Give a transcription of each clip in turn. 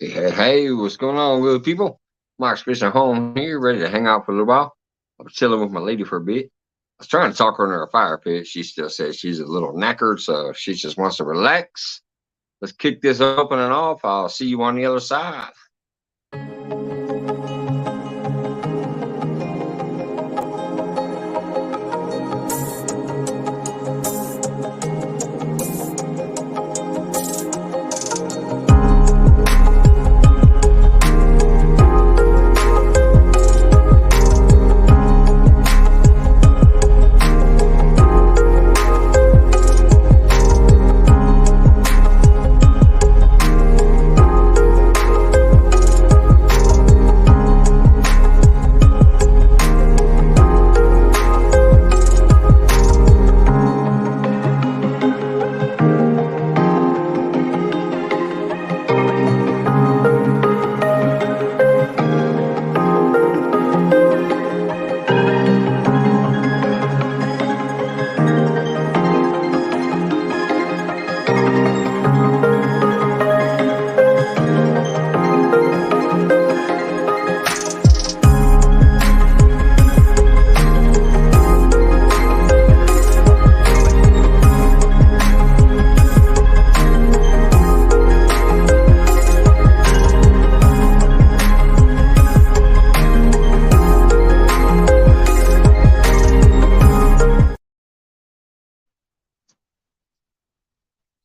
Hey, what's going on, good people? Mark's Fishing Home here, ready to hang out for a little while. I was chilling with my lady for a bit. I was trying to talk her into a fire pit. She still says she's a little knackered, so she just wants to relax. Let's kick this open and off. I'll see you on the other side.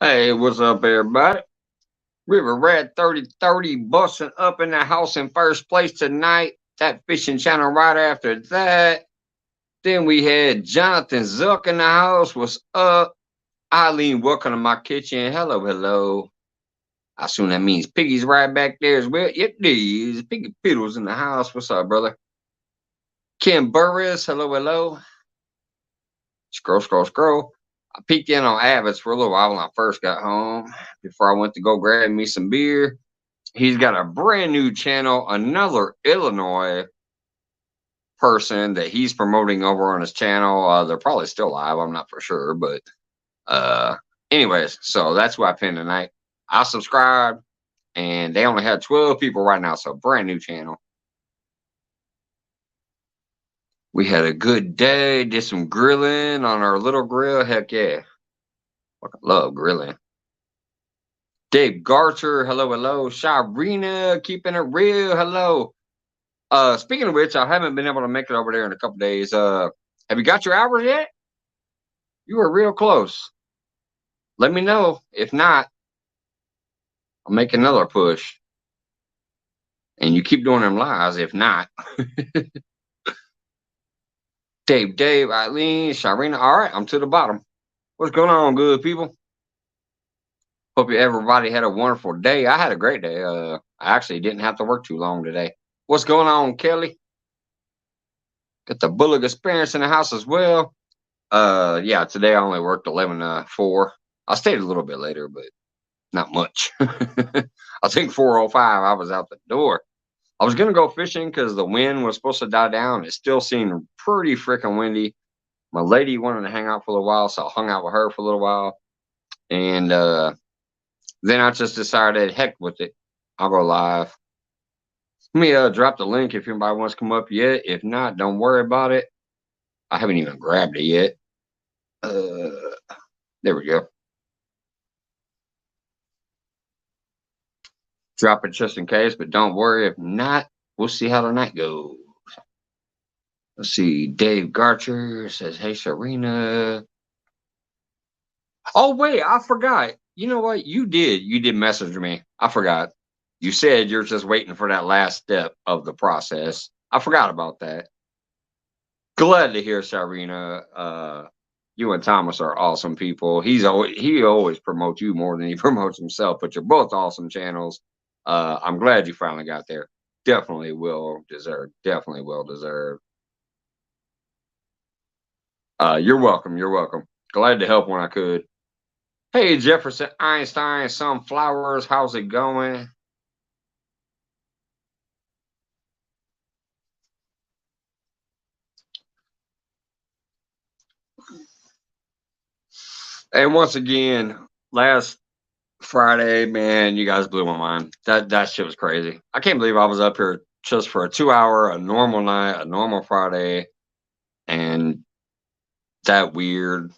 Hey, what's up, everybody? River Rat 3030 busting up in the house in first place tonight. That fishing channel right after that. Then we had Jonathan Zuck in the house. What's up? Eileen, welcome to my kitchen. Hello, hello. I assume that means Piggy's right back there as well. Yep, it is. Piggy Piddles in the house. What's up, brother? Ken Burris, hello, hello. Scroll, scroll, scroll. I peeked in on Abbott's for a little while when I first got home before I went to go grab me some beer. He's got a brand new channel, another Illinois person that he's promoting over on his channel. They're probably still live. I'm not for sure, but anyways, so that's what I pinned tonight. I subscribed, and they only had 12 people right now, so brand new channel. We had a good day, did some grilling on our little grill. Heck yeah. Fucking love grilling. Dave Garcher, hello, hello. Shirena, keeping it real, hello. Speaking of which, I haven't been able to make it over there in a couple days. Have you got your hours yet? You were real close. Let me know. If not, I'll make another push. And you keep doing them lies. If not, Dave, Eileen, Shirena. All right, I'm to the bottom. What's going on, good people? Hope everybody had a wonderful day. I had a great day. I actually didn't have to work too long today. What's going on, Kelly? Got the Bullock experience in the house as well. Yeah, today I only worked 11 to 4. I stayed a little bit later, but not much. I think 4:05 I was out the door. I was gonna go fishing because the wind was supposed to die down. It still seemed pretty freaking windy. My lady wanted to hang out for a little while, so I hung out with her for a little while. And then I just decided, heck with it. I'll go live. Let me drop the link if anybody wants to come up yet. If not, don't worry about it. I haven't even grabbed it yet. There we go. Drop it just in case, but don't worry. If not, we'll see how the night goes. Let's see. Dave Garcher says, hey, Shirena. Oh, wait, I forgot. You know what? You did message me. I forgot. You said you're just waiting for that last step of the process. I forgot about that. Glad to hear, Shirena. You and Thomas are awesome people. He always promotes you more than he promotes himself, but you're both awesome channels. I'm glad you finally got there. Definitely well deserved. Definitely well deserved. You're welcome. You're welcome. Glad to help when I could. Hey, Jefferson Einstein, Sunflowers, how's it going? And once again, last Friday, man, you guys blew my mind. That shit was crazy. I can't believe I was up here just for a 2 hour, a normal night, a normal Friday, and that weird,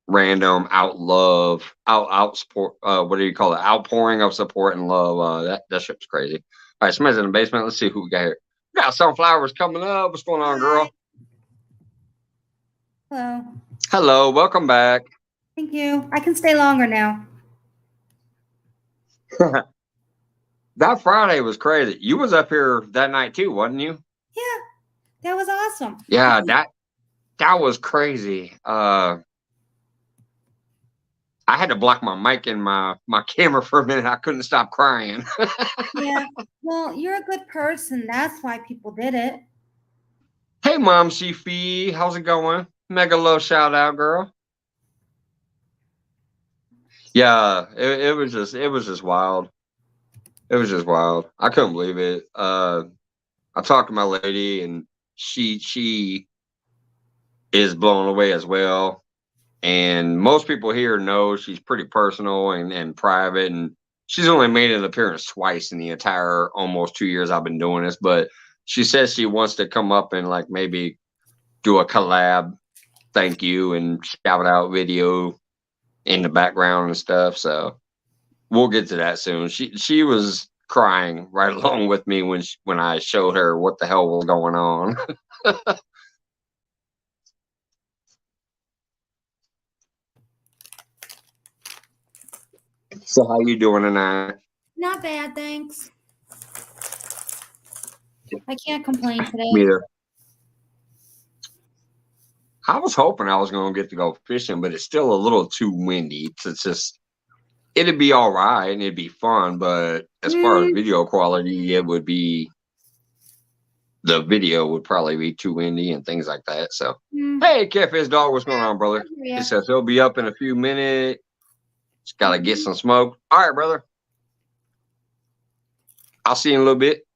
random out support. What do you call it? Outpouring of support and love. That shit was crazy. All right, somebody's in the basement. Let's see who we got here. We got sunflowers coming up. What's going on, girl? Hello. Hello, welcome back. Thank you. I can stay longer now. That Friday was crazy. You was up here that night too, wasn't you? Yeah, that was awesome. Yeah, that was crazy. I had to block my mic and my camera for a minute. I couldn't stop crying. Yeah. Well, you're a good person. That's why people did it. Hey, Mom Fee, how's it going? Mega low shout out, girl. Yeah, it was just wild. It was just wild. I couldn't believe it. I talked to my lady, and she is blown away as well. And most people here know she's pretty personal and private, and she's only made an appearance twice in the entire almost 2 years I've been doing this. But she says she wants to come up and like maybe do a collab thank you and shout out video in the background and stuff. So we'll get to that soon. She was crying right along with me when I showed her what the hell was going on. So how you doing tonight? Not bad, thanks. I can't complain today. Me either. I was hoping I was going to get to go fishing, but it's still a little too windy. It'd be all right and it'd be fun, but as far as video quality, the video would probably be too windy and things like that. So, hey, Catfish Dog, what's going on, brother? He says he'll be up in a few minutes. Just got to get some smoke. All right, brother. I'll see you in a little bit.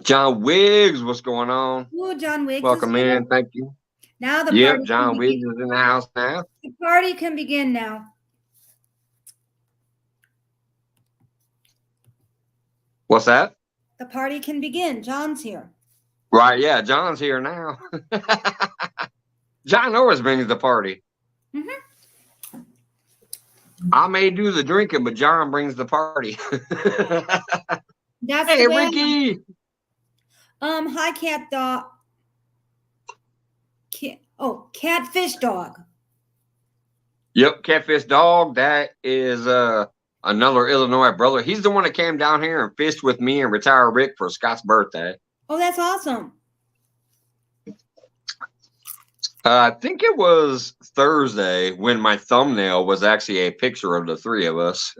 John Wiggs, what's going on? Oh, John Wiggs. Welcome in. Thank you. Now the party John Wiggs is in the house now. The party can begin now. What's that? The party can begin. John's here. Right, yeah, John's here now. John always brings the party. Mm-hmm. I may do the drinking, but John brings the party. That's hey, Ricky. Hi, cat dog. Catfish Dog. Yep, Catfish Dog. That is another Illinois brother. He's the one that came down here and fished with me and Retired Rick for Scott's birthday. Oh, that's awesome. I think it was Thursday when my thumbnail was actually a picture of the three of us.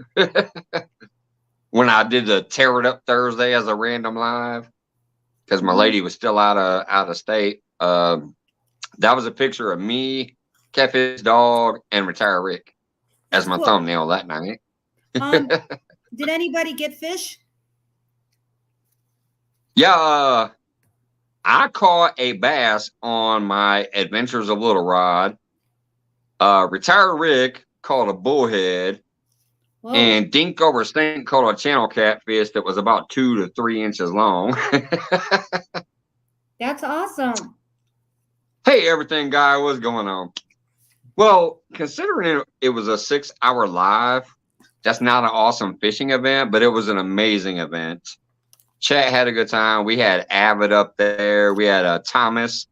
When I did the Tear It Up Thursday as a random live, because my lady was still out of state. That was a picture of me, Catfish Dog, and Retired Rick as my thumbnail that night. Did anybody get fish? Yeah, I caught a bass on my Adventures of Little Rod. Retired Rick caught a bullhead. Whoa. And Dink Over Stink caught a channel catfish that was about 2 to 3 inches long. That's awesome. Hey, everything guy, what's going on? Well, considering it was a 6-hour live, that's not an awesome fishing event, but it was an amazing event. Chat had a good time. We had Avid up there. We had Thomas,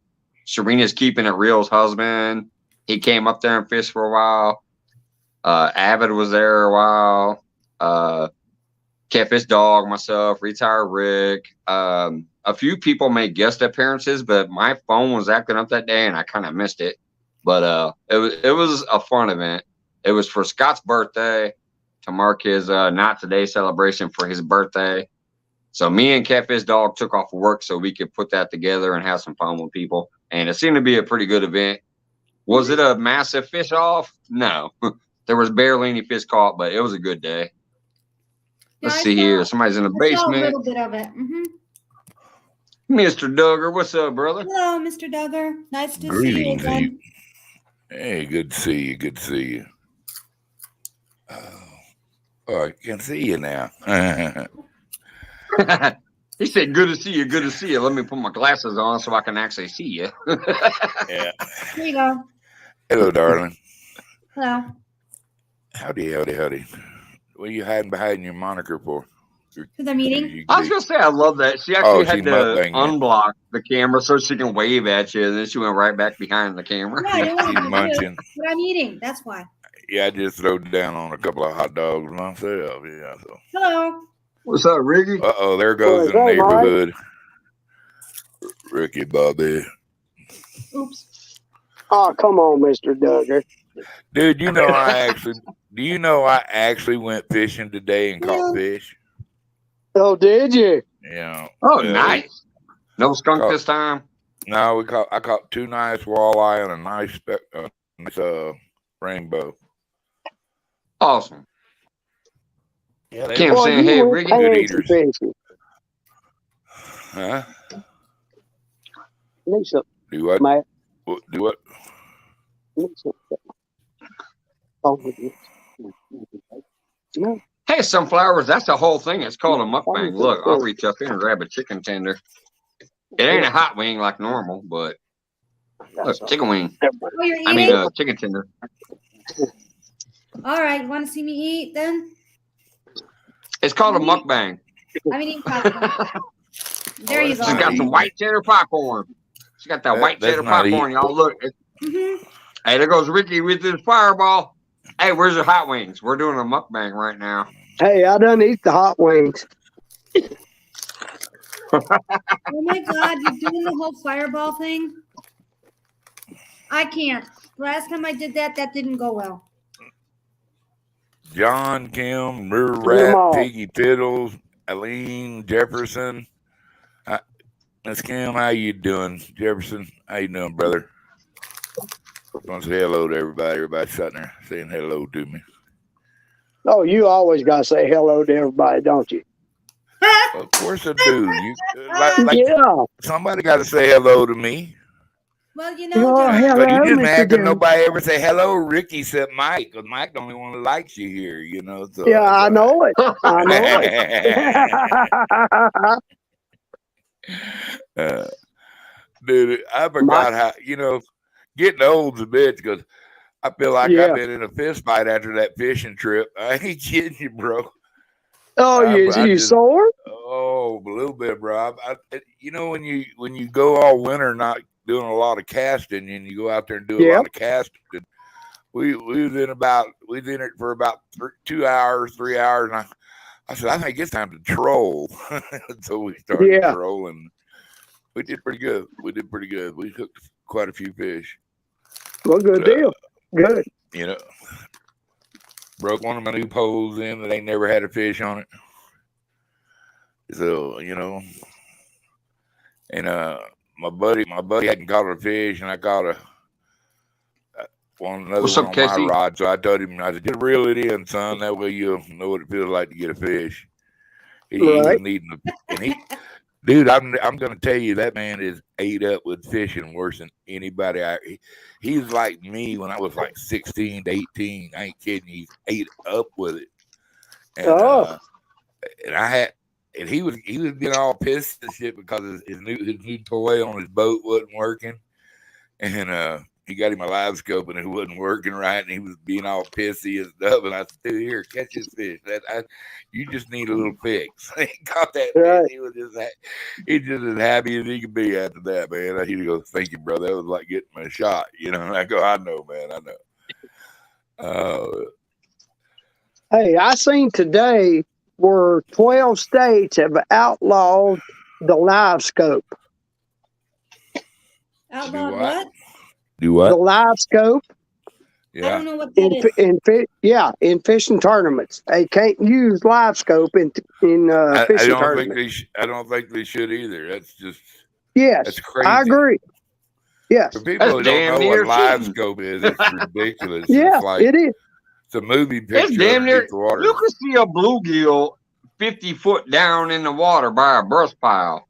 Serena's Keeping It Real's husband. He came up there and fished for a while. Avid was there a while. Catfish Dog, myself, Retired Rick. A few people made guest appearances, but my phone was acting up that day and I kind of missed it. But it was a fun event. It was for Scott's birthday to mark his Not Today celebration for his birthday. So me and Catfish Dog took off work so we could put that together and have some fun with people. And it seemed to be a pretty good event. Was it a massive fish off? No. There was barely any fish caught, but it was a good day. Let's see here. Somebody's in the basement. A little bit of it. Mm-hmm. Mr. Duggar, what's up, brother? Hello, Mr. Duggar. Nice to see you again. Hey, good to see you. Good to see you. Oh, I can see you now. He said, "Good to see you. Good to see you. Let me put my glasses on so I can actually see you." Yeah. Here you go. Hello, darling. Hello. Howdy. What are you hiding behind your moniker for? Because I'm eating. I was gonna say I love that. She Oh, actually she's had to mukbanging it. unblock the camera so she can wave at you, and then she went right back behind the camera. No, I don't want She's to do it, munching. but I'm eating. That's why. Yeah, I just throwed down on a couple of hot dogs myself. Yeah. So. Hello. What's up, Ricky? There goes the neighborhood. Ricky Bobby. Oops. Oh, come on, Mr. Duggar. Dude, do you know I actually went fishing today and caught fish? Oh, did you? Yeah. Oh, nice. No skunk this time? No, I caught 2 nice walleye and a nice rainbow. Awesome. Yeah, Kim saying, "Hey, Ricky, good eaters." Fishing. Huh? Lisa, Do what? Matt. Do what? Lisa. Oh, no. Hey, sunflowers, that's the whole thing. It's called a mukbang. Look, I'll reach up here and grab a chicken tender. It ain't a hot wing like normal, but look, chicken wing. Oh, you're eating? Chicken tender. All right. You want to see me eat then? It's called a mukbang. I'm eating popcorn. There you go. She's got some white cheddar popcorn. She got that white cheddar popcorn, y'all. Look. Mm-hmm. Hey, there goes Ricky with his fireball. Hey, where's your hot wings? We're doing a mukbang right now. Hey, I done eat the hot wings. Oh my God, you're doing the whole fireball thing? I can't. Last time I did that didn't go well. John, Kim, Rear Rat, Piggy Tiddles, Eileen, Jefferson. Miss Kim, how you doing? Jefferson, how you doing, brother? I want to say hello to everybody. Everybody's sitting there saying hello to me. Oh, you always got to say hello to everybody, don't you? Of course I do. Yeah. Somebody got to say hello to me. Well, you know, but you didn't have to nobody ever say hello, Ricky, except Mike, because Mike the only one that likes you here, you know. So, yeah, I know it. I know it. Dude, I forgot how, getting old's a bitch, because I feel like I've been in a fist fight after that fishing trip. I ain't kidding you, bro. Oh, you sore? Oh, a little bit, bro. When you go all winter not doing a lot of casting, and you go out there and do a lot of casting, we was in it for about 2 hours, 3 hours, and I said, I think it's time to troll. So we started trolling. We did pretty good. We hooked quite a few fish. Well, good deal. Good. Broke one of my new poles in that ain't never had a fish on it. So, and my buddy hadn't caught a fish, and I caught another one on my rod. So I told him, I said, just reel it in, son. That way you'll know what it feels like to get a fish. He was needing dude, I'm going to tell you, that man is ate up with fishing worse than anybody. He's like me when I was like 16 to 18. I ain't kidding. He's ate up with it. And, and he was getting all pissed and shit because his new toy on his boat wasn't working. And he got him a live scope and it wasn't working right, and he was being all pissy and stuff. And I said, dude, here, catch this fish. You just need a little fix. He caught that fish. He was just as happy as he could be after that, man. He goes, thank you, brother. That was like getting my shot, And I go, I know, man, I know. Hey, I seen today where 12 states have outlawed the live scope. Outlawed what? Do what? The live scope. Yeah. I don't know what that is. In fishing tournaments, they can't use live scope in fishing tournaments. I don't think they should either. That's just that's crazy. I agree. Yes. For people who don't know what live scope is, it's ridiculous. Yeah, it is. It's a movie picture. It's damn near. You can see a bluegill 50 foot down in the water by a brush pile.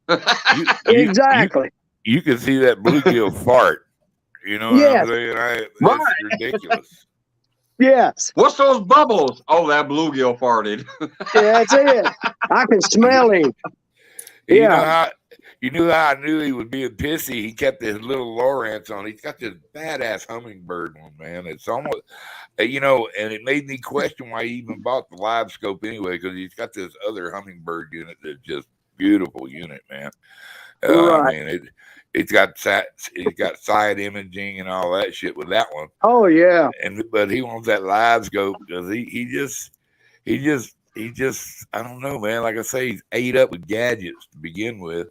Exactly. You can see that bluegill fart. You know what I'm saying? It's ridiculous. Yes. What's those bubbles? Oh, that bluegill farted. Yeah, that's it. I can smell him. You Yeah. know how I knew he was being pissy. He kept his little Lawrence on. He's got this badass hummingbird one, man. It's almost, and it made me question why he even bought the live scope anyway, because he's got this other hummingbird unit that's just beautiful unit, man. I Right. mean, it's got side imaging and all that shit with that one. Oh yeah. But he wants that live scope because he just I don't know, man. Like I say, he's ate up with gadgets to begin with.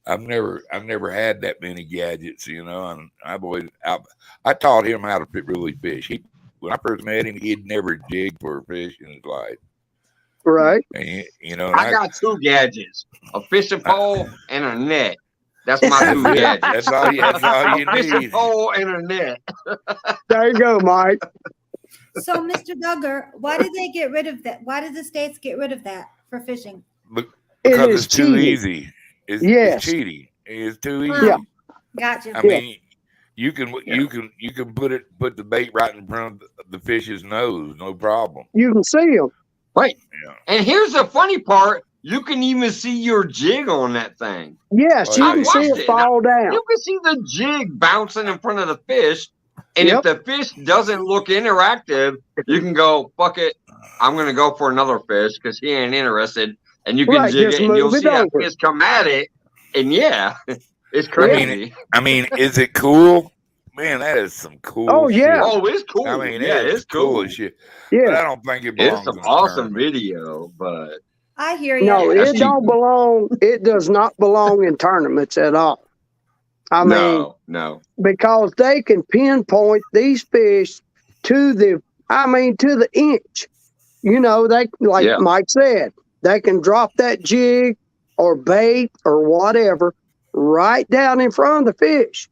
I've never had that many gadgets, and I taught him how to really fish. When I first met him, he'd never jigged for a fish in his life. Right. And, I got 2 gadgets: a fishing pole and a net. That's my 2 gadgets. That's all you A fishing need. pole and a net. There you go, Mike. So, Mr. Duggar, why did they get rid of that? Why did the states get rid of that for fishing? Because is it's too cheating. easy. Yes. It's cheating. It's too easy. Yeah. Gotcha. I mean, you can put the bait right in front of the fish's nose, no problem. You can see him. Right. Yeah. And here's the funny part: you can even see your jig on that thing. Yes, Oh, you yeah. can see watched it it. fall down. You can see the jig bouncing in front of the fish. And Yep. if the fish doesn't look interactive, you can go, fuck it, I'm going to go for another fish because he ain't interested. And you can Right, jig just it and you'll move it see that over. fish come at it. And yeah, it's crazy. I mean, is it cool? Man, that is some cool Oh, yeah. shit. Oh, it's cool. I mean, yeah, it's it's cool cool. as shit. But Yeah. I don't think it belongs It's some in a awesome tournament. video, but I hear you. No, That's it don't belong. It does not belong in tournaments at all. I mean, no. because they can pinpoint these fish to the inch. They, like Yeah. Mike said, they can drop that jig or bait or whatever right down in front of the fish.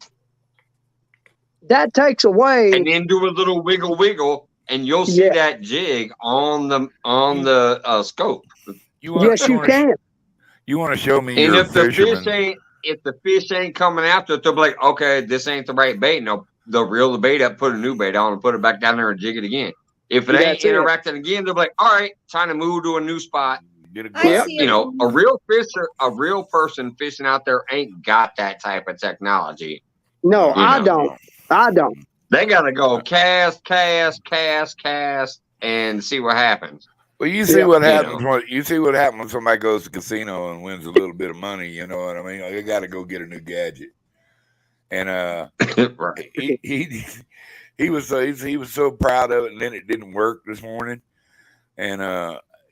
That takes away. And then do a little wiggle, and you'll see Yeah. that jig on the scope. Yes, you can. You want to show me And your if the fisherman? fish ain't coming after it, they'll be like, okay, this ain't the right bait. No, they'll reel the bait up, put a new bait on, and put it back down there and jig it again. If it ain't That's it. interacting again, they'll be like, all right, time to move to a new spot. Get a I grab see bait. A real person fishing out there ain't got that type of technology. No, You I know. don't. They gotta go cast, and see what happens. Well, you see Yeah. what happens when somebody goes to the casino and wins a little bit of money. You know what I mean? They got to go get a new gadget. And Right. he was so proud of it, and then it didn't work this morning. And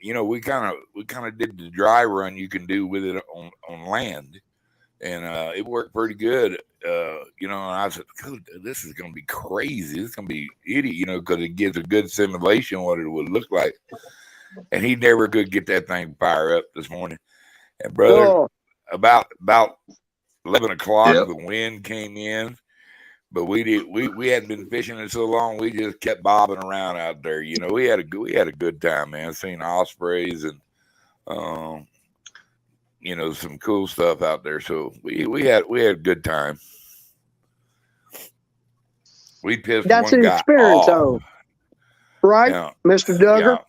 we kind of did the dry run you can do with it on land, and it worked pretty good. And I said, this is gonna be crazy. This is gonna be idiot, because it gives a good simulation what it would look like. And he never could get that thing fire up this morning. And brother, about 11 o'clock, Yep. the wind came in, but we hadn't been fishing in so long. We just kept bobbing around out there. We had a good time, man. Seen ospreys and some cool stuff out there. So we had a good time. We pissed That's one an guy experience, off. though. Right, Yeah. Mr. Duggar?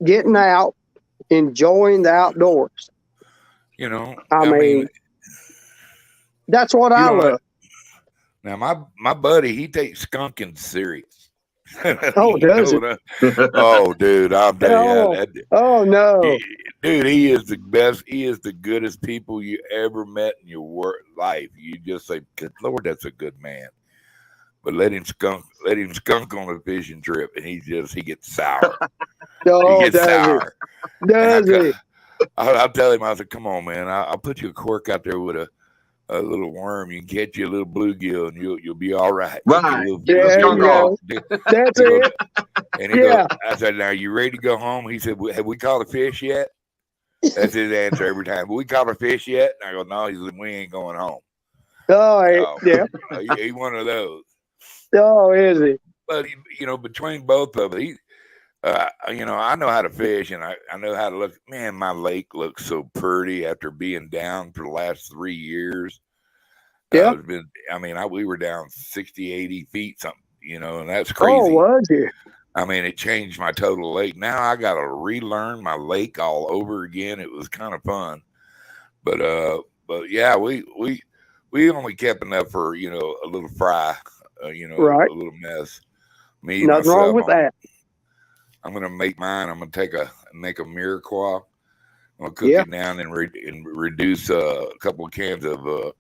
Getting out, enjoying the outdoors. I mean, that's what I love. Now my buddy, he takes skunking serious. Oh, does he? Oh, dude, I'll tell you. Oh no, dude, he is the best. He is the goodest people you ever met in your life. You just say, "Good Lord, that's a good man." But let him skunk on a fishing trip, and he gets sour. Oh, he gets sour. Does he? I'll tell him, I said, "Come on, man. I'll put you a cork out there with a little worm. You can catch you a little bluegill, and you'll be all right." Right. There you go. That's it. And he goes, I said, "Now you ready to go home?" He said, "Have we caught a fish yet?" That's his answer every time. "Have we caught a fish yet?" And I go, "No." He said, "We ain't going home." Oh, yeah. He one of those. Oh, is he? But between both of them, I know how to fish, and I know how to look. Man, my lake looks so pretty after being down for the last 3 years. Yeah. We were down 60, 80 feet, something, and that's crazy. Oh, was you? I mean, it changed my total lake. Now I got to relearn my lake all over again. It was kind of fun, but yeah, we only kept enough for a little fry, Right. a little mess. Me Nothing wrong myself, with that. I'm gonna make mine. I'm gonna make a mirepoix. I'm gonna cook Yeah. it down and reduce a couple of cans of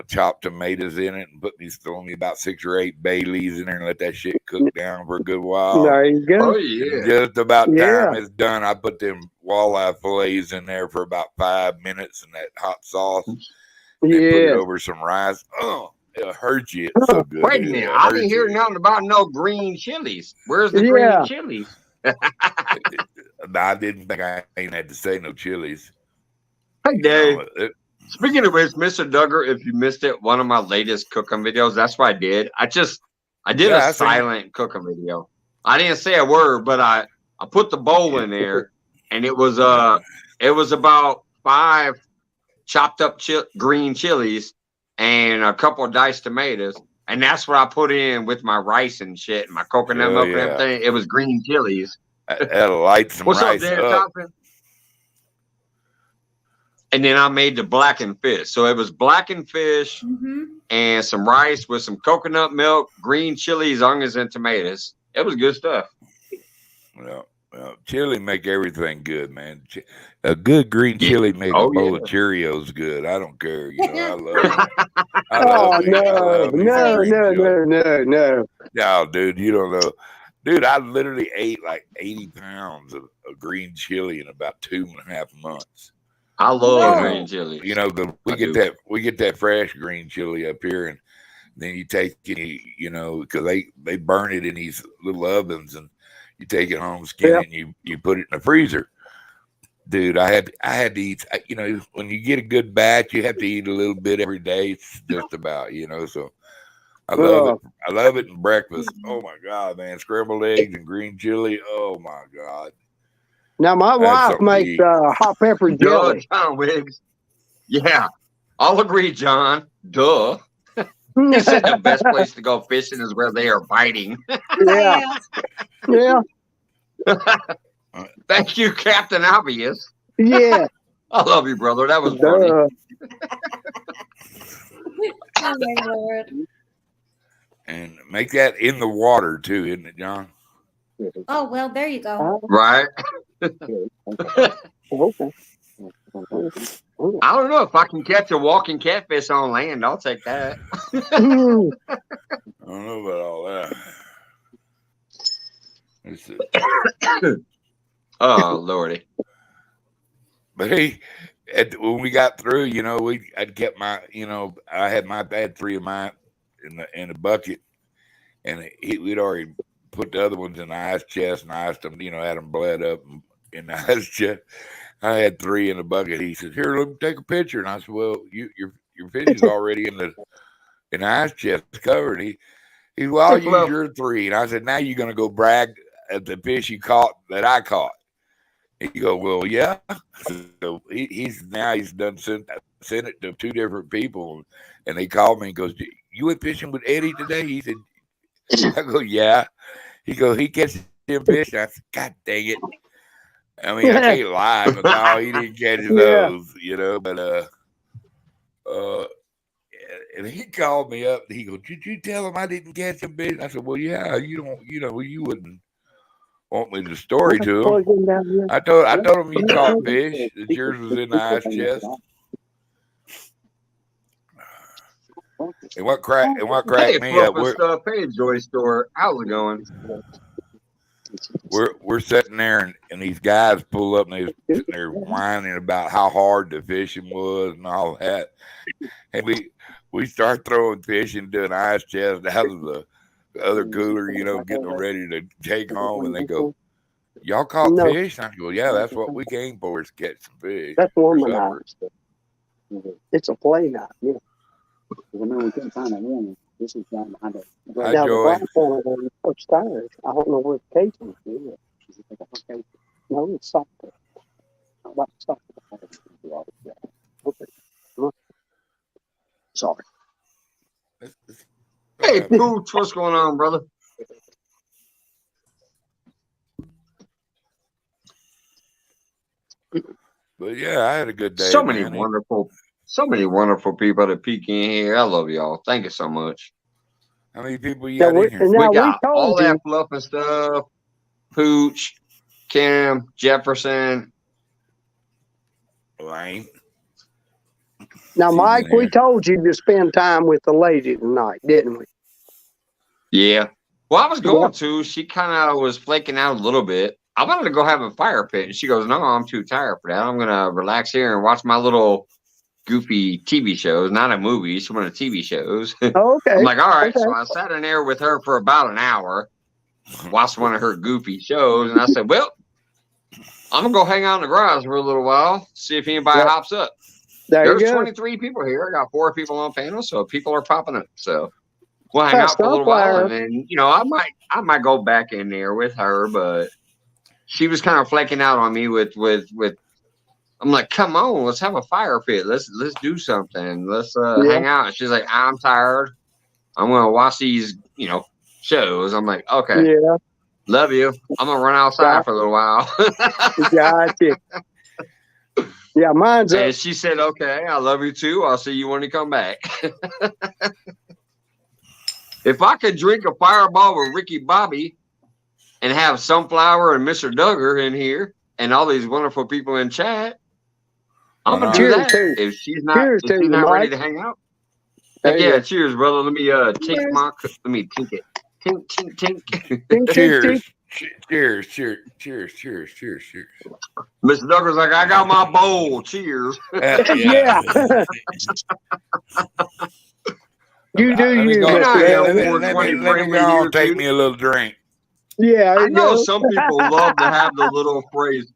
chopped tomatoes in it, and throw me about 6 or 8 bay leaves in there, and let that shit cook down for a good while. There you go. Oh And yeah. just about Yeah. time it's done, I put them walleye fillets in there for about 5 minutes in that hot sauce, and then put it Yeah. over some rice. Oh, it'll hurt you. It's so good. Wait a dude. minute. It'll I hurt didn't hear you. nothing about no green chilies. Where's the Yeah. green chilies? I didn't think I ain't had to say no chilies. Hey, Dave. No, Speaking of which, Mr. Duggar, if you missed it, one of my latest cooking videos, that's what I did. I did Yeah, a I seen it. silent cooking video. I didn't say a word, but I put the bowl in there, and it was about 5 chopped up green chilies and a couple of diced tomatoes, and that's what I put in with my rice and shit, and my coconut Oh, milk yeah. and everything. It was green chilies. That'll light some What's up, rice Dan up. Thompson? And then I made the blackened fish. So it was blackened fish and some rice with some coconut milk, green chilies, onions, and tomatoes. It was good stuff. Well, chili make everything good, man. A good green chili make a bowl of Cheerios good. I don't care. I love it. Oh me no, some no, green no, chili. no. No, dude, you don't know. Dude, I literally ate like 80 pounds of green chili in about 2.5 months. I love No. green chili. We get that fresh green chili up here, and then you take it, because they burn it in these little ovens, and you take it home, skin it, and you put it in the freezer. Dude, I had to eat. When you get a good batch, you have to eat a little bit every day. It's just about, So I love it. I love it in breakfast. Oh my God, man! Scrambled eggs and green chili. Oh my God. Now my wife makes hot pepper jelly. John Wiggs. Yeah, I'll agree, John. Duh. He said the best place to go fishing is where they are biting. Yeah. Yeah. Thank you, Captain Obvious. Yeah. I love you, brother. That was funny. Oh my Lord. And make that in the water too, isn't it, John? Oh well, there you go. Right? I don't know if I can catch a walking catfish on land. I'll take that. I don't know about all that. Oh Lordy! But hey, when we got through, I'd kept my, I had 3 of mine in the bucket, and we'd already put the other ones in the ice chest and iced them, had them bled up in the ice chest. I had 3 in the bucket. He said, "Here, let me take a picture." And I said, "Well, your fish is already in the ice chest covered." He "Well, I'll use your 3." And I said, "Now you're gonna go brag at the fish you caught that I caught." He go, "Well, yeah." So he's done sent it to 2 different people, and they called me and goes, "You went fishing with Eddie today?" He said, I go, "Yeah." He goes, "He catches them fish." I said, "God dang it." I mean, I can't lie, but no, he didn't catch those, but and he called me up and he goes, "Did you tell him I didn't catch them fish?" I said, "Well, yeah, you wouldn't want me to story to him." I told him you caught fish, that yours was in the ice chest. And what cracked me up? Hey, Joy Store. How's it going? We're sitting there and these guys pull up and they're sitting there whining about how hard the fishing was and all that. And we start throwing fish into an ice chest out of the other cooler, getting them ready to take home. And they go, "Y'all caught fish?" And I go, "Yeah, that's what we came for, is catch some fish." That's woman knife. It's a play knife. Yeah. We couldn't find that one. This is down behind it. Hi, Joy. I don't know where the case is. No, it's softer. About softer. Okay. Sorry. Hey, Pooch, what's going on, brother? But yeah, I had a good day. So many man. wonderful people that peek in here. I love y'all. Thank you so much. How many people you Now got in here? now We got all told you. that fluff and stuff. Pooch, Kim, Jefferson. Lane. Now, She's Mike, in we here. told you to spend time with the lady tonight, didn't we? Yeah. Well, I was Yeah. going to. She kind of was flaking out a little bit. I wanted to go have a fire pit. And she goes, no, I'm too tired for that. I'm going to relax here and watch my little goofy TV shows, not a movie, some of the TV shows. Oh, okay. I'm like, all right. Okay. So I sat in there with her for about an hour, watched one of her goofy shows. And I said, well, I'm going to go hang out in the garage for a little while, see if anybody Yep. hops up. There you There's go. 23 people here. I got 4 people on panel, so people are popping up. So we'll hang out for a little while, and then I might go back in there with her, but she was kind of flaking out on me with. I'm like, come on, let's have a fire pit. Let's do something. Let's hang out. And she's like, I'm tired. I'm gonna watch these shows. I'm like, okay, Yeah. love you. I'm gonna run outside for a little while. Gotcha. Yeah, mine's up. And she said, okay, I love you too. I'll see you when you come back. If I could drink a Fireball with Ricky Bobby and have Sunflower and Mr. Duggar in here and all these wonderful people in chat, I'm going to do Cheers, that. too. If she's not, Cheers to you, ready Mike. to hang out. There you Yeah, go. cheers, brother. Let me Cheers. let me tink it. Tink, tink, tink. Tink, tink, Cheers. tink. Cheers. Cheers. Cheers. Cheers. Cheers. Cheers. Mr. Duggar's like, I got my bowl. Cheers. Yeah. You do Let me you, go. Mr. Mr. Duggar. Let me go and take me a little drink. Yeah, I you know go. some people love to have the little phrase,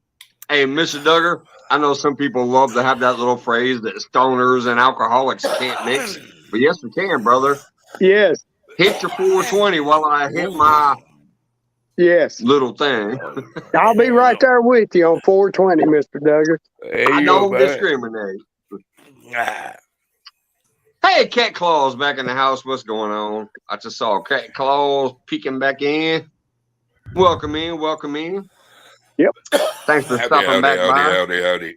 hey, Mr. Duggar, I know some people love to have that little phrase that stoners and alcoholics can't mix. But yes, we can, brother. Yes, Hit your 420 while I hit my yes. little thing. I'll be right there with you on 420, Mr. Duggar. There I you go, don't bud. discriminate. Ah. Hey, Cat Claws back in the house. What's going on? I just saw Cat Claws peeking back in. Welcome in. Welcome in. Yep. Thanks for stopping back by. Howdy.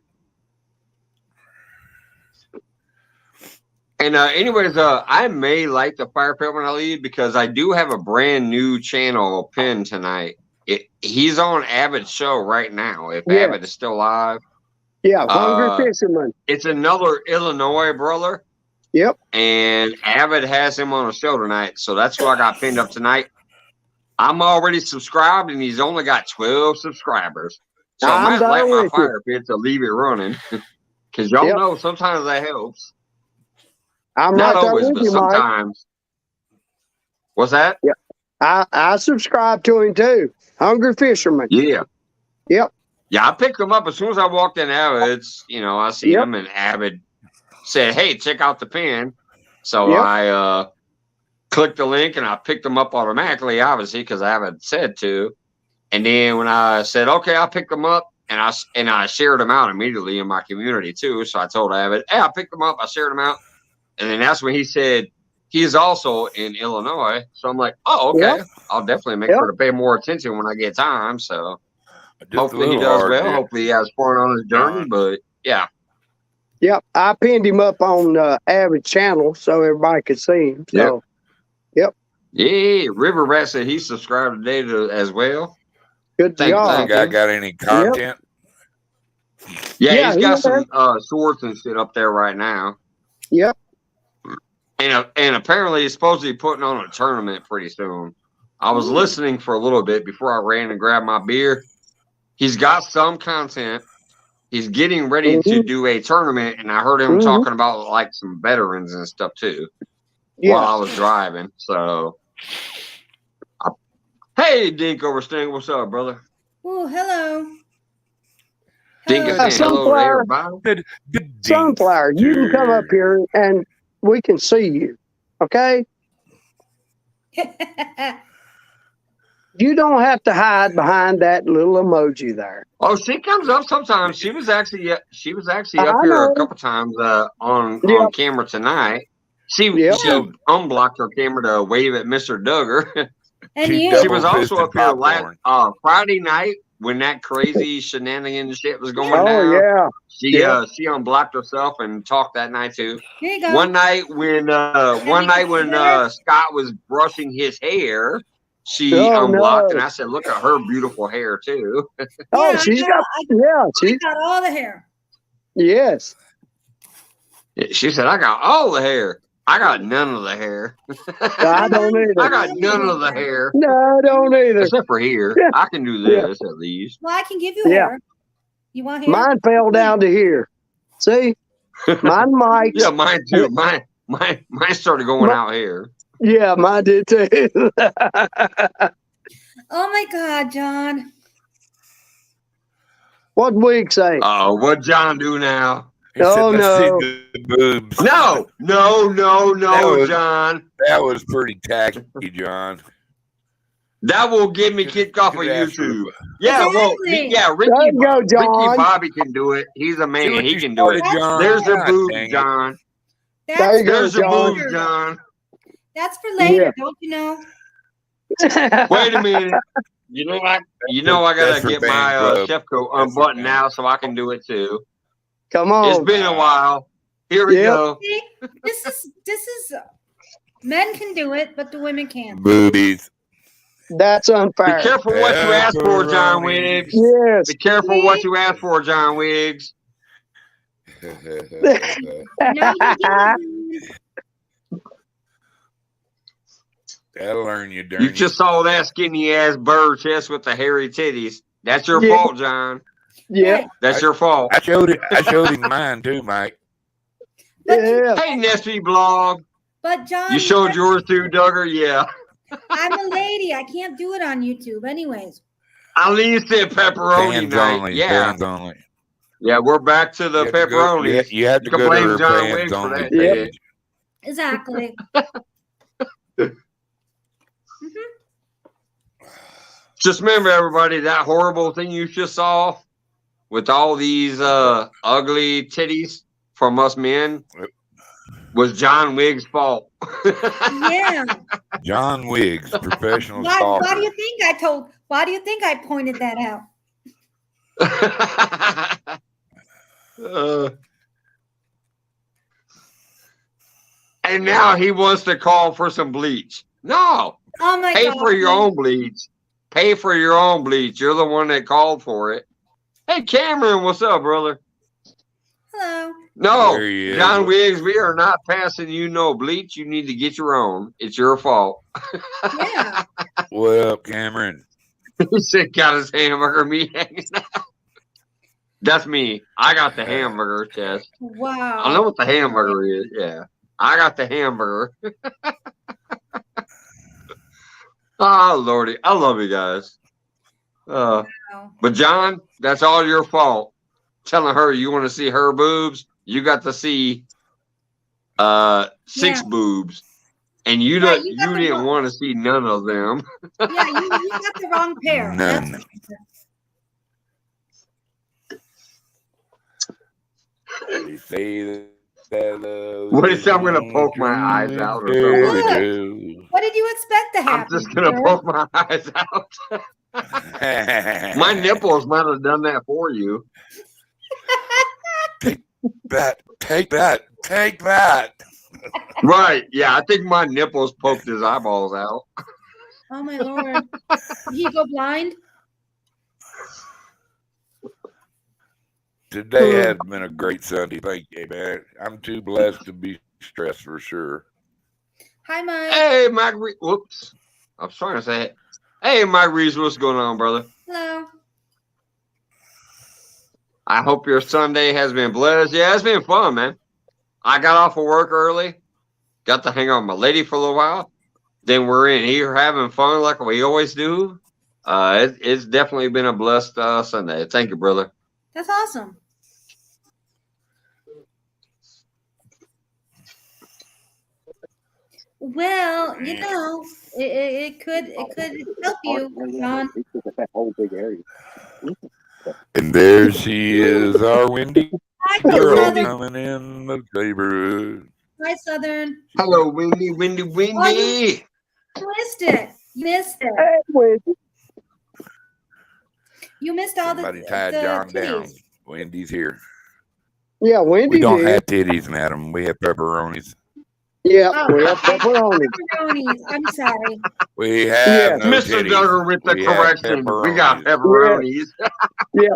And anyways, I may light the fire pit when I leave because I do have a brand new channel pinned tonight. He's on Avid's show right now. If Yeah. Avid is still live, Yeah, Hungry Fisherman. it's another Illinois brother, Yep. and Avid has him on a show tonight. So that's who I got pinned up tonight. I'm already subscribed, and he's only got 12 subscribers. So I I'm might light there my with you. fire pit to leave it running because y'all Yep. know sometimes that helps. I'm Not right there always, with but you, Mike. sometimes. What's that? I subscribe to him too. Hungry Fisherman. Yeah. Yep. Yeah, I picked him up as soon as I walked in Avid's. I see Yep. him, and Avid said, hey, check out the pin. So Yep. I clicked the link, and I picked them up automatically, obviously, because Avid said to. And then when I said, okay, I'll pick them up, and I shared them out immediately in my community, too. So I told Avid, hey, I picked them up. I shared them out. And then that's when he said he's also in Illinois. So I'm like, oh, okay. Yep. I'll definitely make Yep. sure to pay more attention when I get time. So Just a hopefully he little does hard, well. yeah. Hopefully he has fun on his journey. Yeah. But yeah. Yep. I pinned him up on Avid channel so everybody could see him. So Yeah, River Rat said he subscribed today as well. good Thank you, job. thank Guy got any content? Yeah, he's got yeah. some swords and shit up there right now. Yep. And apparently he's supposed to be putting on a tournament pretty soon. I was listening for a little bit before I ran and grabbed my beer. He's got some content. He's getting ready to do a tournament, and I heard him talking about like some veterans and stuff too while I was driving. So, hey, Dink over Sting, what's up, brother? Oh, hello. Dink is Hello. saying hello to Sunflower. everybody. Sunflower, you can come up here and we can see you. Okay? You don't have to hide behind that little emoji there. Oh, she comes up sometimes. She was actually up I here know. a couple times on Yep. camera tonight. She Yep. unblocked her camera to wave at Mr. Duggar. And She you? double She was also fisted up here popcorn. Friday night when that crazy shenanigan shit was going Oh down. yeah. She unblocked herself and talked that night too. Here you go. One night when Scott was brushing his hair, she unblocked, and I said, "Look at her beautiful hair too." Oh, Yeah, she's I got all the hair. Yes. She said, "I got all the hair. I got none of the hair. I don't either. I got none of the hair, No, I don't either. except for here. Yeah. I can do this at least." Well, I can give you Yeah. hair. You want hair? Mine fell down to here. See? Mine Mike's. Yeah, mine too. Mine started going out here. Yeah, mine did too. Oh my God, John. What week say? Oh, what John do now? He Oh, said, "I no. see the boobs." No, John. That was pretty tacky, John. That will get me kicked off of Could ask for- YouTube. Yeah, well, Exactly. yeah, There you go, John. Ricky Bobby can do it. He's a See man. what He you can do it. started, John? There's the God boobs, dang it. John. There you go, There's the John. boobs, John. That's for later, Yeah. don't you know? Wait a minute. You know I That's gotta for get fan my club. chef coat That's for unbuttoned fan. now so I can do it too. Come on. It's been a while. Here we Yep. go. See, this is men can do it, but the women can't. Boobies. That's Be unfair. careful what you ask for, John Wiggs. Yes. Be careful what you ask for, John Wiggs. No, you didn't. That'll learn you, You darn just saw that skinny ass bird chest with the hairy titties. That's your Yeah. fault, John. Yeah. That's your fault. I showed him mine too, Mike. But, Yeah. Hey, Nesby Blog. but John, You showed yours too, Duggar? Yeah. I'm a lady. I can't do it on YouTube, anyways. Eileen said pepperoni Fans night. only. Yeah. Fans only. Yeah, we're back to the You have to go- pepperoni. You have to You can go to blame her John fans Wiggs for only that. page. Exactly. Just remember, everybody, that horrible thing you just saw with all these ugly titties from us men was John Wiggs' fault. Yeah. John Wiggs, professional Why stalker. do you think Why do you think I pointed that out? And now he wants to call for some bleach. No, Oh my pay God. for your own bleach. Pay for your own bleach. You're the one that called for it. Hey, Cameron, what's up, brother? Hello. No, There he is. John Wiggs, we are not passing you no bleach. You need to get your own. It's your fault. Yeah. What up, Cameron? He said, got his hamburger meat hanging out. That's me. I got the hamburger chest. Wow. I know what the hamburger is. Yeah. I got the hamburger. Oh, Lordy. I love you guys. Wow. But, John, that's all your fault. Telling her you want to see her boobs, you got to see 6 Yeah. boobs. And you, Yeah, don't, you got you the didn't wrong- want to see none of them. Yeah, you got the wrong pair. None. That's- They say that, What is I'm going to poke my eyes out or something? What did you expect to I'm happen? just going to sir? poke my eyes out. My nipples might have done that for you. Take that. Take that. Right. Yeah, I think my nipples poked his eyeballs out. Oh my Lord. Did he go blind? Today has been a great Sunday. Thank you, man. I'm too blessed to be stressed for sure. Hi, Mike. Hey, Mike Reeves. Whoops. I was trying to say it. Hey, Mike Reeves, what's going on, brother? Hello. I hope your Sunday has been blessed. Yeah, it's been fun, man. I got off of work early. Got to hang out with my lady for a little while. Then we're in here having fun like we always do. It's definitely been a blessed Sunday. Thank you, brother. That's awesome. Well, you know, it could help you, John. He took that whole big area. And there she is, our Wendy Hi, girl Southern. coming in the neighborhood. Hi, Southern. Hello, Windy, Windy, Windy. You missed it. You missed it. Hey, Wendy. You missed all Somebody the tied John down. titties. Wendy's here. Yeah, Wendy We don't did. have titties, madam. We have pepperonis. Yeah, Oh, we have pepperoni. pepperonis. I'm sorry. We have Yeah. no Mr. titties. Duggar with the We have correction. We got pepperonis. pepperonis.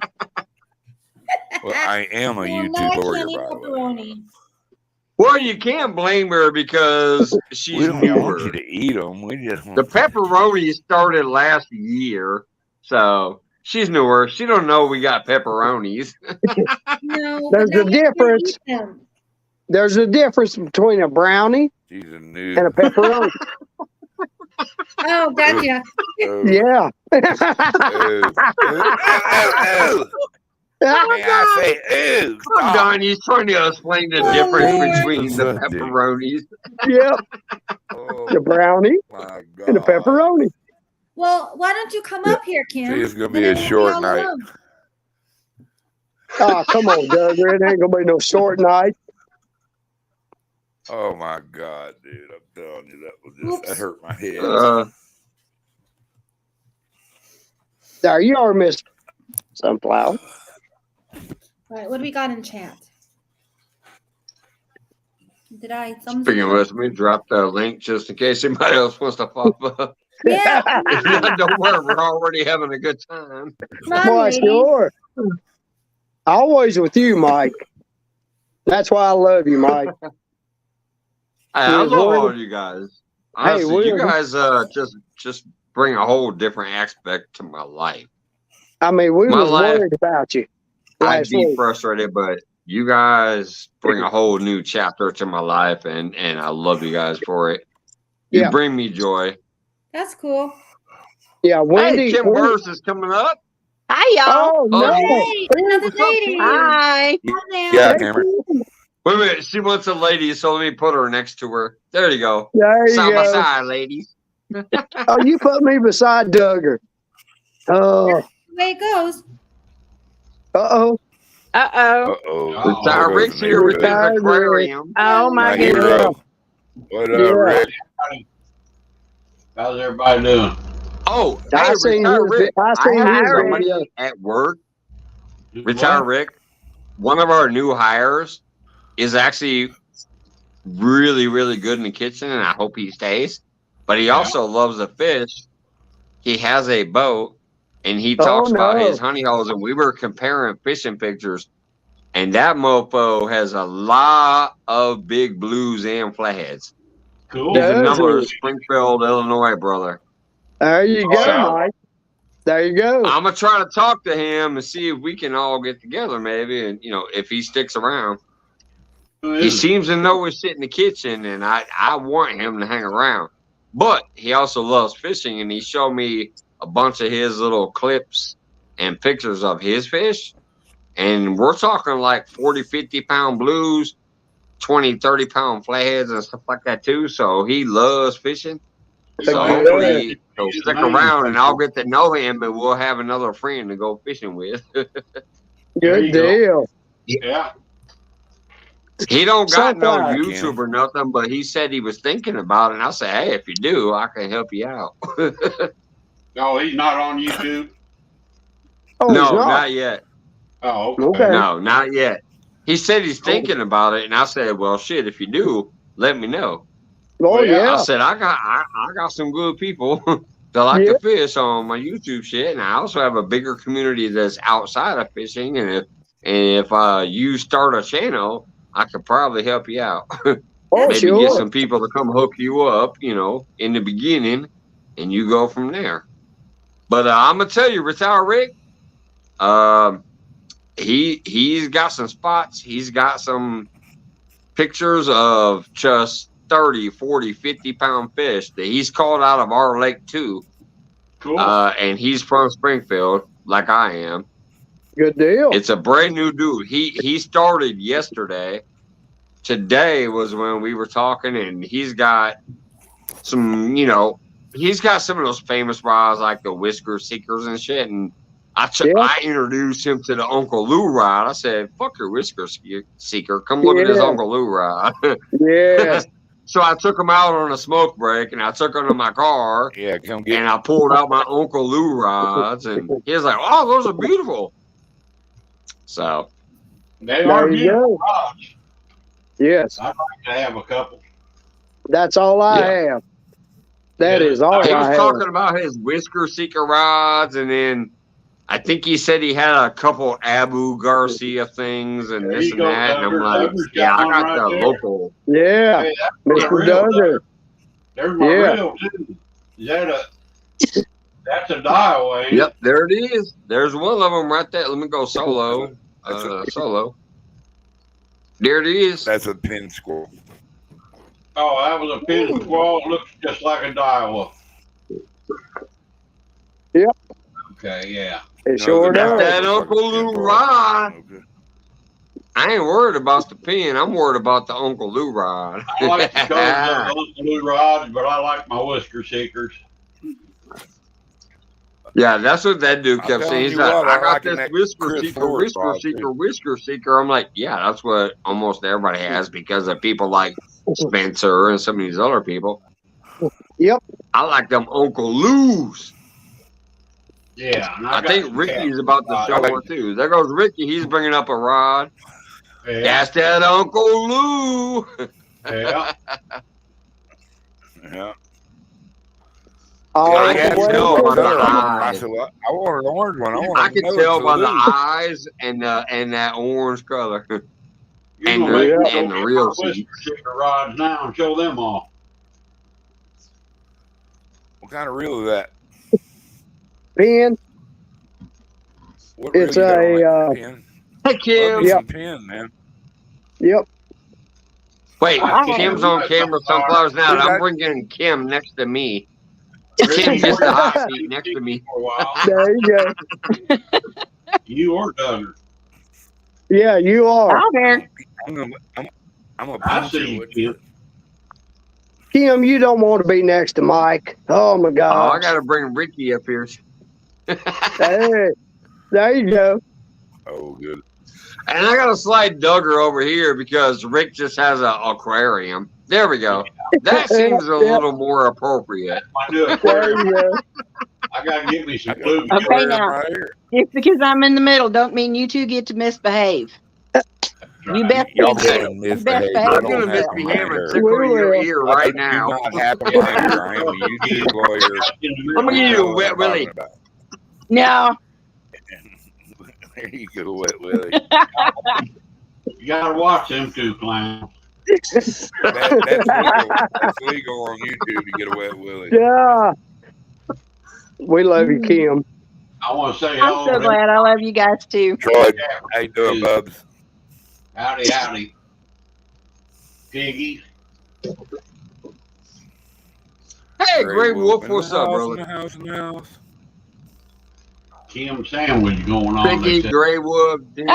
Well, I am a Well, YouTube no, I lawyer, can't eat by the way. pepperoni. Well, you can't blame her because We she's don't want you newer. to eat them. We just want The pepperoni started last year, so she's newer. She don't know we got pepperonis. No, There's but a now you can't difference. eat them. There's a difference between a brownie she's a new. and a pepperoni. Oh, gotcha. Oh, Yeah. oh. May I say, ooh, I'm stop. done. He's trying to explain the Oh, difference Lord. between the Subject. pepperonis. Yep. Oh, The brownie my God. and the pepperoni. Well, why don't you come up here, Kim? See, it's gonna Then be a it won't short all night. alone. Oh, come on, Duggar. It ain't gonna be no short night. Oh my God, dude! I'm telling you, that Oops. hurt my head. There, you are Miss Sunflower. All right, what do we got in chat? Did I? Thumbs Speaking up? of which, let me drop the link just in case anybody else wants to pop up. Yeah, If not, don't worry. We're already having a good time. come on, Why, ladies. sure. Always with you, Mike. That's why I love you, Mike. Hey, I Yes, love we're- all you guys. Honestly, you we're- guys just bring a whole different aspect to my life. I mean, we My was life- worried about you I'd last be week. frustrated, but you guys bring a whole new chapter to my life, and I love you guys for it. You Yeah. bring me joy. That's cool. Yeah, Wendy. Hey, Kim Burris is coming up. Hi, y'all. Oh, no. Hey, another what's up, lady. Kim? Hi. Come down. Yeah, Cameron. Wait a minute, she wants a lady, so let me put her next to her. There you go. There you Side by go. side, ladies. Oh, you put me beside Duggar. Oh, The way it goes. uh-oh. Uh-oh. Uh-oh. Retired Rick's here with his Retired Rick. aquarium. Oh, my My goodness. hero. What up, Yeah. Rick? How's everybody doing? Oh, I hey, seen Retired his, Rick. I seen I have his somebody video. at work, Do Retired what? Rick. One of our new hires is actually really, really good in the kitchen, and I hope he stays. But he Yeah. also loves to fish. He has a boat, and he Oh, talks about no. his honey holes, and we were comparing fishing pictures, and that mofo has a lot of big blues and flatheads. Cool. He's Does another he? Springfield, Illinois brother. There you go, So- Mike. There you go. I'm gonna try to talk to him and see if we can all get together, maybe, and if he sticks around. Who He is it? seems to know his shit in the kitchen, and I want him to hang around. But he also loves fishing, and he showed me a bunch of his little clips and pictures of his fish. And we're talking like 40, 50-pound blues, 20, 30-pound flatheads and stuff like that too. So he loves fishing. So Yeah. hopefully he'll He's stick amazing. around, and I'll get to know him, and we'll have another friend to go fishing with. There Good you go. deal. Yeah. He don't got no Sunflower. YouTube or nothing, but he said he was thinking about it. And I said, hey, if you do, I can help you out. No, he's not on YouTube. Oh, he's No, not. not yet. Oh, okay. Okay. No, not yet. He said he's thinking about it, and I said, well, shit, if you do, let me know. Oh, Well, yeah, I yeah. said, I got some good people that like Yeah. to fish on my YouTube shit, and I also have a bigger community that's outside of fishing. And if you start a channel, I could probably help you out. Oh, Maybe sure. get some people to come hook you up, in the beginning, and you go from there. But I'm gonna tell you, Retired Rick, he's got some spots. He's got some pictures of just 30, 40, 50-pound fish that he's caught out of our lake too. Cool. And he's from Springfield, like I am. Good deal. It's a brand new dude. He started yesterday. Today was when we were talking, and he's got some, he's got some of those famous rods like the Whisker Seekers and shit. And I introduced him to the Uncle Lou rod. I said, fuck your Whisker Seeker. Come look at this Yeah. Uncle Lou rod. Yes. So I took him out on a smoke break, and I took him to my car, Yeah, come get and I pulled out my Uncle Lou rods, and he was like, "Oh, those are beautiful." So They are There you beautiful go. rods. Yes, I'd like to have a couple. that's all I Yeah. have. That Yeah. is all he I was have. talking about his Whisker Seeker rods, and then I think he said he had a couple Abu Garcia things and There this you and go, that, and I'm Duggar. like, Duggar's "Yeah, got I one got right the there. local." Yeah, Hey, that's Mr. my real Duggar. There's my Yeah. real too. Is that that's a dial, ain't it? Yep, there it is. There's one of them right there. Let me go solo. That's a- Solo. There it is. That's a pin squirrel. Oh, that was a pin squall. It looks just like a dial. Yep. Okay, yeah. It sure That's does. that Uncle Lou rod. Okay. I ain't worried about the pin. I'm worried about the Uncle Lou rod. I like the colors of the Uncle Lou rods, but I like my Whisker Seekers. Yeah, that's what that dude I'm kept saying. telling He's you like, what, I I got like this that Whisker Chris Seeker, Forrest Whisker rod, Seeker, too. Whisker Seeker. I'm like, yeah, that's what almost everybody has because of people like Spencer and some of these other people. Yep. I like them Uncle Lou's. Yeah, and I got think some Ricky's cats. about to show one too. There goes Ricky. He's bringing up a rod. Yeah, That's that Uncle Lou. yeah. Yeah. All I the can way tell to by the Color of 'em. I eyes. said, well, I want an orange one. I want I to can know tell it's a by the Lou. eyes and that orange color. You're And gonna make me the- go and the get real my Whisker seats. Seeker rods now and show them off. What kind of reel is that? pin. What reel It's you got on a, that pin? Hey, Love Kim. me Yep. some pin, man. Yep. Wait, I Kim's can't- on camera. Sunflowers now. Dude, I'm I- bringing Kim next to me. Ricky, Kim gets the we're hot gonna seat next to me. for a while. There you go. You or Duggar. Yeah, you are. I'm there. I'm a I pincher. see What- you. Kim, you don't want to be next to Mike. Oh my Oh, I God. got to bring Ricky up here. There you go. Oh, good. And I got to slide Duggar over here because Rick just has an aquarium. There we go. That seems a little more appropriate. My new There aquarium. you go. I gotta get me some I got blue. an Okay, aquarium now. right here. Just because I'm in the middle don't mean you two get to misbehave. You best Y'all be go good. and You best misbehave. behave I I'm don't going to have yourself. to misbehave mind and her. tickle We your will. ear I right do now. not have to mind her. I am a YouTube lawyer. Let me give you a wet Talking willy. about. No. There you go, Wet Willie. You gotta watch them two clowns. That's legal. That's legal on YouTube to get a Wet Willie. Yeah. We love you, Kim. I want to say I'm hello. so to glad. I love you guys too. Troy, how you doing, Bubs? Howdy, howdy. Piggy. Hey, Gray Wolf, in the what's up, house, brother? In the house, in the house. Kim sandwich going on. Piggy, They said. Gray Wolf, dude.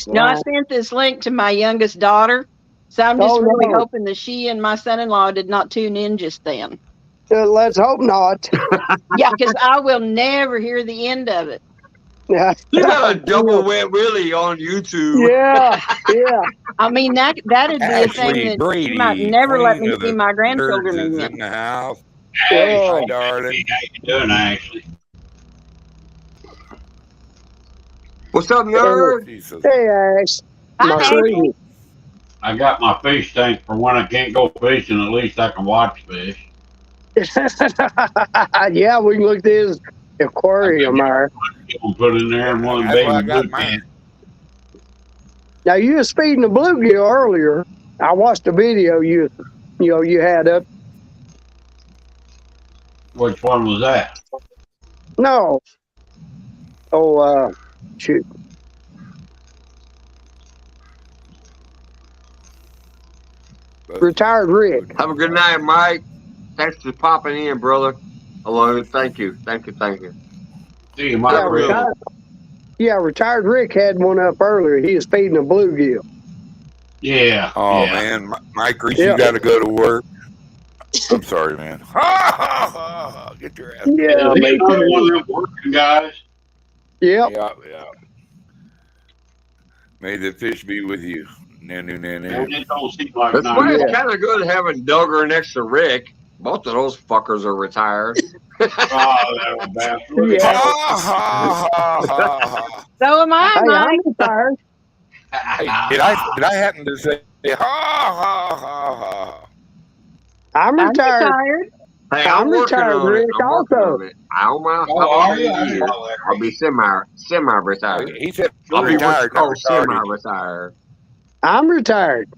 No, I sent this link to my youngest daughter. So I'm just Oh, really no. hoping that she and my son-in-law did not tune in just then. Let's hope not. Yeah, because I will never hear the end of it. Yeah. You got a double Wet Willy on YouTube. Yeah. Yeah. I mean, that'd be a Ashley thing that Brady, she might never let queen me of see the my grandchildren nerds, is again. in the house. Hey, Oh. Hi, darling. how you doing, Ashley? What's up, nerd? Jesus. Hey, Ash. My Hi, sweetie. I got my fish tank for when I can't go fishing. At least I can watch fish. Yeah, we can look at this aquarium there. Get one put in there and one That's why I baby got blue mine. can. Now you was feeding the bluegill earlier. I watched the video you had up. Which one was that? No. Oh, shoot. Retired Rick. Have a good night, Mike. Thanks for popping in, brother. Hello. Thank you. Thank you. Thank you. See you, my Yeah, real. retired Rick had one up earlier. He was feeding a bluegill. Yeah. Oh, yeah. man. Mike Reese, Yeah. you got to go to work. I'm sorry, man. Get your ass. Yeah, Is he me another too. one of them working guys? Yep. Yeah, yeah. May the fish be with you. No. And it don't seem like That's why nice. it's kind of good having Duggar next to Rick. Both of those fuckers are retired. Oh, that was bastard. Look at Yeah. Ha. So am I, Hey, I'm Mike. retired. Hey, that. did I happen to say ha? I'm I'm retired. retired. Hey, I'm I'm working retired, on it. Rick, I'm working also. on it. I don't mind. Oh, are you? I didn't know that. I'll be semi-retired. He said I'll be retired, not what's retarded. semi-retired. I'm retired.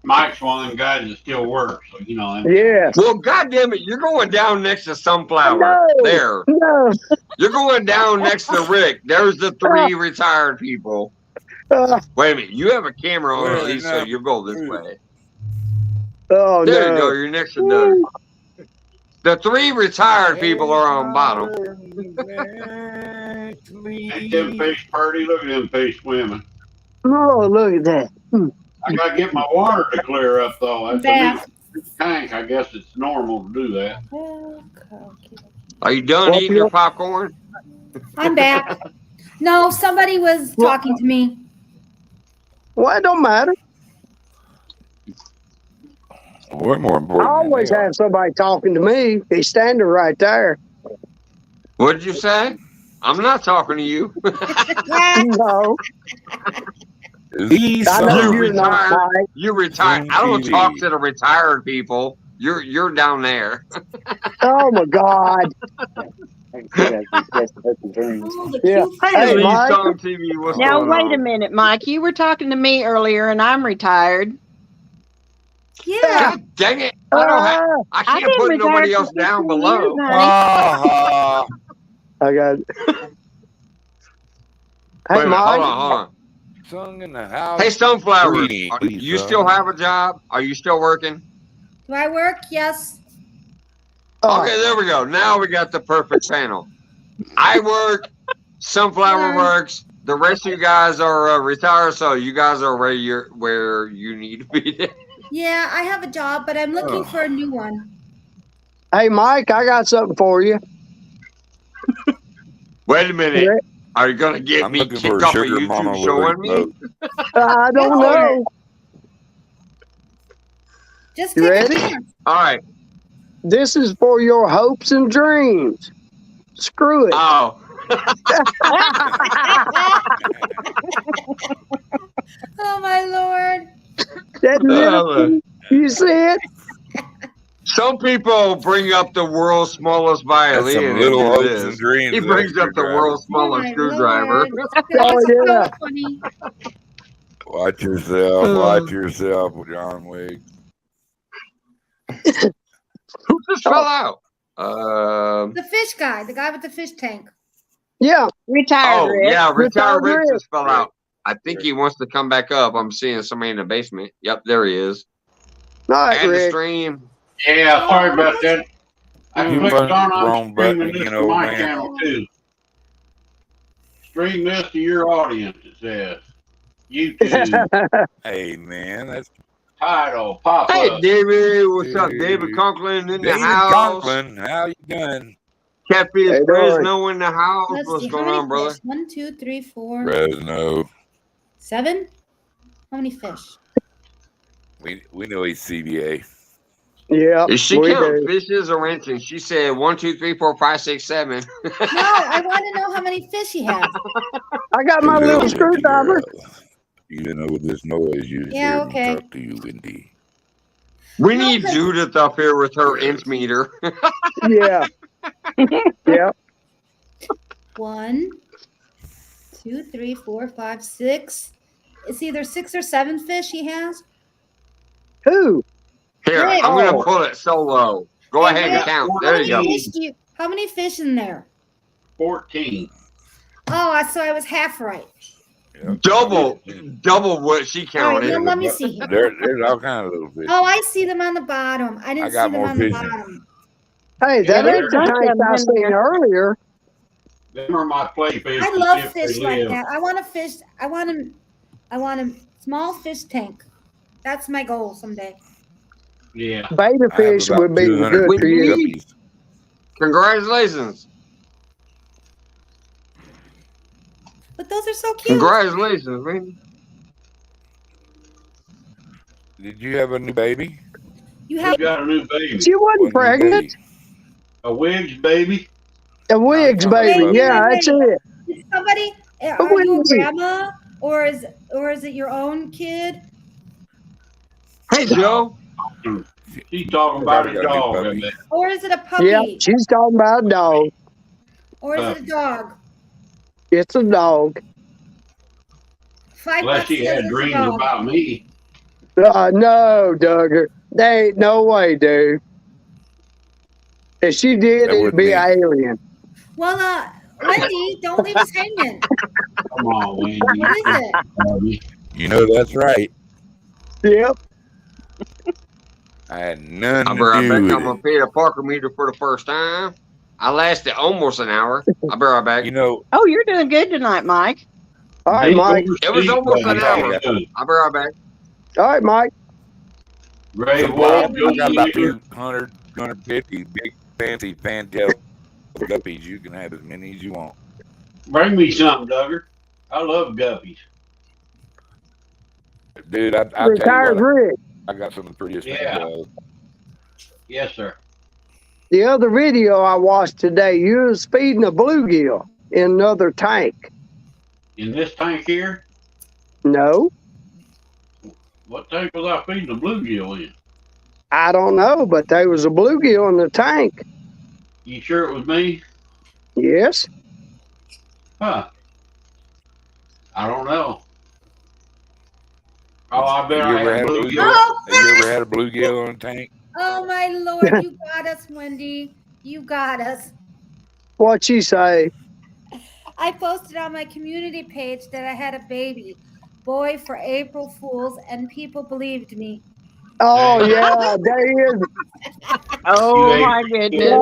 Mike's one of them guys that still works, so you know. Yes. Well, goddamn it, you're going down next to Sunflower. No. There. No. You're going down next to Rick. There's the 3 retired people. Wait a minute. You have a camera on at Well, least, no. so you go this way. Oh, There you go. no. You're next to Doug. The 3 retired people are on bottom. Ain't them fish pretty? Look at them fish swimming. Oh, look at that. I gotta get my water to clear up though. That's a Back. new tank. I guess it's normal to do that. Are you done Well, eating your popcorn? I'm back. No, somebody was talking to me. Well, it don't matter. We're more I important. always have somebody talking to me. He's standing right there. What did you say? I'm not talking to you. No, Lisa. I know You you're not, retired. Mike. You retired. I don't talk to the retired people. You're down there. Oh, my God. Oh, Yeah. the cute Hey, Lee Mike. Song TV, what's Now, going wait a on? minute, Mike. You were talking to me earlier, and I'm retired. Yeah. God dang it! I I've can't been put retired nobody for else down 15 below. years, honey. I got it. Wait Hey, a minute, Mike. hold on. Sung in the house. Hey, Sunflower, Greetings, you Lisa. still have a job? Are you still working? Do I work? Yes. Oh, Okay, there we go. Now we got the perfect panel. I work. Sunflower Yeah. works. The rest of you guys are retired, so you guys are where you need to be. Yeah, I have a job, but I'm looking for a new one. hey, Mike, I got something for you. Wait a minute. Rick, Are you gonna get I'm me looking for kicked a off of sugar mama YouTube with showing a me? boat. I don't know. Just You take a ready? chance. All right. This is for your hopes and dreams. Screw it. Oh. Oh my Lord. That little, you see it? Some people bring up the world's smallest That's violin. some and little do hopes this. and dreams. He there, brings up the screwdriver. world's Oh smallest my screwdriver. Lord. Oh, That's yeah. so funny. Watch yourself. Watch yourself, John Wick. Who just fell out? The fish guy, the guy with the fish tank. Yeah. Retired, Oh, Rick. yeah, retired Rick Rick. just fell out. I think he wants to come back up. I'm seeing somebody in the basement. Yep, there he is. All right, Add the Rick. stream. Yeah, sorry about that. I You clicked pressed on the I'm wrong streaming button, this you to know, my man. channel too. Stream this to your audience, it says. YouTube, Hey, man, that's Tidal, pop Hey, up. David. What's up? David Conklin in the David house. Conklin. How you doing? Catfish Hey, Fresno in the house. Let's What's see. How going many on, brother? fish? 1, 2, 3, 4, Fresno. 7? How many fish? We know he's CBA. Yeah. Is she we counting do. fishes or inches? She said 1, 2, 3, 4, 5, 6, 7. No, I want to know how many fish he has. I got my little screwdriver. Even over this noise, you Yeah, hear okay. me talk to you, Wendy. We need Judith up here with her inch meter. Yeah. Yeah. 1, 2, 3, 4, 5, 6. It's either 6 or 7 fish he has. Who? Here, Rick. I'm going to pull it solo. Go Hey, ahead and Rick, count. How There you many go. fish do you? How many fish in there? 14. Oh, so I was half right. Yep. Double what she All right, counted. now let me see. There's all kinds of little fish. Oh, I see them on the bottom. I didn't I got see them more on the fish than- bottom. Hey, that Yeah, ain't the there's tank I bunch of them in seen there. earlier. Them are my play fish. I to love see if they fish like live. that. I want a fish. I want a small fish tank. That's my goal someday. Yeah. Beta I have fish about would be 200 good for you. Wendy. Congratulations. But those are so cute. Congratulations, man. Did you have a new baby? You We have got a new baby. She wasn't What new pregnant. baby? A Wiggs baby. A Wiggs No, baby. wait, Yeah, that's it. Is somebody? A Are you a Wiggs. grandma, or is it your own kid? Hey, Joe. She's talking about Probably a got a new dog. I puppy. bet. Or is it a puppy? Yeah, she's talking about a dog. Or is it a dog? It's a dog. $5 Unless she says had it's a dreams dog. about me. No, Duggar. There ain't no way, dude. If she did, That it'd wouldn't be be. an alien. Well, Wendy, don't leave us hanging. Come on, Wendy. What is it? Baby. You know that's right. Yep. I had nothing I'll be to right do back. with I'm gonna it. pay the Parker meter for the first time. I lasted almost an hour. I'll be right back. You know, Oh, you're doing good tonight, Mike. All right, Deep Mike. over It was sea, almost buddy. an How you hour. doing? I'll be right back. All right, Mike. Gray so Wolf, I got about Joe 200, 250 big fancy fantail guppies. You can have as many as you want. Bring me some, Duggar. I love guppies. Dude, I'll tell you Retired what, Rick. I got some of the prettiest Yeah. fantails. Yes, sir. The other video I watched today, you was feeding a bluegill in another tank. In this tank here, No, what tank was I feeding the bluegill in? I don't know, but there was a bluegill in the tank. You sure it was me? Yes. Huh. I don't know. Oh, I bet Have you I ever had had a bluegill. bluegill? Oh, Have you ever had a bluegill in a tank? oh my Lord, you got us, Wendy. You got us. What you say? I posted on my community page that I had a baby boy for April Fools, and people believed me. Oh Dang. yeah, there is. Oh You my ain't- goodness. Yesterday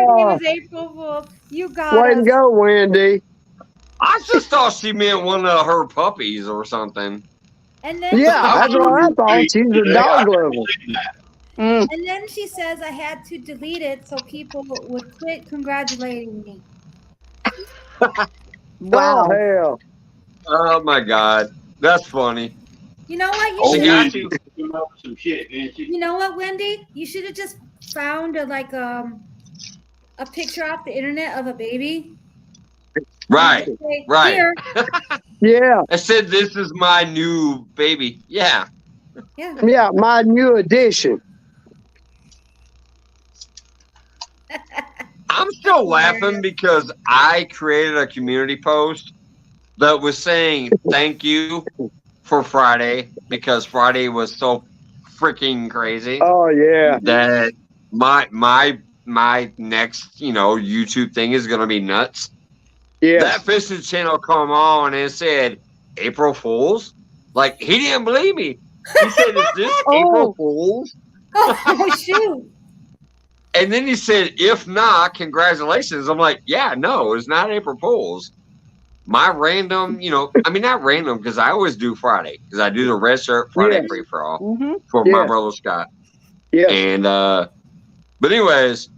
Oh, was April Fools. You got way to us. go, Wendy. I just thought she meant one of her puppies or something. And then Yeah, I that's what I thought. She's a Today, dog I lover. didn't believe that. Mm. and then she says I had to delete it so people would quit congratulating me. Wow. Oh hell. Oh my God, that's funny. You know what? You Oh, She should. got Wendy, you. you know some shit, didn't you? You know what, Wendy? You should have just found a picture off the internet of a baby. Right, Say, right. Here. Yeah, I said this is my new baby. Yeah. Yeah. yeah, my new addition. I'm still laughing because I created a community post that was saying thank you for Friday because Friday was so freaking crazy Oh yeah. that my next YouTube thing is gonna be nuts. Yes. That fishing channel come on and said April Fools. Like he didn't believe me. He said, "Is this April Fools?" Oh shoot. And then he said, "If not, congratulations." I'm like, "Yeah, no, it's not April Fools." My random, not random because I always do Friday because I do the red shirt Friday Yes. free for all Mm-hmm. for my Yes. brother Scott. Yes. And but anyways,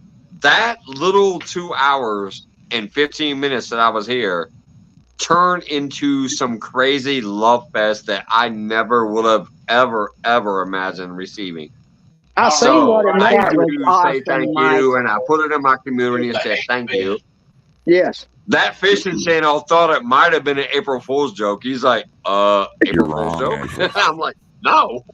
that little 2 hours and 15 minutes that I was here turned into some crazy love fest that I never would have ever imagined receiving. I seen So what it I made. That had was to say awesome, thank Mike. you, and I put it in my community and said thank you. Yes. That fishing channel thought it might have been an April Fool's joke. He's like, April You're Fool's wrong, joke? actually. I'm like, no.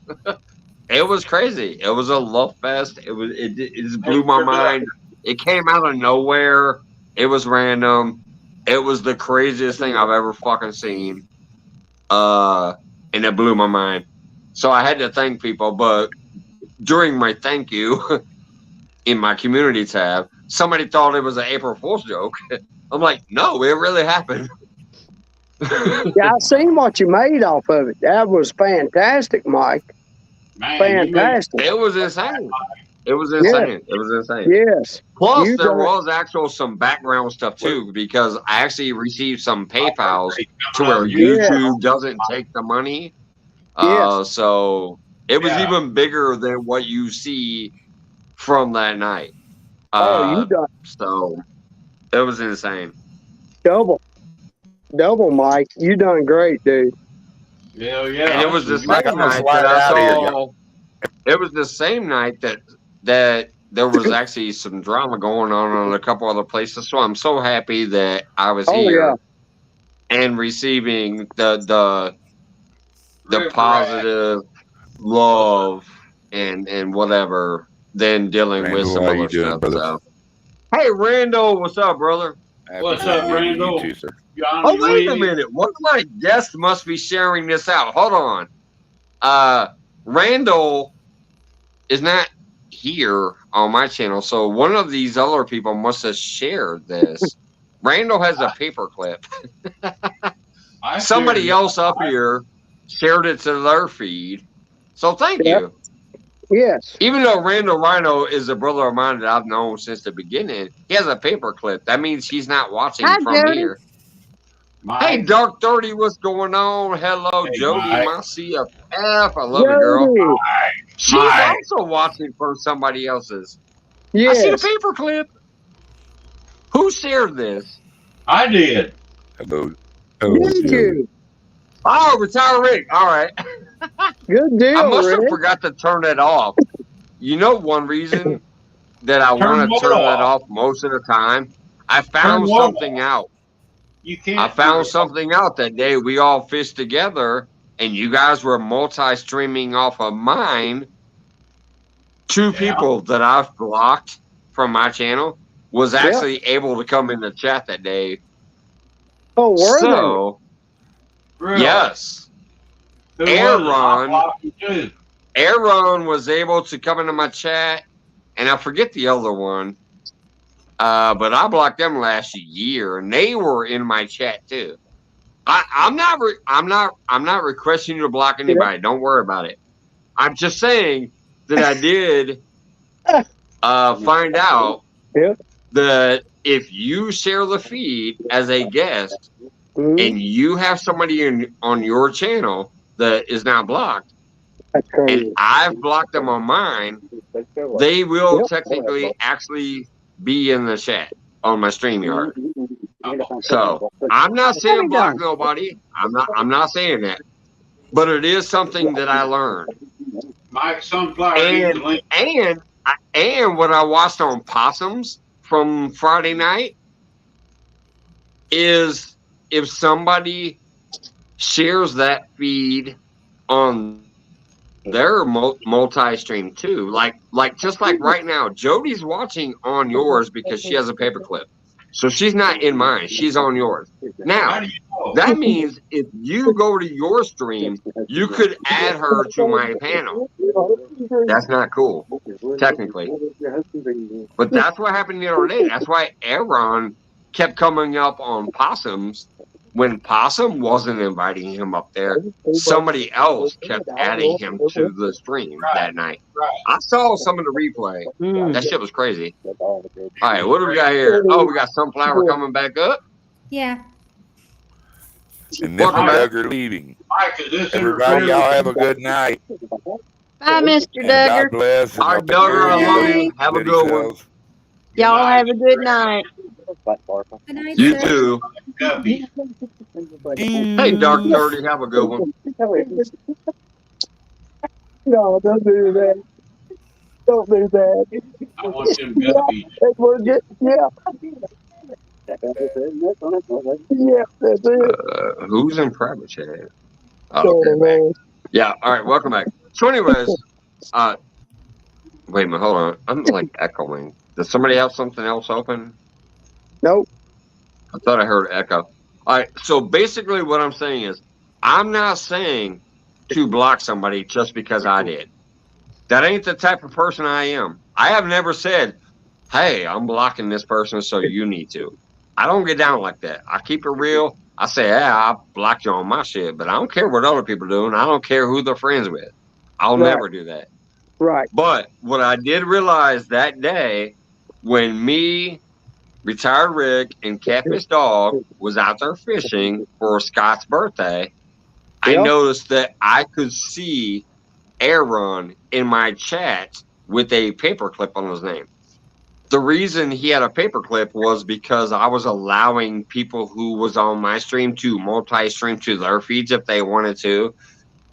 It was crazy. It was a love fest. It just blew my mind. It came out of nowhere. It was random. It was the craziest thing I've ever fucking seen. And it blew my mind. So I had to thank people, but during my thank you in my community tab, somebody thought it was an April Fool's joke. I'm like, no, it really happened. Yeah, I seen what you made off of it. That was fantastic, Mike. Man, you made Fantastic. It was insane. It was insane. It was insane. Yes. Plus, You there done it. was actual some background stuff too, because I actually received some PayPals to where Yeah. YouTube doesn't take the money. Yes. So it was Yeah. even bigger than what you see from that night. Oh, you done So it was insane. double. Double, Mike. You done great, dude. Hell yeah. And it was the Mike, second I'm gonna night slide that I out of here, saw it was the same night that there was actually some drama going on a couple other places. So I'm so happy that I was Oh, here yeah. and receiving the positive love and whatever than dealing with Randall, some how you other doing, stuff. brother? So, hey, Randall, what's up, brother? Happy What's New up, Year to you Randall? too, sir. Oh, wait a minute. One of my guests must be sharing this out. Hold on. Randall is not here on my channel, so one of these other people must have shared this. Randall has a paperclip. Somebody else up here shared it to their feed. So thank Yep. you. Yes. Even though Randall Rhino is a brother of mine that I've known since the beginning, he has a paperclip. That means he's not watching Hi, from Jody. here. Mike, Hey, Dark 30, what's going on? Hello, Hey, Jody, Mike. my CFF. I love it, girl. Jody. She's Mike. also watching from somebody else's. I see the Yes. paperclip. Who shared this? I did. Hello. Hello, Did Jody. you? Oh, Retire Rick. All right. Good I deal, must have Rick. forgot to turn it off. You know, one reason that I Turn want to what turn it off? off most of the time, I Turn found what something out. You I can't found something out that day. We all fished together, and you guys were multi-streaming off of mine. Two Yeah. people that I've blocked from my channel was actually able to come in the chat that day. Oh, were So, Really? yes, Who was it? I Aaron, blocked you too. Aaron was able to come into my chat, and I forget the other one. But I blocked them last year, and they were in my chat too. I'm not requesting you to block anybody. Don't worry about it. I'm just saying that I did find out Yep. that if you share the feed as a guest Mhm. and you have somebody on your channel that is not blocked, That's and crazy. I've blocked them on mine, they will Yep. technically actually be in the chat on my StreamYard. Uh-oh. So I'm not saying block nobody. I'm not saying that. But it is something that I learned. Mike Sunflower needs a link. And what I watched on Possums from Friday night is if somebody shares that feed on their multi-stream too, like just like right now, Jody's watching on yours because she has a paperclip, so she's not in mine. She's on yours. Now How do you know? that means if you go to your stream, you could add her to my panel. That's not cool, technically. But that's what happened the other day. That's why Aaron kept coming up on Possums when Possum wasn't inviting him up there. Somebody else kept adding him to the stream that night. Right. I saw some of the replay. Mm. That shit was crazy. All right, what do we got here? Oh, we got Sunflower coming back up. Yeah. And Nipper Welcome back. Doug are leaving. Mike, is this Everybody, interfering y'all with have a good night. Bye, Mr. And God Duggar. bless. And All right, y'all take Duggar, care I of love you. you. Have a Let good one. yourselves. Y'all have a good night. Good night, You sir. too. Guppy? Hey, Dark 30, have a good one. No, don't do that. Don't do that. I want them guppies. That's what it, yeah. Yeah, that's it. Who's in private chat? Oh, Oh, okay, back. man. Yeah, all right, welcome back. So, anyways, wait a minute, hold on. I'm like echoing. Does somebody have something else open? Nope. I thought I heard echo. All right, so basically, what I'm saying is, I'm not saying to block somebody just because I did. That ain't the type of person I am. I have never said, hey, I'm blocking this person, so you need to. I don't get down like that. I keep it real. I say, yeah, I blocked you on my shit, but I don't care what other people do, and I don't care who they're friends with. I'll Right. never do that. Right. But what I did realize that day when me, Retired Rick, and Catfish Dog was out there fishing for Scott's birthday, I Yep. noticed that I could see Aaron in my chat with a paperclip on his name. The reason he had a paperclip was because I was allowing people who was on my stream to multi-stream to their feeds if they wanted to.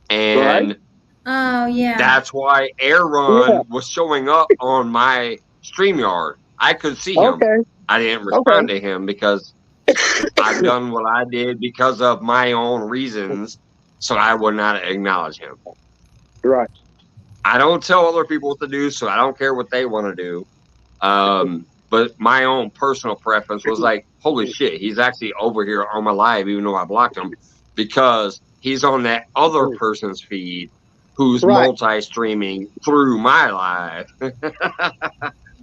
And Oh yeah. That's why Aaron was showing up on my StreamYard. I could see him. Okay. I didn't respond to him because I've done what I did because of my own reasons, so I would not acknowledge him. Right. I don't tell other people what to do, so I don't care what they want to do. But my own personal preference was like, holy shit, he's actually over here on my live, even though I blocked him, because he's on that other person's feed who's multi-streaming through my live.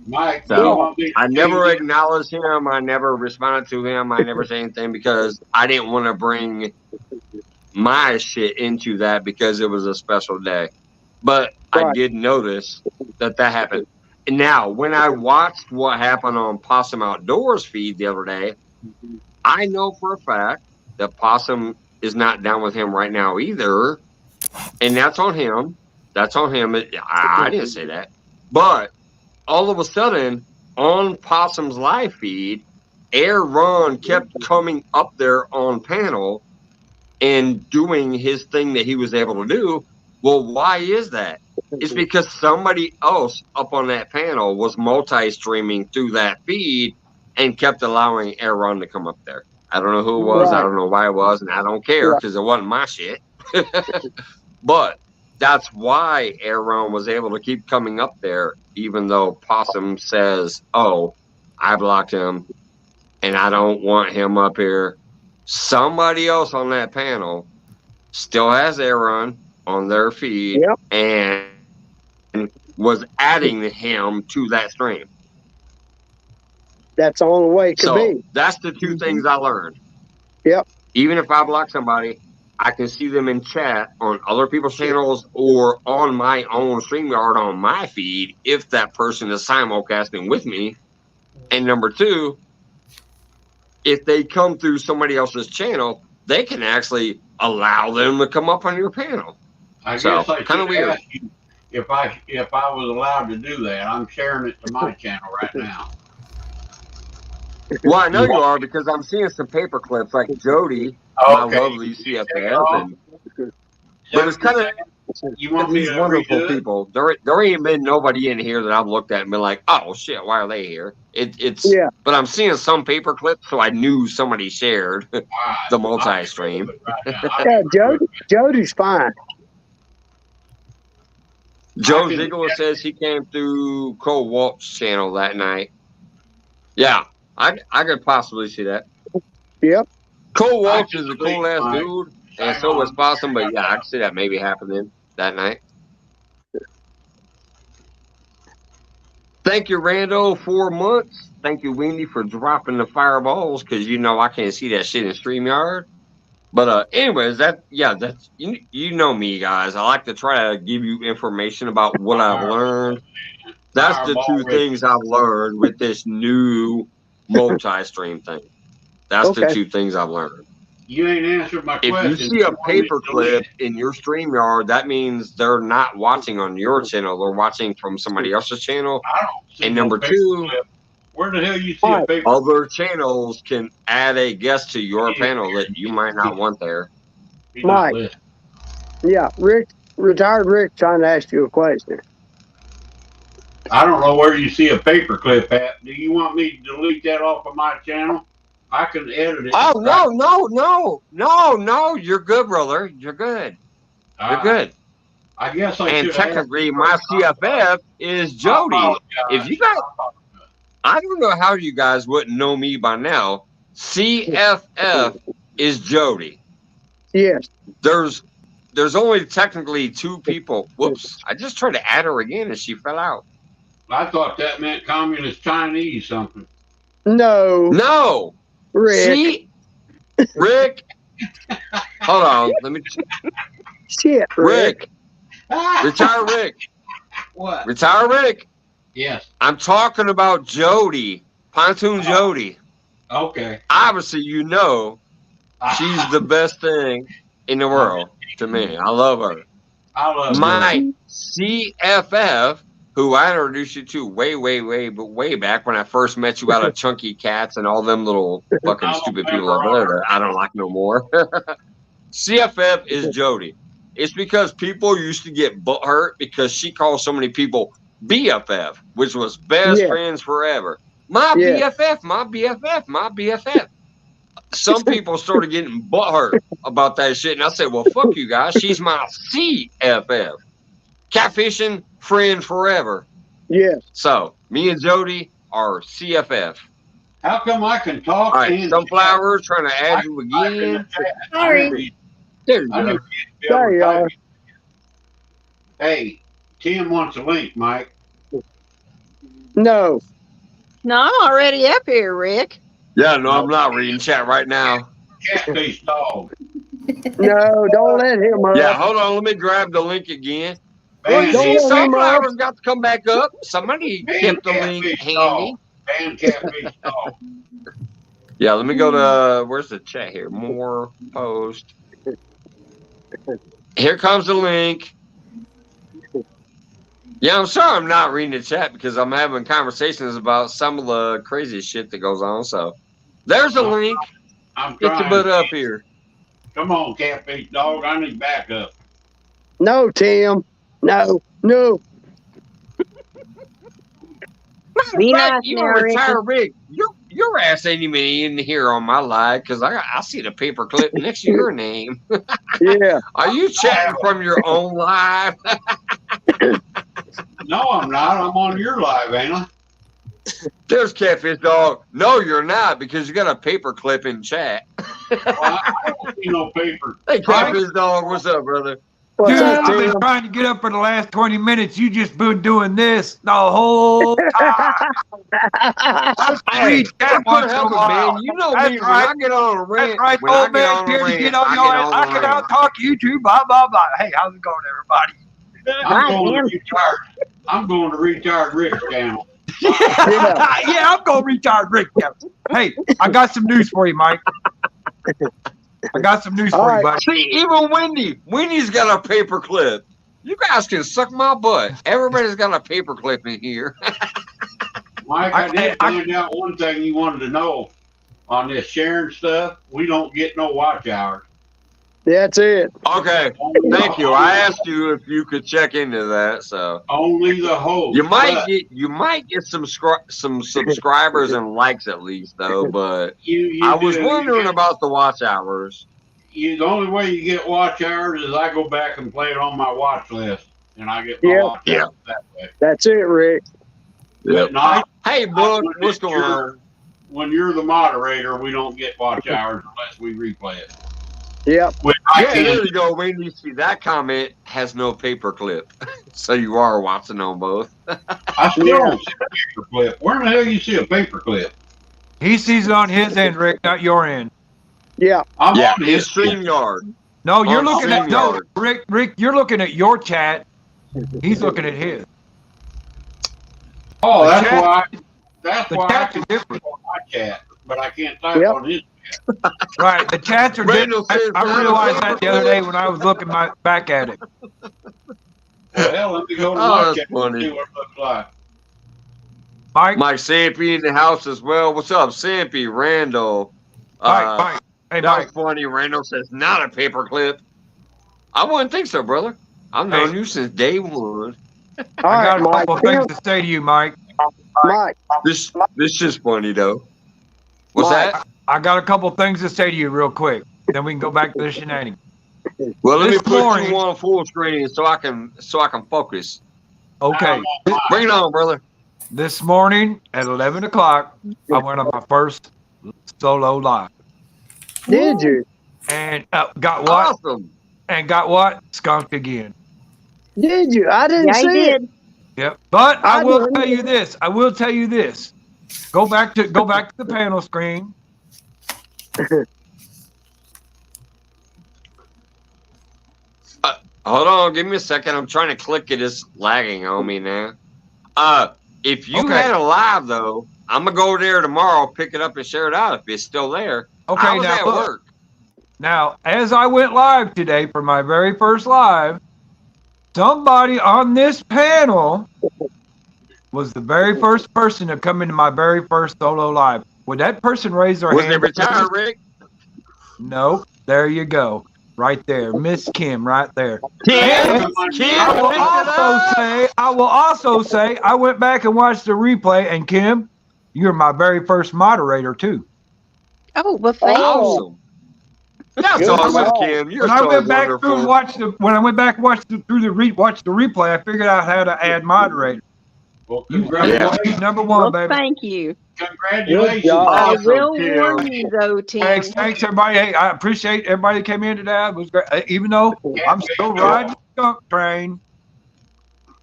Mike, So I never acknowledged him. I never responded to him. I never said anything because I didn't want to bring my shit into that because it was a special day. But I did notice that happened. And now, when I watched what happened on Possum Outdoors feed the other day, I know for a fact that Possum is not down with him right now either. And that's on him. That's on him. I didn't say that. But all of a sudden, on Possum's live feed, Aaron kept coming up there on panel and doing his thing that he was able to do. Well, why is that? It's because somebody else up on that panel was multi-streaming through that feed and kept allowing Aaron to come up there. I don't know who it was. I don't know why it was, and I don't care because it wasn't my shit. But that's why Aaron was able to keep coming up there, even though Possum says, oh, I blocked him and I don't want him up here. Somebody else on that panel still has Aaron on their feed and was adding him to that stream. That's the only way it could be. That's the two things I learned. Yep. Even if I block somebody, I can see them in chat on other people's channels or on my own StreamYard on my feed if that person is simulcasting with me. And number two, if they come through somebody else's channel, they can actually allow them to come up on your panel. I guess I kind of weird. ask you if I was allowed to do that. I'm sharing it to my channel right now. Well, I know you are because I'm seeing some paper clips like Jody, my lovely CFS. But it's kind of these wonderful people. There ain't been nobody in here that I've looked at and been like, oh shit, why are they here? But I'm seeing some paper clips, so I knew somebody shared the multi-stream. Jody's fine. Joe Ziegler says he came through Cole Walt's channel that night. Yeah, I could possibly see that. Yep. Cole Waltz is a cool ass dude, and so was Possum, but yeah, I can see that maybe happening that night. Thank you, Rando, 4 months. Thank you, Wendy, for dropping the fireballs, because you know I can't see that shit in StreamYard. But anyways, that's you know me, guys. I like to try to give you information about what I've learned. That's the two things I've learned with this new multi-stream thing. That's the two things I've learned. You ain't answered my question. If you see a paperclip in your StreamYard, that means they're not watching on your channel. They're watching from somebody else's channel. I don't see and number two, where the hell you see a paper? Other channels can add a guest to your panel that you might not want there. Mike. Yeah, retired Rick trying to ask you a question. I don't know where you see a paperclip at. Do you want me to delete that off of my channel? I can edit it. Oh, no. You're good, brother. You're good. You're good. I guess I And technically, my CFF is Jody. If you guys, I don't know how you guys wouldn't know me by now. CFF is Jody. Yes. There's only technically two people. Whoops. I just tried to add her again and she fell out. I thought that meant communist Chinese something. No. Rick. See? Rick. Hold on. Let me. Shit, Rick. Retire Rick. What? Retire Rick. Yes. I'm talking about Jody. Pontoon Jody. Okay. Obviously, you know she's the best thing in the world to me. I love her. I love my CFF, who I introduced you to way back when I first met you out of Chunky Cats and all them little fucking stupid people over there that I don't like no more. CFF is Jody. It's because people used to get butthurt because she called so many people BFF, which was best friends forever. My BFF, my BFF, my BFF. Some people started getting butthurt about that shit, and I said, "Well, fuck you guys. She's my CFF, catfishing friend forever." Yes. So me and Jody are CFF. How come I can talk? All right, Sunflower trying to add you again. Sorry. There you I go. never used to be able There to you type are. it. Hey, Tim wants a link, Mike. No. No, I'm already up here, Rick. Yeah, no, I'm not reading chat right now. Catfish dog. No, don't let him up. Yeah, hold on. Let me grab the link again. Well, Ban you see, Don't let him up. Sunflower's got to come back up. Somebody kept the link catfish handy. dog. Ban catfish dog. Yeah, let me go to, where's the chat here? More post. Here comes the link. Yeah, I'm sorry I'm not reading the chat because I'm having conversations about some of the crazy shit that goes on. So there's a link. I'm Get your trying. butt up here. Come on, catfish dog. I need backup. No, Tim. No. No. Be In fact, nice you now, gonna retire, Ricky. Rick. Your ass ain't even in here on my live because I see the paper clip next to your name. Yeah. Are you chatting from your own live? No, I'm not. I'm on your live, ain't I? There's Catfish Dog. No, you're not because you got a paper clip in chat. Well, I don't see no paper. Hey, Catfish Dog, what's up, brother? What's Dude, up, I've been Tim? trying to get up for the last 20 minutes. You just been doing this the whole time. Hey, Read that I'm once in a helping, while. man. You know That's me. When right. I get on a rant, That's right, when I old get man on a scared to rant, get on I your get ass. on I a can rant. out talk you too, blah, blah, blah. Hey, how's it going, everybody? I'm going to retard Rick's channel. Yeah, I'm going to retard Rick. Yeah. Hey, I got some news for you, Mike. I got some news All for you, right. buddy. See, even Wendy's got a paper clip. You guys can suck my butt. Everybody's got a paper clip in here. Mike, I did find out one thing you wanted to know on this sharing stuff. We don't get no watch hours. That's it. Okay, thank you. I asked you if you could check into that, so Only the host. you might get some subscribers and likes at least though. But I was wondering about the watch hours. The only way you get watch hours is I go back and play it on my watch list, and I get my watch hours that way. That's it, Rick. Yep. Not, Hey, Book, what's going on? When you're the moderator, we don't get watch hours unless we replay it. Yep. Yeah, there you go, Wendy. See, that comment has no paper clip, so you are watching on both. I still don't see a paper clip. Where in the hell you see a paper clip? He sees it on his end, Rick, not your end. Yeah. I'm Yeah, on his his StreamYard. No, you're On looking at StreamYard. Rick, you're looking at your chat. He's looking at his. Oh, The that's chat- why. That's the why I chat can is type different. on my chat, but I can't type on his. Right, the chats are Randall different. says I not a realized paper that the other clip. day when I was looking back at it. Well, hell, let me go to Oh, my that's chat and funny. see what it looks like. Mike, Sampy in the house as well. What's up, Sampy? Randall. Mike. Hey, That Mike. was funny. Randall says not a paper clip. I wouldn't think so, brother. I've known you since day one. All I got right, a couple Mike. things to say to you, Mike. Mike. This is funny though. What's Mike. that? I got a couple things to say to you real quick. Then we can go back to the shenanigans. Well, let me This put morning- you on full screen so I can focus. Okay. Bring it on, brother. This morning at 11 o'clock, I went on my first solo live. Did you? And got what? Awesome. And got what? Skunked again. Did you? I didn't Yeah, he see did. it. Yep. But I I will didn't. tell you this. I will tell you this. Go back to the panel screen. Hold on, give me a second. I'm trying to click it. It's lagging on me now. If you Okay. had a live though, I'm gonna go there tomorrow, pick it up and share it out if it's still there. Okay, I was now at look. work. Now, as I went live today for my very first live, somebody on this panel was the very first person to come into my very first solo live. Would that person raise their Was hand? it retired, Rick? No. There you go. right there. Miss Kim right there. Kim, I will also say, I went back and watched the replay, and Kim, you're my very first moderator too. Oh, well, thank you. awesome. That's Good awesome, job. Kim. You're When I so went back through and wonderful. watched the replay, I figured out how to add moderator. Well, You congratulations. number Well, one, baby. thank you. Congratulations. job. I Awesome, will Kim. warn you, though, Tim. Thanks, everybody. Hey, I appreciate everybody that came in today. It was great. Even though I'm still riding the skunk train.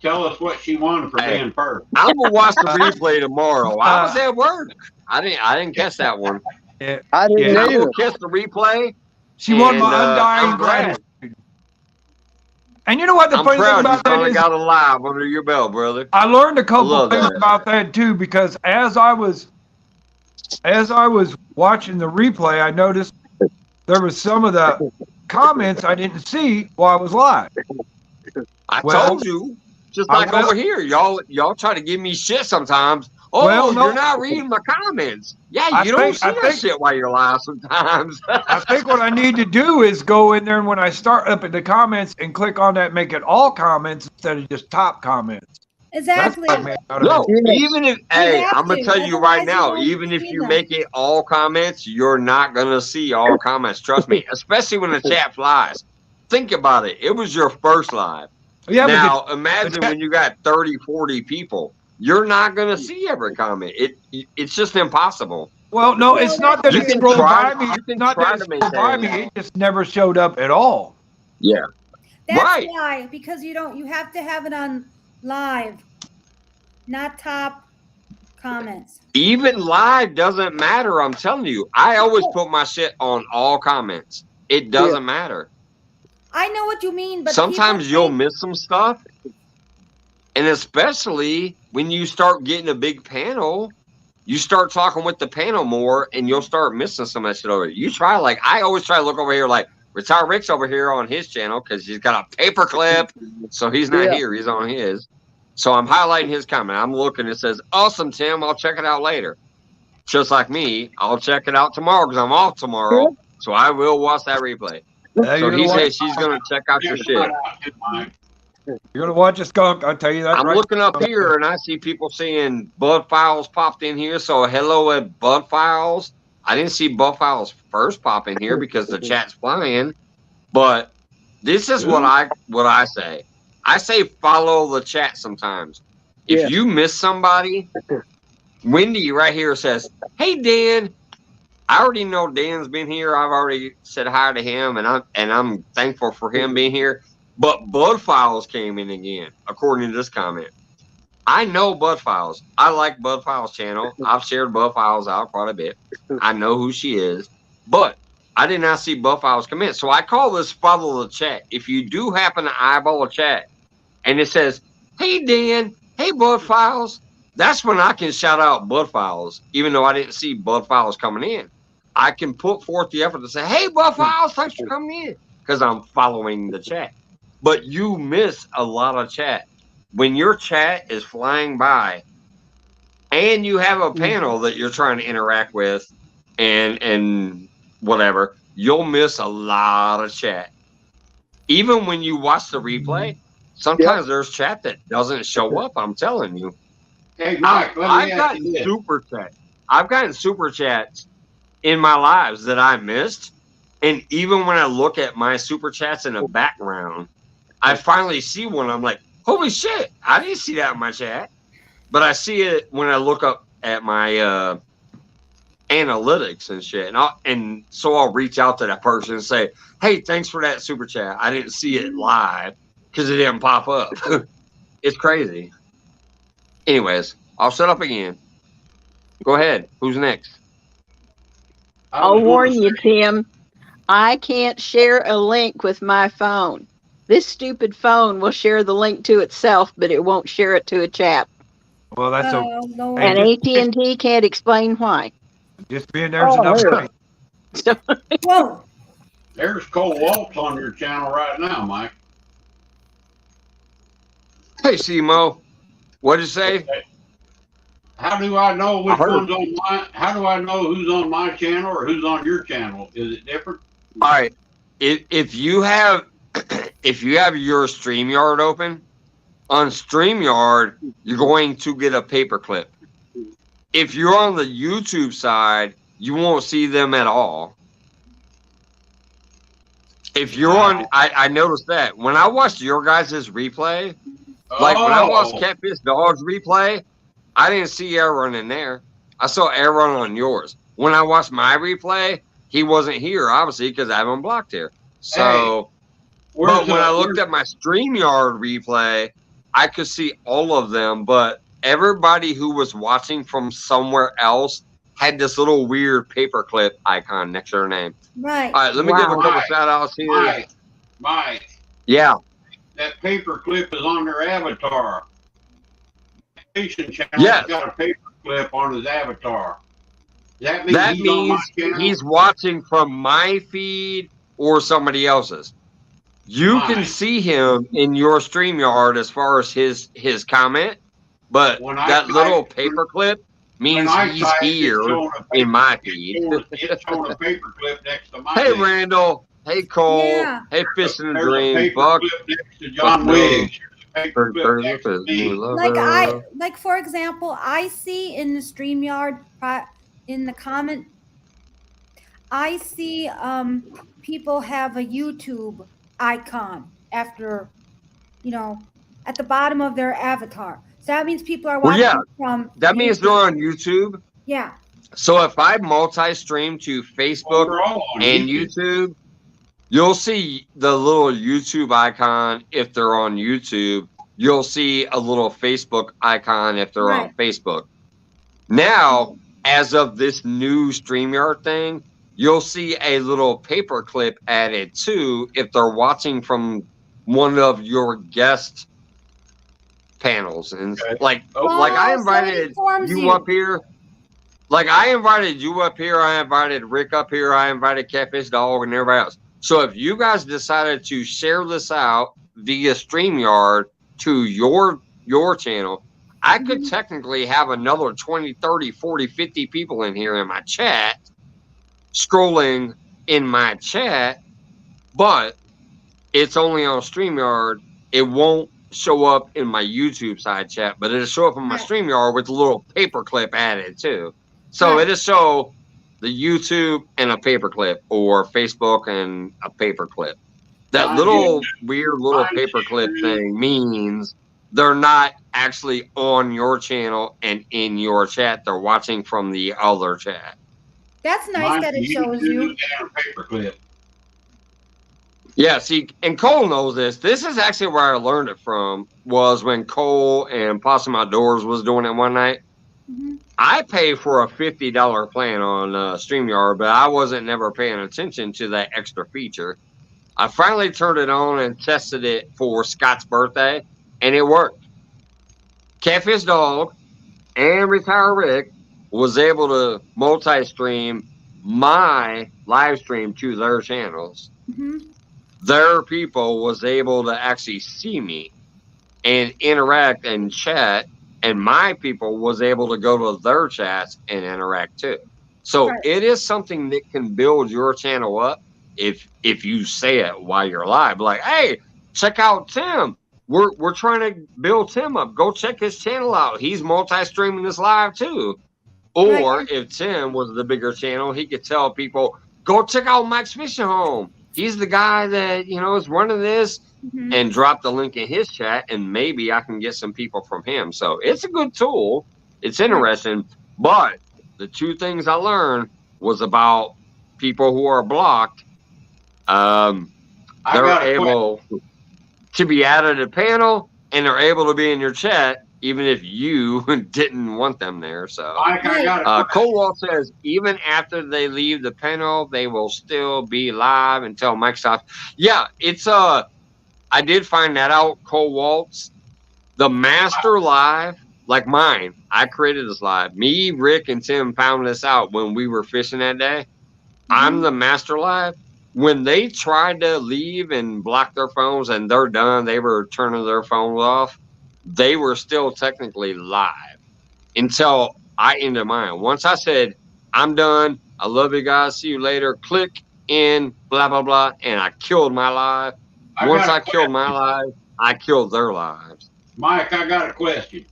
Tell us what she won for Hey. being first. I'm gonna watch the replay tomorrow. I was at work. I didn't catch that one. I didn't Yeah. I either. will catch the replay. She won And, my undying I'm glad. gratitude. And you know what the I'm funny thing proud you about that finally is? got a live under your belt, brother. I learned a couple love things that. about that too, because as I was watching the replay, I noticed there was some of the comments I didn't see while I was live. I Well, told you. Just I like will- over here, y'all try to give me shit sometimes. Oh, Well, no. you're not reading my comments. Yeah, I you don't think- see I that think- shit while you're live sometimes. I think what I need to do is go in there, and when I start up at the comments and click on that, make it all comments instead of just top comments. Exactly. That's what I meant out of No, it. Yes. even if hey, have I'm gonna to, tell you right otherwise you now, won't even if see you them. make it all comments, you're not gonna see all comments. Trust me, especially when the chat flies. Think about it. It was your first live. Yeah, Now imagine chat- when you got 30, 40 people. You're not gonna see every comment. It's just impossible. well, no, it's not that You it can scrolled try- by me. you It's can not try that it to scrolled by me. maintain. It just never showed up at all. Yeah. That's Right. why, because you have to have it on live, not top comments. Even live doesn't matter. I'm telling you. I always put my shit on all comments. It doesn't matter. I know what you mean, but Sometimes people you'll think- miss some stuff. And especially when you start getting a big panel, you start talking with the panel more and you'll start missing some of that shit over there. You try, like, I always try to look over here, like, Retire Rick's over here on his channel because he's got a paper clip. So he's not Yeah. here. He's on his. So I'm highlighting his comment. I'm looking. It says, awesome, Tim. I'll check it out later. Just like me, I'll check it out tomorrow because I'm off tomorrow. So I will watch that replay. So You're he gonna said watch- she's going to check out your shit. You're gonna watch a skunk. I tell you that. I'm right looking up here and I see people saying Bud Files popped in here. So hello at Bud Files. I didn't see Bud Files first pop in here because the chat's flying. But this is what I say. I say follow the chat sometimes. If Yeah. you miss somebody, Wendy right here says, "Hey Dan." I already know Dan's been here. I've already said hi to him, and I'm thankful for him being here. But Bud Files came in again, according to this comment. I know Bud Files. I like Bud Files' channel. I've shared Bud Files out quite a bit. I know who she is, but I did not see Bud Files come in. So I call this follow the chat. If you do happen to eyeball a chat, and it says, "Hey Dan, hey Bud Files," that's when I can shout out Bud Files, even though I didn't see Bud Files coming in. I can put forth the effort to say, "Hey Bud Files, thanks for coming in," because I'm following the chat. But you miss a lot of chat. When your chat is flying by and you have a panel that you're trying to interact with and whatever, you'll miss a lot of chat. Even when you watch the replay, sometimes there's chat that doesn't show up, I'm telling you. Hey, Mike, let me I've ask gotten you this. super chats. I've gotten super chats in my lives that I missed. And even when I look at my super chats in the background, I finally see one. I'm like, holy shit, I didn't see that in my chat. But I see it when I look up at my analytics and shit. And so I'll reach out to that person and say, hey, thanks for that super chat. I didn't see it live because it didn't pop up. It's crazy. Anyways, I'll shut up again. Go ahead. Who's next? I'll warn you, Tim. I can't share a link with my phone. This stupid phone will share the link to itself, but it won't share it to a chat. Well, that's Oh, Lord. And AT&T can't explain why. just being there's enough yeah. money. So, Whoa. There's Cole Waltz on your channel right now, Mike. Hey, Simo. What'd you say? How do I know which I heard. one's on my? How do I know who's on my channel or who's on your channel? Is it different? All right. if you have your StreamYard open, on StreamYard, you're going to get a paperclip. If you're on the YouTube side, you won't see them at all. If you're on, I noticed that when I watched your guys' replay, like when I watched Catfish Dog's replay, I didn't see Aaron in there. I saw Aaron on yours. When I watched my replay, he wasn't here, obviously, because I have him blocked here. So, but when I looked at my StreamYard replay, I could see all of them, but everybody who was watching from somewhere else had this little weird paperclip icon next to their name. Right. All right, let me give a couple shout outs here. Mike. Yeah. That paperclip is on their avatar. Fishing channel Yes. got a paperclip on his avatar. That means he's watching from my feed or somebody else's. You can see him in your StreamYard as far as his comment, but that little paperclip means he's here in my feed. It's showing a paperclip next to my Hey, name. Randall. Hey, Cole. Yeah. Hey, Fish and There's a Dream. Buck. paperclip next to John Wiggs. Like for example, I see in the StreamYard in the comment, I see people have a YouTube icon after, at the bottom of their avatar. So that means people are watching from. That means they're on YouTube. Yeah. So if I multi-stream to Facebook and YouTube, you'll see the little YouTube icon if they're on YouTube. You'll see a little Facebook icon if they're on Facebook. Now, as of this new StreamYard thing, you'll see a little paperclip added too if they're watching from one of your guest panels. And like I invited you up here. Like I invited you up here, I invited Rick up here, I invited Catfish Dog and everybody else. So if you guys decided to share this out via StreamYard to your channel, I could technically have another 20, 30, 40, 50 people in here in my chat, scrolling in my chat, but it's only on StreamYard. It won't show up in my YouTube side chat, but it'll show up in my StreamYard with a little paperclip added too. So it'll show the YouTube and a paperclip, or Facebook and a paperclip. That little weird little paperclip thing means they're not actually on your channel and in your chat. They're watching from the other chat. That's nice that it shows you. Paperclip. Yeah, see, and Cole knows this. This is actually where I learned it from, was when Cole and Possum Outdoors was doing it one night. I pay for a $50 plan on StreamYard, but I wasn't never paying attention to that extra feature. I finally turned it on and tested it for Scott's birthday, and it worked. Catfish Dog and Retire Rick was able to multi-stream my live stream to their channels. Their people was able to actually see me and interact and chat, and my people was able to go to their chats and interact too. So it is something that can build your channel up if you say it while you're live. Like, hey, check out Tim. We're trying to build Tim up. Go check his channel out. He's multi-streaming this live too. Or if Tim was the bigger channel, he could tell people, go check out Mike's Fishing Home. He's the guy that, is running this, and drop the link in his chat, and maybe I can get some people from him. So it's a good tool. It's interesting. But the two things I learned was about people who are blocked. They're able to be added to the panel, and they're able to be in your chat, even if you didn't want them there. So Cole Wall says, even after they leave the panel, they will still be live until Mike stops. Yeah, it's I did find that out, Cole Waltz. The master live, like mine, I created this live. Me, Rick, and Tim found this out when we were fishing that day. I'm the master live. When they tried to leave and block their phones and they're done, they were turning their phones off, they were still technically live until I ended mine. Once I said, I'm done, I love you guys, see you later, click in blah blah blah, and I killed my live. Once I killed my live, I killed their lives. Mike, I got a question.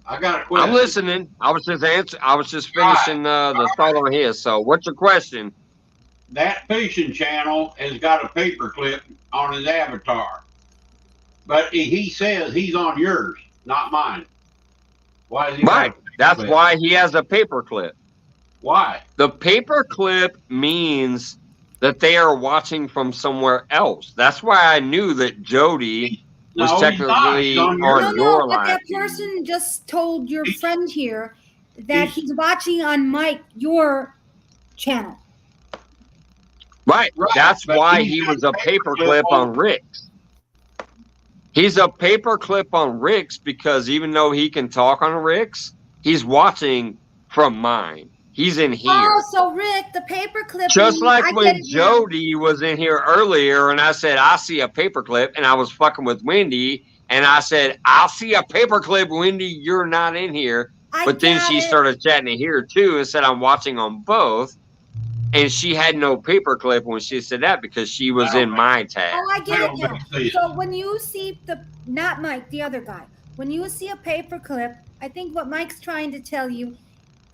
I'm listening. I was just finishing the thought on his. So, what's your question? That fishing channel has got a paperclip on his avatar, but he says he's on yours, not mine. Why is he? Right. That's why he has a paperclip. Why? The paperclip means that they are watching from somewhere else. That's why I knew that Jody was technically on your but live. that person just told your friend here that he's watching on Mike, your channel. Right. That's why he was a paperclip on Rick's. He's a paperclip on Rick's because even though he can talk on Rick's, he's watching from mine. He's in here. Oh, so Rick, the paperclip. Just like when Jody was in here earlier and I said, I see a paperclip, and I was fucking with Wendy, and I said, I'll see a paperclip, Wendy, you're not in here. But then she started chatting in here too and said, I'm watching on both. And she had no paperclip when she said that because she was in my tab. Oh, I get it now. So when you see not Mike, the other guy, when you see a paperclip, I think what Mike's trying to tell you,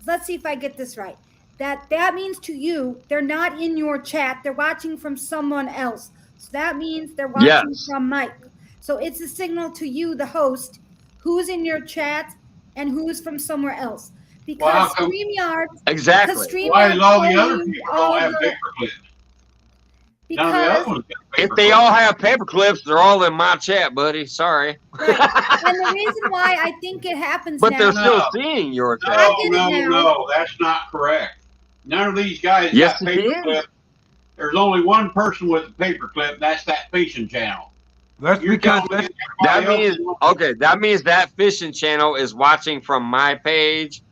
let's see if I get this right. That means to you, they're not in your chat. They're watching from someone else. So that means they're watching from Mike. So it's a signal to you, the host, who's in your chat and who's from somewhere else. Because StreamYard... Exactly. Why is all the other people don't have paperclips? Because if they all have paperclips, they're all in my chat, buddy. Sorry. Right. And the reason why I think it happens but now... they're still seeing your chat. No, that's not correct. None of these guys got paperclip. There's only one person with a paperclip, that's that fishing channel. That's because that means that fishing channel is watching from my page,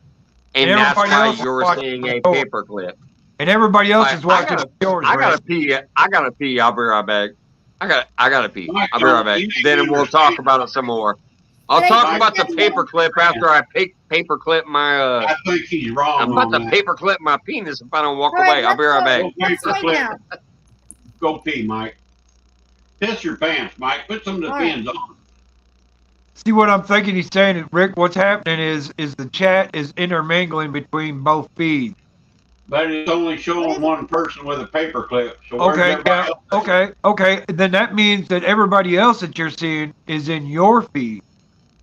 and that's why you're seeing a paperclip. And everybody else is watching yours. I gotta pee. I'll be right back. I gotta pee. I'll be right back. Then we'll talk about it some more. I'll talk about the paperclip after I paperclip my. I think he's wrong. I'm about to paperclip my penis if I don't walk away. I'll be right back. Go pee, Mike. Piss your pants, Mike. Put some of the fins on. See what I'm thinking he's saying, Rick? What's happening is the chat is intermingling between both feeds. But it's only showing one person with a paperclip. So okay. Then that means that everybody else that you're seeing is in your feed.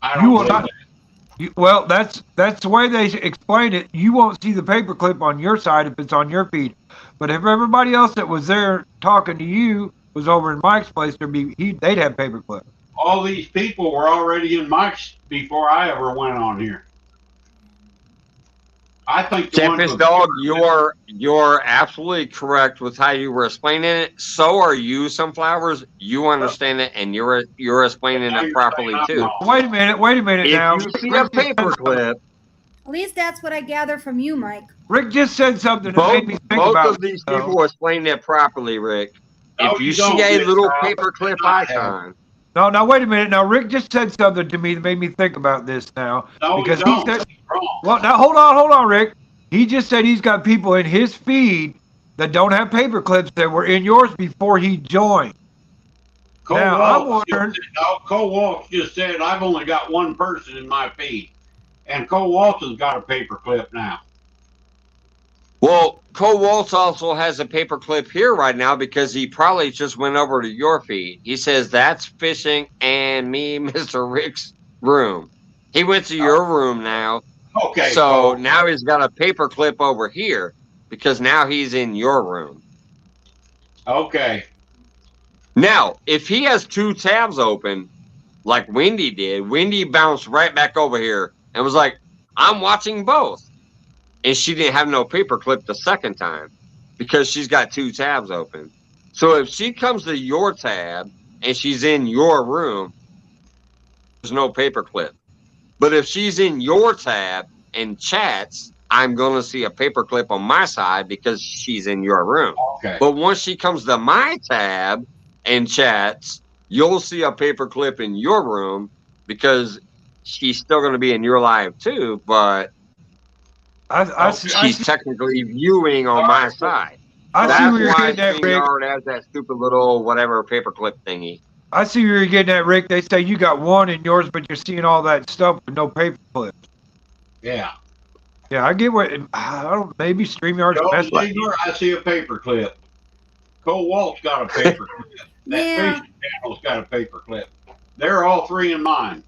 I don't believe that. Well, that's the way they explain it. You won't see the paperclip on your side if it's on your feed. But if everybody else that was there talking to you was over in Mike's place, they'd have paperclip. All these people were already in Mike's before I ever went on here. I think Tempest Dog, you're absolutely correct with how you were explaining it. So are you, Sunflowers. You understand it, and you're explaining it properly too. Wait a minute now. If you see a paperclip, at least that's what I gather from you, Mike. Rick just said something that made me think about both of these people explained it properly, Rick. If you see a little paperclip icon. No, now wait a minute. Now Rick just said something to me that made me think about this now. No, because he said, well, now hold on, Rick. He just said he's got people in his feed that don't have paperclips that were in yours before he joined. Cole Walsh just said I've only got one person in my feed, and Cole Walsh has got a paperclip now. Well, Cole Waltz also has a paperclip here right now because he probably just went over to your feed. He says that's fishing and me, Mr. Rick's room. He went to your room now. Okay. So now he's got a paperclip over here because now he's in your room. Okay. Now, if he has two tabs open, like Wendy did, Wendy bounced right back over here and was like, I'm watching both. And she didn't have no paperclip the second time because she's got two tabs open. So if she comes to your tab and she's in your room, there's no paperclip. But if she's in your tab and chats, I'm going to see a paperclip on my side because she's in your room. Okay. But once she comes to my tab and chats, you'll see a paperclip in your room because she's still going to be in your live too, but she's technically viewing on my side. I see That's where you're why getting at, Rick. StreamYard has that stupid little whatever paperclip thingy. I see where you're getting at, Rick. They say you got one in yours, but you're seeing all that stuff with no paper clips. Yeah. Yeah, I get what. I don't. Maybe StreamYard's Joe best. Ziegler, I see a paper clip. Cole Walt's got a paper clip. That Yeah. fishing channel's got a paper clip. They're all three in mine.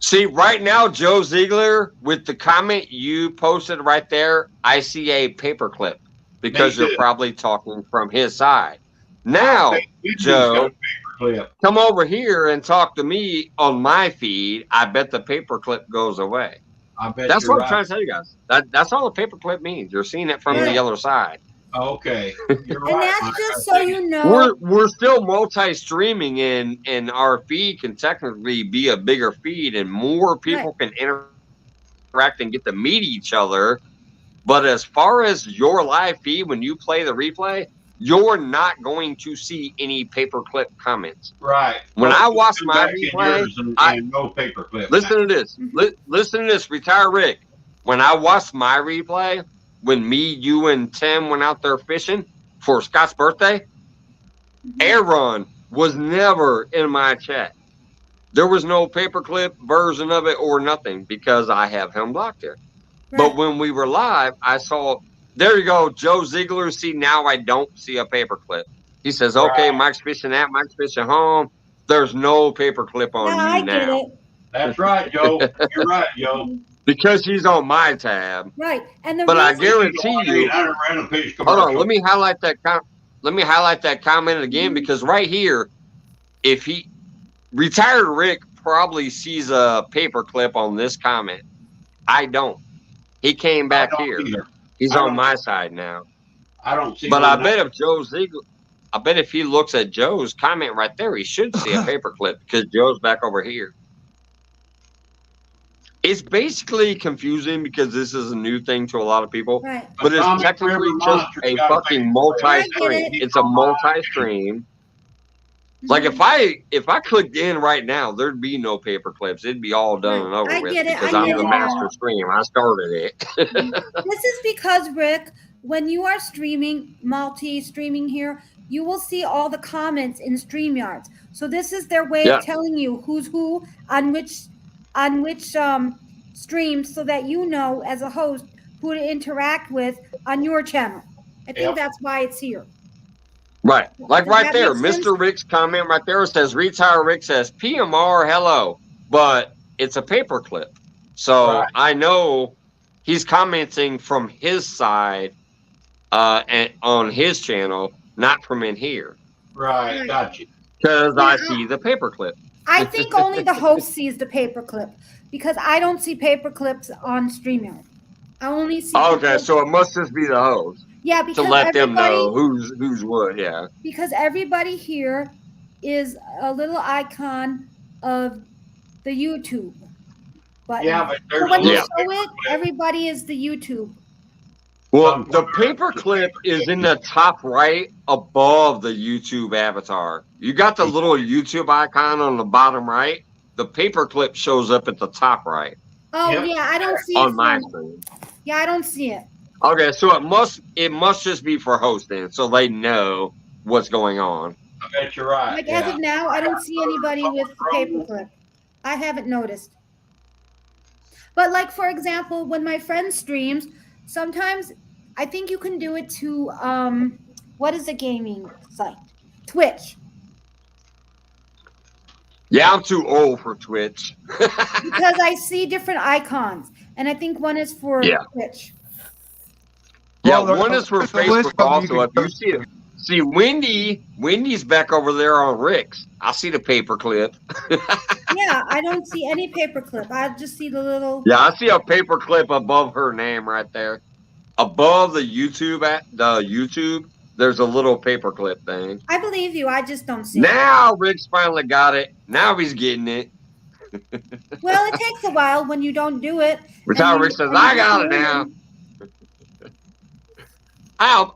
See, right now, Joe Ziegler, with the comment you posted right there, I see a paperclip because Me you're too. probably talking from his side. Now, YouTube's Joe, got a paper clip. come over here and talk to me on my feed. I bet the paperclip goes away. I bet That's you're what I'm right. trying to tell you guys. That's all a paperclip means. You're seeing it from Yeah. the other side. Okay. You're And right. that's Mike. just I so see you it. know. We're still multi-streaming, and our feed can technically be a bigger feed, and more people can interact and get to meet each other. But as far as your live feed, when you play the replay, you're not going to see any paperclip comments. Right. When Well, I watch come my back in replay, yours and no paper clip. listen to this. Listen to this. Retire Rick. When I watched my replay, when me, you, and Tim went out there fishing for Scott's birthday, Aaron was never in my chat. There was no paperclip version of it or nothing because I have him blocked here. Right. But when we were live, I saw, there you go, Joe Ziegler. See, now I don't see a paperclip. He says, okay, Right. Mike's fishing that, Mike's fishing home. There's no paperclip on Yeah, you I now. get it. That's right, Joe. You're right, Joe. Because he's on my tab. Right. And the But I reason guarantee you, 800 random fish hold commercial. on, let me highlight that comment again, because right here, if he, retired Rick probably sees a paperclip on this comment. I don't. He came back here. Either. He's I on don't. my side now. I don't see But I one bet if Joe Ziegler, I bet if he looks at Joe's comment right there, he should see a paperclip because Joe's back over here. It's basically confusing because this is a new thing to a lot of people, right. but it's Atomic technically River just Monster's a got a fucking paperclip. multi-stream. I get it. It's a multi-stream. Like if I clicked in right now, there'd be no paper clips. It'd be all done and over I with get it. because I I'm get the it master now. stream. I started it. This is because, Rick, when you are streaming, multi-streaming here, you will see all the comments in StreamYards. So this is their way Yeah. of telling you who's who on which stream, so that you know as a host who to interact with on your channel. I think Yep. that's why it's here. Right. Like Does right that there, make sense? Mr. Rick's comment right there says, Retire Rick says, PMR, hello. But it's a paper clip. So Right. I know he's commenting from his side and on his channel, not from in here. Right, gotcha. Because Yeah. I see the paper clip. I think only the host sees the paperclip because I don't see paperclips on StreamYard. I only see. Okay, so it must just be the host yeah, to because let them everybody, know who's what, yeah. because everybody here is a little icon of the YouTube button. Yeah, but So there's when a you Yeah. show it, everybody is the YouTube. Well, the paper clip is in the top right above the YouTube avatar. You got the little YouTube icon on the bottom right. The paper clip shows up at the top right Oh Yep. yeah, I don't see on it. my From, screen. yeah, I don't see it. Okay, so it must just be for hosting, so they know what's going on. I bet you're right. Like as Yeah. of now, I don't see anybody with the paperclip. I haven't noticed. But like for example, when my friend streams, sometimes I think you can do it to what is the gaming site? Twitch. Yeah, I'm too old for Twitch. Because I see different icons. And I think one is for Yeah. Twitch. Yeah, Well, one is for there's a list Facebook of them you also. If can you see it, see Wendy's back over there on Rick's. I see the paper clip. Yeah, I don't see any paperclip. I just see the little Yeah, I see a paper clip above her name right there. Above the YouTube, there's a little paper clip thing. I believe you, I just don't see it. Now Rick's finally got it. Now he's getting it. Well, it takes a while when you don't do it. Retire and Rick you- says, and you I got it learn. now.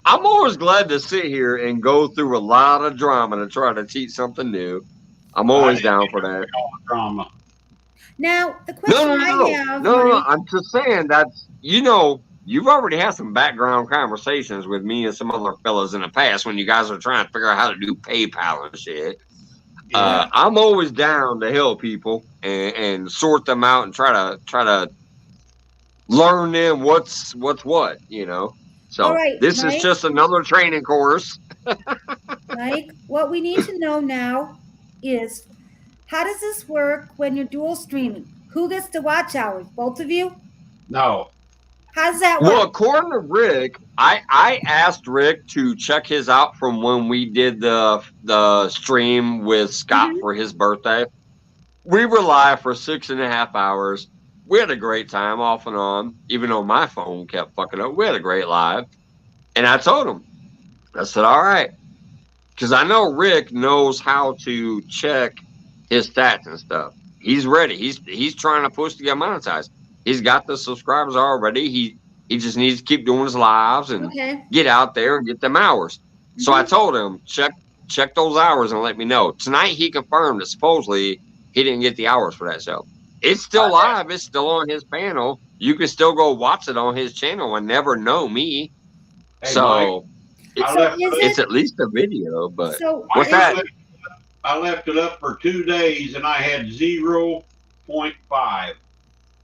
I'm always glad to sit here and go through a lot of drama to try to teach something new. I'm always down for that. Drama. Now, the question I have, No, Mike, I'm just saying that's, you know, you've already had some background conversations with me and some other fellas in the past when you guys are trying to figure out how to do PayPal and shit. Yeah. I'm always down to help people and sort them out and try to learn them what's what, you know. So All right, this is Mike. just another training course. Mike, what we need to know now is how does this work when you're dual streaming? Who gets the watch hours? Both of you? No. How does that work? Well, according to Rick, I asked Rick to check his out from when we did the stream with Scott for his birthday. We were live for 6.5 hours. We had a great time off and on, even though my phone kept fucking up. We had a great live. And I told him, I said, all right. Because I know Rick knows how to check his stats and stuff. He's ready. He's trying to push to get monetized. He's got the subscribers already. He just needs to keep doing his lives and get out there and get them hours. So I told him, check those hours and let me know. Tonight he confirmed that supposedly he didn't get the hours for that show. It's still live. It's still on his panel. You can still go watch it on his channel and never know me. Hey, so Mike, it's at least a video. But so what's that? I left it up for 2 days and I had 0.5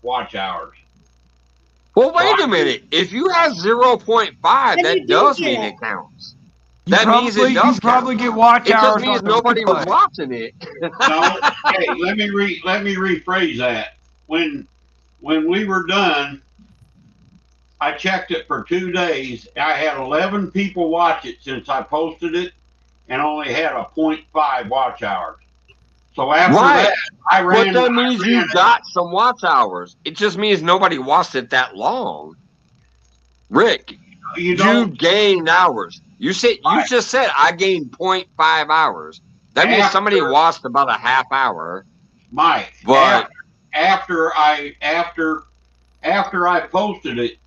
watch hours. Well, wait a minute. If you have 0.5, that does mean it counts. That means it does you probably get watch hours. It just means nobody was watching it. No, hey, let me rephrase that. When we were done, I checked it for 2 days. I had 11 people watch it since I posted it, and only had a 0.5 watch hours. So after that, I ran. But that means you got some watch hours. It just means nobody watched it that long. Rick, you gained hours. You just said I gained 0.5 hours. That means somebody watched about a half hour. Mike, but after I posted it,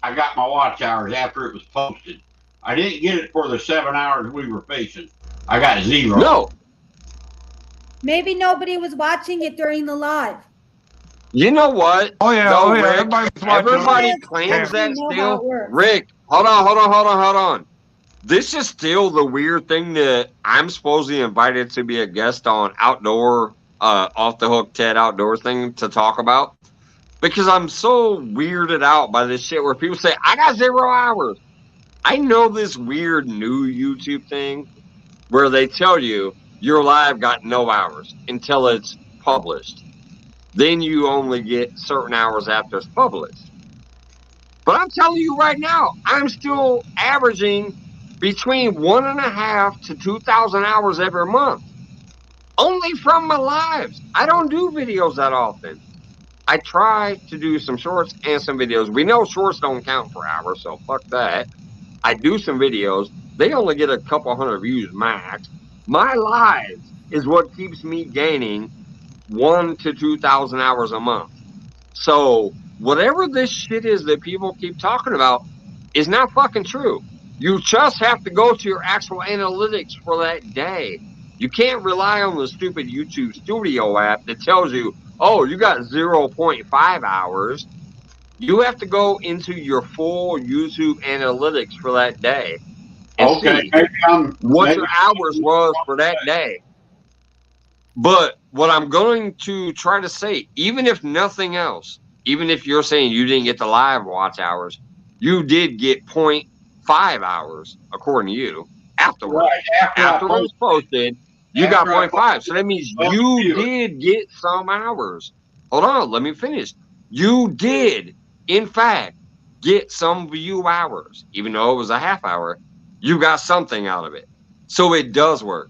I got my watch hours after it was posted. I didn't get it for the 7 hours we were facing. I got 0. No. Maybe nobody was watching it during the live. You know what? Oh yeah, Rick, everybody claims that still. Rick, hold on. This is still the weird thing that I'm supposedly invited to be a guest on outdoor, off the hook TED outdoor thing to talk about. Because I'm so weirded out by this shit where people say, I got 0 hours. I know this weird new YouTube thing where they tell you your live got no hours until it's published. Then you only get certain hours after it's published. But I'm telling you right now, I'm still averaging between 1.5 to 2,000 hours every month. Only from my lives. I don't do videos that often. I try to do some shorts and some videos. We know shorts don't count for hours, so fuck that. I do some videos. They only get a couple 100 views max. My lives is what keeps me gaining 1,000 to 2,000 hours a month. So whatever this shit is that people keep talking about is not fucking true. You just have to go to your actual analytics for that day. You can't rely on the stupid YouTube Studio app that tells you, oh, you got 0.5 hours. You have to go into your full YouTube analytics for that day and see what your hours was for that day. But what I'm going to try to say, even if nothing else, even if you're saying you didn't get the live watch hours, you did get 0.5 hours, according to you, afterwards. Right, after it was posted, you got 0.5. So that means you did get some hours. Hold on, let me finish. You did, in fact, get some view hours, even though it was a half hour. You got something out of it. So it does work.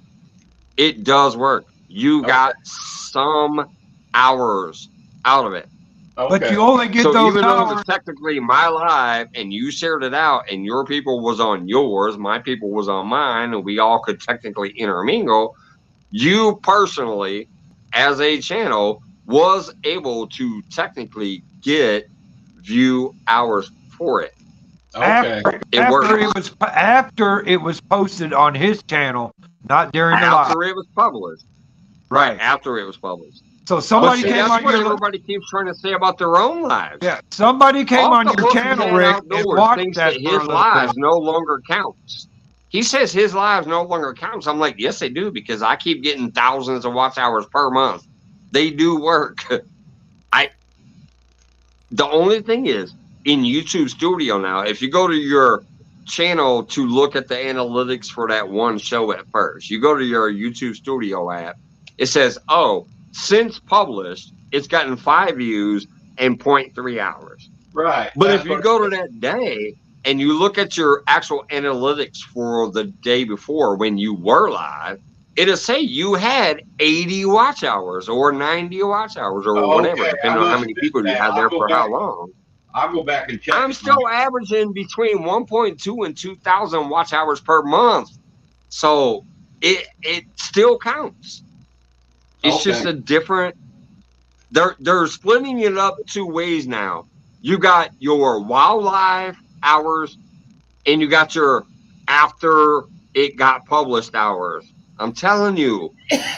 It does work. You got some hours out of it. But you only get those even though hours. it was technically my live and you shared it out and your people was on yours, my people was on mine, and we all could technically intermingle, you personally, as a channel, was able to technically get view hours for it. Okay. After it was posted on his channel, not during the live. After it was published. Right, after it was published. So somebody came that's on what your everybody keeps trying to say about their own lives. yeah. Somebody came on your channel, Rick, and watched thinks that that for a his little lives bit. no longer counts. He says his lives no longer counts. I'm like, yes, they do, because I keep getting thousands of watch hours per month. They do work. The only thing is, in YouTube Studio now, if you go to your channel to look at the analytics for that one show at first, you go to your YouTube Studio app, it says, oh, since published, it's gotten 5 views and 0.3 hours. Right. But if you go to that day and you look at your actual analytics for the day before when you were live, it'll say you had 80 watch hours or 90 watch hours or whatever, depending on how many people you had there for how long. I'll go back and check. I'm still averaging between 1.2 and 2,000 watch hours per month. So it still counts. It's just a different, they're splitting it up 2 ways now. You got your wildlife hours and you got your after it got published hours. I'm telling you,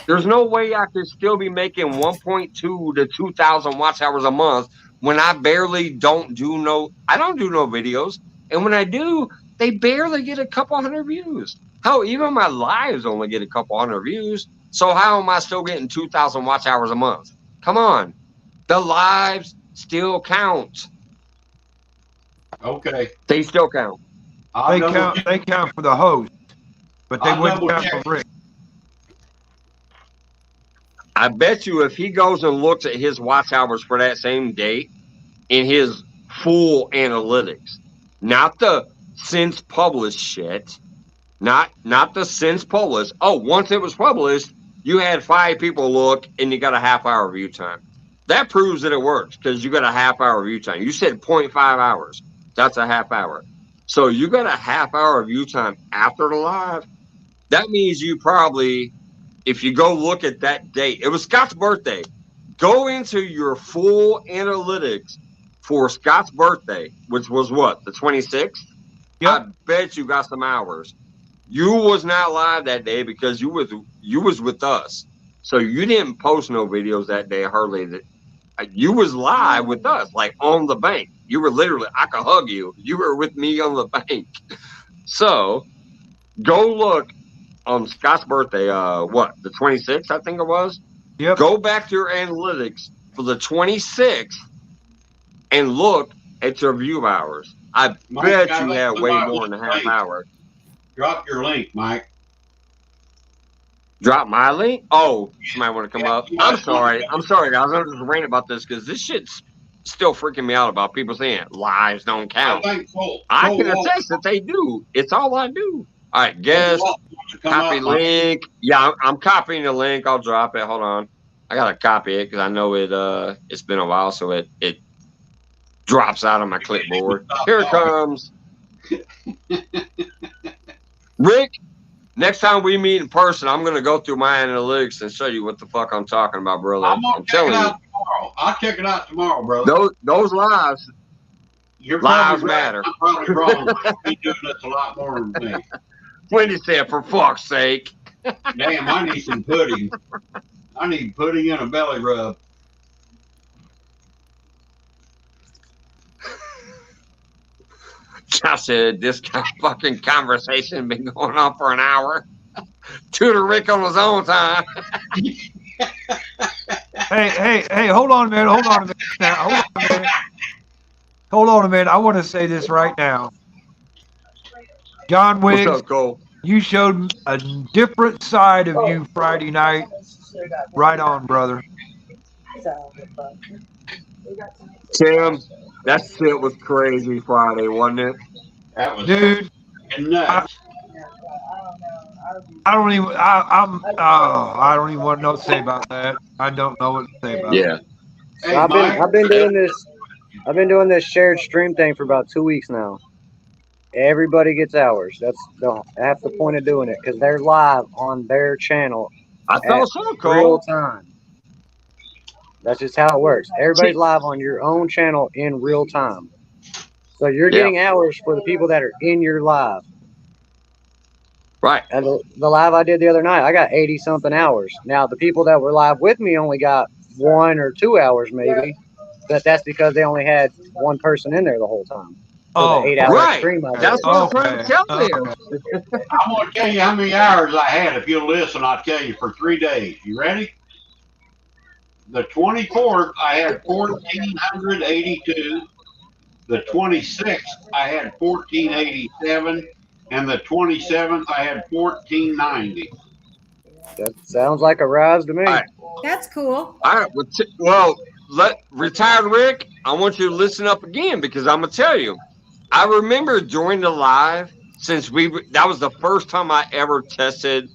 there's no way I could still be making 1.2 to 2,000 watch hours a month when I don't do no videos. And when I do, they barely get a couple hundred views. Hell, even my lives only get a couple hundred views. So how am I still getting 2,000 watch hours a month? Come on. The lives still count. Okay. They still count. They count for the host, but they wouldn't count for Rick. I bet you if he goes and looks at his watch hours for that same date in his full analytics, not the since published shit, not the since published. Oh, once it was published, you had 5 people look and you got a half-hour view time. That proves that it works because you got a half-hour view time. You said 0.5 hours. That's a half hour. So you got a half-hour view time after the live. That means you probably, if you go look at that date, it was Scott's birthday. Go into your full analytics for Scott's birthday, which was what, the 26th? Yep. I bet you got some hours. You was not live that day because you was with us. So you didn't post no videos that day, hardly. You was live with us, like on the bank. You were literally, I could hug you. You were with me on the bank. So go look on Scott's birthday, the 26th, I think it was? Yep. Go back to your analytics for the 26th and look at your view hours. I bet you have way more than a half hour. Drop your link, Mike. Drop my link? Oh, somebody want to come up? I'm sorry, guys. I'm just ranting about this because this shit's still freaking me out about people saying lives don't count. I can attest that they do. It's all I do. All right, guess, copy link. Yeah, I'm copying the link. I'll drop it. Hold on. I got to copy it because I know it's been a while, so it drops out of my clipboard. Here it comes. Rick, next time we meet in person, I'm going to go through my analytics and show you what the fuck I'm talking about, brother. I'm telling you. I'll check it out tomorrow, brother. Those lives, lives matter. I'm probably wrong. You're doing this a lot more than me. When you say it, for fuck's sake. Damn, I need some pudding. I need pudding and a belly rub. Josh said this fucking conversation been going on for an hour. Tutor Rick on his own time. Hey, hold on a minute. Hold on a minute. I want to say this right now. John Wiggs, what's up, Cole? You showed a different side of you Friday night. Right on, brother. Tim, that shit was crazy Friday, wasn't it? That was dude. Nuts. I don't even want to know what to say about that. I don't know what to say about it. So hey, I've been doing this shared stream thing for about 2 weeks now. Everybody gets hours. That's half the point of doing it because they're live on their channel. I thought so, Cole. Real time. That's just how it works. Everybody's live on your own channel in real time. So you're getting hours for the people that are in your live. Right. And the live I did the other night, I got 80-something hours. Now, the people that were live with me only got 1 or 2 hours maybe, but that's because they only had one person in there the whole time. Oh, the 8-hour Right. stream I That's did. what I'm trying to tell you. I'm going to tell you how many hours I had. If you'll listen, I'll tell you for 3 days. You ready? The 24th, I had 1,482. The 26th, I had 1,487. And the 27th, I had 1,490. That sounds like a rise to me. All right. That's cool. All right. Well, let retired Rick. I want you to listen up again because I'm gonna tell you. I remember during the live, since that was the first time I ever tested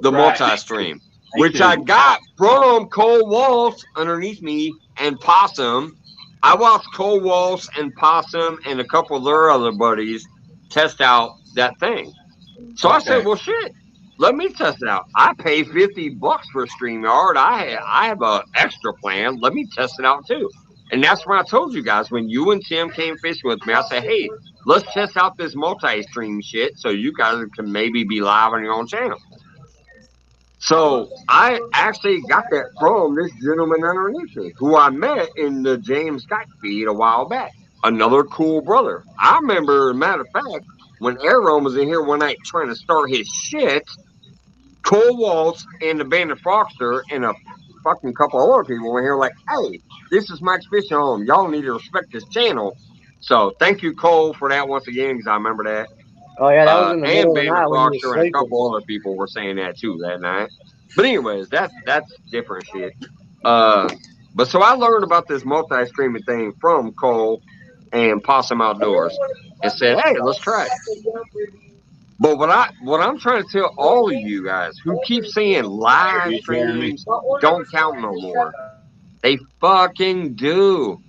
the Right. multi-stream, Me which too. I got from Cole Walsh underneath me and Possum. I watched Cole Walsh and Possum and a couple of their other buddies test out that thing. So I said, well, shit, let me test it out. I pay $50 for StreamYard. I have an extra plan. Let me test it out too. And that's when I told you guys, when you and Tim came fishing with me, I said, hey, let's test out this multi-stream shit so you guys can maybe be live on your own channel. So I actually got that from this gentleman underneath me, who I met in the James Skype feed a while back. Another cool brother. I remember, matter of fact, when Aaron was in here one night trying to start his shit, Cole Waltz and the Bandit Frogster and a fucking couple other people were here like, hey, this is Mike's Fishing Home. Y'all need to respect this channel. So thank you, Cole, for that once again, because I remember that. Oh yeah, that was in the And middle of the Bandit night when you were Frogster and a sleeping. couple other people were saying that too that night. But anyways, that's different shit. But so I learned about this multi-streaming thing from Cole and Possum Outdoors and said, hey, let's try it. But what I'm trying to tell all of you guys who keep saying live streams don't count no more, they fucking do.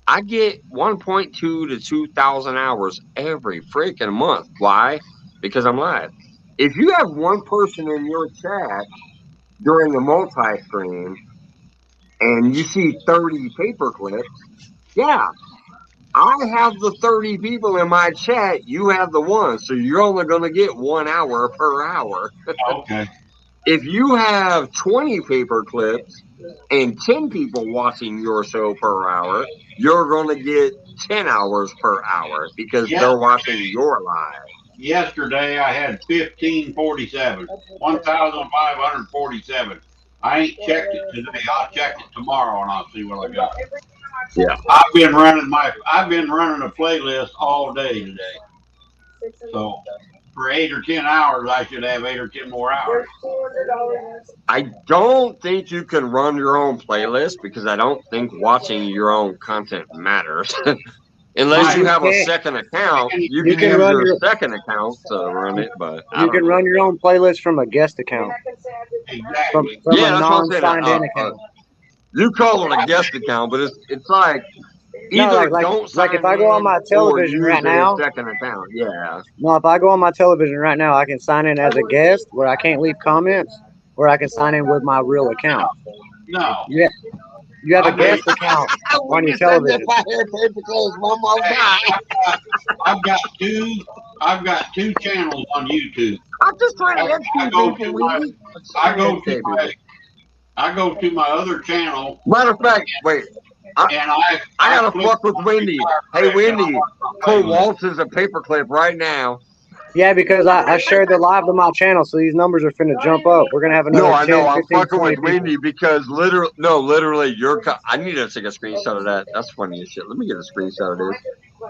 I get 1.2 to 2,000 hours every freaking month. Why? Because I'm live. If you have one person in your chat during the multi-stream and you see 30 paper clips, yeah, I have the 30 people in my chat. You have the one. So you're only going to get 1 hour per hour. Okay. If you have 20 paper clips and 10 people watching your show per hour, you're going to get 10 hours per hour because they're watching your live. Yesterday, I had 1,547. 1,547. I ain't checked it today. I'll check it tomorrow and I'll see what I got. Yeah. I've been running a playlist all day today. So for 8 or 10 hours, I should have 8 or 10 more hours. I don't think you can run your own playlist because I don't think watching your own content matters. Unless you have a second account, you can use run your second account to run it. But you can run your own playlist from a guest account. Exactly. From Yeah, a that's what I'm saying. non-signed in account. You call it a guest account, but it's like either don't sign if I go on my television right now. Second account, yeah. No, if I go on my television right now, I can sign in as a guest where I can't leave comments, or I can sign in with my real account. No. Yeah. You have a guest account on your television. I've got two channels on YouTube. I'm just trying to I go to my other channel. Matter of fact, wait. I gotta fuck with Wendy. Hey, Wendy, Cole Waltz is a paperclip right now. Yeah, because I shared the live to my channel, so these numbers are finna jump up. We're gonna have another. No, I 10, know. 15, I'm fucking with 20 people. Wendy because literally, I need to take a screenshot of that. That's funny as shit. Let me get a screenshot of this.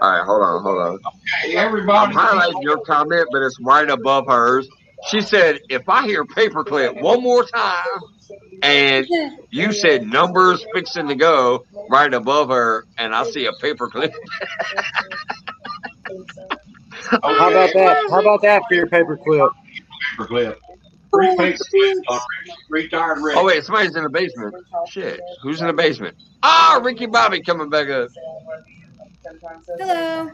All right, hold on. Okay, everybody. I'm highlighting your comment, but it's right above hers. She said, if I hear paperclip one more time, and you said numbers fixing to go right above her, and I see a paperclip. How about that? How about that for your paperclip? Paperclip. Free paperclip on Retired Rick. Oh wait, somebody's in the basement. Shit, who's in the basement? Ah, Ricky Bobby coming back up. Hello.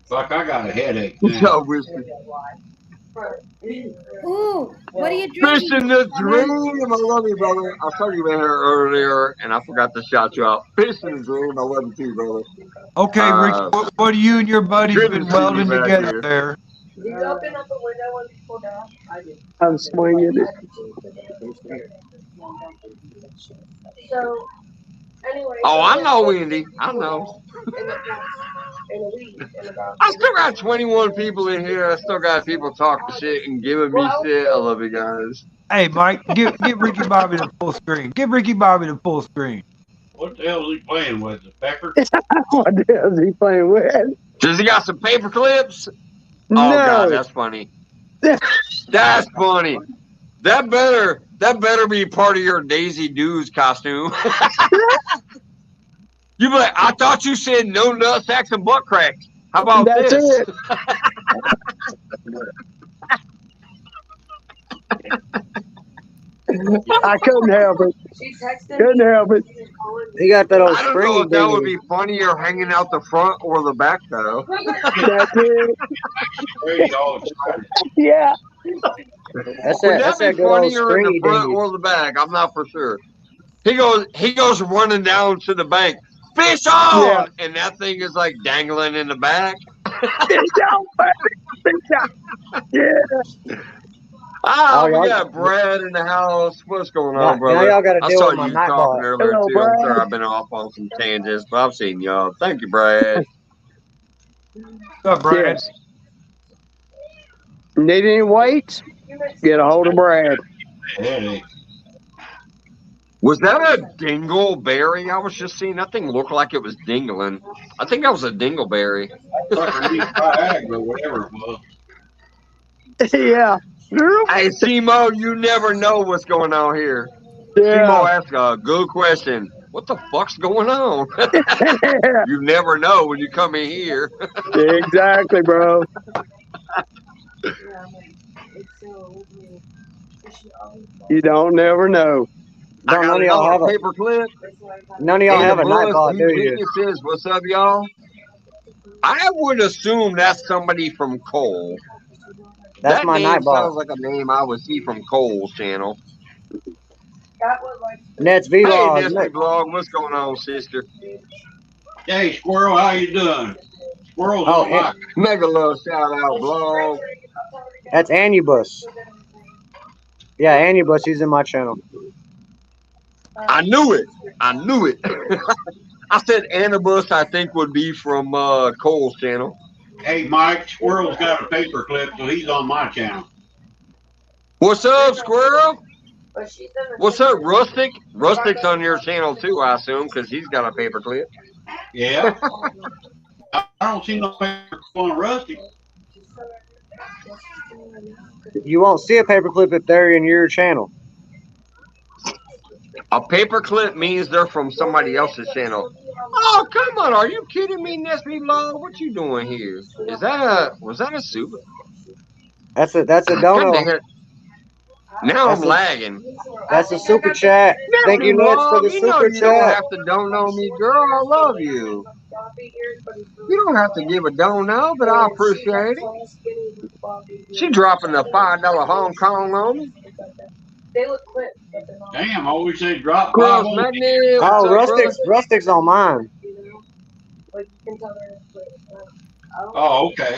Fuck, I got a headache now. Ooh, what are you drinking? Fish in the dream. I love you, brother. I saw you in here earlier, and I forgot to shout you out. Fish in the dream. I love you too, brother. Okay, Rick, what are you and your buddies been welding together there? Do you open up the window when people down? I do. I'm swinging it. So, anyway. Oh, I know, Wendy. I know. I still got 21 people in here. I still got people talking shit and giving me shit. I love you guys. Hey, Mike, give Ricky Bobby the full screen. Give Ricky Bobby the full screen. What the hell is he playing with? The pepper? What the hell is he playing with? Does he got some paper clips? No. Oh God, that's funny. That's funny. That better be part of your Daisy Dudes costume. You be like, I thought you said no nut sacks and butt cracks. How about That's this? it. I couldn't help it. Couldn't help it. He got that old I don't know springy if that would thing. be funnier hanging out the front or the back though. That's it. Brady all excited. Yeah. That's Would that that good be old funnier in the springy front dinghy. or the back? I'm not for sure. He goes running down to the bank. Fish on! Yeah. And that thing is like dangling in the back. Yeah. Ah, Oh, we y'all- got Brad in the house. What's going Now on, brother? y'all got to I deal saw with my you night talking bot. earlier Hello, too. I'm sorry, Brad. I've been off on some tangents, but I've seen y'all. Thank you, Brad. What's up, Brad? Yes. Need any weights? Get a hold of Brad. Headache. Was that a dingleberry I was just seeing? That thing looked like it was dingling. I think that was a dingleberry. Underneath Viagra, whatever it was. Yeah. Hey, Simo, you never know what's going on here. Simo Yeah. asked a good question. What the fuck's going on? You never know when you come in here. Exactly, bro. You don't never know. I Don't got none of y'all have another a paper clip. none of y'all And have the a night bus, bot, you do you? geniuses. What's up, y'all? I would assume that's somebody from Cole. That's That my name night bot. sounds like a name I would see from Cole's channel. Net's Hey, vlog. Nesty Blog, what's going on, sister? Hey, Squirrel, how you doing? Squirrel's Oh, on my. Mega love shout out blog. That's Anubis. Yeah, Anubis. He's in my channel. I knew it. I knew it. I said Annabus, I think, would be from Cole's channel. Hey, Mike, Squirrel's got a paper clip, so he's on my channel. What's up, Squirrel? What's up, Rustic? Rustic's on your channel too, I assume, because he's got a paper clip. Yeah. I don't see no paper on Rusty. You won't see a paperclip if they're in your channel. A paper clip means they're from somebody else's channel. Oh, come on. Are you kidding me, Nesby Blog? What you doing here? Was that a super? That's a God dono. damn it. Now That's I'm lagging. That's a super chat. Thank you, Nesby Nets, for Blog, the you know super you don't chat. have to dono me, girl. I love you. You don't have to give a dono, but I appreciate it. She dropping the $5 Hong Kong on me. Damn, I always say drop Cross 5 Magnet, what's Oh, up, brother? Rustic's on mine. Oh, okay.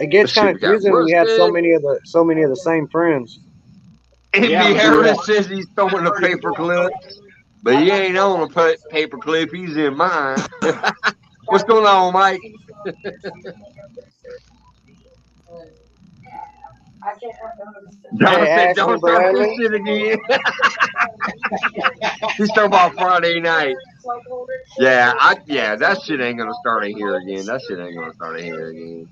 It gets kind of We got confusing when you have so Rustic. many of the same friends. Andy Yeah, Harris says he's throwing a paper clip, but he ain't on a paper clip. He's in mine. What's going on, Mike? Don Hey, said, Ashley don't start this Bradley. shit again. He's talking about Friday night. Yeah, that shit ain't gonna start in here again. That shit ain't gonna start in here again.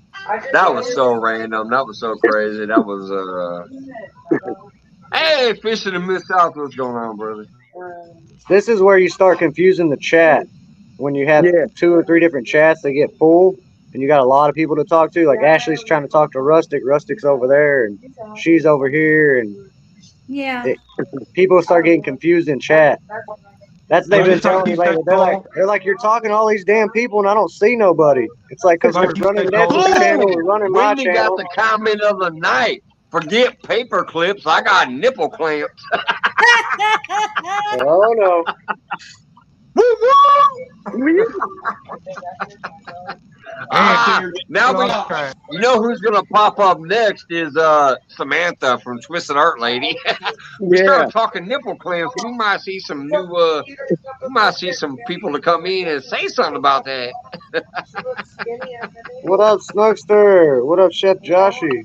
That was so random. That was so crazy. That was Hey, Fish in the Mid-South, what's going on, brother? This is where you start confusing the chat. When you have Yeah. 2 or 3 different chats, they get full, and you got a lot of people to talk to. Like Ashley's trying to talk to Rustic. Rustic's over there, and she's over here, and Yeah. people start getting confused in chat. That's they've Like been just like telling me you lately. said, They're like you're talking to all these damn people, and I don't see nobody. It's like because Like we're you running said, Ned's Cole. channel, we're running my Wendy got channel. the comment of the night. Forget paper clips. I got nipple clamps. Oh no. Woo woo! Now Put on track. you know who's gonna pop up next is Samantha from Twisted Art Lady. We Yeah. started talking nipple clamps. We might see some new we might see some people to come in and say something about that. What up, Snugster? What up, Chef Joshy?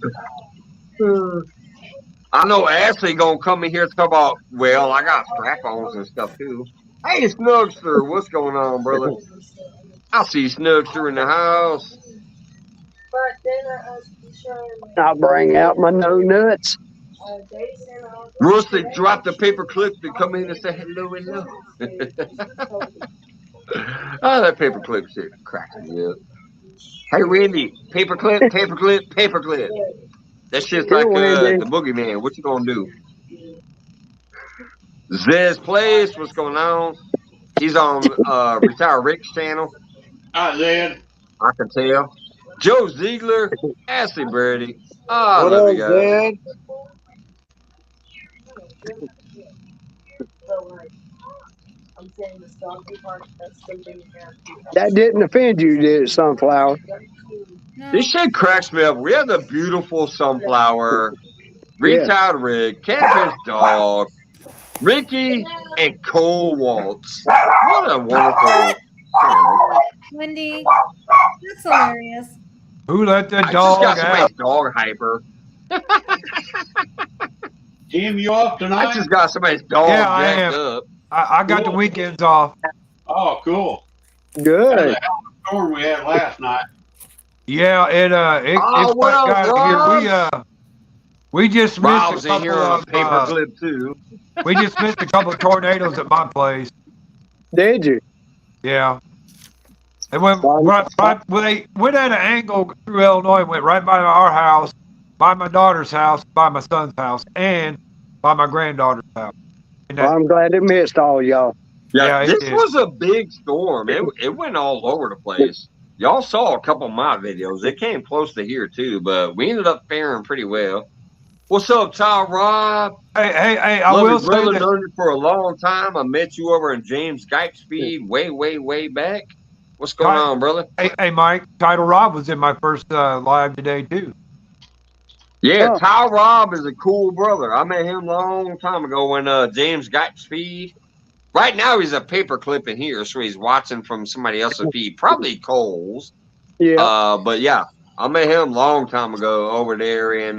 I know Ashley gonna come in here and talk about, well, I got strap-ons and stuff too. Hey Snugster, what's going on, brother? I see Snugster in the house. I'll bring out my no nuts. Rustic dropped the paper clip to come in and say hello. Oh, that paper clip shit cracks me up. Hey Randy, paper clip. That shit's Here, like Wendy. the boogeyman. What you gonna do? Zez Place, what's going on? He's on Retired Rick's channel. Hi, Zed. I can tell. Joe Ziegler, Ashley Brady. Oh, I What love up, you guys. Zed? That didn't offend you, did it, Sunflower? This shit cracks me up. We have the beautiful Sunflower, Yeah. Retired Rick, Catfish Dog, Ricky, and Cole Waltz. What a wonderful channel. Wendy, that's hilarious. Who let the I just dog got somebody's out? dog hyper. Tim, you off I tonight? just got somebody's dog Yeah, I jacked am. up. I got the Cool. weekends off. Oh, cool. That was Good. a hell of a storm we had last night. Yeah, it Oh, what up, got Rob? here. We just missed Rob's a in here couple on a of paper clip too. we just missed a couple of tornadoes at my place. Did you? Yeah. They went right, well, they went at an angle through Illinois, went right by our house, by my daughter's house, by my son's house, and by my granddaughter's house. And Well, that, I'm glad it missed all y'all. yeah, it This did. was a big storm. It went all over the place. Y'all saw a couple of my videos. It came close to here too, but we ended up faring pretty well. What's up, Ty Rob? Hey, I Love will your say brother, this. known you for a long time. I met you over in James Guype's feed way back. What's going on, brother? Hey, Mike, Title Rob was in my first live today too. Yeah, Oh. Ty Rob is a cool brother. I met him a long time ago when James Guype's feed. Right now he's a paper clip in here, so he's watching from somebody else's feed, probably Cole's. Yeah. But yeah, I met him a long time ago over there in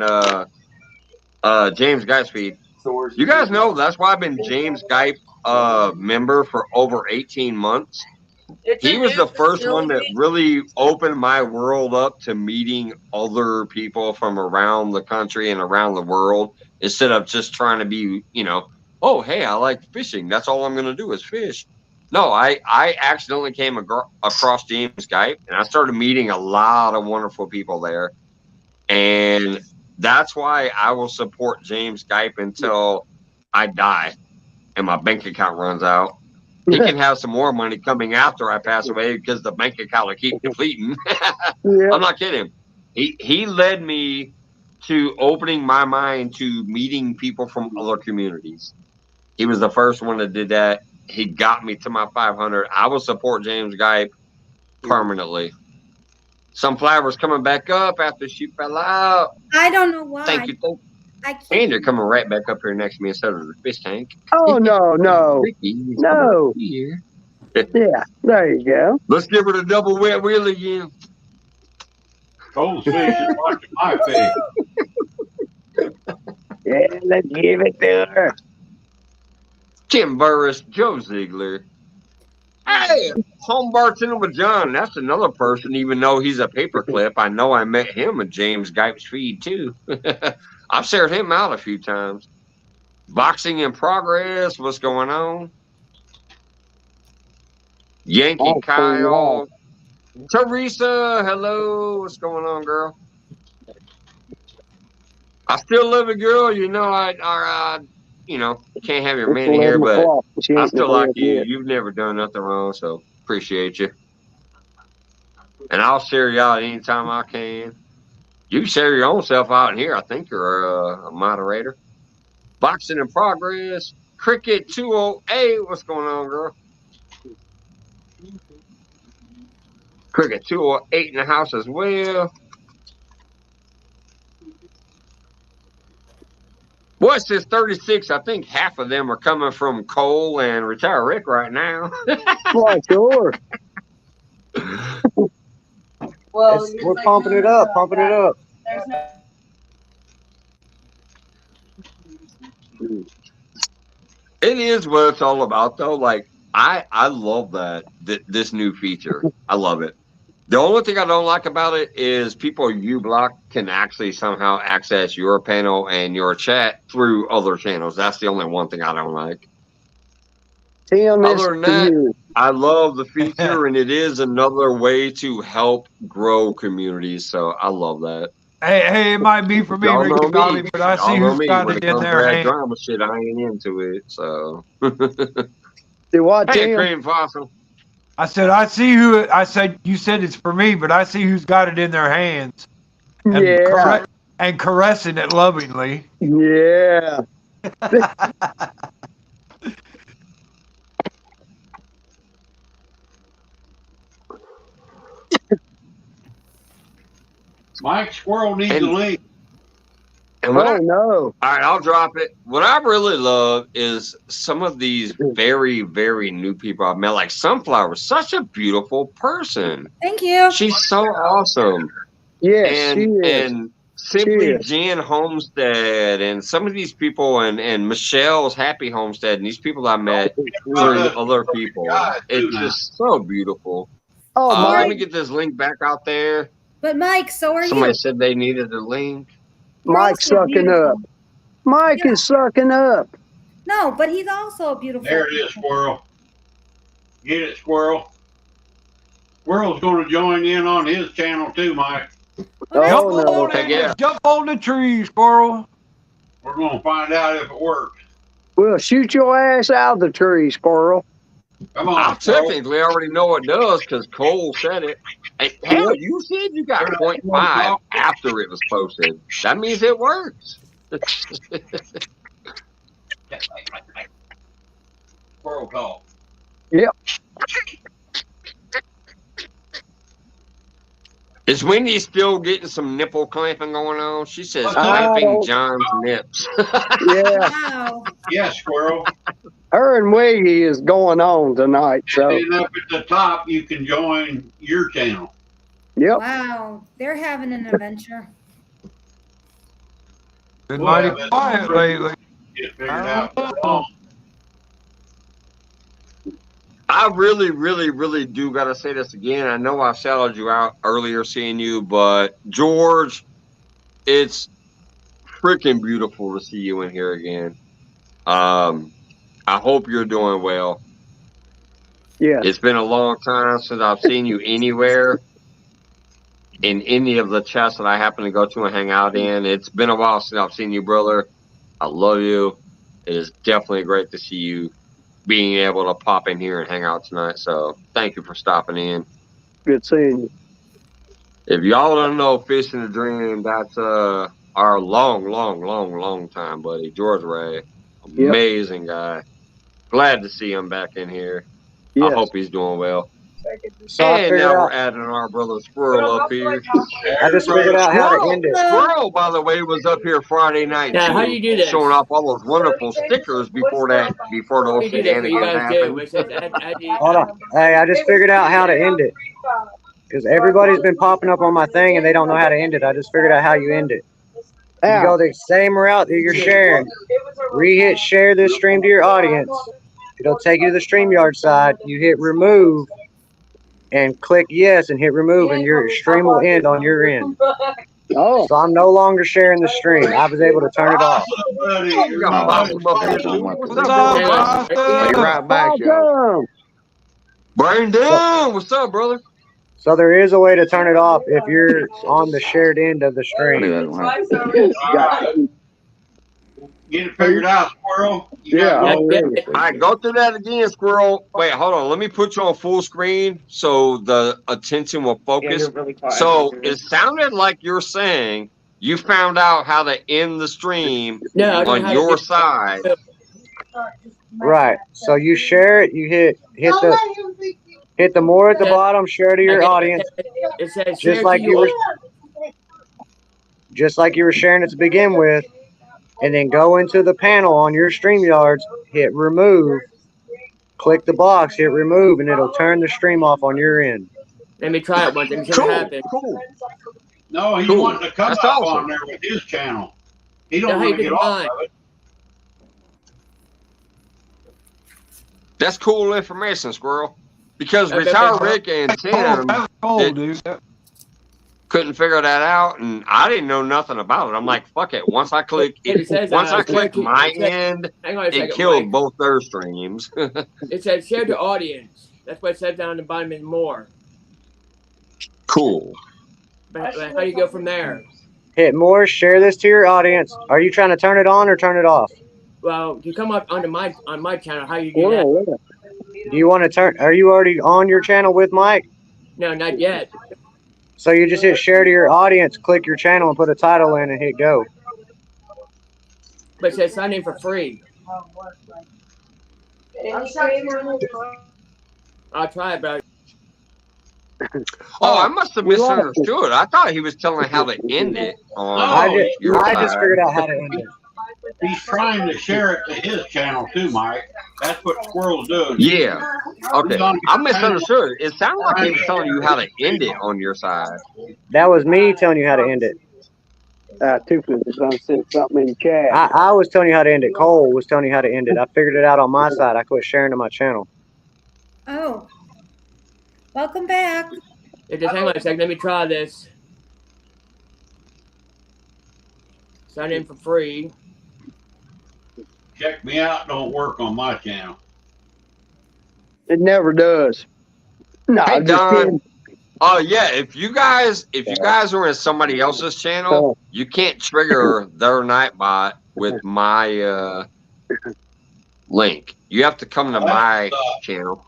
James Guype's feed. You guys know that's why I've been James Guype member for over 18 months. He was the first one that really opened my world up to meeting other people from around the country and around the world instead of just trying to be, oh, hey, I like fishing. That's all I'm going to do is fish. No, I accidentally came across James Guype and I started meeting a lot of wonderful people there. And that's why I will support James Guype until I die and my bank account runs out. He can have some more money coming after I pass away because the bank account will keep depleting. Yeah. I'm not kidding. He led me to opening my mind to meeting people from other communities. He was the first one that did that. He got me to my 500. I will support James Guype permanently. Sunflower's coming back up after she fell out. I don't know why. Thank you. I can't. And you're coming right back up here next to me instead of the fish tank. Oh, no. Ricky's No. here. Yeah. There you go. Let's give her the double wet wheel again. Cole's fish is watching my fish. Yeah, let's give it to her. Tim Burris, Joe Ziegler. Hey, home bartender with John. That's another person, even though he's a paperclip. I know I met him at James Guype's feed, too. I've shared him out a few times. Boxing in progress. What's going on? Yankee Kyle. Teresa, hello. What's going on, girl? I still love you, girl. You know, can't have your man here, but I still like you. You've never done nothing wrong, so appreciate you. And I'll share you out anytime I can. You can share your own self out in here. I think you're a moderator. Boxing in progress. Cricket 208. What's going on, girl? Cricket 208 in the house as well. What's this 36? I think half of them are coming from Cole and Retire Rick right now. Why, sure. Well, We're pumping it up, pumping it up. There's no. It is what it's all about, though. Like I love that this new feature. I love it. The only thing I don't like about it is people you block can actually somehow access your panel and your chat through other channels. That's the only one thing I don't like. Tim, Other than this that, to you. I love the feature, and it is another way to help grow communities. So I love that. Hey, it might be for me, Y'all Ricky know Bobby, me. but I see Y'all know who's me. got When it it in comes to their that hand. drama shit, I ain't into it. So, Do what, hey, Tim? Cream Fossil. I said, I see who. I said, you said it's for me, but I see who's got it in their hands and Yeah. and caressing it lovingly. Yeah. Mike Squirrel needs a And, link. and what Oh, no. all right, I'll drop it. What I really love is some of these very, very new people I've met. Like Sunflower, such a beautiful person. Thank you. She's so awesome. Yes, she is. And Simply is. Jan Homestead and some of these people and Michelle's Happy Homestead and these people I met through other people. It's just so beautiful. Oh, Let Mike, me get this link back out there. But Mike, so are Somebody you. said they needed a link. You're Mike's also sucking beautiful. up. Mike Yeah. is sucking up. No, but he's also a beautiful. There it is, Squirrel. Get it, Squirrel. Squirrel's going to join in on his channel too, Mike. Oh, Jump no. on Heck in yeah. there. Jump on the tree, squirrel. We're going to find out if it works. Well, shoot your ass out of the tree, squirrel. Come I on, Squirrel. technically already know it does because Cole said it. Hey, hell, you said you got 0.5 after it was posted. That means it works. Squirrel talk. Yep. Is Wendy still getting some nipple clamping going on? She says Oh. clamping John's nips. Yeah. Wow. Yes, Squirrel. Her and Wiggy is going on tonight. So, And then up at the top, you can join your channel. yep. Wow. They're having an adventure. Been Boy, mighty I bet quiet lately. Get figured out. I really, really, really do got to say this again. I know I shouted you out earlier seeing you, but George, it's freaking beautiful to see you in here again. I hope you're doing well. Yeah. It's been a long time since I've seen you anywhere in any of the chats that I happen to go to and hang out in. It's been a while since I've seen you, brother. I love you. It is definitely great to see you being able to pop in here and hang out tonight. So thank you for stopping in. Good seeing you. If y'all don't know Fish in the Dream, that's our long time buddy, George Ray. Amazing guy. Glad to see him back in here. Yes. I hope he's doing well. So I And figured now we're out. adding our brother Squirrel up here. I just figured out how to end it. Squirrel, by the way, was up here Friday night Yeah, too, how do you do this? showing off all those wonderful stickers before those How do you do that? What you shenanigans guys do? happened. What's this? Hold on. Hey, I just figured out how to end it. Because everybody's been popping up on my thing and they don't know how to end it. I just figured out how you end it. You go the same route that you're sharing. Re-hit share this stream to your audience. It'll take you to the StreamYard side. You hit remove and click yes and hit remove and your stream will end on your end. Oh. So I'm no longer sharing the stream. I was able to turn it off. What's up, Be right back, y'all. Brandon, what's up, brother? So there is a way to turn it off if you're on the shared end of the stream. Get it figured out, Squirrel. All right, go through that again, Squirrel. Wait, hold on. Let me put you on full screen so the attention will focus. So it sounded like you're saying you found out how to end the stream on your side. Right. So you share it, you hit the Hit the more at the bottom, share to your audience. It says Just share like to you were, your just like you were sharing it to begin with, and then go into the panel on your StreamYards, hit remove, click the box, hit remove, and it'll turn the stream off on your end. Let me try it once and see what happens. Cool. No, he's Cool. wanting to come That's up awesome. on there with his channel. He Now, don't how want you to get do off mine? of it. That's cool information, Squirrel. Because I bet Retired they- Rick and That Tim was cold, dude. couldn't figure that out, and I didn't know nothing about it. I'm like, fuck it. Once I click It says, once I share clicked to- my it says- end, Hang on a it second, killed Mike. both their streams. It says share to audience. That's what it says down the bottom and more. Cool. But how do you go from there? Hit more, share this to your audience. Are you trying to turn it on or turn it off? Well, to come up on my channel, how you do that? Do you want to turn? Are you already on your channel with Mike? No, not yet. So you just hit share to your audience, click your channel, and put a title in, and hit go. But it says sign in for free. I'll try it, but Oh, I must have misunderstood. I thought he was telling how to end it on your I just side. figured out how to end it. He's trying to share it to his channel too, Mike. That's what Squirrel's doing. Yeah. Okay. I misunderstood. It sounded like he was telling you how to end it on your side. That was me telling you how to end it. Two-Footer's gonna send something in the chat. I was telling you how to end it. Cole was telling you how to end it. I figured it out on my side. I quit sharing to my channel. Oh. Welcome back. just hang on a second. Let me try this. Sign in for free. Check me out don't work on my channel. It never does. No, Hey, just Don. kidding. Oh yeah, if you guys are in somebody else's channel, you can't trigger their Nightbot with my link. You have to come to my channel.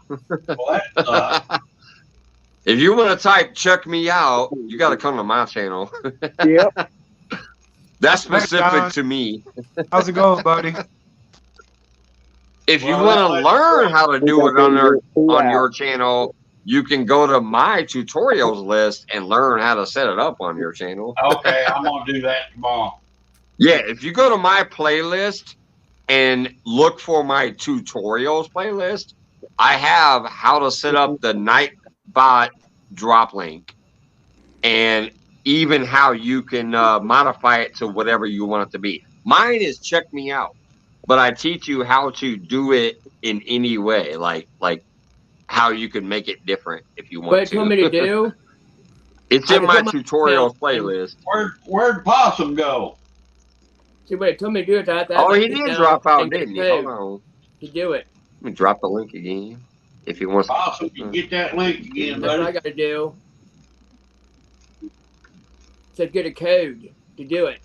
If you want to type "check me out," you got to come to my channel. Yep. That's specific Don. to me. How's it going, buddy? If you want to learn how to do it on your channel, you can go to my tutorials list and learn how to set it up on your channel. Okay, I'm gonna do that tomorrow. Yeah, if you go to my playlist and look for my tutorials playlist, I have how to set up the Nightbot drop link and even how you can modify it to whatever you want it to be. Mine is check me out, but I teach you how to do it in any way, like how you can make it different if you want What it told me to do? It's I in can my put my tutorials email playlist. Where'd Possum go? See, what it told me to do is I have to Oh, have he it did down drop out, and get didn't he? code Hold on. to do it. Let me drop the link again. If he wants Possum, you get that link again, That's what I buddy. got to do. To get a code to do it.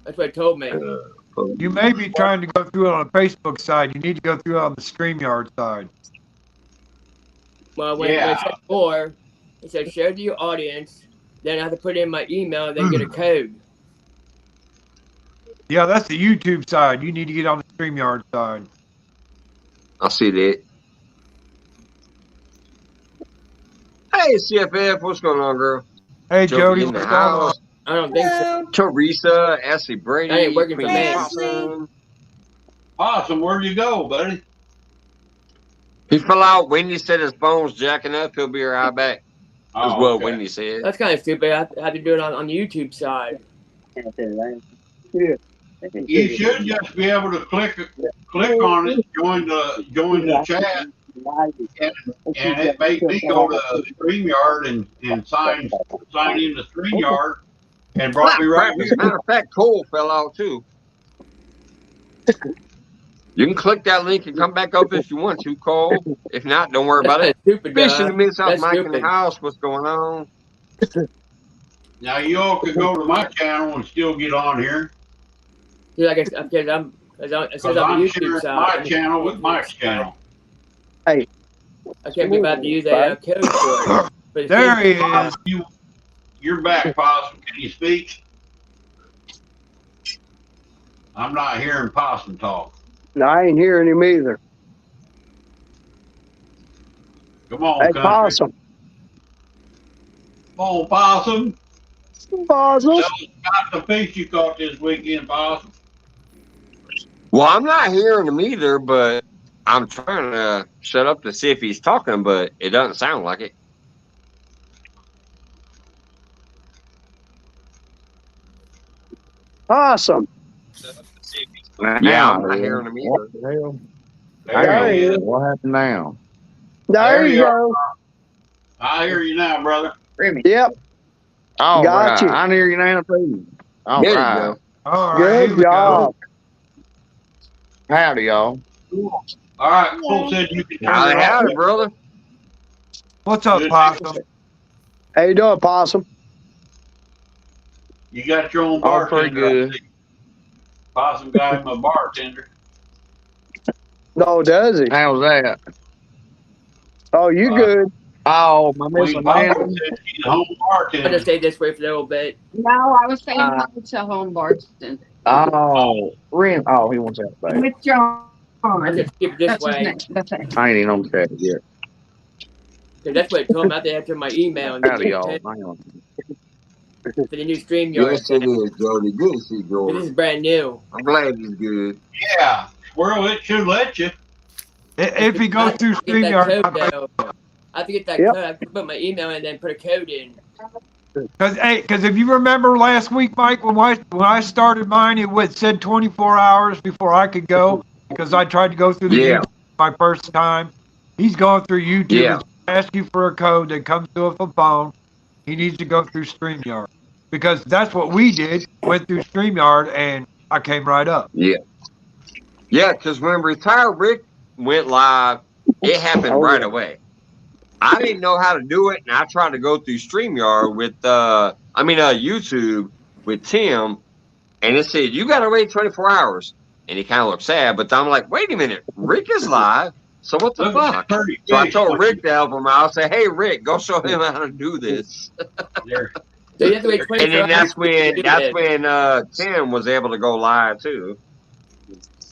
That's what it told me. You may be trying to go through it on the Facebook side. You need to go through it on the StreamYard side. Well, when it said more, it said share to your audience. Then I have to put in my email and then get a code. Yeah, that's the YouTube side. You need to get on the StreamYard side. I see that. Hey, CFF, what's going on, girl? Hey, Jody, in the what's going on? house. I don't think so. Teresa, Essie Brady, That ain't working for Queen me. Possum. Possum, where'd you go, buddy? He fell out. Wendy said his phone's jacking up. He'll be right back. Is what okay. Wendy said. That's kind of stupid. I have to do it on the YouTube side. You should just be able to click on it, join the chat, and it made me go to StreamYard and sign in to StreamYard and brought me right As here. a matter of fact, Cole fell out too. You can click that link and come back up if you want to, Cole. If not, don't worry about it. Stupid, Fish in the Mid-South, That's Mike in the stupid. house. What's going on? Now you all could go to my channel and still get on here. Yeah, I guess it says on the I'm YouTube sharing side. my channel with Mike's channel. Hey. I can't be about to use a code for it. But There he is. You're back, Possum. Can you speak? I'm not hearing Possum talk. No, I ain't hearing him either. Come on, Hey, country. Possum. Come on, Possum. Possum. Tell us about the fish you caught this weekend, Possum. Well, I'm not hearing him either, but I'm trying to shut up to see if he's talking, but it doesn't sound like it. Possum. Yeah, I'm not hearing him What either. the hell? There he is. What happened now? There you go. I hear you now, brother. Yep. All Got right. you. I hear you now, too. All There you right. go. All right, here Good we go. job. Howdy, y'all. All right, Cole said you can turn Howdy, it off. howdy, brother. What's up, Good. Possum? How you doing, Possum? You got your own All pretty bartender. good. Possum got him a bartender. No, does he? How's that? Oh, you good? Oh, my Wayne missing Possum man. said he's a home I'll bartender. just stay this way for a little bit. No, I was saying hi to home bartender. Oh, Ren. Oh, he wants that back. With John. I'll just keep it this That's his way. name. That's it. I ain't even on the chat yet. Because that's what it told me out there after my email. And Howdy, y'all. Hang on. For the new StreamYard. Yes, it is, Jody. Good to see This is Jordan. brand new. I'm glad he's good. Yeah, Squirrel, it should let you. If he goes through Get that StreamYard, code, though. I have to get that Yep. code. I have to put my email and then put a code in. because if you remember last week, Mike, when I started mine, it said 24 hours before I could go because I tried to go through the Yeah. YouTube my first time. He's going through YouTube. Yeah. It's ask you for a code that comes to a phone. He needs to go through StreamYard because that's what we did. Went through StreamYard and I came right up. Yeah. Yeah, because when Retired Rick went live, it happened Oh, right yeah. away. I didn't know how to do it, and I tried to go through StreamYard with YouTube with Tim, and it said you gotta wait 24 hours. And he kind of looked sad, but I'm like, wait a minute, Rick is live. So what the Look at fuck? that pretty So I fish. told Rick to help him out. I said, hey Rick, go show him how to do this. There. So you have to wait 24 And then hours. that's when Tim was able to go live too.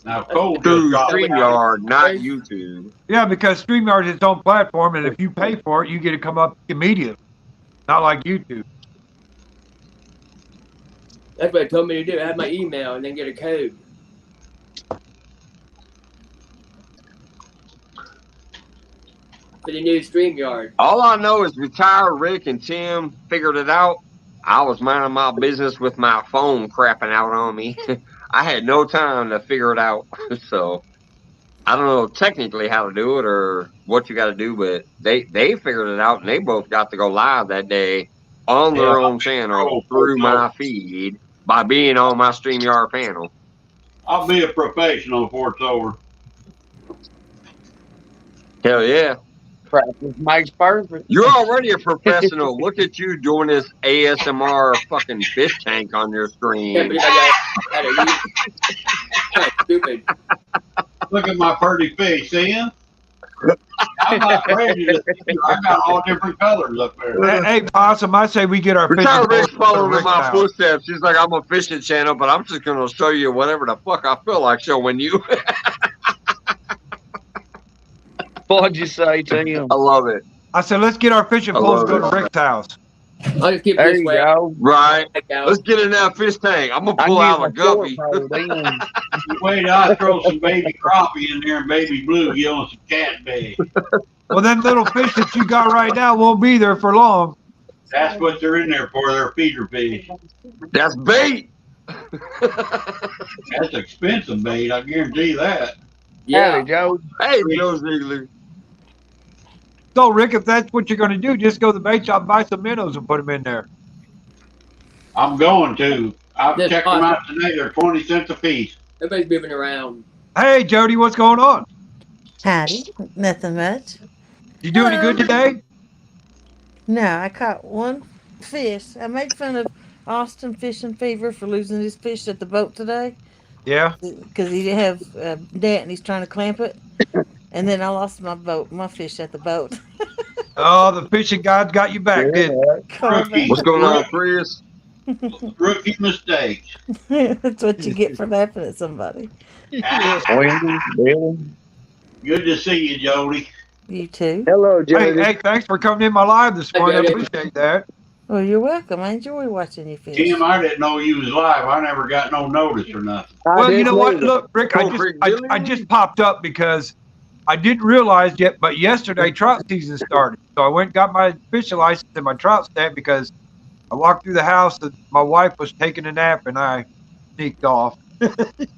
Now, Cole just Through dropped out. StreamYard, not YouTube. Yeah, because StreamYard is its own platform, and if you pay for it, you get to come up immediately. Not like YouTube. That's what it told me to do. I have my email and then get a code. For the new StreamYard. All I know is Retired Rick and Tim figured it out. I was minding my business with my phone crapping out on me. I had no time to figure it out. So I don't know technically how to do it or what you got to do, but they figured it out and they both got to go live that day on their own channel through my feed by being on my StreamYard panel. I'll be a professional before it's over. Hell yeah. Practice makes perfect. You're already a professional. Look at you doing this ASMR fucking fish tank on your Can't screen. believe I got it. Kind of stupid. Look at my pretty fish, see him? I'm not prejudiced. I got all different colors up there. Hey, Possum, I say we get our fishing Retired Rick's pole following in Rick my now. footsteps. He's like, I'm a fishing channel, but I'm just going to show you whatever the fuck I feel like showing you. What'd you say, Tim? I love it. I said, let's get our fishing I poles love and go it. to Rick's house. I'll just keep it There this you way. go. Right. Check out. Let's get in that fish tank. I'm going to I pull can out a use my short guppy. pole then. Wait, I'll throw some baby crappie in there and baby bluegill and some cat bait. Well, them little fish that you got right now won't be there for long. That's what they're in there for. They're feeder fish. That's bait. That's expensive bait. I guarantee that. Yeah. Howdy, Joe. Hey, Joe Ziegler. So, Rick, if that's what you're going to do, just go to the bait shop, buy some minnows, and put them in there. I'm going to. I've That's checked them awesome. out today. They're 20 cents a piece. Everybody's moving around. Hey, Jody, what's going on? Howdy. Nothing much. You do any good today? No, I caught one fish. I made fun of Austin Fishing Fever for losing his fish at the boat today Yeah. because he didn't have net and he's trying to clamp it. And then I lost my fish at the boat. Oh, the fishing gods got you back, did Rookie. What's going on, Chris? Rookie mistakes. That's what you get for laughing at somebody. Wendy, Billy. Good to see you, Jody. You too. Hello, Jody. Hey, thanks for coming in my live this morning. I appreciate that. Well, you're welcome. I enjoy watching you fish. Tim, I didn't know you was live. I never got no notice or nothing. Well, you know what? Look, Rick, I just popped up because I didn't realize yet, but yesterday trout season started. So I went and got my fishing license and my trout stamp because I walked through the house and my wife was taking a nap and I sneaked off. It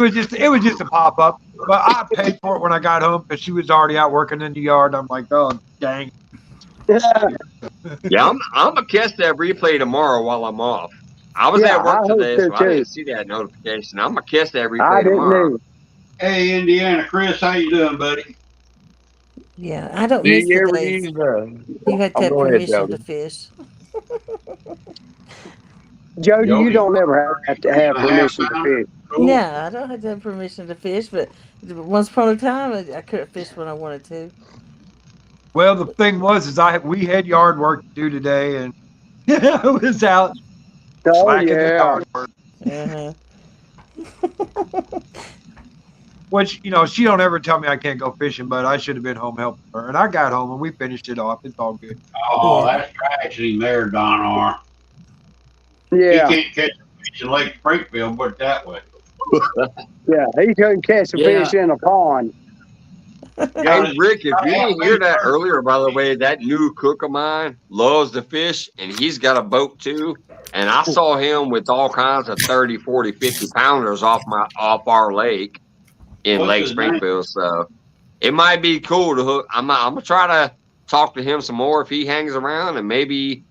was just a pop up, but I paid for it when I got home because she was already out working in the yard. I'm like, oh dang. Yeah, I'm gonna catch that replay tomorrow while I'm off. I was at work today, so I didn't see that notification. I'm gonna catch that replay tomorrow. Hey, Indiana Chris, how you doing, buddy? Yeah, I don't Do miss you the ever days. use You had to have go ahead, permission Jody. to fish. Jody, you don't ever have to have permission to fish. Yeah, I don't have to have permission to fish, but once upon a time, I couldn't fish when I wanted to. Well, the thing was, we had yard work to do today, and I was out slacking the yard work. Which, she don't ever tell me I can't go fishing, but I should have been home helping her. And I got home and we finished it off. It's all good. Oh, that's tragedy there, Don R. Yeah. He can't catch a fish in Lake Springfield, put it that way. Yeah, he couldn't catch a fish in a pond. Hey, Rick, if you didn't hear that earlier, by the way, that new cook of mine loves to fish, and he's got a boat too. And I saw him with all kinds of 30, 40, 50 pounders off our lake in Lake Springfield. So it might be cool to hook. I'm going to try to talk to him some more if he hangs around, and maybe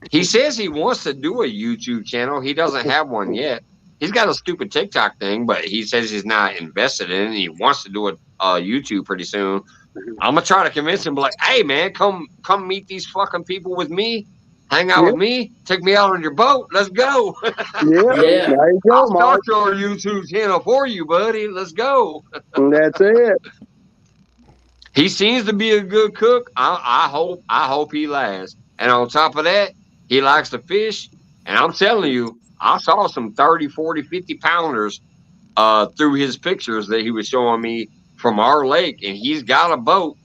he says he wants to do a YouTube channel. He doesn't have one yet. He's got a stupid TikTok thing, but he says he's not invested in it. He wants to do a YouTube pretty soon. I'm gonna try to convince him, like, hey man, come meet these fucking people with me, hang out with me, take me out on your boat, let's go. There you go, I'll start Mark. your YouTube channel for you, buddy. Let's go. That's it. He seems to be a good cook. I hope he lasts. And on top of that, he likes to fish. And I'm telling you, I saw some 30, 40, 50 pounders through his pictures that he was showing me from our lake, and he's got a boat.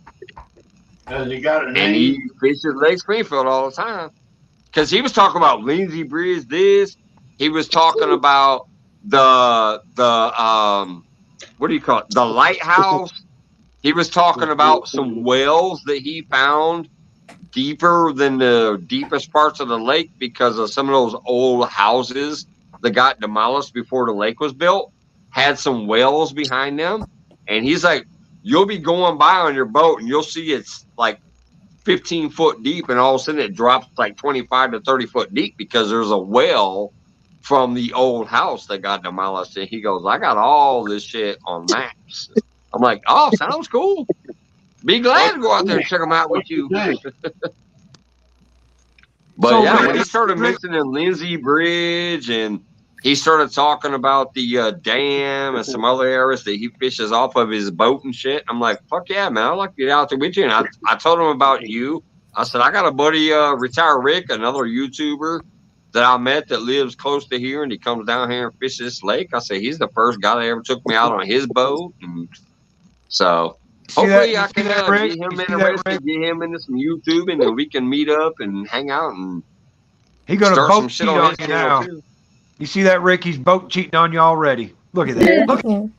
Has he got a name? And he fishes Lake Springfield all the time. Because he was talking about Lindsay Bridge, he was talking about the what do you call it? The lighthouse. He was talking about some wells that he found deeper than the deepest parts of the lake because of some of those old houses that got demolished before the lake was built, had some wells behind them. And he's like, you'll be going by on your boat and you'll see it's like 15 foot deep, and all of a sudden it drops like 25 to 30 foot deep because there's a well from the old house that got demolished. And he goes, I got all this shit on maps. I'm like, oh, sounds cool. Be glad to go out there and check them out with you. But So, yeah, Rick, when he started mentioning Lindsay Bridge and he started talking about the dam and some other areas that he fishes off of his boat and shit, I'm like, fuck yeah, man, I'd like to get out there with you. And I told him about you. I said, I got a buddy, Retired Rick, another YouTuber that I met that lives close to here, and he comes down here and fishes this lake. I said, he's the first guy that ever took me out on his boat. And so hopefully I can get him in a race and get him into some YouTube, and then we can meet up and hang out and He gonna start boat some shit cheat on on his you channel now. too. You see that, Rick? He's boat cheating on you already. Look at that. Look at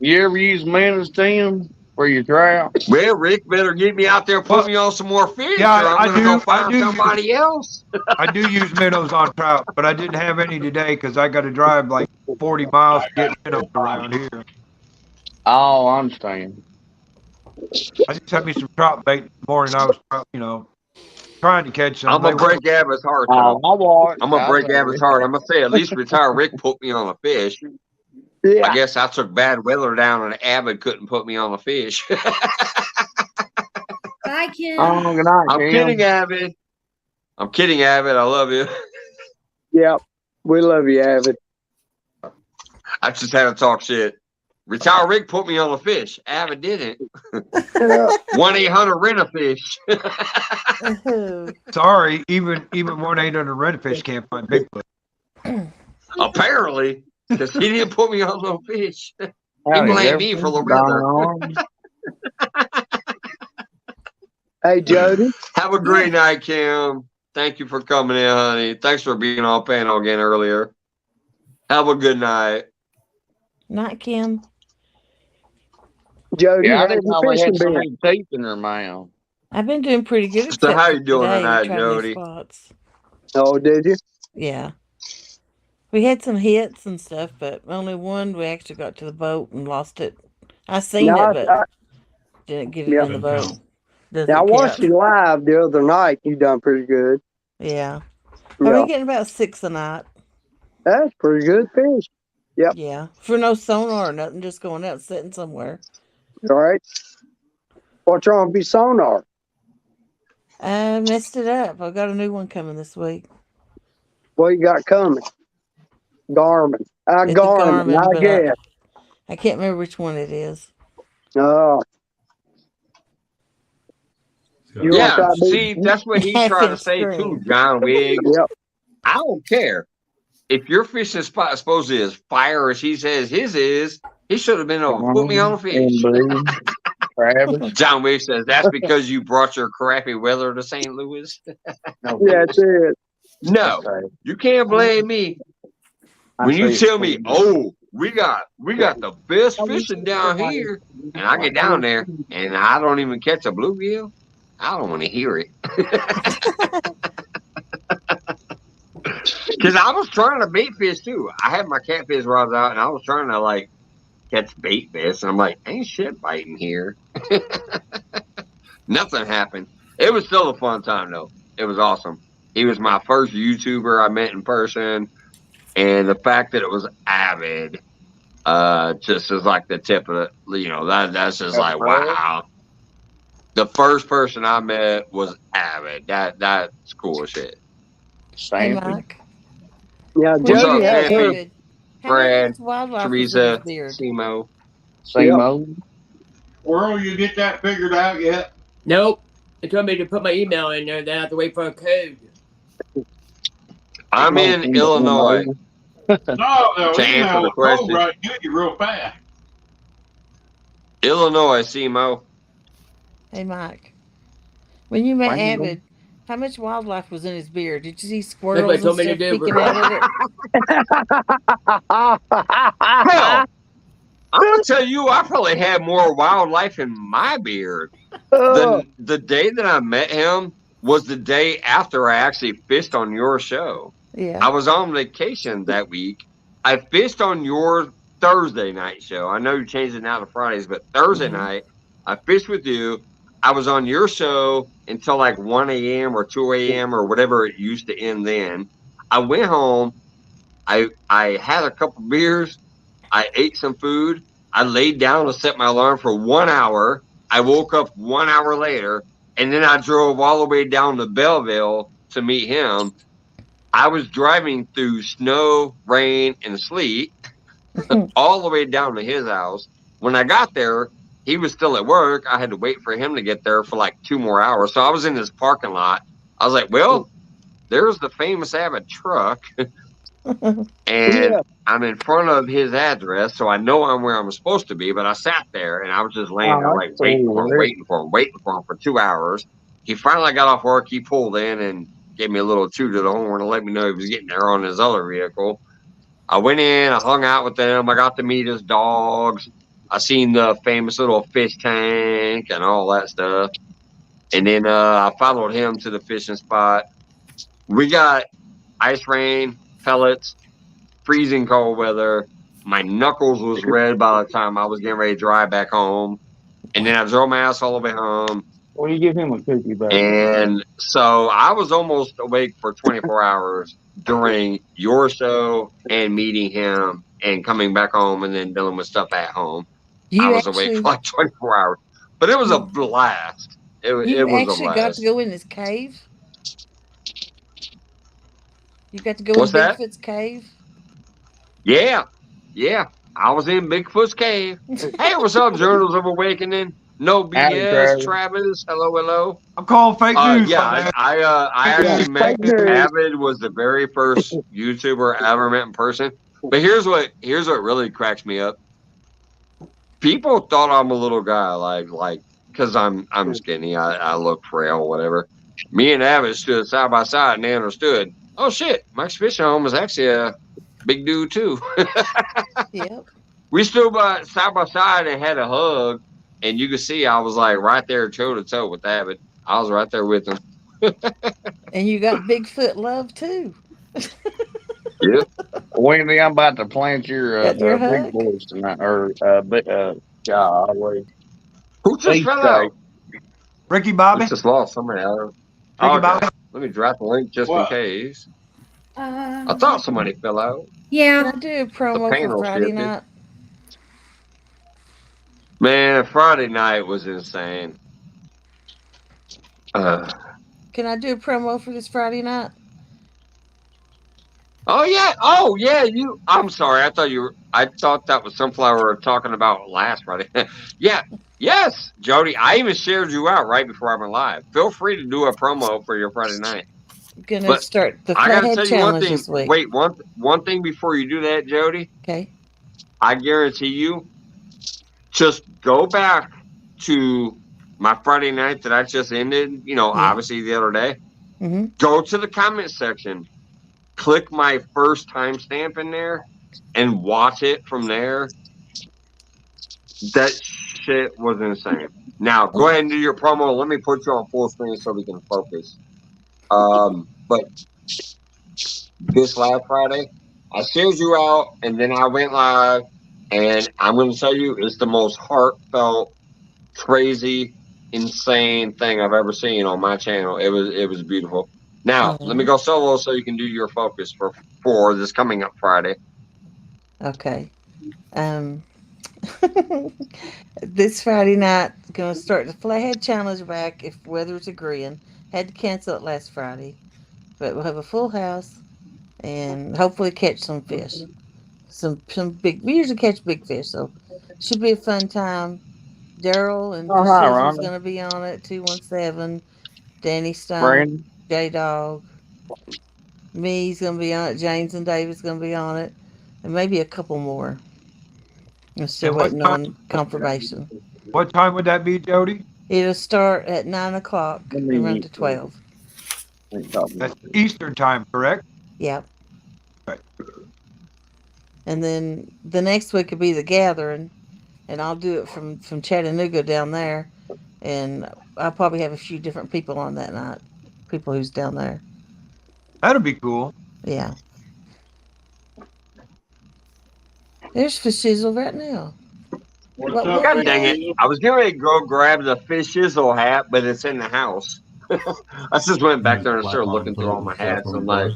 You ever use Manus Tim for your trout? Well, Rick better get me out there and put me on some more fish, Yeah, or I'm I going to do- go find I do somebody else. I do use minnows on trout, but I didn't have any today because I got to drive like 40 miles to get minnows around here. Oh, I understand. I just had me some trout bait this morning. I was, trying to catch some. I'm going to break Abbott's heart. Oh, I watched. I'm going to break Abbott's heart. I'm going to say at least Retired Rick put me on a fish. Yeah. I guess I took bad weather down and Abbott couldn't put me on a fish. Bye, Kim. Oh, good night, I'm Kim. kidding, Abbott. I'm kidding, Abbott. I love you. Yep. We love you, Avid. I just had to talk shit. Retired Rick put me on a fish. Avid didn't. 1-800-RENT-A-FISH. Sorry, even 1-800-RENT-A-FISH can't find Bigfoot. Apparently, because he didn't put me on no fish. He Howdy, blamed me for the weather. Hey, Jody. Have a great night, Kim. Thank you for coming in, honey. Thanks for being on panel again earlier. Have a good night. Not Kim. Jody, Yeah, I how's didn't the know they fishing had so been? many teeth in their mouth. I've been doing pretty good. So Except how for you doing today, tonight, trying new Jody? spots. Oh, did you? Yeah. We had some hits and stuff, but only one we actually got to the boat and lost it. I seen No, it, but didn't get it in the boat. Doesn't Now, I watched count. you live the other night. You done pretty good. Yeah. I've Yeah. been getting about 6 a night. That's pretty good fish. Yep. Yeah. For no sonar or nothing, just going out and sitting somewhere. All right. What's wrong with your sonar? I messed it up. I've got a new one coming this week. What you got coming? Garmin. It's a Garmin, I but guess. I can't remember which one it is. Oh. You Yeah, want that see, that's what he tried to say too, John Wiggs. Yep. I don't care. If your fishing spot supposedly is fire as he says his is, he should have been able to put me on a fish. John Wiggs says that's because you brought your crappy weather to St. Louis. Yeah, it's it. No, you can't blame me. When you tell me, oh, we got the best fishing down here, and I get down there and I don't even catch a bluegill, I don't want to hear it. Because I was trying to bait fish too. I had my catfish rods out and I was trying to like catch bait fish, and I'm like, ain't shit biting here. Nothing happened. It was still a fun time though. It was awesome. He was my first YouTuber I met in person, and the fact that it was Avid, just is like the tip of the, that's just like wow. The first person I met was Avid. That's cool as shit. Hey, Mike. Yeah, What's Jody up, has her. Sammy? Brad, wildlife Teresa, was in his beard? Simo. World, you get that figured out yet? Nope. They told me to put my email in there, then I have to wait for a code. I'm in Illinois. No, To answer the question. right to you real fast. Illinois, Simo. Hey, Mike. When you met Avid, how much wildlife was in his beard? Did you see squirrels and stuff peeking out of it? Hell, I'm gonna tell you, I probably had more wildlife in my beard. The day that I met him was the day after I actually fished on your show. Yeah. I was on vacation that week. I fished on your Thursday night show. I know you changed it now to Fridays, but Thursday night, I fished with you. I was on your show until like 1 a.m. or 2 a.m. or whatever it used to end then. I went home. I had a couple beers. I ate some food. I laid down to set my alarm for 1 hour. I woke up 1 hour later, and then I drove all the way down to Belleville to meet him. I was driving through snow, rain, and sleet all the way down to his house. When I got there, he was still at work. I had to wait for him to get there for like 2 more hours. So I was in his parking lot. I was like, well, there's the famous Avid truck. And I'm in front of his address, so I know I'm where I'm supposed to be. But I sat there, and I was just laying there, like waiting for him for 2 hours. He finally got off work. He pulled in and gave me a little toot of the horn to let me know he was getting there on his other vehicle. I went in, I hung out with them. I got to meet his dogs. I seen the famous little fish tank and all that stuff. And then I followed him to the fishing spot. We got ice rain, pellets, freezing cold weather. My knuckles was red by the time I was getting ready to drive back home. And then I drove my ass all the way home. Well, you give him a cookie back. And so I was almost awake for 24 hours during your show and meeting him and coming back home and then dealing with stuff at home. I was awake for like 24 hours. But it was a blast. It was a blast. You actually got to go in his cave? You got to go What's in that? Bigfoot's cave? Yeah. I was in Bigfoot's cave. Hey, what's up, Journals of Awakening? No BS, Travis. Hello, hello. I'm calling fake news. Yeah, I actually met Avid was the very first YouTuber I ever met in person. But here's what really cracks me up. People thought I'm a little guy, like because I'm skinny, I look frail, whatever. Me and Avid stood side by side, and they understood. Oh shit, Mike's Fishing Home is actually a big dude too. Yep. We stood side by side and had a hug, and you could see I was like right there toe to toe with Avid. I was right there with him. And you got Bigfoot love too. Yep. Wendy, I'm about to plant your Got your big hug? boys tonight, or golly. Who just fell out? Ricky Bobby? We just lost somebody out. Ricky Bobby? Let me drop the link just in case. I thought somebody fell out. Yeah. Can I do a promo for Friday night? Man, Friday night was insane. Can I do a promo for this Friday night? Oh yeah. I'm sorry. I thought that was Sunflower we were talking about last Friday. Yeah. Yes, Jody. I even shared you out right before I went live. Feel free to do a promo for your Friday night. Gonna start the I gotta Flathead tell you Challenge one thing. this week. Wait, one thing before you do that, Jody. Okay. I guarantee you, just go back to my Friday night that I just ended. Obviously the other day. Mm-hmm. Go to the comment section. Click my first timestamp in there and watch it from there. That shit was insane. Now, go ahead and do your promo. Let me put you on full screen so we can focus. But this last Friday, I shared you out, and then I went live, and I'm going to tell you, it's the most heartfelt, crazy, insane thing I've ever seen on my channel. It was beautiful. Now, let me go solo so you can do your focus for this coming up Friday. Okay. This Friday night, gonna start the Flathead Challenge back if weather's agreeing. Had to cancel it last Friday, but we'll have a full house and hopefully catch some fish. Some big. We usually catch big fish, so should be a fun time. Daryl and Shizzle's gonna be on it. 217, Danny Stone, J Dog. Me's gonna be on it. James and David's gonna be on it, and maybe a couple more. I'm still waiting on confirmation. What time would that be, Jody? It'll start at 9 o'clock and run to 12. That's Eastern time, correct? Yep. Right. And then the next week will be the gathering, and I'll do it from Chattanooga down there, and I'll probably have a few different people on that night, people who's down there. That'll be cool. Yeah. There's Fish Shizzle right now. God dang it. I was getting ready to go grab the Fish Shizzle hat, but it's in the house. I just went back there and started looking through all my hats. I'm like,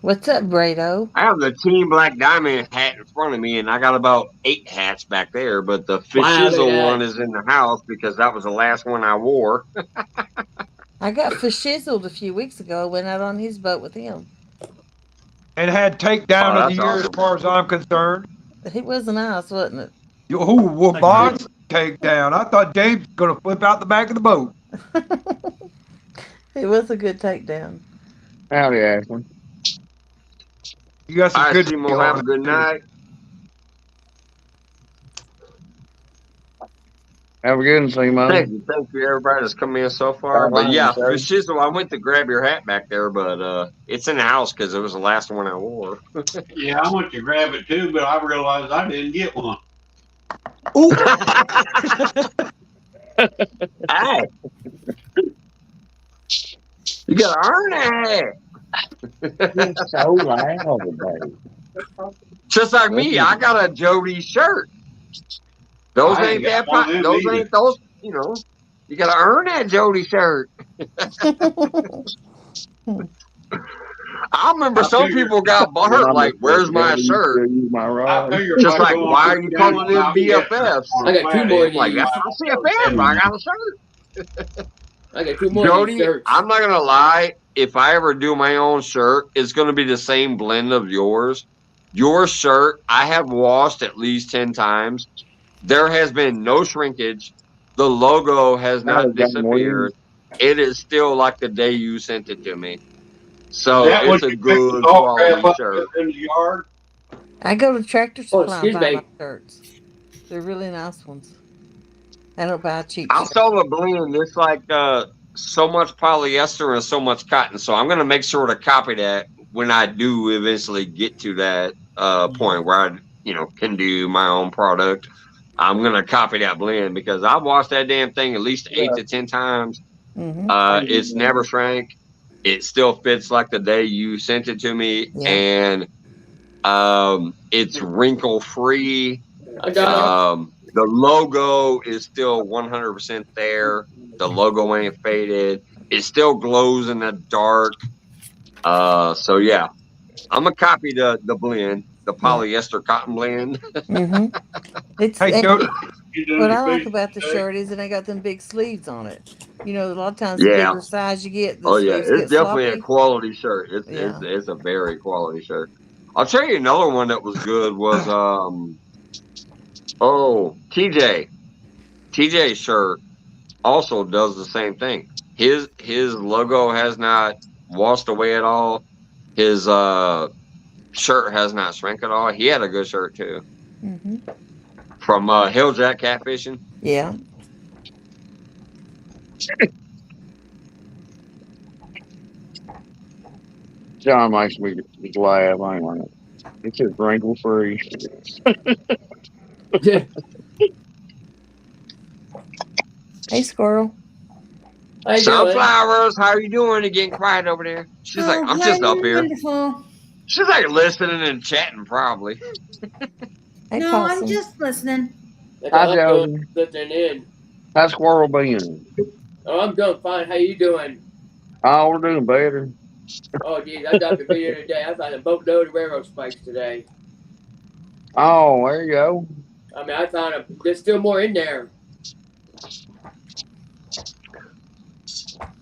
what's up, Brado? I have the Team Black Diamond hat in front of me, and I got about 8 hats back there, but the Fish Shizzle one is in the house because that was the last one I wore. I got Fish Shizzled a few weeks ago. I went out on his boat with him. And had takedown of the year as far as I'm concerned. It was nice, wasn't it? Bob's takedown. I thought James was going to flip out the back of the boat. It was a good takedown. Howdy, Ashley. You got some good. We'll have a good night. Have a good one, see you, man. Thank you, everybody that's come in so far. But yeah, Fish Shizzle, I went to grab your hat back there, but it's in the house because it was the last one I wore. Yeah, I went to grab it too, but I realized I didn't get one. Ooh. Hey. You gotta earn that. It's so loud today. Just like me, I got a Jody shirt. Those ain't that. Those ain't those. You know, you gotta earn that Jody shirt. I remember some people got hurt. Like, where's my shirt? Just like, why are you calling them BFFs? I got 2 more. Like, that's not CFF. I got a shirt. I got 2 more. Jody, I'm not gonna lie. If I ever do my own shirt, it's gonna be the same blend of yours. Your shirt, I have washed at least 10 times. There has been no shrinkage. The logo has not disappeared. It is still like the day you sent it to me. Is So that when it's a you pick the good dog crap quality up shirt. in the yard? I go to Tractor Oh, Supply and excuse buy me. my shirts. They're really nice ones. I don't buy cheap I shirts. saw the blend. It's like so much polyester and so much cotton. So I'm gonna make sure to copy that when I do eventually get to that point where I can do my own product. I'm gonna copy that blend because I've watched that damn thing at least 8 to 10 times. Mm-hmm. It's never shrank. It still fits like the day you sent it to me, Yeah. and it's wrinkle free. I got The logo is still 100% there. The logo ain't faded. It still glows in the dark. So yeah, I'm gonna copy the blend, the Yeah. polyester cotton blend. Mm-hmm. It's Hey, and Jody. You done what your I like fishing about the today? shirt is that I got them big sleeves on it. You know, a lot of times the Yeah. bigger size you get, the Oh yeah, sleeves it's get definitely a sloppy. quality shirt. It's Yeah. it's a very quality shirt. I'll tell you another one that was good was TJ's shirt also does the same thing. His logo has not washed away at all. His shirt has not shrank at all. He had a good shirt too Mm-hmm. from Hilljack Catfishing. Yeah. John makes me laugh. I ain't like it. It's just wrinkle free. you. Hey, squirrel. How you doing? Sunflowers, how are you doing? You getting quiet over there? She's like, Oh, I'm hi, just up here. wonderful. She's like listening and chatting probably. Hey, No, I'm possum. just listening. Like Hi, I'm doing Jody. listening in. How's Squirrel being? Oh, I'm doing fine. How you doing? Oh, we're doing better. Oh, geez, I dropped a video today. I found a boatload of railroad spikes today. Oh, there you go. I mean, I found there's still more in there.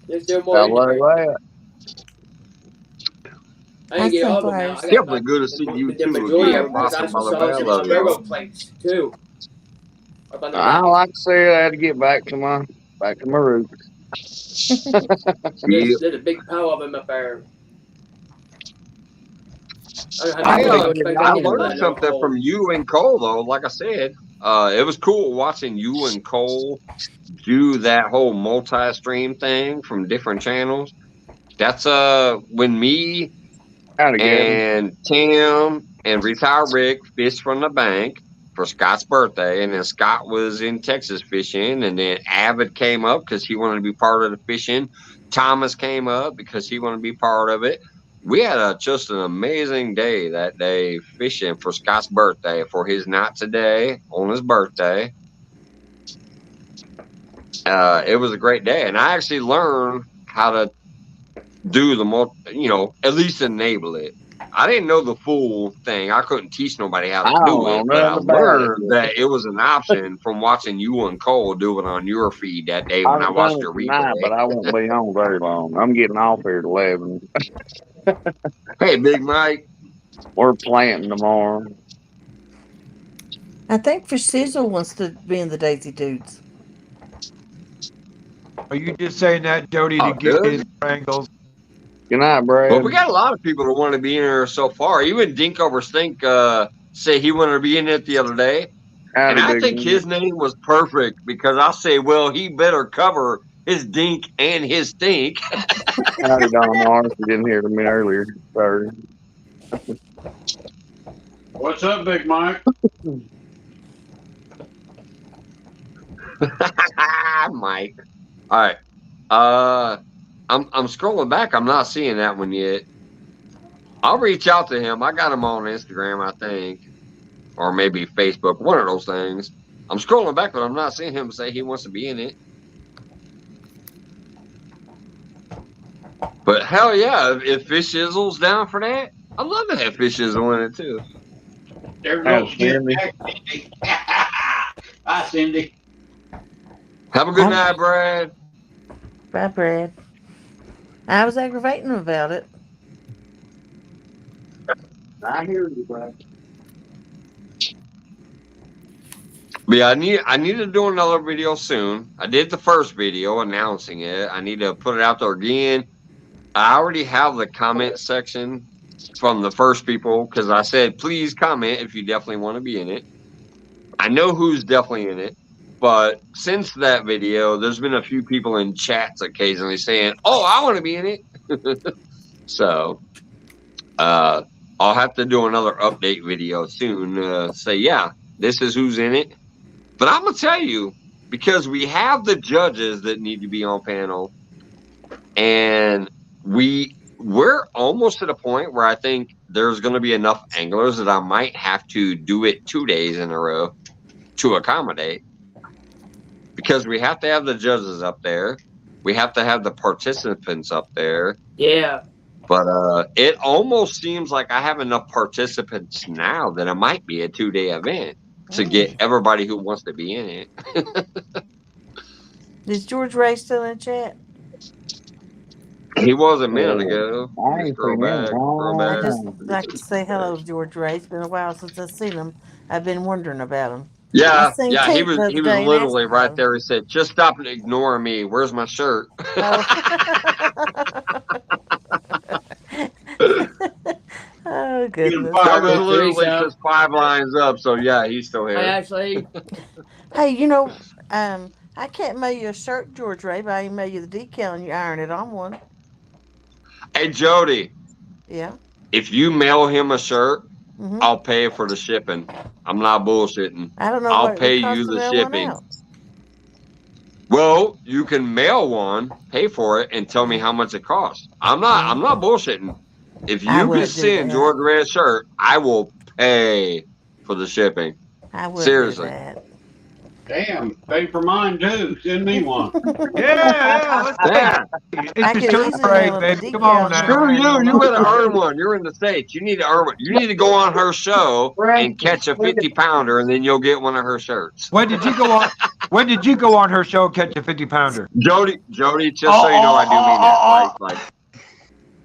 There's still more I in love there. that. I Hi, didn't get all of them out. sunflowers. I got Definitely like good to see you the too majority of again, them because I Possum also Mother saw Bear. some Love y'all. railroad plates too up on the I back. like to say I had to get back to my roots. Yeah. There's a big pile of them up there. I don't know how I many think railroad getting spikes I I can get in over one learned of it. those something holes. from you and Cole though. Like I said, it was cool watching you and Cole do that whole multi-stream thing from different channels. That's when me Howdy, Gavin. and Tim and retired Rick fished from the bank for Scott's birthday, and then Scott was in Texas fishing, and then Avid came up because he wanted to be part of the fishing. Thomas came up because he wanted to be part of it. We had just an amazing day that day fishing for Scott's birthday for his not today on his birthday. It was a great day, and I actually learned how to do at least enable it. I didn't know the full thing. I couldn't teach nobody how I to don't do know it, but I nothing about it. learned that it was an option from watching you and Cole do it on your feed that day when I I've done watched it your tonight, replay. but I won't be on very long. I'm getting off here at 11. Hey, Big Mike. We're planting tomorrow. I think for Sizzle wants to be in the Daisy Dudes. Are you just saying that, Jody, to Oh, get his good. wrangles? Good night, But Brad. we got a lot of people that want to be in here so far. Even Dink over Stink say he wanted to be in it the other day. And Howdy, I big think man. his name was perfect because I say, well, he better cover his dink and his stink. Howdy, Don Morris. You didn't hear me earlier. Sorry. What's up, Big Mike? Mike. All right. I'm scrolling back. I'm not seeing that one yet. I'll reach out to him. I got him on Instagram, I think, or maybe Facebook. One of those things. I'm scrolling back, but I'm not seeing him say he wants to be in it. But hell yeah, if Fish Shizzle's down for that, I'd love to have Fish Shizzle in it too. There's Howdy, no skip Cindy. back, Cindy. Hi, Cindy. Have a good night, Brad. Bye, Brad. I was aggravating him about it. I hear you, bro. But yeah, I need to do another video soon. I did the first video announcing it. I need to put it out there again. I already have the comment section from the first people because I said, please comment if you definitely want to be in it. I know who's definitely in it. But since that video, there's been a few people in chats occasionally saying, oh, I want to be in it. So I'll have to do another update video soon. Say, yeah, this is who's in it. But I'm going to tell you, because we have the judges that need to be on panel, and we're almost at a point where I think there's going to be enough anglers that I might have to do it 2 days in a row to accommodate. Because we have to have the judges up there. We have to have the participants up there. Yeah. But it almost seems like I have enough participants now that it might be a 2-day event to get everybody who wants to be in it. Is George Ray still in chat? He was a minute ago. I ain't seen him in a I long just time. like to say hello to George Ray. It's been a while since I've seen him. I've been wondering about him. I Yeah, seen yeah, Tate the other he was day and literally asked right about him. there. He said, "Just stop and ignore me. Where's my shirt?" Oh goodness! That was literally just 5 lines up. So yeah, he's still here. I actually. Hey, I can't mail you a shirt, George Ray, but I can mail you the decal and you iron it on one. Hey Jody. Yeah. If you mail him a shirt, Mhm. I'll pay for the shipping. I'm not bullshitting. I don't know I'll what it pay would cost you to the mail one shipping. out. Well, you can mail one, pay for it, and tell me how much it costs. I'm not bullshitting. If I you can wouldn't do send that. George Ray a shirt, I will pay for the shipping. I wouldn't Seriously. do that. Damn, pay for mine too. Send me one. Yeah, Yeah. it's a shirt parade, baby. Come on now. Screw you. You better earn one. You're in the States. You need to earn one. You need to go on her show and catch a 50-pounder, and then you'll get one of her shirts. When did you go on? When did you go on her show and catch a 50-pounder? Jody, just so you know, I do mean that. Like,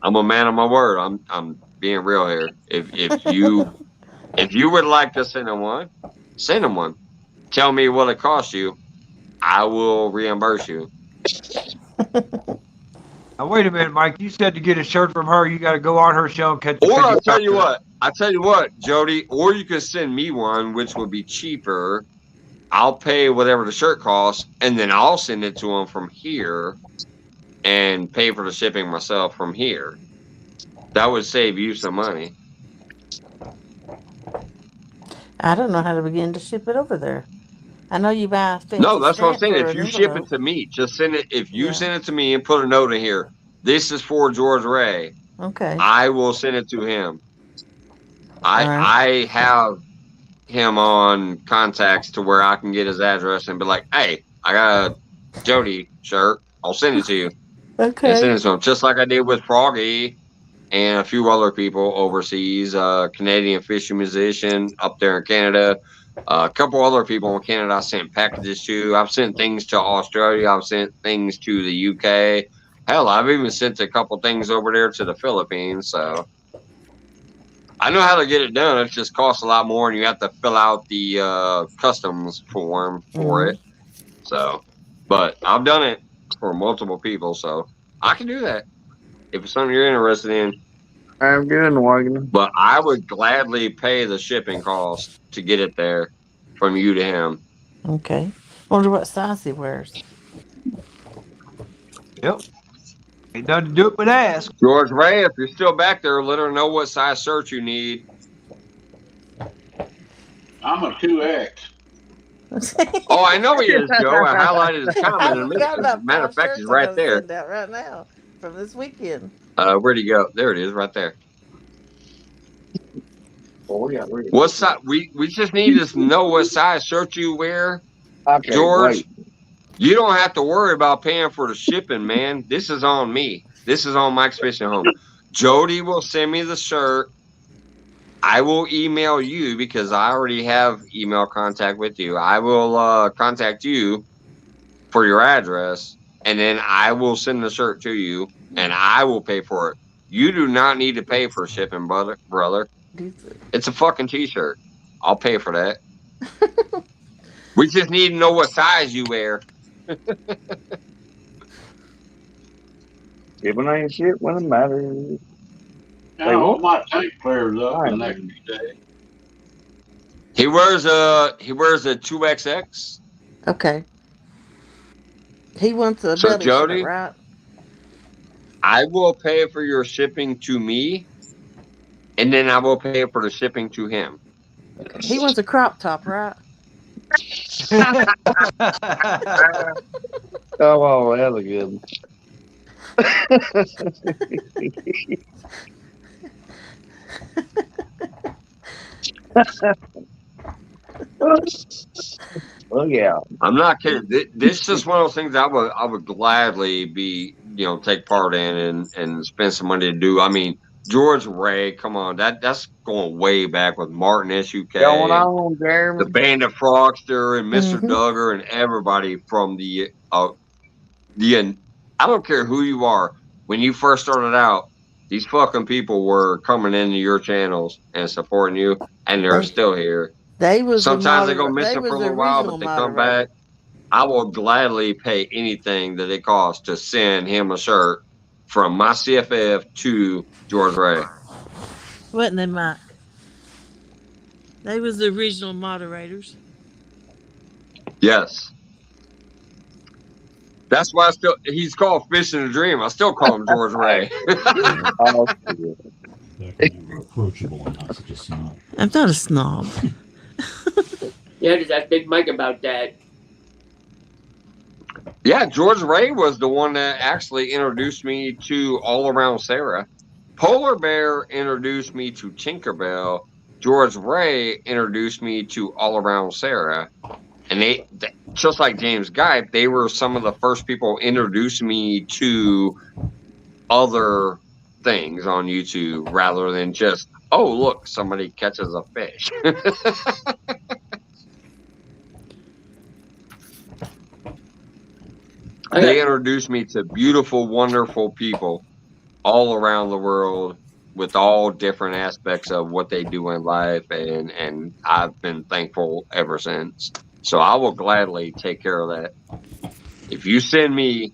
I'm a man of my word. I'm being real here. If you would like to send him one, send him one. Tell me what it costs you. I will reimburse you. Now wait a minute, Mike. You said to get a shirt from her, you got to go on her show and catch a 50-pounder. Or I'll tell you what, Jody. Or you could send me one, which would be cheaper. I'll pay whatever the shirt costs, and then I'll send it to him from here, and pay for the shipping myself from here. That would save you some money. I don't know how to begin to ship it over there. I know you buy a fancy No, that's what I'm stamp saying. for If an you ship it envelope. to me, just send it. If you Yeah. send it to me and put a note in here, this is for George Ray. Okay. I will send it to him. All right. I have him on contacts to where I can get his address and be like, hey, I got a Jody shirt. I'll send it to you. Okay. And send it to him. Just like I did with Froggy and a few other people overseas. Canadian fishing musician up there in Canada. A couple other people in Canada I sent packages to. I've sent things to Australia. I've sent things to the UK. Hell, I've even sent a couple things over there to the Philippines. So I know how to get it done. It just costs a lot more, and you have to fill out the customs form for it. So, but I've done it for multiple people, so I can do that if it's something you're interested in. I'm good, Morgan. But I would gladly pay the shipping cost to get it there from you to him. Okay. Wonder what size he wears. Yep. Ain't nothing to do it but ask. George Ray, if you're still back there, let her know what size shirt you need. I'm a 2X. Oh, I know he is, Joe. I highlighted his comment I in a minute. forgot about Matter of fact, shirts he's I right gotta there. send out right now from this weekend. Where'd he go? There it is, right there. What size? We just need to know what size shirt you wear, Okay, George. wait. You don't have to worry about paying for the shipping, man. This is on me. This is on Mike's Fishing Home. Jody will send me the shirt. I will email you because I already have email contact with you. I will contact you for your address, and then I will send the shirt to you, and I will pay for it. You do not need to pay for shipping, brother. It's a fucking t-shirt. I'll pay for that. We just need to know what size you wear. Giving ain't shit when it matters. Now my tank clears up the next day. He wears a 2XX. Okay. He wants a So belly Jody, shirt, right? I will pay for your shipping to me, and then I will pay for the shipping to him. Okay. He wants a crop top, right? Oh, that's a good one. Oh yeah. I'm not kidding. This is just one of those things I would gladly be, take part in and spend some money to do. I mean, George Ray, come on, that's going way back with Martin SUK, Going on, Jeremy. the Band of Frogster, and Mr. Mhm. Duggar, and everybody from the I don't care who you are. When you first started out, these fucking people were coming into your channels and supporting you, and they're still here. They was Sometimes they go they missing was for a the little while, original but they come moderator. back. I will gladly pay anything that it costs to send him a shirt from my CFF to George Ray. Wasn't they, Mike? They was the original moderators. Yes. That's why he's called Fish in a Dream. I still call him George Ray. Oh, You're approachable and not such a snob. I'm not a snob. Yeah, just ask Big Mike about that. Yeah, George Ray was the one that actually introduced me to All Around Sarah. Polar Bear introduced me to Tinkerbell. George Ray introduced me to All Around Sarah. And they just like James Guy, they were some of the first people introduced me to other things on YouTube rather than just, oh, look, somebody catches a fish. They introduced me to beautiful, wonderful people all around the world with all different aspects of what they do in life, and I've been thankful ever since. So I will gladly take care of that. If you send me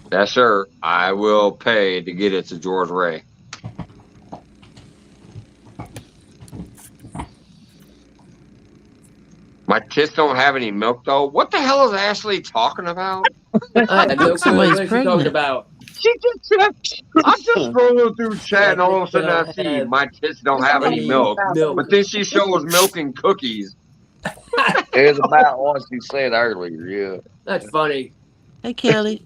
that shirt, I will pay to get it to George Ray. My tits don't have any milk, though. What the hell is Ashley talking about? I have no clue what she's talking about. She just said, I'm just scrolling through chat, and all of a sudden I see my tits don't have any milk. But then she shows milk and cookies. It's about what she said earlier, yeah. That's funny. Hey, Kelly.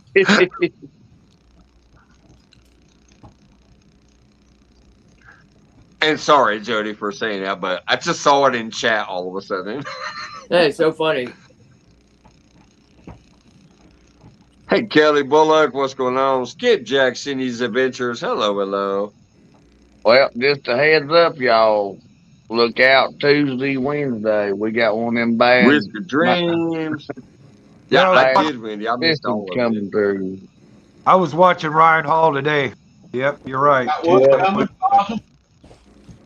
And sorry, Jody, for saying that, but I just saw it in chat all of a sudden. That is so funny. Hey, Kelly Bullock, what's going on? Skipjack Cindy's Adventures. Hello, hello. Well, just a heads up, y'all. Look out Tuesday, Wednesday. We got one of them bands. Risk of Dreams. Yeah, I did, Wendy. I missed all of coming it. through. I was watching Ryan Hall today. Yep, you're right.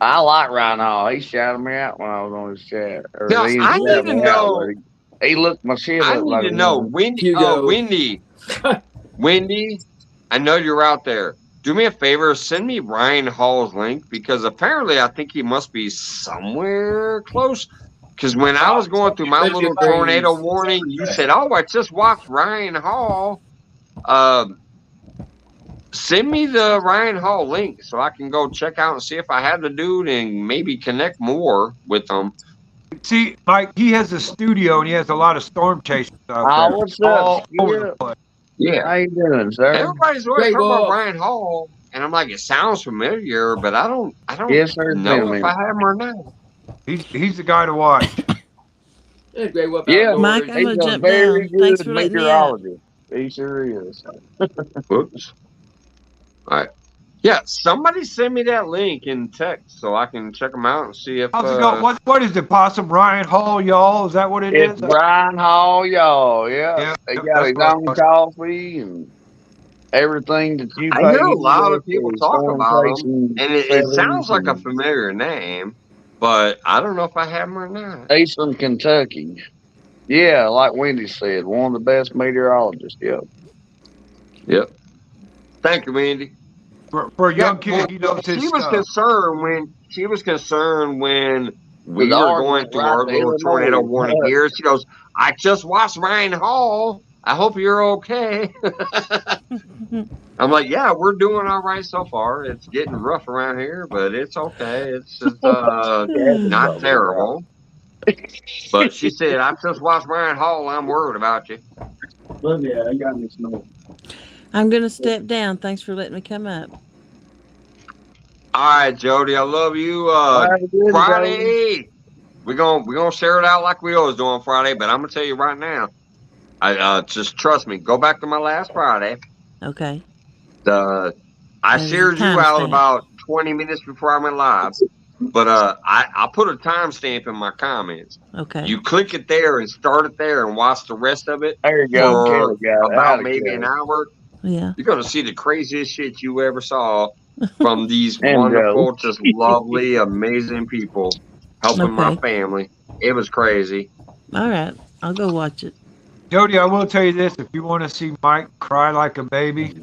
I like Ryan Hall. He shouted me out when I was on his chat. Now, I need to know. He looked my shit I up. need like to know, Wendy. Wendy, I know you're out there. Do me a favor, send me Ryan Hall's link, because apparently I think he must be somewhere close. Because when I was going through my little tornado warning, you said, "Oh, I just watched Ryan Hall." Send me the Ryan Hall link so I can go check out and see if I have the dude and maybe connect more with them. See, Mike, he has a studio and he has a lot of storm chasers out there. What's all up? over the place. Yeah. How you doing, sir? Everybody's always talking about Ryan Hall, and I'm like, it sounds familiar, but I don't Yes, sir, know if I have him or not. He's the guy to watch. Yeah, Mike, I'm he's gonna a jump very down. Thanks good for letting me out. meteorologist. He sure is. Whoops. All right. Yeah, somebody send me that link in text so I can check them out and see if. How's it going? What is it, Possum? Ryan Hall, y'all? Is that what it is? It's Ryan Hall, y'all. Yeah. He got his own coffee and Everything that you I pay hear a lot into of people is talk storm about them, chasing and it feathers sounds like a and familiar name, but I don't know if I have them or not. Eastern Kentucky. Yeah, like Wendy said, one of the best meteorologists. Yep. Yep. Thank you, Wendy. For a Yeah, young well, kid, he knows his she was stuff. concerned when we Because were ours going went through right our to little tornado Illinois. warning here. She goes, "I just watched Ryan Hall. I hope you're okay." I'm like, "Yeah, we're doing all right so far. It's getting rough around here, but it's okay. It's just Cabin not probably right. terrible." But she said, "I just watched Ryan Hall. I'm worried about you." Look, yeah, I got me snow. I'm going to step down. Thanks for letting me come up. All right, Jody, I love you. Have a good one, Jody. Friday, we're gonna share it out like we always do on Friday. But I'm gonna tell you right now, I just trust me. Go back to my last Friday. Okay. I There's a shared you out timestamp. about 20 minutes before I went live, but I put a timestamp in my comments. Okay. You click it there and start it there and watch the rest of it There you go. for Kelly got it. about Howdy, maybe an Kelly. hour. Yeah. You're gonna see the craziest shit you ever saw from these And Joe. wonderful, just lovely, amazing people helping my Okay. family. It was crazy. All right. I'll go watch it. Jody, I will tell you this: if you want to see Mike cry like a baby,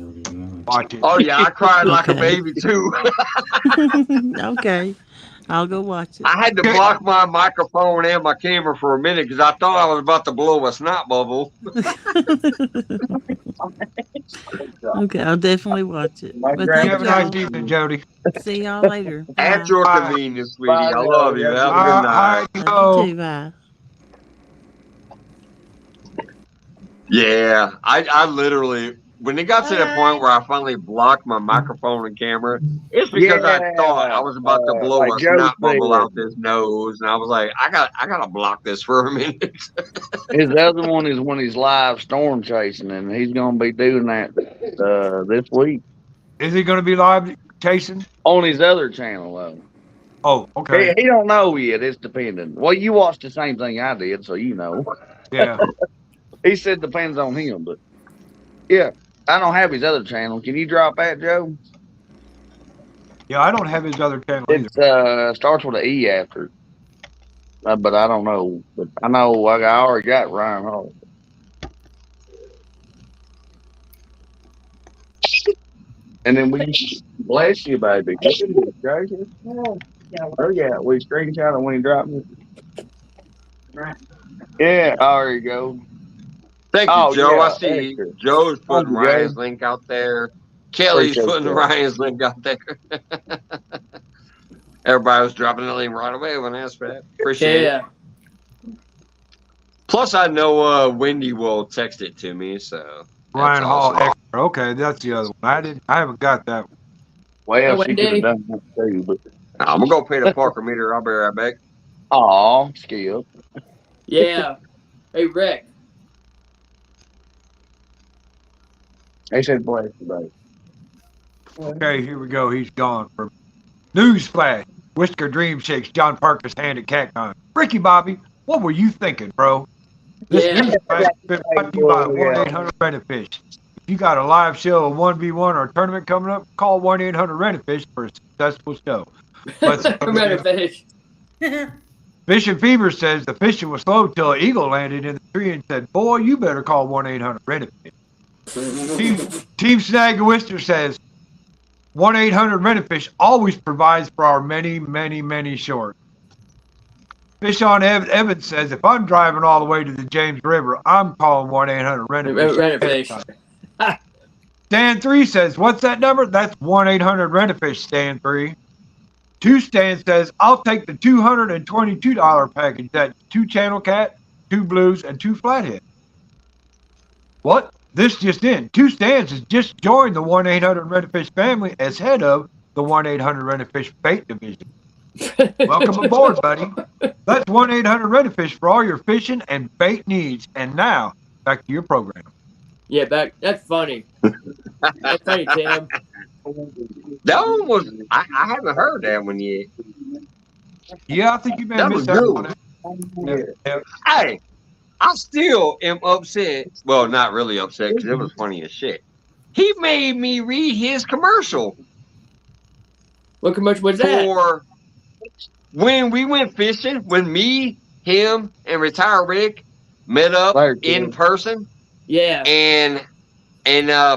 watch it. Oh yeah, I cried like a Okay. baby too. Okay. I'll go watch it. I had to block my microphone and my camera for a minute because I thought I was about to blow a snot bubble. Okay, I'll definitely watch it. My But You thank have a nice y'all. evening, Jody. See y'all later. At Bye. your Bye. convenience, sweetie. Bye, I love you. Jody. Have a good night. Hi, Love yo. you too. Bye. Yeah, I literally, when it got to the point where I finally blocked my microphone and camera, it's because I thought I was about to blow like a Joe snot bubble said, out this nose, and I was like, I gotta block this for a minute. his other one is when he's live storm chasing, and he's going to be doing that this week Is he going to be live chasing? on his other channel, though. Oh, okay. He don't know yet. It's dependent. Well, you watched the same thing I did, so you know. Yeah. He said depends on him, but yeah, I don't have his other channel. Can you drop that, Joe? Yeah, I don't have his other channel either. It starts with an E after it. But I don't know. But I know I already got Ryan Hall. And then we bless you, baby. Goodness gracious. Oh yeah, we screenshot it when he dropped it. Yeah, there you go. Thank you, Oh, Joe. yeah, I see extra. Joe's putting Thank you, Ryan's Joe. link out there. Kelly's Appreciate putting that. Ryan's link out there. Everybody was dropping the link right away when I asked for that. Appreciate it. Plus, I know Wendy will text it to me, so Ryan Hall awesome. extra. Okay, that's the other one. I haven't got that one. Well, she could have done that too, but I'm gonna go pay the Parker meter. I'll be right back. aw, Skip. Yeah. Hey, Rick. They said bless you, baby. Okay, here we go. He's gone. For newsflash: Whisker Dream shakes John Parker's hand at CatCon. Ricky Bobby, what were you thinking, bro? This newsflash has been brought to you by 1-800-RENT-A-FISH. If you got a live show, a 1v1, or a tournament coming up, call 1-800-RENT-A-FISH for a successful show. Rent-A-Fish. Fish and Fever says the fishing was slow till an eagle landed in the tree and said, "Boy, you better call 1-800-RENT-A-FISH." Team Snag and Wister says 1-800-RENT-A-FISH always provides for our many, many, many shorts. Fish on Evans says, if I'm driving all the way to the James River, I'm calling 1-800-RENT-A-FISH. Rent-A-Fish. Stan 3 says, what's that number? That's 1-800-RENT-A-FISH, Stan 3. 2 Stan says, I'll take the $222 package. That's 2 Channel Cat, 2 Blues, and 2 Flathead. What? This just in. 2 Stans has just joined the 1-800-RENT-A-FISH family as head of the 1-800-RENT-A-FISH bait division. Welcome aboard, buddy. That's 1-800-RENT-A-FISH for all your fishing and bait needs. And now, back to your program. Yeah, that's funny. That's funny, Tim. That one was, I haven't heard that one yet. Yeah, I think you may have That was missed that good. one. Yeah. Hey, I still am upset. Well, not really upset because it was funny as shit. He made me read his commercial. What commercial was that? For when we went fishing, when me, him, and Retired Rick met up in person. Yeah. And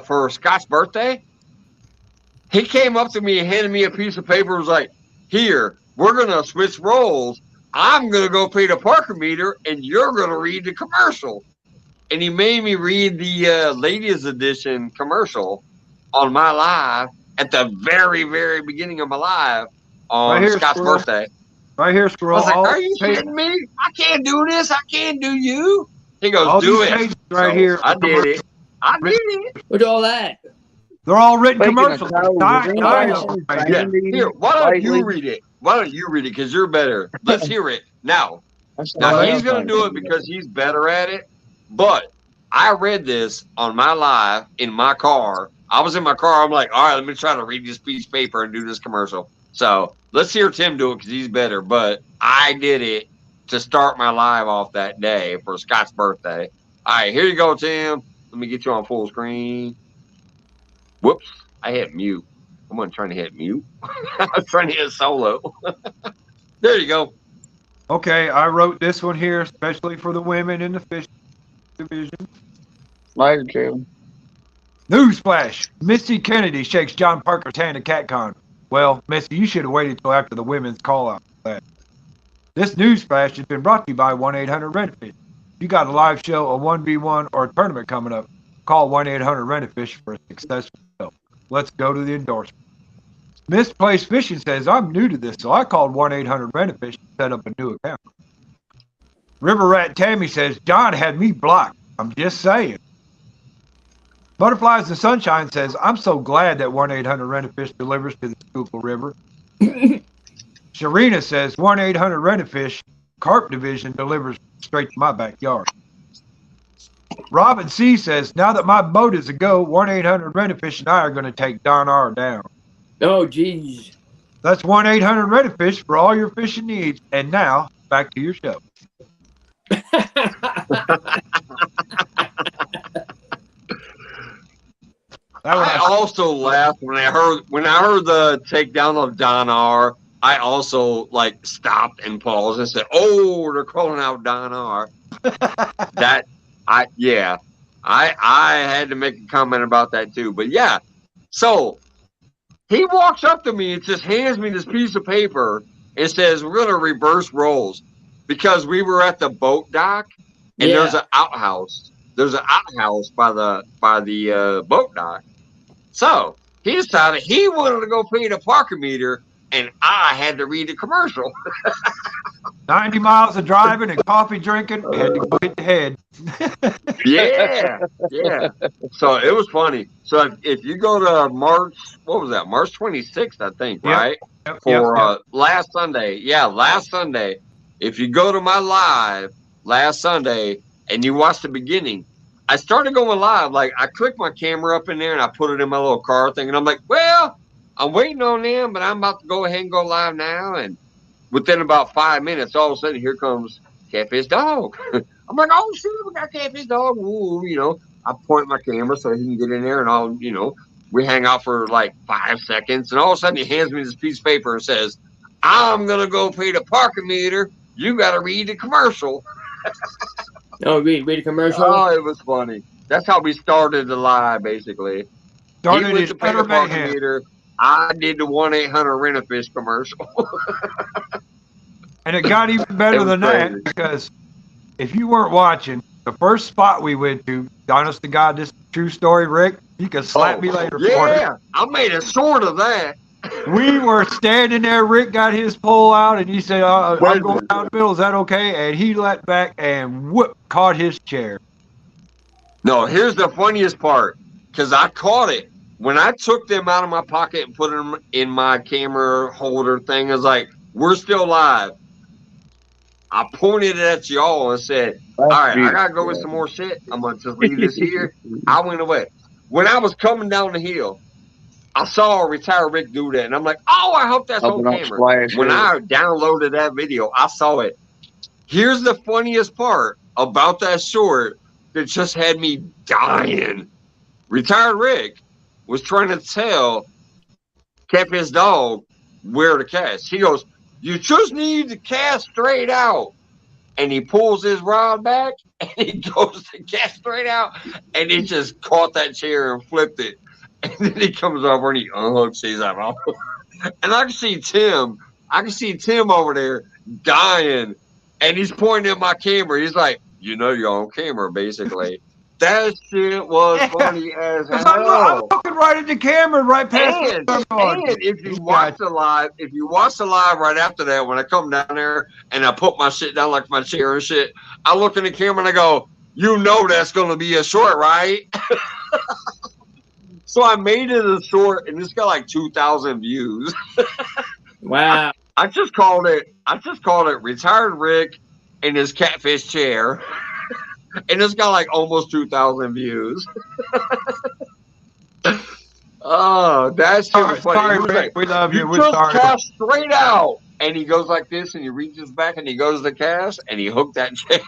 for Scott's birthday, he came up to me and handed me a piece of paper. Was like, "Here, we're gonna switch roles. I'm gonna go pay the Parker meter, and you're gonna read the commercial." And he made me read the ladies edition commercial on my live at the very, very beginning of my live on Right here, Scott's Squirrel. birthday. Right here, I Squirrel. was like, All "Are you these kidding me? I can't do this. I can't do you." He goes, all "Do these it." pages right So here. I did it. I did it. What's all that? They're all written Speaking of commercials. cows, Nine is of anybody them seen right Yeah. Sandy Here, why don't you lately? read it? Why don't you read it? Because you're better. Let's hear it now. That's Now what he's else gonna I do it do. because he's better at it. But I read this on my live in my car. I was in my car. I'm like, all right, let me try to read this piece of paper and do this commercial. So let's hear Tim do it because he's better. But I did it to start my live off that day for Scott's birthday. All right, here you go, Tim. Let me get you on full screen. Whoops, I hit mute. I wasn't trying to hit mute. I was trying to hit solo. There you go. Okay, I wrote this one here especially for the women in the fish division. Later, Tim. Newsflash: Missy Kennedy shakes John Parker's hand at CatCon. Well, Missy, you should have waited till after the women's call-out for that. This newsflash has been brought to you by 1-800-RENTAFISH. If you got a live show, a 1v1, or a tournament coming up, call 1-800-RENTAFISH for a successful show. Let's go to the endorsement. Misplaced Fishing says, I'm new to this, so I called 1-800-RENTAFISH to set up a new account. River Rat Tammy says, John had me blocked. I'm just saying. Butterflies and Sunshine says, I'm so glad that 1-800-RENTAFISH delivers to the Schuylkill River. Sharina says, 1-800-RENTAFISH carp division delivers straight to my backyard. Robin C says, now that my boat is a go, 1-800-RENTAFISH and I are going to take Don R down. Oh, geez. That's 1-800-RENTAFISH for all your fishing needs. And now, back to your show. I also laughed when I heard the takedown of Don R. I also like stopped and paused and said, "Oh, they're calling out Don R." I had to make a comment about that too. But yeah, so he walks up to me and just hands me this piece of paper and says, "We're gonna reverse roles," because we were at the boat dock and there's an outhouse. There's an outhouse by the boat dock. So he decided he wanted to go pay the Parker meter, and I had to read the commercial. 90 miles of driving and coffee drinking, had to go hit the head. Yeah. So it was funny. So if you go to March 26th, I think, right? For last Sunday. Yeah, last Sunday. If you go to my live last Sunday and you watch the beginning, I started going live. Like, I clicked my camera up in there and I put it in my little car thing. And I'm like, well, I'm waiting on them, but I'm about to go ahead and go live now. And within about 5 minutes, all of a sudden, here comes Catfish Dog. I'm like, oh, shit, we got Catfish Dog. Ooh, I point my camera so he can get in there and we hang out for like 5 seconds. And all of a sudden, he hands me this piece of paper and says, I'm going to go pay the Parker meter. You got to read the commercial. Read a commercial? Oh, it was funny. That's how we started the live, basically. He went to pay the Parker meter. I did the 1-800-RENTAFISH commercial. And it got even better than that, because if you weren't watching, the first spot we went to, honest to God, this is a true story, Rick, you can slap me later for it. Yeah, I made a short of that. We were standing there. Rick got his pole out, and he said, I'm going down the middle. Is that okay? And he let back and caught his chair. No, here's the funniest part, because I caught it. When I took them out of my pocket and put them in my camera holder thing, I was like, we're still live. I pointed it at y'all and said, all right, I got to go with some more shit. I'm going to just leave this here. I went away. When I was coming down the hill, I saw a Retired Rick do that, and I'm like, oh, I hope that's on camera. When I downloaded that video, I saw it. Here's the funniest part about that short that just had me dying. Retired Rick was trying to tell Catfish Dog where to cast. He goes, "You just need to cast straight out." And he pulls his rod back and he goes to cast straight out. And he just caught that chair and flipped it. And then he comes over and he unhooks his eyeball. And I can see Tim over there dying. And he's pointing at my camera. He's like, you're on camera, basically. That shit was funny as I'm hell. looking right at the camera, right past And if you watch the live right after that, when I come down there and I put my shit down like my chair and shit, I look in the camera and I go, that's gonna be a short, right? So I made it a short, and it's got like 2,000 views. Wow. I just called it Retired Rick in his catfish chair. And it's got like almost 2,000 views. Oh, that's too funny. Sorry, Rick. We love you. We're just sorry. cast straight out. And he goes like this, and he reaches back, and he goes to cast, and he hooked that chair.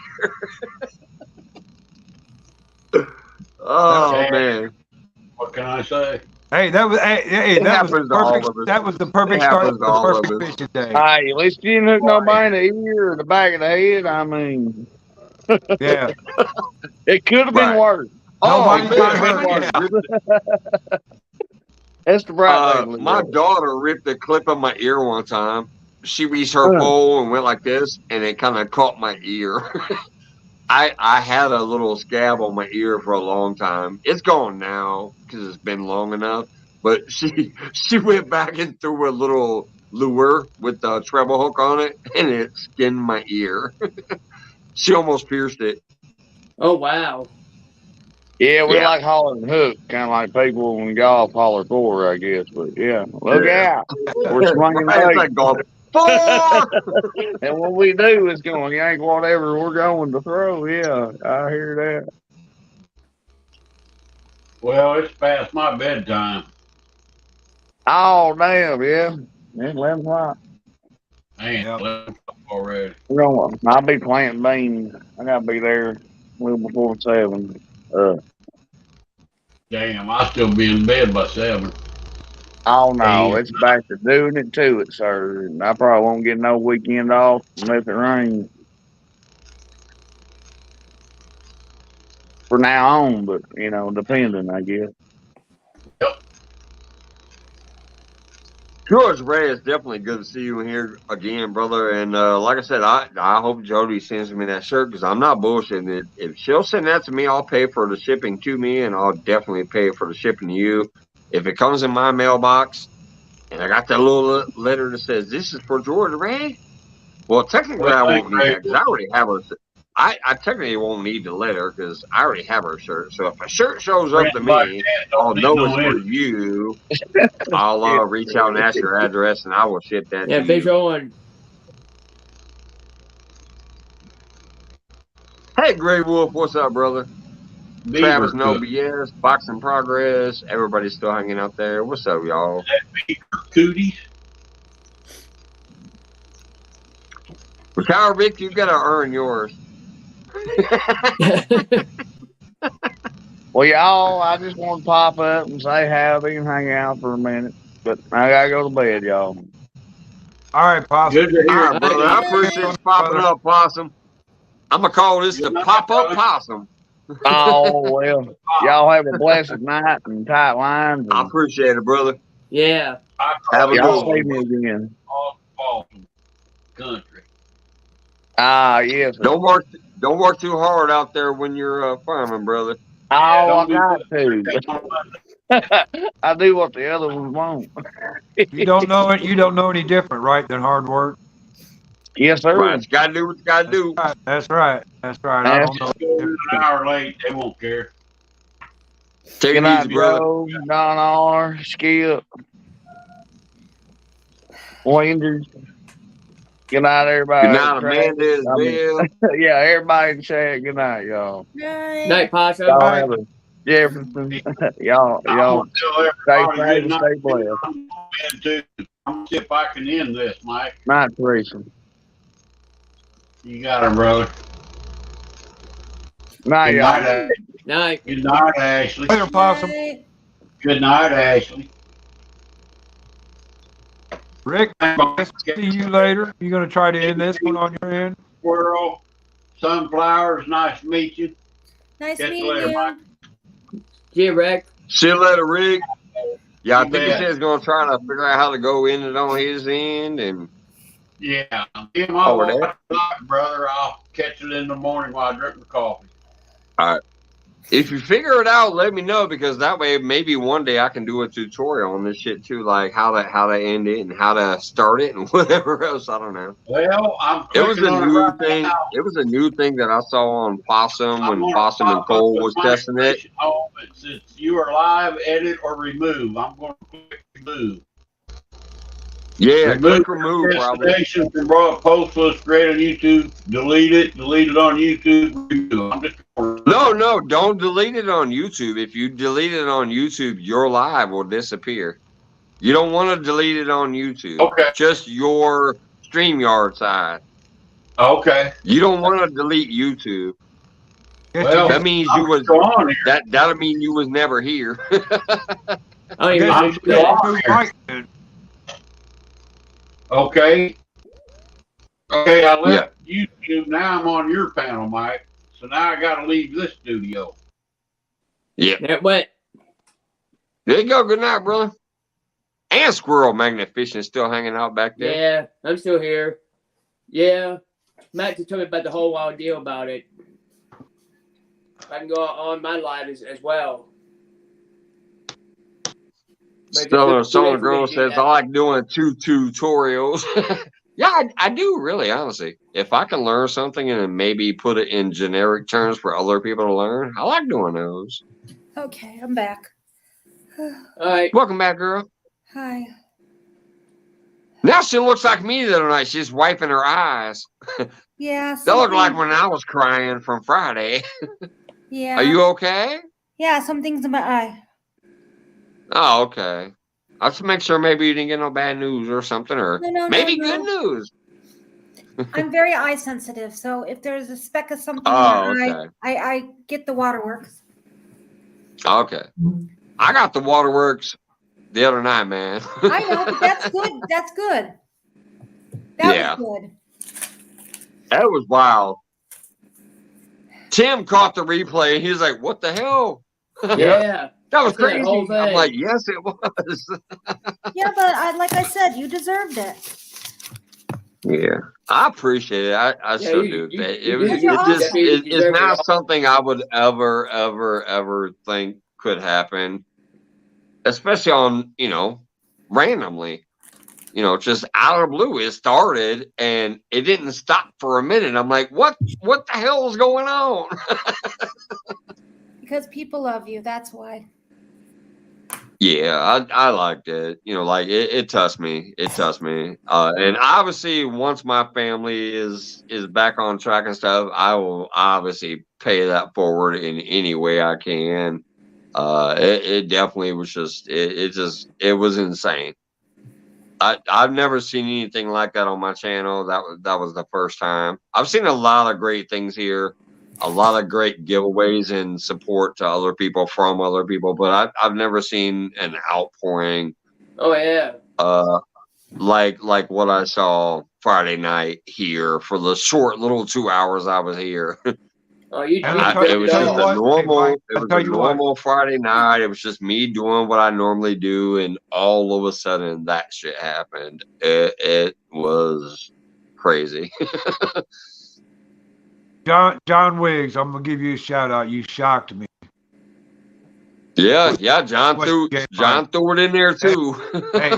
Oh, man. What can I say? Hey, that was perfect. That was the perfect start of the perfect fishing day. Hey, at least you didn't hook nobody in the ear or the back of the head. I mean, yeah, it could have been worse. Nobody got hurt. That's the bright thing. My daughter ripped the clip of my ear one time. She reached her pole and went like this, and it kind of caught my ear. I had a little scab on my ear for a long time. It's gone now because it's been long enough. But she went back and threw a little lure with the treble hook on it, and it skinned my ear. She almost pierced it. Oh, wow. Yeah, we like hollering hook, kind of like people in golf holler four, I guess. But yeah, look out. We're swinging bait. Like golf. And what we do is go and yank whatever we're going to throw. Yeah, I hear that. Well, it's past my bedtime. Oh, damn, yeah. It's 11 o'clock. Man, 11 already. I'll be planting beans. I got to be there a little before 7. Damn, I'll still be in bed by 7. Oh, no, it's back to doing it to it, sir. And I probably won't get no weekend off unless it rains. For now on, but, depending, I guess. Yep. George Ray, it's definitely good to see you in here again, brother. And like I said, I hope Jody sends me that shirt because I'm not bullshitting. If she'll send that to me, I'll pay for the shipping to me, and I'll definitely pay for the shipping to you. If it comes in my mailbox and I got that little letter that says this is for George Ray, well, technically I won't need that because I already have her. I technically won't need the letter because I already have her shirt. So if a shirt shows up to me, I'll know it's for you. I'll reach out and ask your address, and I will ship that to you. Visual one. Hey, Grey Wolf, what's up, brother? Travis, no BS, Boxing Progress. Everybody's still hanging out there. What's up, y'all? Cooties. Retired Rick, you gotta earn yours. Well, y'all, I just want to pop up and say howdy and hang out for a minute. But I gotta go to bed, y'all. All right, Possum. Good to hear, brother. I appreciate you popping up, Possum. I'm gonna call this the pop-up Possum. Oh, well, y'all have a blessed night and tight lines. I appreciate it, brother. Yeah. Have a y'all good see me again. Country. Ah, yes. Don't work too hard out there when you're farming, brother. Oh, I got to. I do what the other ones won't. You don't know it. You don't know any different, right, than hard work. Yes, sir. Right, you gotta do what you gotta do. That's right. That's right. I don't know. An hour late, they won't care. Take it easy, brother. Joe, Don R, Skip, Winders. Good night, everybody. Good night, Amanda as well. Yeah, everybody in chat. Good night, y'all. Night, Possum. Jefferson. y'all stay safe and stay blessed. I'm gonna see if I can end this, Mike. Night, Teresa. You got it, brother. Night, y'all. Night. Good night, Ashley. Later, Possum. Night. Good night, Ashley. Rick, I'll see you later. You gonna try to end this one on your end? Squirrel, sunflowers, nice to meet you. Nice Catch you meeting later, you. Mike. See you, Rick. See you later, Rick. Yeah, I You think he bet. said he's gonna try to figure out how to go in it on his end and Yeah, give my over there. watch, brother. I'll catch it in the morning while I drink my coffee. All right. If you figure it out, let me know, because that way maybe one day I can do a tutorial on this shit too, like how to end it and how to start it and whatever else. I don't know. Well, I'm It was clicking a on it new right thing. now. It was a new thing that I saw on Possum I'm when gonna Possum and pop up Cole with was my testing it. information home. It says you are live, edit, or remove. I'm going to click remove. Yeah, click Remove remove probably. destination from broad post list created on YouTube. Delete it on YouTube. Remove. I'm just No, don't delete it on YouTube. If you delete it on YouTube, your live will disappear. You don't want to delete it on YouTube. Okay. Just your StreamYard side. Okay. You don't want to delete YouTube. Well, that means I'm you was still on here. that'll mean you was never here. I'm still on here. Okay. Okay, I left YouTube. Now I'm on your panel, Mike. So now I got to leave this studio. Yeah. That went. There you go. Good night, brother. And Squirrel Magnet Fishing is still hanging out back there. Yeah, I'm still here. Yeah. Matt just told me about the whole wild deal about it. I can go on my live as well. Solar Girl says, I like doing 2 tutorials. Yeah, I do, really, honestly. If I can learn something and then maybe put it in generic terms for other people to learn, I like doing those. Okay, I'm back. All right. Welcome back, girl. Hi. Now she looks like me the other night. She's wiping her eyes. Yeah. That looked like when I was crying from Friday. Yeah. Are you okay? Yeah, something's in my eye. Oh, okay. I'll just make sure maybe you didn't get no bad news or something, or No, maybe good news. I'm very eye sensitive, so if there's a speck of something Oh, in my okay. eye, I get the waterworks. Okay. I got the waterworks the other night, man. I know, but that's good. That's good. That was good. That was wild. Tim caught the replay and he was like, what the hell? Yeah. That was That's that crazy. whole thing. I'm like, yes, it was. Yeah, but like I said, you deserved it. Yeah. I appreciate it. I Yeah, sure you- do. you- It you was do. it You're just awesome. it's You deserve not it. something I would ever think could happen. Especially on, randomly. Just out of the blue. It started and it didn't stop for a minute. I'm like, what the hell is going on? Because people love you. That's why. Yeah, I liked it. Like it touched me. It touched me. And obviously, once my family is back on track and stuff, I will obviously pay that forward in any way I can. It definitely was just it was insane. I've never seen anything like that on my channel. That was the first time. I've seen a lot of great things here. A lot of great giveaways and support to other people from other people, but I've never seen an outpouring. Oh yeah. Like what I saw Friday night here for the short little 2 hours I was here. Oh, you. It was just a normal. It was a normal Friday night. It was just me doing what I normally do, and all of a sudden that shit happened. It was crazy. John Wiggs, I'm gonna give you a shout out. You shocked me. Yeah. John threw it in there too. Hey,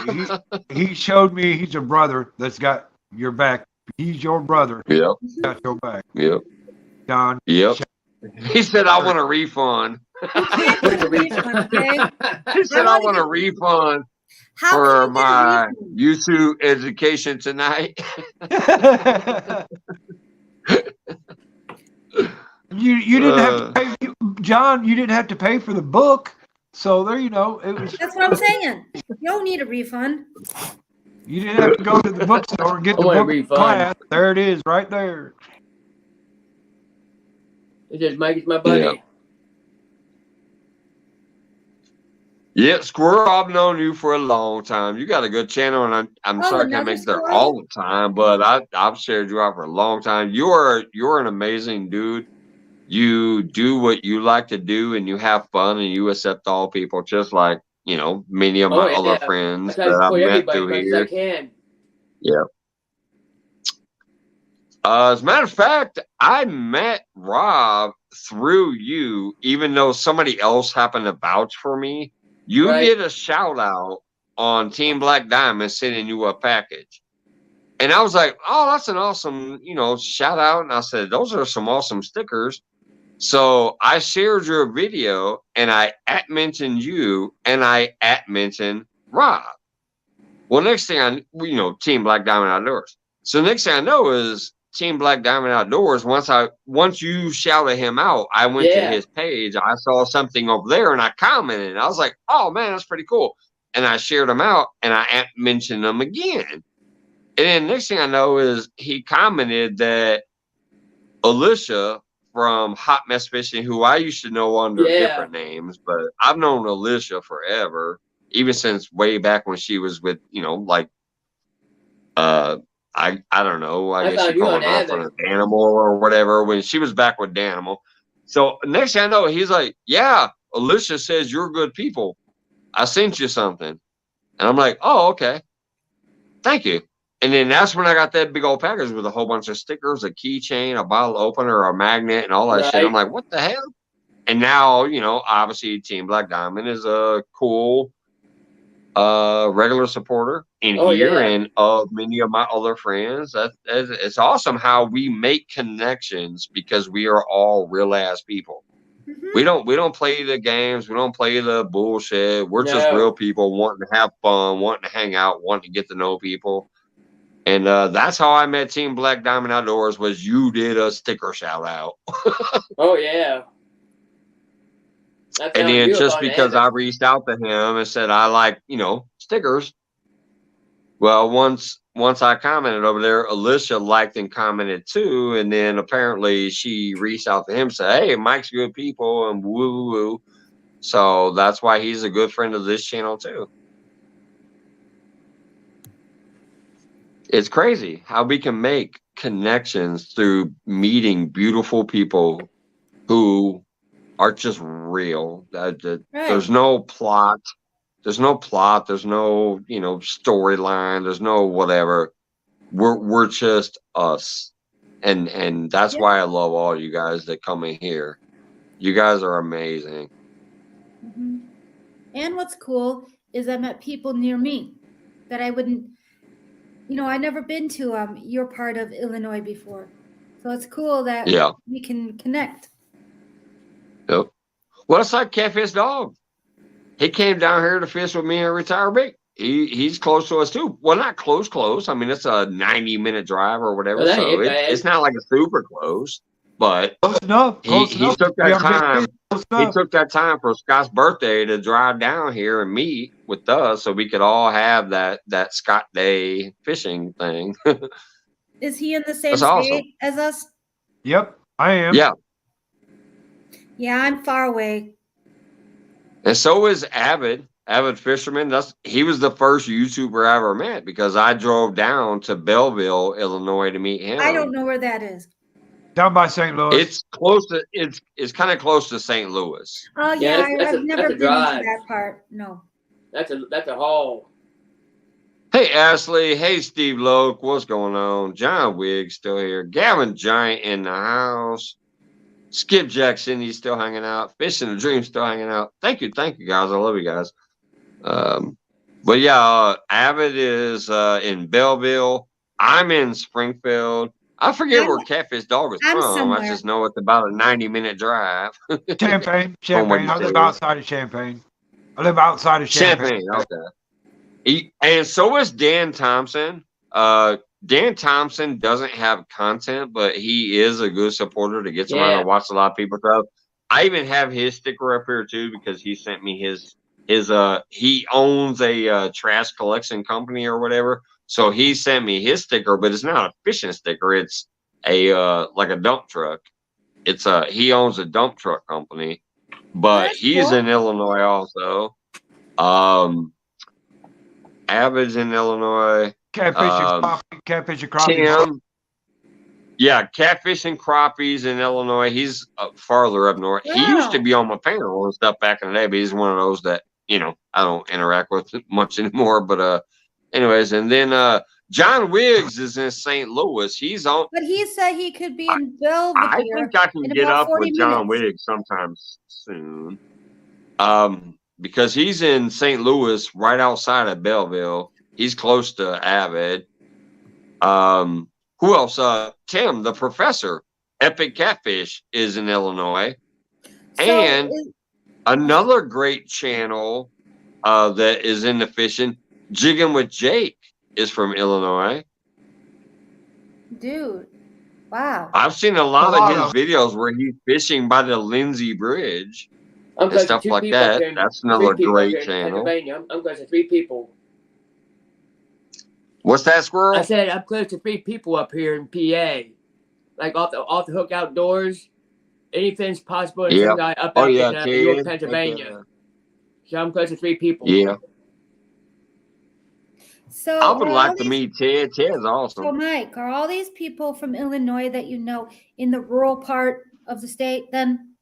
he showed me he's a brother that's got your back. He's your brother. Yep. Got your back. Yep. John. Yep. He said, "I want a refund." He said, "I want a refund for my YouTube education tonight." You didn't have to pay, John. You didn't have to pay for the book, so there you know. It was. That's what I'm saying. You don't need a refund. You didn't have to go to the bookstore and get the book class. There it is, right there. It just makes my buddy. Yeah, Squirrel, I've known you for a long time. You got a good channel, and I'm Oh, sorry I can't another make it there squirrel? all the time, but I've shared you out for a long time. You're an amazing dude. You do what you like to do, and you have fun, and you accept all people, just like many of my Oh other yeah. I friends try to that I've support met everybody as through much as I here. can. Yeah. As a matter of fact, I met Rob through you, even though somebody else happened to vouch for me. You Right. did a shout out on Team Black Diamond sending you a package. And I was like, oh, that's an awesome, shout out. And I said, those are some awesome stickers. So I shared your video and I mentioned you and I mentioned Rob. Well, next thing Team Black Diamond Outdoors. So next thing I know is Team Black Diamond Outdoors. Once you shouted him out, I went to Yeah. his page. I saw something over there and I commented. And I was like, oh man, that's pretty cool. And I shared him out and I mentioned him again. And then next thing I know is he commented that Alicia from Hot Mess Fishing, who I used to know under different names, but I've known Alicia forever, even since way back when she was with, I don't know, I guess you found you call on her girlfriend Avid. an animal or whatever, when she was back with Danimal. So next thing I know, he's like, yeah, Alicia says you're good people. I sent you something. And I'm like, oh, okay. Thank you. And then that's when I got that big old package with a whole bunch of stickers, a keychain, a bottle opener, a magnet, and all that shit. I'm like, what the hell? And now, obviously Team Black Diamond is a cool regular supporter in here and of many of my other friends. It's awesome how we make connections because we are all real ass people. We don't play the games. We don't play the bullshit. We're just real people wanting to have fun, wanting to hang out, wanting to get to know people. And that's how I met Team Black Diamond Outdoors. Was you did a sticker shout out. Oh yeah. And then just because I reached out to him and said I like stickers. Well, once I commented over there, Alicia liked and commented too, and then apparently she reached out to him, said, "Hey, Mike's good people," and woo woo. So that's why he's a good friend of this channel too. It's crazy how we can make connections through meeting beautiful people who are just real. There's no plot. There's no plot. There's no, storyline. There's no whatever. We're just us. And that's why I love all you guys that come in here. You guys are amazing. Mm-hmm. And what's cool is I met people near me that I wouldn't, I've never been to your part of Illinois before. So it's cool that we can connect. Yep. Well, it's like Catfish Dog. He came down here to fish with me and Retire Big. He's close to us too. Well, not close. I mean, it's a 90-minute drive or whatever. Well, so it's not like a super close, but close enough. He took that time. He took that time for Scott's birthday to drive down here and meet with us, so we could all have that Scott Day fishing thing. Is he in the same That's state awesome. as us? Yep, I am. Yeah. Yeah, I'm far away. And so is Avid Fisherman. He was the first YouTuber I ever met because I drove down to Belleville, Illinois to meet him. I don't know where that is. Down by St. Louis. It's close to it's kind of close to St. Louis. Oh yeah, I've never been into that part. No. That's a haul. Hey Ashley, hey Steve Loke, what's going on? John Wigg still here. Gavin Giant in the house. Skip Jackson, he's still hanging out. Fish in the Dream still hanging out. Thank you guys. I love you guys. But yeah, Avid is in Belleville. I'm in Springfield. I forget where Catfish Dog is from. Somewhere. I just know it's about a 90-minute drive. Champagne. I live outside of Champagne. Champagne, okay. And so is Dan Thompson. Dan Thompson doesn't have content, but he is a good supporter that gets around and watch a lot of people stuff. I even have his sticker up here too because he sent me his he owns a trash collection company or whatever. So he sent me his sticker, but it's not a fishing sticker. It's a like a dump truck. He owns a dump truck company, but he's in Illinois also. Avid's in Illinois. Catfish and crappie. Tim. Yeah, catfish and crappies in Illinois. He's farther up north. Wow. He used to be on my panel and stuff back in the day, but he's one of those that, you know, I don't interact with much anymore. But anyways, and then John Wiggs is in St. Louis. He's on. But he said he could be in Belvedere. I think I can get up with John Wiggs sometime soon. Because he's in St. Louis, right outside of Belleville. He's close to Avid. Who else? Tim, the professor, Epic Catfish, is in Illinois. And another great channel that is in the fishing, Jigging with Jake, is from Illinois. Dude, wow. I've seen a lot of his videos where he's fishing by the Lindsay Bridge and stuff like that. That's another great channel. I'm close to 3 people. What's that, Squirrel? I said I'm close to 3 people up here in PA. Like off the hook outdoors. Anything's possible in some guy up in York, Pennsylvania. So I'm close to 3 people. Yeah. So I would like to meet Ted. Ted's awesome. So Mike, are all these people from Illinois that you know in the rural part of the state then?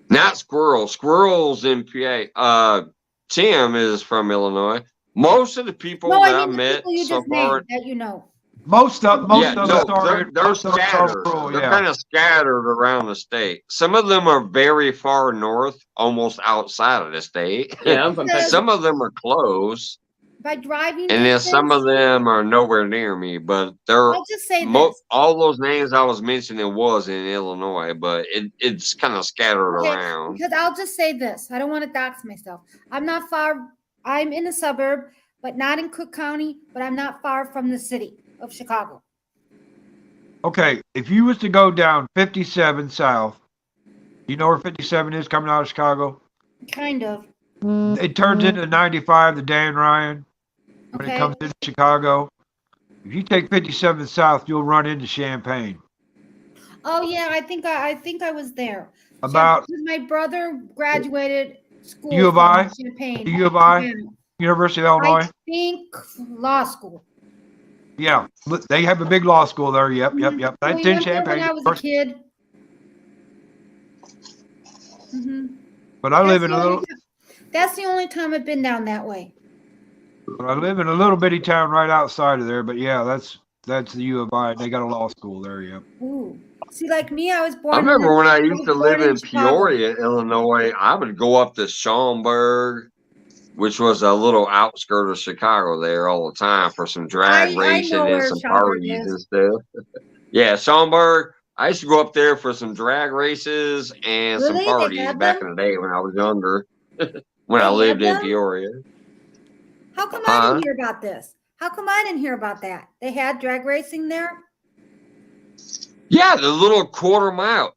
Not Squirrel. Squirrel's in PA. Tim is from Illinois. Most of the people that I met so far, that you know. Most of them they're scattered. They're kind of scattered around the state. Some of them are very far north, almost outside of the state. Yeah, I'm from Some of them are close. By driving, and then some of them are nowhere near me. But they're I'll just say this. all those names I was mentioning was in Illinois, but it's kind of scattered around. Because I'll just say this. I don't want to dox myself. I'm not far. I'm in a suburb, but not in Cook County, but I'm not far from the city of Chicago. Okay, if you was to go down 57 south, you know where 57 is coming out of Chicago? Kind of. It turns into 95, the Dan Ryan, when it comes into Chicago. If you take 57 south, you'll run into Champaign. Oh yeah, I think I was there. About my brother graduated school. U of I, Champaign. U of I, University of Illinois. I think law school. Yeah, they have a big law school there. Yep. That's in Champaign. When I was a kid. But I live in a little. That's the only time I've been down that way. But I live in a little bitty town right outside of there. But yeah, that's the U of I. They got a law school there. Yep. Ooh. See, like me, I was born. I remember when I used to live in Peoria, Illinois. I would go up to Schaumburg, which was a little outskirt of Chicago there all the time for some drag racing and some parties and stuff. Yeah, Schaumburg. I used to go up there for some drag races and some parties back in the day when I was younger, when I lived in Peoria. How come I didn't hear about this? How come I didn't hear about that? They had drag racing there? Yeah, the little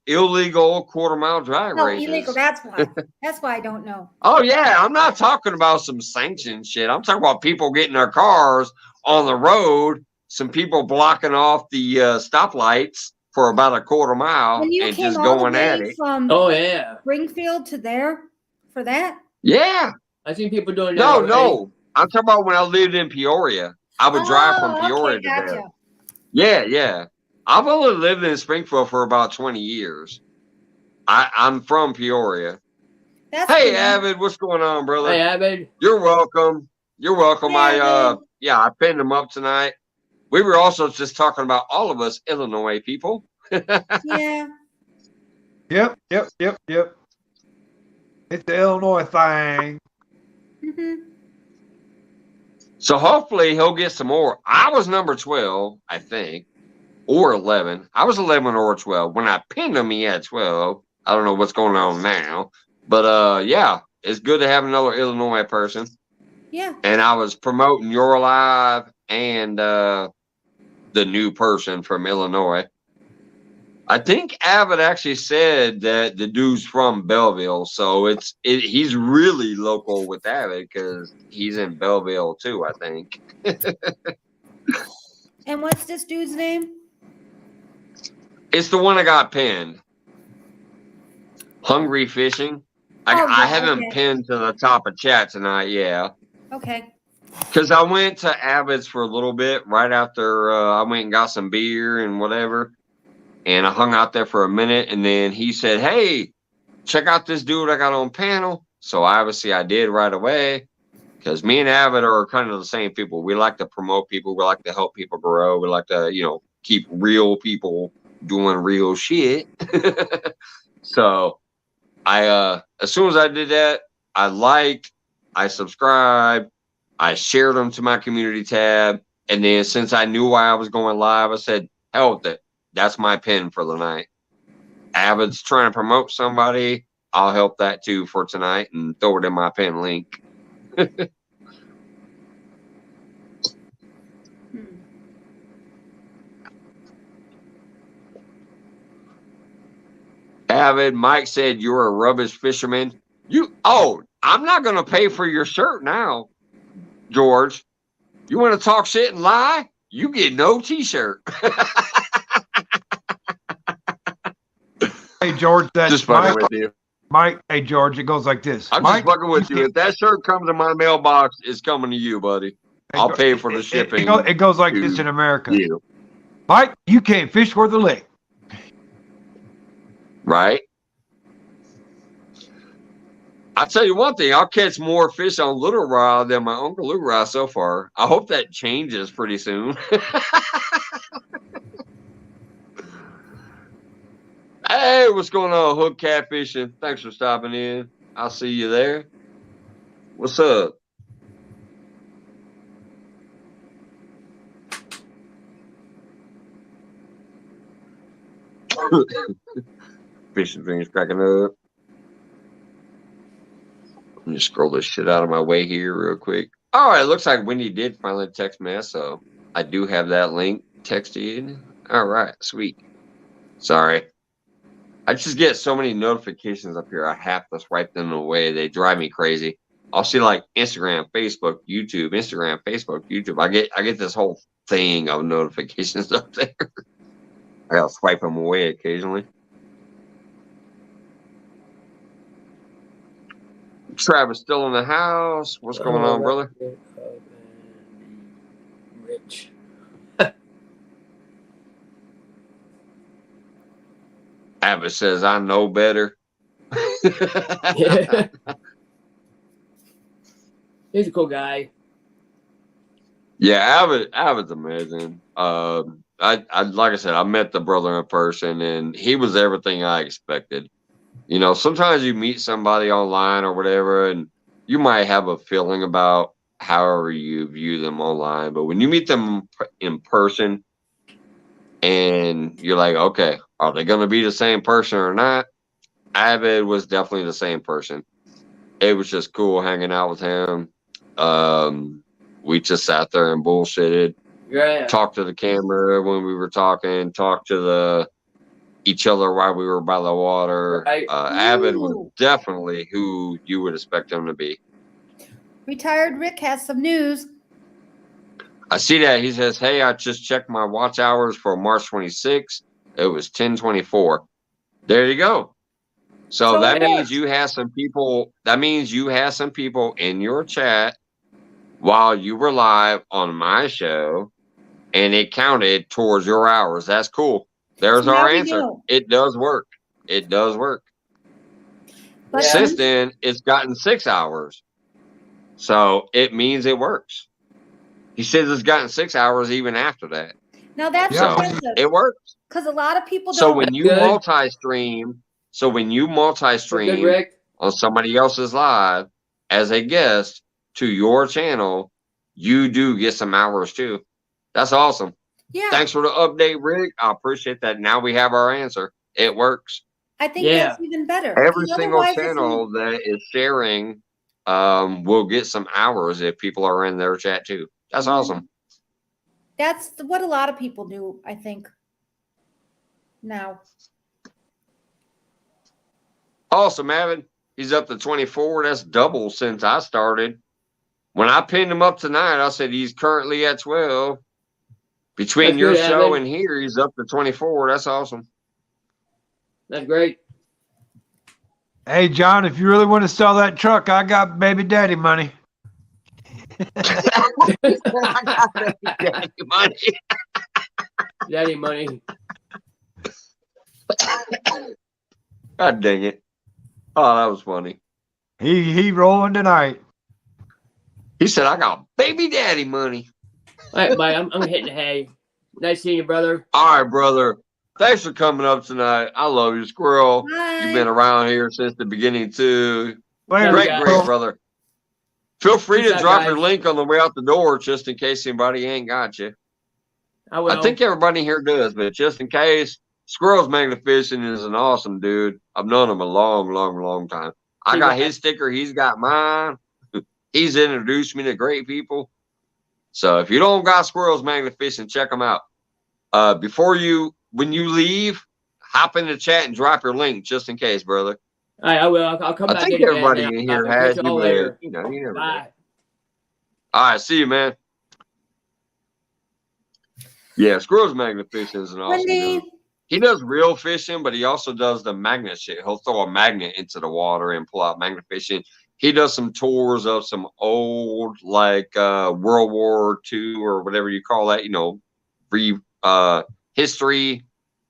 illegal quarter mile drag races. Illegal, that's why. That's why I don't know. Oh, yeah, I'm not talking about some sanctioned shit. I'm talking about people getting their cars on the road, some people blocking off the stoplights for about a quarter mile and just going at it. From Springfield to there for that? Yeah. I've seen people doing that. No. I'm talking about when I lived in Peoria. I would drive from Peoria to there. Yeah. I've only lived in Springfield for about 20 years. I'm from Peoria. Hey, Avid, what's going on, brother? Hey, Avid. You're welcome. Hey, I pinned them up tonight. We were also just talking about all of us Illinois people. Yeah. Yep. It's the Illinois thing. So hopefully he'll get some more. I was number 12, I think, or 11. I was 11 or 12. When I pinned him, he had 12. I don't know what's going on now. But, yeah, it's good to have another Illinois person. Yeah. And I was promoting Your Live and the new person from Illinois. I think Avid actually said that the dude's from Belleville, so he's really local with Avid because he's in Belleville too, I think. And what's this dude's name? It's the one that got pinned. Hungry Fishing. I haven't pinned to the top of chat tonight. Yeah. Okay. Because I went to Abbott's for a little bit right after I went and got some beer and whatever. And I hung out there for a minute. And then he said, hey, check out this dude I got on panel. So obviously I did right away. Because me and Abbott are kind of the same people. We like to promote people. We like to help people grow. We like to, keep real people doing real shit. So I as soon as I did that, I liked, I subscribed, I shared them to my community tab, and then since I knew why I was going live, I said, hell with it. That's my pin for the night. Avid's trying to promote somebody, I'll help that too for tonight and throw it in my pin link. Avid, Mike said you're a rubbish fisherman. I'm not going to pay for your shirt now, George. You want to talk shit and lie? You get no t-shirt. Hey, George, that's just fucking with you. Mike, hey, George, it goes like this. I'm Mike, just fucking with you. If that shirt comes in my mailbox, it's coming to you, buddy. I'll pay for the shipping. It goes like this in America. You. Mike, you can't fish worth a lick. Right? I'll tell you one thing. I'll catch more fish on little rod than my Uncle Lou rod so far. I hope that changes pretty soon. Hey, what's going on, Hook Catfishing? Thanks for stopping in. I'll see you there. What's up? Fishing fingers cracking up. Let me scroll this shit out of my way here real quick. All right, looks like Wendy did finally text me, so I do have that link texted. All right, sweet. Sorry. I just get so many notifications up here. I have to swipe them away. They drive me crazy. I'll see like Instagram, Facebook, YouTube, Instagram, Facebook, YouTube. I get this whole thing of notifications up there. I gotta swipe them away occasionally. Travis still in the house. What's going on, brother? Rich. Abbott says, I know better. Yeah. He's a cool guy. Yeah, Abbott's amazing. I like I said, I met the brother in person, and he was everything I expected. You know, sometimes you meet somebody online or whatever, and you might have a feeling about however you view them online. But when you meet them in person, and you're like, okay, are they going to be the same person or not? Abbott was definitely the same person. It was just cool hanging out with him. We just sat there and bullshitted. Yeah. Talked to the camera when we were talking. Talked to each other while we were by the water. Right. Abbott was definitely who you would expect him to be. Retired Rick has some news. I see that. He says, hey, I just checked my watch hours for March 26th. It was 10:24. There you go. So that means you have some people. That means you have some people in your chat while you were live on my show, and it counted towards your hours. That's cool. There's our answer. It does work. It does work. But since then, it's gotten 6 hours. So it means it works. He says it's gotten 6 hours even after that. Now that's impressive. It works. Because a lot of people don't. So when you multi-stream, on somebody else's live as a guest to your channel, you do get some hours too. That's awesome. Yeah. Thanks for the update, Rick. I appreciate that. Now we have our answer. It works. I think that's even better. Every single channel that is sharing will get some hours if people are in their chat too. That's awesome. That's what a lot of people do, I think. Now. Awesome, Evan. He's up to 24. That's double since I started. When I pinned him up tonight, I said he's currently at 12. Between your show and here, he's up to 24. That's awesome. That's great. Hey, John, if you really want to sell that truck, I got baby daddy money. I got baby daddy money. Daddy money. God dang it. Oh, that was funny. He rolling tonight. He said, I got baby daddy money. All right, bye. I'm hitting hay. Nice seeing you, brother. All right, brother. Thanks for coming up tonight. I love you, Squirrel. Bye. You've been around here since the beginning, too. Later, Great, guys. brother. Feel free Peace to out, drop guys. your link on the way out the door just in case anybody ain't got you. I will. I think everybody here does, but just in case, Squirrel's Magnificent is an awesome dude. I've known him a long time. I got his sticker. He's got mine. He's introduced me to great people. So if you don't got Squirrel's Magnificent, check them out. When you leave, hop in the chat and drop your link just in case, brother. All right, I will. I'll come I back think in everybody again. in here I'll has catch you, y'all but later. you never know. Bye. All right, see you, man. Yeah, Squirrel's Magnificent is an awesome Funday. dude. He does real fishing, but he also does the magnet shit. He'll throw a magnet into the water and pull out magnet fishing. He does some tours of some old, like World War II or whatever you call that, history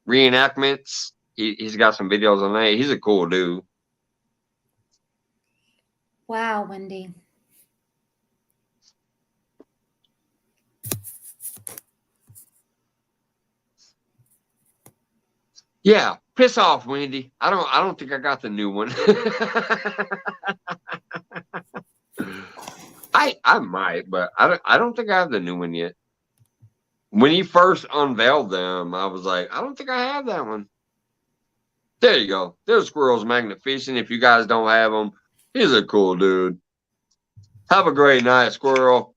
reenactments. He's got some videos on that. He's a cool dude. Wow, Wendy. Yeah, piss off, Wendy. I don't think I got the new one. I might, but I don't think I have the new one yet. When he first unveiled them, I was like, I don't think I have that one. There you go. There's Squirrel's Magnificent. If you guys don't have him, he's a cool dude. Have a great night, Squirrel.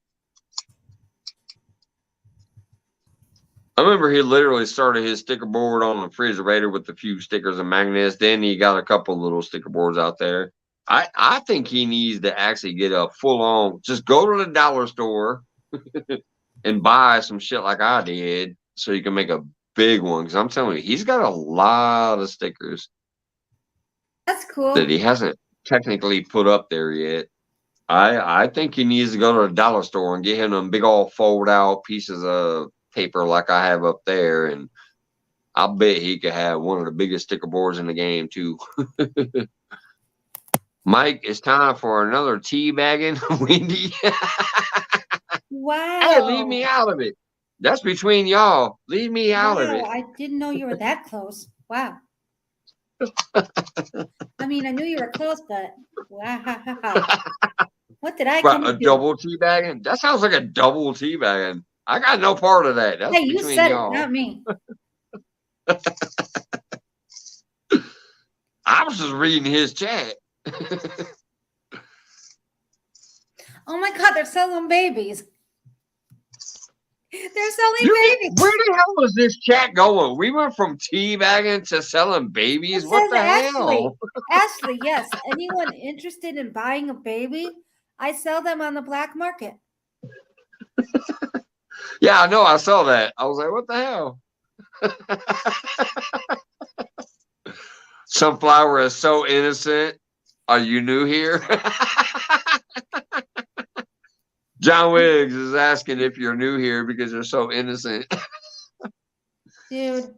I remember he literally started his sticker board on the refrigerator with a few stickers and magnets. Then he got a couple little sticker boards out there. I think he needs to actually get a full-on, just go to the dollar store and buy some shit like I did so you can make a big one. Because I'm telling you, he's got a lot of stickers. That's cool. That he hasn't technically put up there yet. I think he needs to go to the dollar store and get him them big old fold-out pieces of paper like I have up there, and I bet he could have one of the biggest sticker boards in the game too. Mike, it's time for another teabagging, Wendy. Wow. Hey, leave me out of it. That's between y'all. Leave me out of it. I didn't know you were that close. Wow. I mean, I knew you were close, but wow. What did I come to A do? double teabagging? That sounds like a double teabagging. I got no part of that. That's Hey, you between said y'all. it, not me. I was just reading his chat. Oh my God, they're selling babies. They're selling babies. Where the hell is this chat going? We went from teabagging to selling babies. It What says the Ashley. hell? Ashley, yes. Anyone interested in buying a baby? I sell them on the black market. Yeah, I know. I saw that. I was like, what the hell? Sunflower is so innocent. Are you new here? John Wiggs is asking if you're new here because you're so innocent. Dude,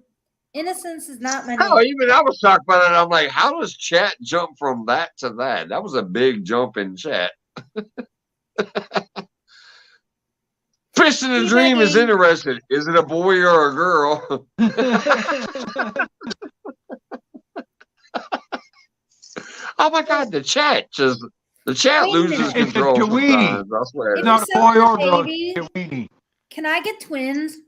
innocence is not my name. Oh, even I was shocked by that. I'm like, how does chat jump from that to that? That was a big jump in chat. Fish in the Dream is interested. Is it a boy or a girl? Oh my God, the chat loses control sometimes, I swear. It's not a boy or girl. It's a weenie. Can I get twins?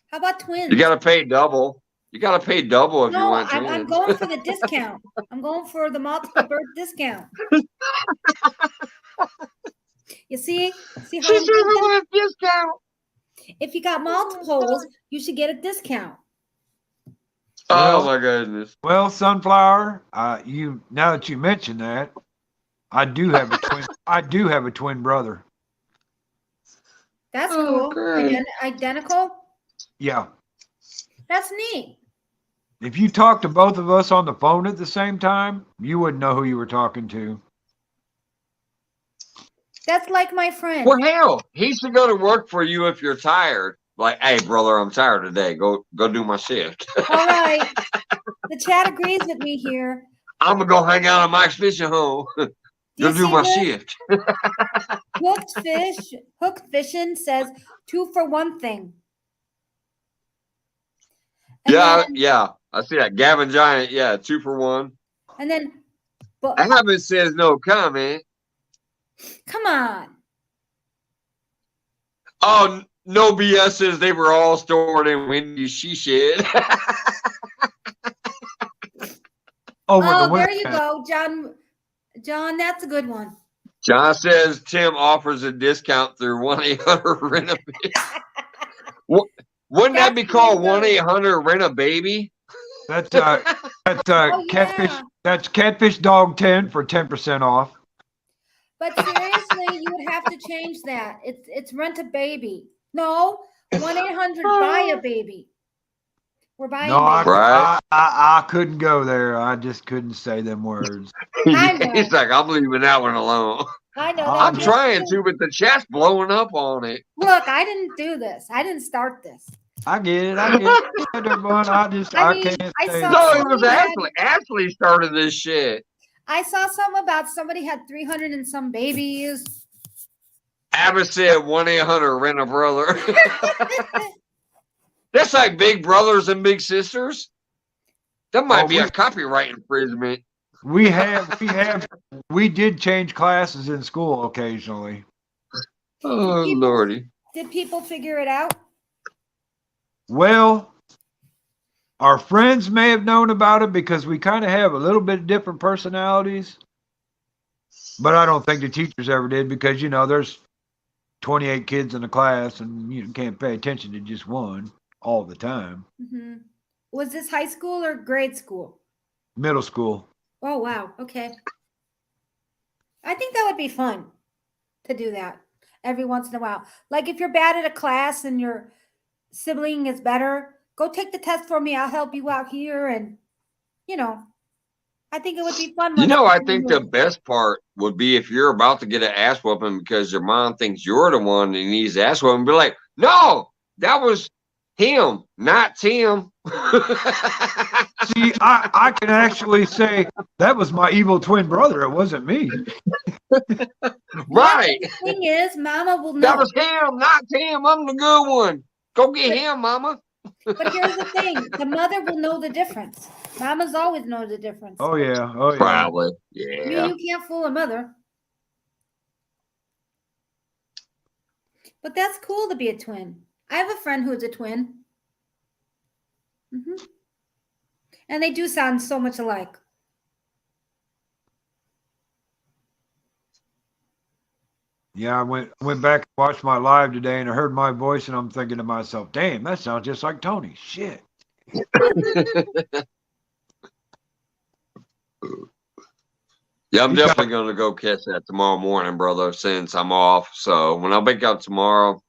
How about twins? You gotta pay double. You gotta pay double if you want twins. I'm going for the discount. I'm going for the multiple birth discount. You see how She said we want a discount. If you got multiples, you should get a discount. Oh my goodness. Well, Sunflower, now that you mention that, I do have a twin. I do have a twin brother. That's cool. great. Identical. Yeah. That's neat. If you talked to both of us on the phone at the same time, you wouldn't know who you were talking to. That's like my friend. Well, hell, he should go to work for you if you're tired. Like, hey, brother, I'm tired today. Go do my shift. All right. The chat agrees with me here. I'm going to go hang out at Mike's Fishing Home. Go do my shift. Hooked Fishing says 2 for 1 thing. And yeah. I see that. Gavin Giant, 2 for 1. And then Abbott says no comment. Come on. Oh, no BS says they were all stored in Wendy's she shed. There you go, John. John, that's a good one. John says Tim offers a discount through 1-800-RENT-A-BABY. Wouldn't that be called 1-800-RENT-A-BABY? That's catfish. That's Catfish Dog 10 for 10% off. But seriously, you would have to change that. It's Rent a Baby. No, 1-800 Buy a Baby. We're buying babies. I couldn't go there. I just couldn't say them words. He's like, I'm leaving that one alone. I know. I'm trying to, but the chat's blowing up on it. Look, I didn't do this. I didn't start this. I get it. I can't say. No, it was Ashley started this shit. I saw something about somebody had 300 and some babies. Abba said 1-800-RENT-A-BROTHER. That's like Big Brothers and Big Sisters. That might be a copyright infringement. We did change classes in school occasionally. Oh, Lordy. Did people figure it out? Well, our friends may have known about it because we kind of have a little bit different personalities. But I don't think the teachers ever did because, there's 28 kids in the class and you can't pay attention to just one all the time. Mm-hmm. Was this high school or grade school? Middle school. Oh, wow. Okay. I think that would be fun to do that every once in a while. Like if you're bad at a class and your sibling is better, go take the test for me. I'll help you out here. And, I think it would be fun. I think the best part would be if you're about to get an ass whooping because your mom thinks you're the one that needs ass whooping. Be like, no, that was him, not Tim. See, I can actually say that was my evil twin brother. It wasn't me. Right. The thing is, Mama will know. That was him, not Tim. I'm the good one. Go get him, Mama. But here's the thing. The mother will know the difference. Mamas always know the difference. Oh, yeah. Probably. Yeah. You can't fool a mother. But that's cool to be a twin. I have a friend who's a twin. Mm-hmm. And they do sound so much alike. Yeah, I went back and watched my live today and I heard my voice and I'm thinking to myself, damn, that sounds just like Tony. Shit. Yeah, I'm definitely going to go catch that tomorrow morning, brother, since I'm off. So when I wake up tomorrow,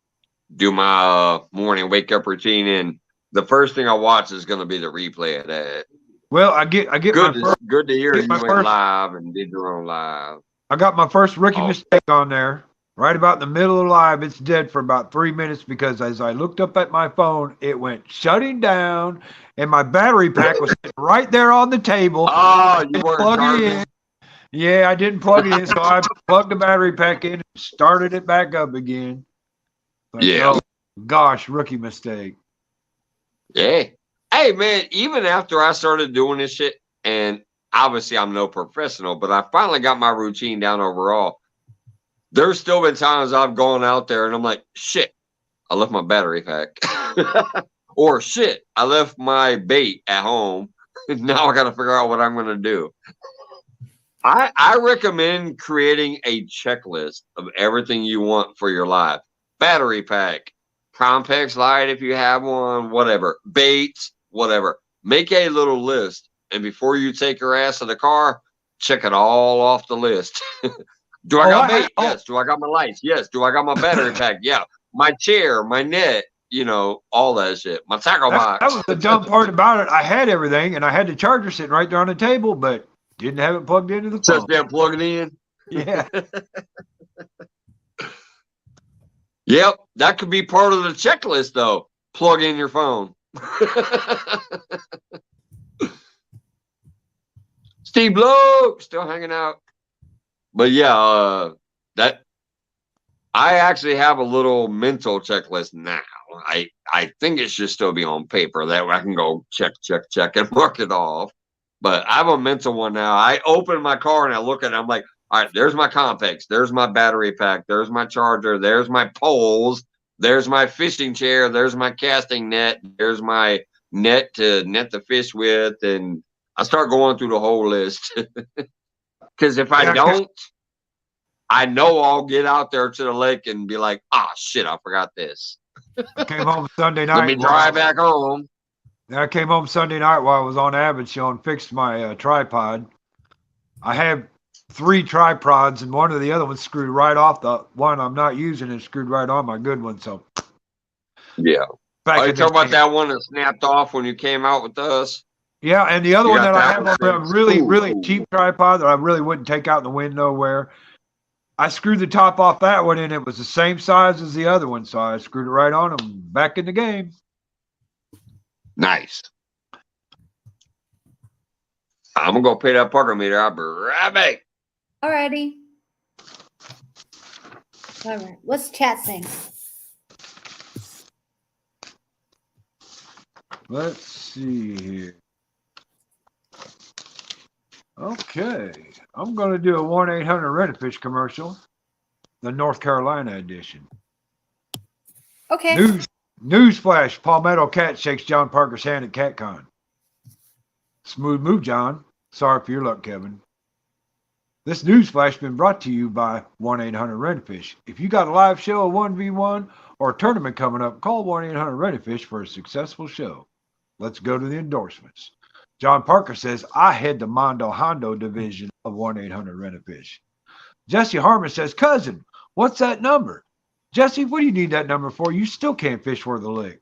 do my morning wake up routine, and the first thing I watch is going to be the replay of that. Well, I get good to hear you went live and did your own live. I got my first rookie mistake on there. Right about in the middle of the live, it's dead for about 3 minutes because as I looked up at my phone, it went shutting down, and my battery pack was sitting right there on the table. Oh, you weren't plugged it in. Yeah, I didn't plug it in, so I plugged the battery pack in and started it back up again. But, oh, gosh, rookie mistake. Yeah. Hey, man, even after I started doing this shit, and obviously I'm no professional, but I finally got my routine down overall. There's still been times I've gone out there and I'm like, shit, I left my battery pack. Or shit, I left my bait at home. Now I got to figure out what I'm going to do. I recommend creating a checklist of everything you want for your life. Battery pack, Compex light if you have one, whatever, baits, whatever. Make a little list. And before you take your ass to the car, check it all off the list. Do I got bait? Yes. Do I got my lights? Yes. Do I got my battery pack? Yeah. My chair, my net, all that shit. My tackle box. That was the dumb part about it. I had everything, and I had the charger sitting right there on the table, but didn't have it plugged into the phone. Just didn't plug it in. Yeah. Yep, that could be part of the checklist, though. Plug in your phone. Steve Bloke still hanging out. But yeah, that I actually have a little mental checklist now. I think it should still be on paper. That way I can go check, and mark it off. But I have a mental one now. I open my car and I look at it. I'm like, all right, there's my Compex. There's my battery pack. There's my charger. There's my poles. There's my fishing chair. There's my casting net. There's my net to net the fish with. And I start going through the whole list. Because if I don't, I know I'll get out there to the lake and be like, shit, I forgot this. I came home Sunday night. Let me drive back home. I came home Sunday night while I was on Avid Show and fixed my tripod. I have 3 tripods, and one of the other ones screwed right off. The one I'm not using is screwed right on my good one. So, yeah. Are you talking about that one that snapped off when you came out with us? Yeah, and the other one that I have on a really cheap tripod that I really wouldn't take out in the wind nowhere. I screwed the top off that one, and it was the same size as the other one, so I screwed it right on and back in the game. Nice. I'm going to go pay that Parker meter. I'll be right back. Alrighty. All right. What's chat saying? Let's see here. Okay. I'm going to do a 1-800-RENTAFISH commercial, the North Carolina edition. Okay. Newsflash, Palmetto Cat shakes John Parker's hand at CatCon. Smooth move, John. Sorry for your luck, Kevin. This newsflash has been brought to you by 1-800-RENTAFISH. If you got a live show, a 1v1, or a tournament coming up, call 1-800-RENTAFISH for a successful show. Let's go to the endorsements. John Parker says, I head the Mondo Hondo division of 1-800-RENTAFISH. Jesse Harmon says, cousin, what's that number? Jesse, what do you need that number for? You still can't fish worth a lick.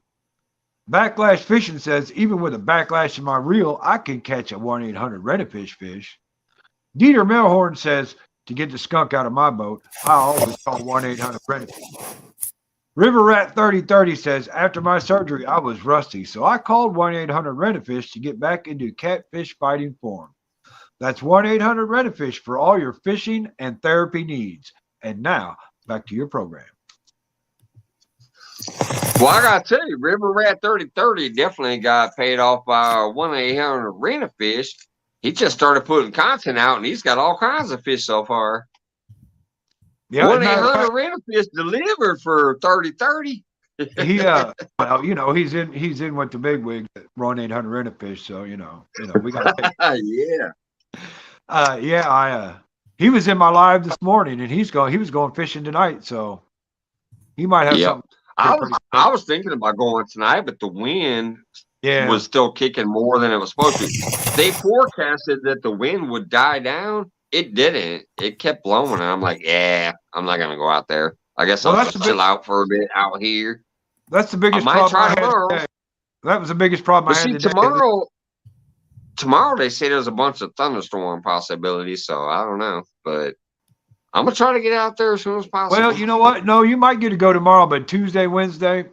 Backlash Fishing says, even with a backlash in my reel, I can catch a 1-800-RENTAFISH fish. Dieter Melhorn says, to get the skunk out of my boat, I always call 1-800-RENTAFISH. River Rat 3030 says, after my surgery, I was rusty, so I called 1-800-RENTAFISH to get back into catfish fighting form. That's 1-800-RENTAFISH for all your fishing and therapy needs. And now, back to your program. Well, I got to tell you, River Rat 3030 definitely got paid off by 1-800-RENTAFISH. He just started putting content out, and he's got all kinds of fish so far. Yeah, 1-800-RENTAFISH delivered for 3030. He well, he's in with the big wigs at 1-800-RENTAFISH, so we got he was in my live this morning, and he was going fishing tonight, so he might have something. I was thinking about going tonight, but the wind was still kicking more than it was supposed to. They forecasted that the wind would die down. It didn't. It kept blowing, and I'm like, I'm not gonna go out there. I guess I'll just chill out for a bit out here. That's the biggest problem I had today. That was the biggest problem I had today. Tomorrow they say there's a bunch of thunderstorm possibilities, so I don't know, but I'm gonna try to get out there as soon as possible. Well, you know what? No, you might get to go tomorrow, but Tuesday, Wednesday.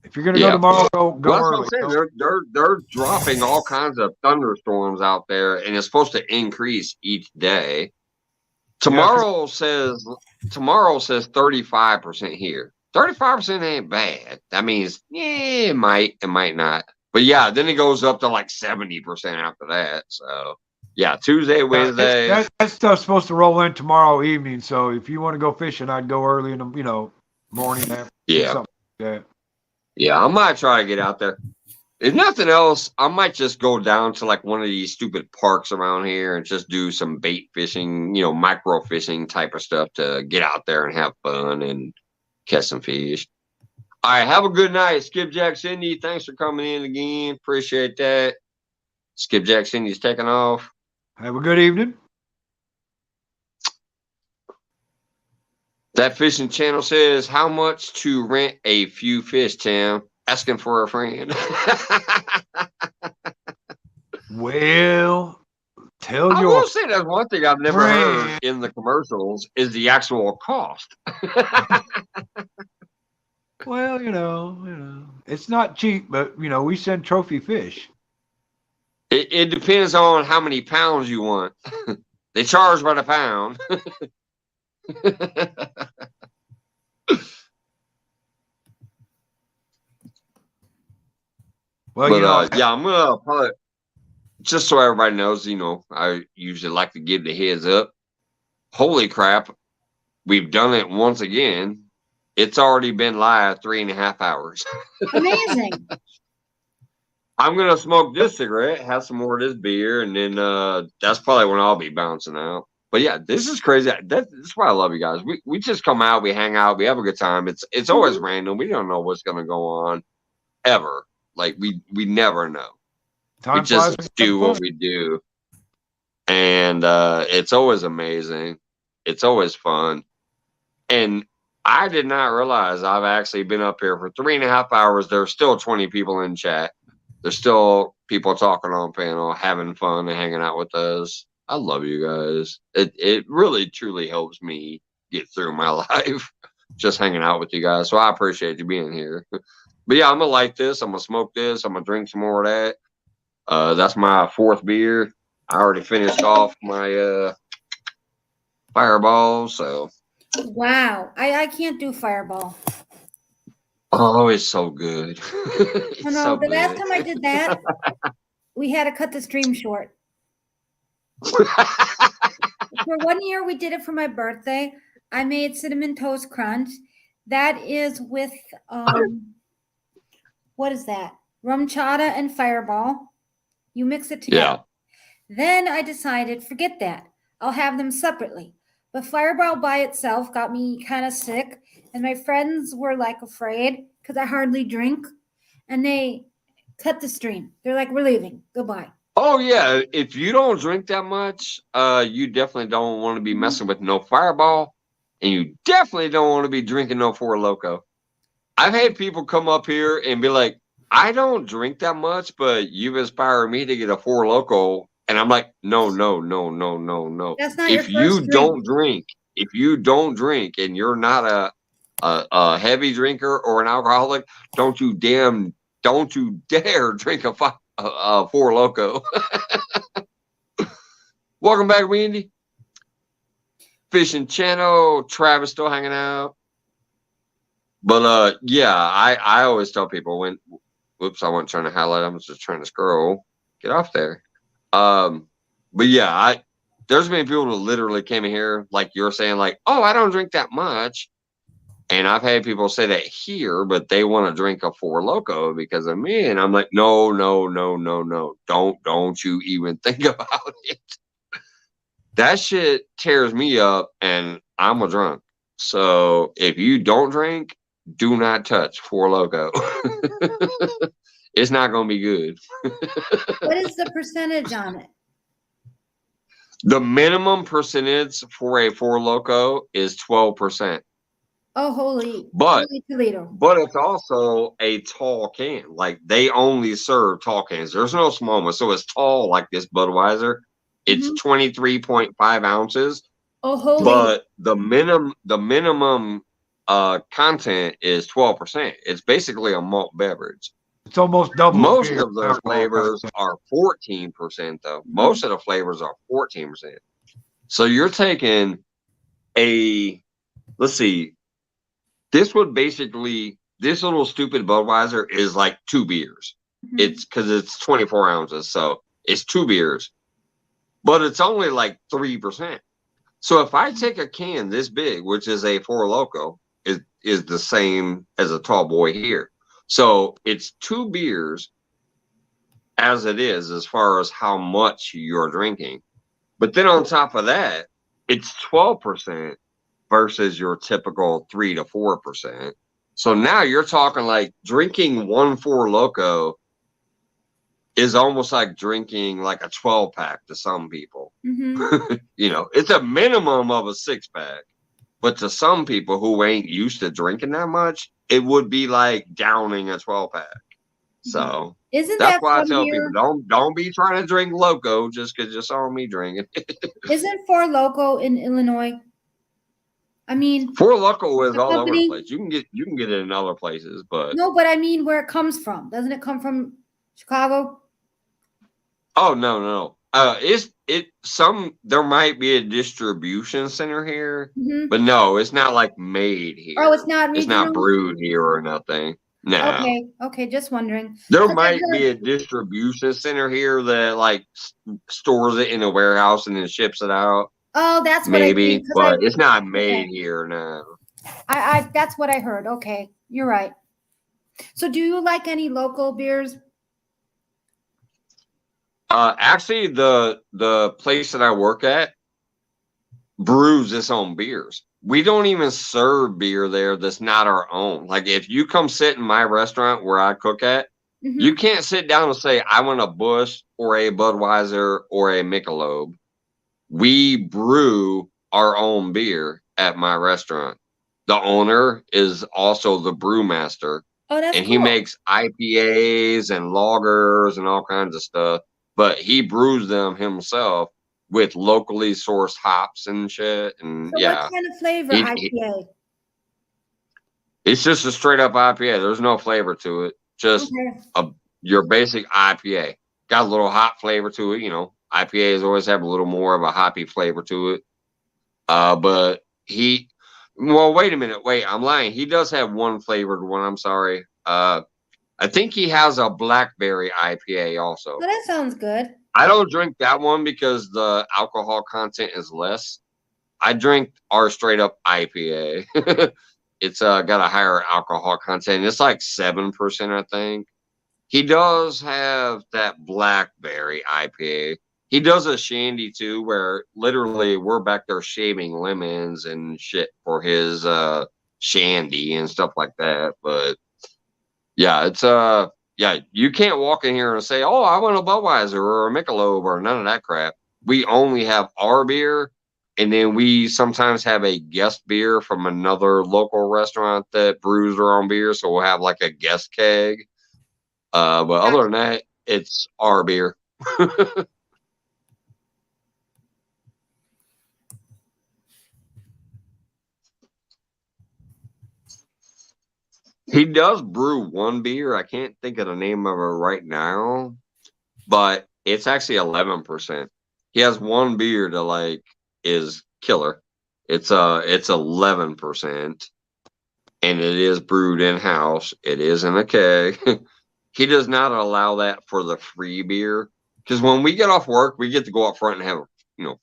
If you're gonna go tomorrow, go early. That's what I'm saying. They're dropping all kinds of thunderstorms out there, and it's supposed to increase each day. Tomorrow says 35% here. 35% ain't bad. That means it might not. But then it goes up to like 70% after that. So Tuesday, Wednesday. That stuff's supposed to roll in tomorrow evening. So if you want to go fishing, I'd go early in the morning after. Something like that. Yeah, I might try to get out there. If nothing else, I might just go down to like one of these stupid parks around here and just do some bait fishing, micro fishing type of stuff to get out there and have fun and catch some fish. All right, have a good night. Skipjack Cindy, thanks for coming in again. Appreciate that. Skipjack Cindy's taking off. Have a good evening. That fishing channel says, how much to rent a few fish, Tim? Asking for a friend. Well, tell I your will say that's one thing I've never heard in the commercials is the actual cost. Well, you know, it's not cheap, but you know, we send trophy fish. It depends on how many pounds you want. They charge by the pound. Well, But you know, yeah, I'm gonna probably, just so everybody knows, you know, I usually like to give the heads up. Holy crap, we've done it once again. It's already been live 3.5 hours. Amazing. I'm gonna smoke this cigarette, have some more of this beer, and then that's probably when I'll be bouncing out. But yeah, this is crazy. That's why I love you guys. We just come out, we hang out, we have a good time. It's always random. We don't know what's gonna go on ever. Like we never know. We just do what we do, and it's always amazing. It's always fun, and I did not realize I've actually been up here for 3.5 hours. There's still 20 people in chat. There's still people talking on panel, having fun and hanging out with us. I love you guys. It really truly helps me get through my life, just hanging out with you guys. So I appreciate you being here. But yeah, I'm gonna light this. I'm gonna smoke this. I'm gonna drink some more of that. That's my 4th beer. I already finished off my Fireball. So Wow. I can't do Fireball. oh, it's so good. It's no, the last time I did that, we had to cut the stream short. For 1 year, we did it for my birthday. I made cinnamon toast crunch. That is with what is that? Rum chata and Fireball. You mix it together. Yeah. Then I decided, forget that. I'll have them separately. But Fireball by itself got me kind of sick, and my friends were like afraid because I hardly drink, and they cut the stream. They're like, we're leaving. Goodbye. Oh yeah, if you don't drink that much, you definitely don't want to be messing with no Fireball, and you definitely don't want to be drinking no Four Loko. I've had people come up here and be like, I don't drink that much, but you've inspired me to get a Four Loko. And I'm like, no. That's not if your first drink. If you don't drink and you're not a heavy drinker or an alcoholic, don't you dare drink a Four Loko. Welcome back, Wendy. Fishing Channel, Travis still hanging out. But yeah, I always tell people when, whoops, I wasn't trying to highlight. I was just trying to scroll. Get off there. But yeah, there's been people who literally came in here, like you're saying, like, oh, I don't drink that much. And I've had people say that here, but they want to drink a Four Loko because of me. And I'm like, no. Don't you even think about it. That shit tears me up and I'm a drunk. So if you don't drink, do not touch Four Loko. It's not going to be good. What is the percentage on it? The minimum percentage for a Four Loko is 12%. Oh, holy Toledo. But it's also a tall can. Like they only serve tall cans. There's no small one. So it's tall like this Budweiser. It's 23.5 ounces. Oh, holy. But the minimum content is 12%. It's basically a malt beverage. It's almost double. Most of those flavors are 14%, though. Most of the flavors are 14%. So you're taking let's see, this little stupid Budweiser is like 2 beers. It's because it's 24 ounces. So it's 2 beers, but it's only like 3%. So if I take a can this big, which is a Four Loko, is the same as a tall boy here. So it's 2 beers as it is as far as how much you're drinking. But then on top of that, it's 12% versus your typical 3 to 4%. So now you're talking like drinking one Four Loko is almost like drinking like a 12-pack to some people. You know, it's a minimum of a 6-pack. But to some people who ain't used to drinking that much, it would be like downing a 12-pack. So Isn't that's that why I from tell here? people don't be trying to drink Loco just because you saw me drinking. Isn't Four Loco in Illinois? I mean, Four Loco is the all over the company. place. You can get it in other places, but No, but I mean where it comes from. Doesn't it come from Chicago? oh no. There might be a distribution center here, but no, it's not like made here. Oh, it's not It's regional? not brewed here or nothing. No. Okay, just wondering. There 'Cause I might be a heard- distribution center here that like stores it in a warehouse and then ships it out. Oh, that's what I Maybe, think. 'Cause but it's not made okay. here now. I that's what I heard. Okay, you're right. So, do you like any local beers? Actually, the place that I work at brews its own beers. We don't even serve beer there that's not our own. Like if you come sit in my restaurant where I cook at, you can't sit down and say, I want a Busch or a Budweiser or a Michelob. We brew our own beer at my restaurant. The owner is also the brewmaster. Oh, that's and he makes IPAs and lagers and all kinds of stuff, but he brews them himself with locally sourced hops and shit. And So yeah, what kind of flavor IPA? it's just a straight up IPA. There's no flavor to it. Just your basic IPA. Got a little hot flavor to it. You know, IPAs always have a little more of a hoppy flavor to it. But well, wait a minute. Wait, I'm lying. He does have one flavored one. I'm sorry. I think he has a blackberry IPA also. Well, that sounds good. I don't drink that one because the alcohol content is less. I drink our straight up IPA. It's got a higher alcohol content. It's like 7%, I think. He does have that blackberry IPA. He does a shandy too, where literally we're back there shaving lemons and shit for his shandy and stuff like that. But yeah, it's you can't walk in here and say, "Oh, I want a Budweiser or a Michelob" or none of that crap. We only have our beer, and then we sometimes have a guest beer from another local restaurant that brews their own beer. So we'll have like a guest keg. But other than that, it's our beer. He does brew one beer. I can't think of the name of it right now, but it's actually 11%. He has one beer that like is killer. It's 11%, and it is brewed in house. It is in a keg. He does not allow that for the free beer because when we get off work, we get to go up front and have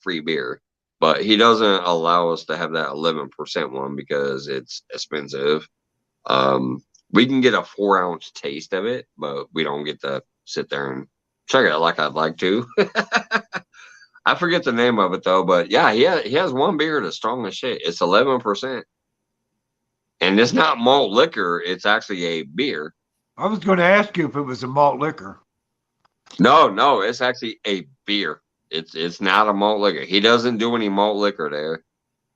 free beer. But he doesn't allow us to have that 11% one because it's expensive. We can get a 4-ounce taste of it, but we don't get to sit there and check it like I'd like to. I forget the name of it though, but yeah, he has one beer that's strong as shit. It's 11%, and it's not malt liquor. It's actually a beer. I was going to ask you if it was a malt liquor. No, it's actually a beer. It's not a malt liquor. He doesn't do any malt liquor there.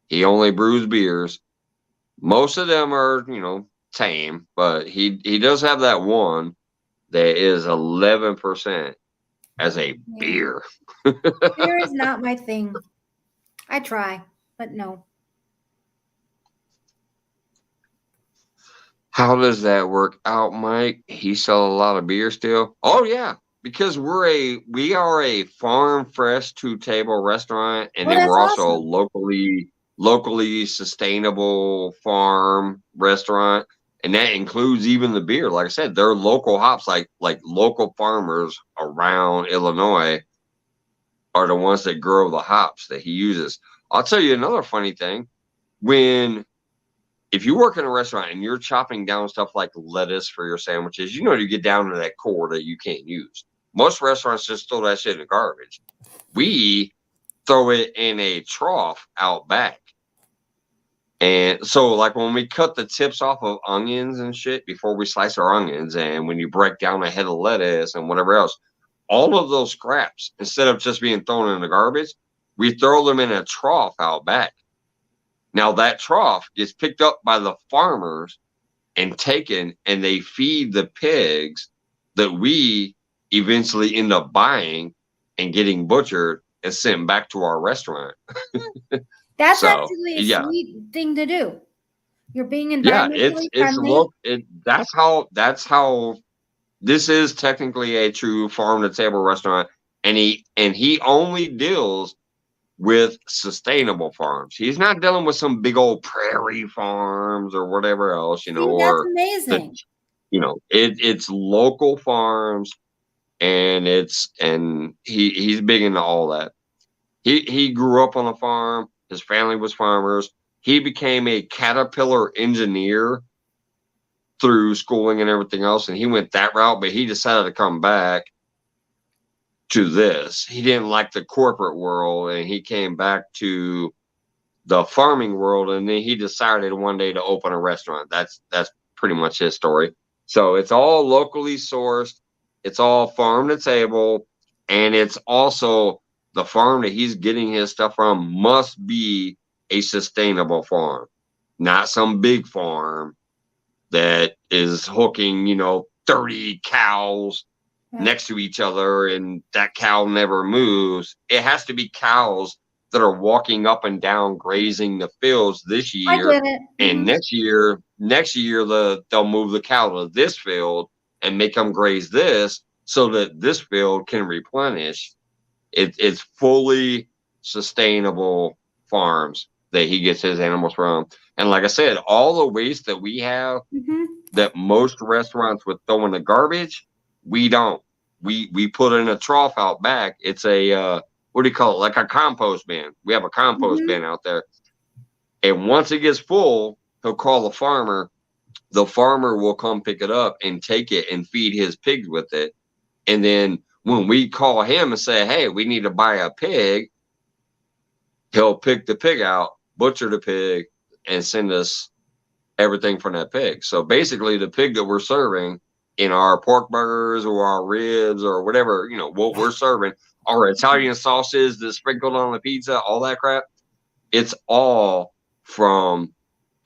He only brews beers. Most of them are, tame, but he does have that one that is 11% as a beer. Beer is not my thing. I try, but no. How does that work out, Mike? He sell a lot of beer still? Oh yeah, because we are a farm fresh to table restaurant, and then we're also a locally sustainable farm restaurant, and that includes even the beer. Like I said, they're local hops, like local farmers around Illinois are the ones that grow the hops that he uses. I'll tell you another funny thing. If you work in a restaurant and you're chopping down stuff like lettuce for your sandwiches, you get down to that core that you can't use. Most restaurants just throw that shit in the garbage. We throw it in a trough out back. And so like when we cut the tips off of onions and shit before we slice our onions, and when you break down a head of lettuce and whatever else, all of those scraps, instead of just being thrown in the garbage, we throw them in a trough out back. Now that trough gets picked up by the farmers and taken, and they feed the pigs that we eventually end up buying and getting butchered and sent back to our restaurant. That's So, actually a yeah. sweet thing to do. You're being Yeah, environmentally it's friendly. that's how this is technically a true farm to table restaurant, and he only deals with sustainable farms. He's not dealing with some big old prairie farms or whatever else, See, that's or amazing. it's local farms, and he's big into all that. He grew up on a farm. His family was farmers. He became a Caterpillar engineer through schooling and everything else, and he went that route, but he decided to come back to this. He didn't like the corporate world, and he came back to the farming world, and then he decided one day to open a restaurant. That's pretty much his story. So it's all locally sourced, it's all farm to table, and it's also the farm that he's getting his stuff from must be a sustainable farm, not some big farm that is hooking 30 cows next to each other, and that cow never moves. It has to be cows that are walking up and down grazing the fields this year. I get it. And next year they'll move the cow to this field and make them graze this so that this field can replenish. It's fully sustainable farms that he gets his animals from. And like I said, all the waste that we have that most restaurants would throw in the garbage, we don't. We put in a trough out back. It's a what do you call it? Like a compost bin. We have a compost bin out there. And once it gets full, he'll call the farmer. The farmer will come pick it up and take it and feed his pigs with it. And then when we call him and say, hey, we need to buy a pig, he'll pick the pig out, butcher the pig, and send us everything from that pig. So basically the pig that we're serving in our pork burgers or our ribs or whatever, what we're serving, our Italian sauces that's sprinkled on the pizza, all that crap, it's all from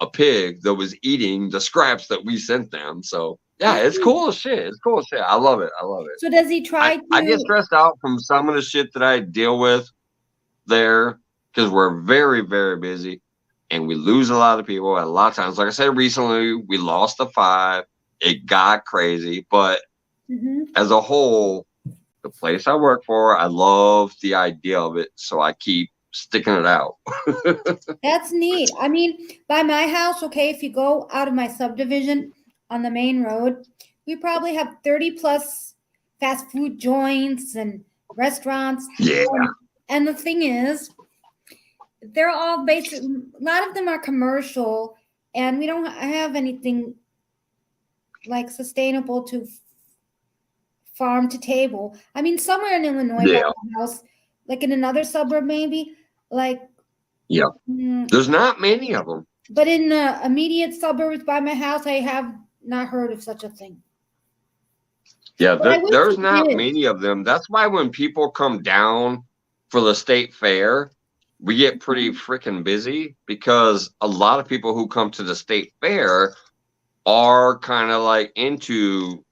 a pig that was eating the scraps that we sent them. So yeah, it's cool as shit. It's cool as shit. I love it. So does he try to? I get stressed out from some of the shit that I deal with there because we're very, very busy and we lose a lot of people at a lot of times. Like I said, recently we lost the 5. It got crazy, but as a whole, the place I work for, I love the idea of it, so I keep sticking it out. That's neat. I mean, by my house, okay, if you go out of my subdivision on the main road, we probably have 30 plus fast food joints and restaurants. Yeah. And the thing is, they're all basic. A lot of them are commercial, and we don't have anything like sustainable to farm to table. I mean, somewhere in Illinois, by my house, like in another suburb, maybe, like. Yeah. There's not many of them. But in the immediate suburbs by my house, I have not heard of such a thing. Yeah, there's not many of them. That's why when people come down for the state fair, we get pretty freaking busy because a lot of people who come to the state fair are kind of like into,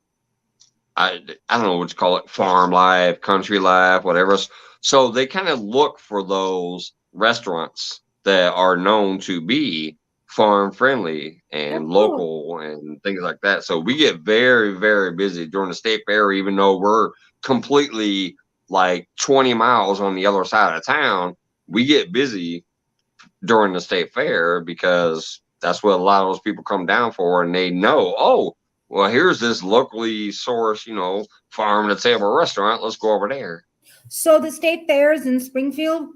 I don't know what you call it, farm life, country life, whatever. So they kind of look for those restaurants that are known to be farm friendly and local and things like that. So we get very, very busy during the state fair, even though we're completely like 20 miles on the other side of town. We get busy during the state fair because that's what a lot of those people come down for, and they know, oh, well, here's this locally sourced, farm to table restaurant. Let's go over there. So the state fair is in Springfield?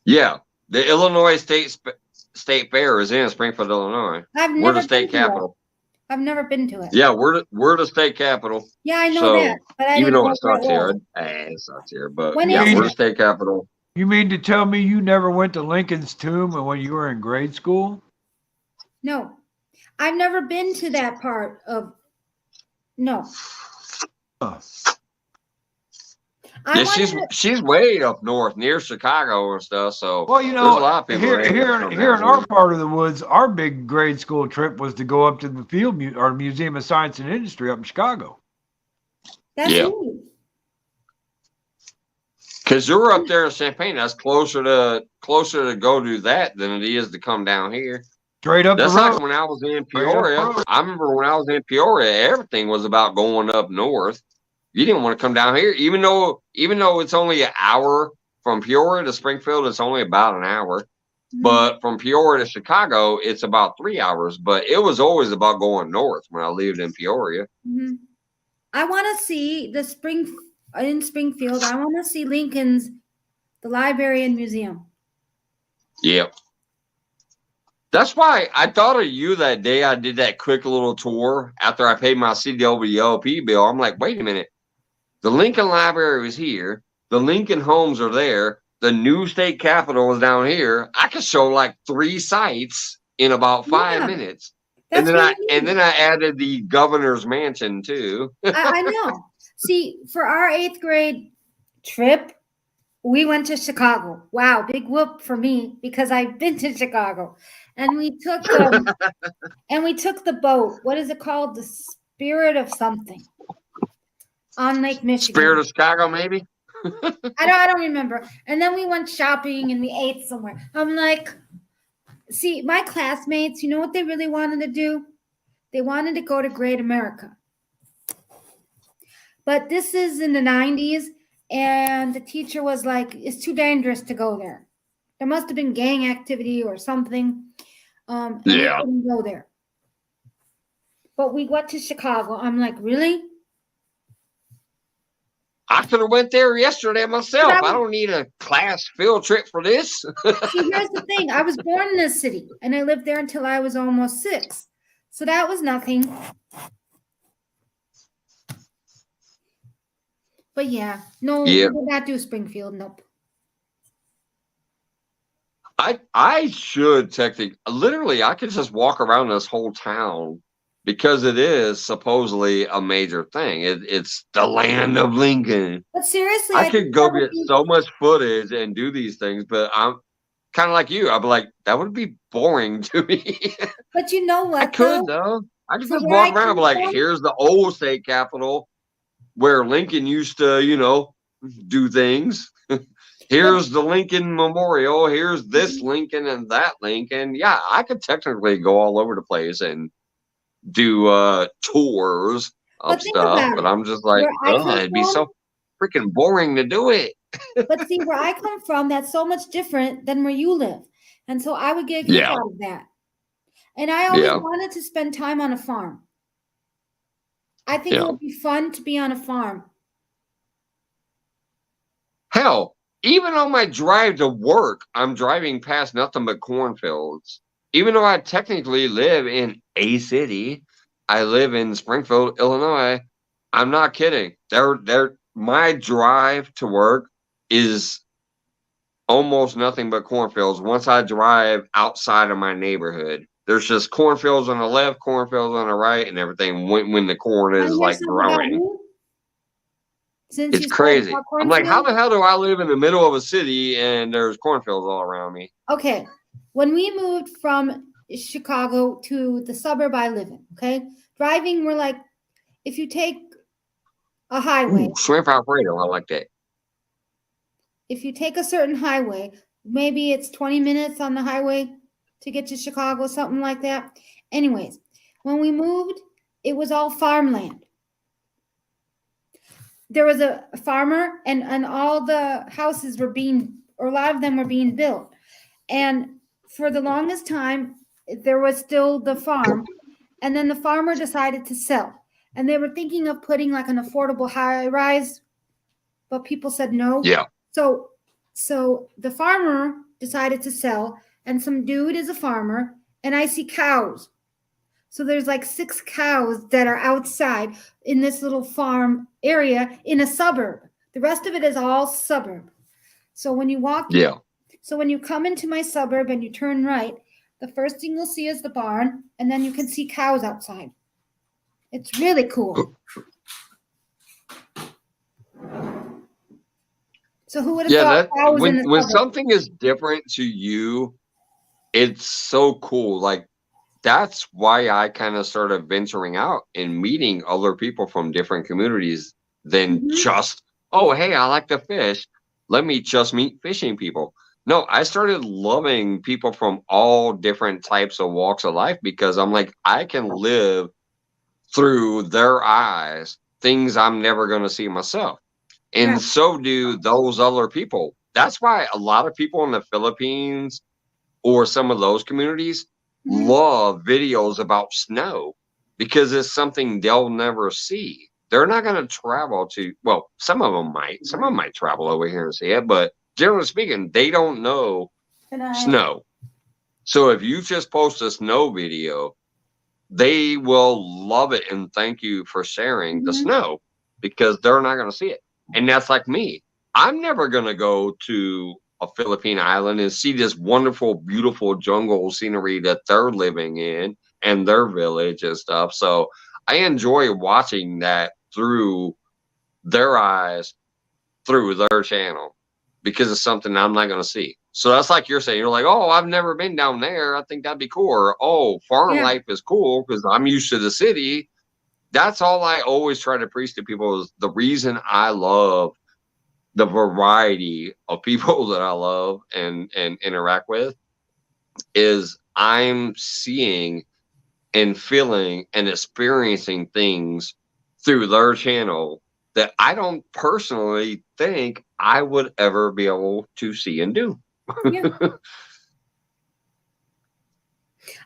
Yeah, the Illinois State Fair is in Springfield, Illinois. We're the state capital. I've never been to it. Yeah, we're the state capital. Yeah, I know that. But I even didn't though know it starts where here, it starts here. But When yeah, is we're it? the state capital. You mean to tell me you never went to Lincoln's tomb when you were in grade school? No, I've never been to that part of. No. Huh. Yeah, she's way up north near Chicago and stuff. So well, you there's a know, lot of people here that in our part of the woods, our big grade school trip was to go up to the Museum of Science and Industry up in Chicago. That's neat. Because you're up there in Champaign, that's closer to go do that than it is to come down here. Straight up That's the road. like when I was in Peoria. I remember when I was in Peoria, everything was about going up north. You didn't want to come down here, even though it's only an hour from Peoria to Springfield. It's only about an hour, but from Peoria to Chicago, it's about 3 hours. But it was always about going north when I lived in Peoria. Mm-hmm. I want to see in Springfield. I want to see Lincoln's, the library and museum. Yep. That's why I thought of you that day. I did that quick little tour after I paid my CDLP bill. I'm like, wait a minute. The Lincoln Library was here. The Lincoln homes are there. The new state capitol is down here. I could show like 3 sites in about 5 minutes. And then I added the governor's mansion too. I know. See, for our 8th grade trip, we went to Chicago. Wow, big whoop for me because I've been to Chicago. And we took the boat. What is it called? The Spirit of something. On Lake Michigan. Spirit of Chicago, maybe? I don't remember. And then we went shopping and we ate somewhere. I'm like, see, my classmates, you know what they really wanted to do? They wanted to go to Great America. But this is in the 90s, and the teacher was like, it's too dangerous to go there. There must have been gang activity or something. And we couldn't go there. But we went to Chicago. I'm like, really? I could have went there yesterday myself. I don't need a class field trip for this. See, here's the thing. I was born in this city, and I lived there until I was almost 6. So that was nothing. But yeah, no, we did not do Springfield. Nope. I should literally, I could just walk around this whole town because it is supposedly a major thing. It's the land of Lincoln. But seriously, I could go get so much footage and do these things, but I'm kind of like you. I'd be like, that would be boring to me. But you know what? I could though. I could just walk around and be like, here's the old state capitol where Lincoln used to, do things. Here's the Lincoln Memorial. Here's this Lincoln and that Lincoln. Yeah, I could technically go all over the place and do tours of stuff, but I'm just like, it'd be so freaking boring to do it. But see, where I come from, that's so much different than where you live. And so I would get a kick out of that. And I always wanted to spend time on a farm. I think it would be fun to be on a farm. Hell, even on my drive to work, I'm driving past nothing but cornfields. Even though I technically live in a city, I live in Springfield, Illinois. I'm not kidding. My drive to work is almost nothing but cornfields. Once I drive outside of my neighborhood, there's just cornfields on the left, cornfields on the right, and everything when the corn is like growing. It's crazy. I'm like, how the hell do I live in the middle of a city and there's cornfields all around me? Okay. When we moved from Chicago to the suburb I live in, okay, driving, we're like, if you take a highway. Ooh, shrimp Alfredo, I like that. If you take a certain highway, maybe it's 20 minutes on the highway to get to Chicago, something like that. Anyways, when we moved, it was all farmland. There was a farmer, and all the houses were a lot of them were being built. And for the longest time, there was still the farm. And then the farmer decided to sell. And they were thinking of putting like an affordable high rise, but people said no. Yeah. So the farmer decided to sell, and some dude is a farmer, and I see cows. So there's like 6 cows that are outside in this little farm area in a suburb. The rest of it is all suburb. So when you walk, so when you come into my suburb and you turn right, the first thing you'll see is the barn, and then you can see cows outside. It's really cool. So who would have thought cows in the when suburbs? something is different to you, it's so cool. Like that's why I kind of started venturing out and meeting other people from different communities than just, oh, hey, I like to fish. Let me just meet fishing people. No, I started loving people from all different types of walks of life because I'm like, I can live through their eyes things I'm never going to see myself. And so do those other people. That's why a lot of people in the Philippines or some of those communities love videos about snow because it's something they'll never see. They're not going to travel to, well, some of them might travel over here and see it, but generally speaking, they don't know snow. So if you just post a snow video, they will love it and thank you for sharing the snow because they're not going to see it. And that's like me. I'm never going to go to a Philippine island and see this wonderful, beautiful jungle scenery that they're living in and their village and stuff. So I enjoy watching that through their eyes, through their channel, because it's something I'm not going to see. So that's like you're saying, you're like, oh, I've never been down there. I think that'd be cool. Or, oh, farm life is cool because I'm used to the city. That's all I always try to preach to people is the reason I love the variety of people that I love and interact with is I'm seeing and feeling and experiencing things through their channel that I don't personally think I would ever be able to see and do.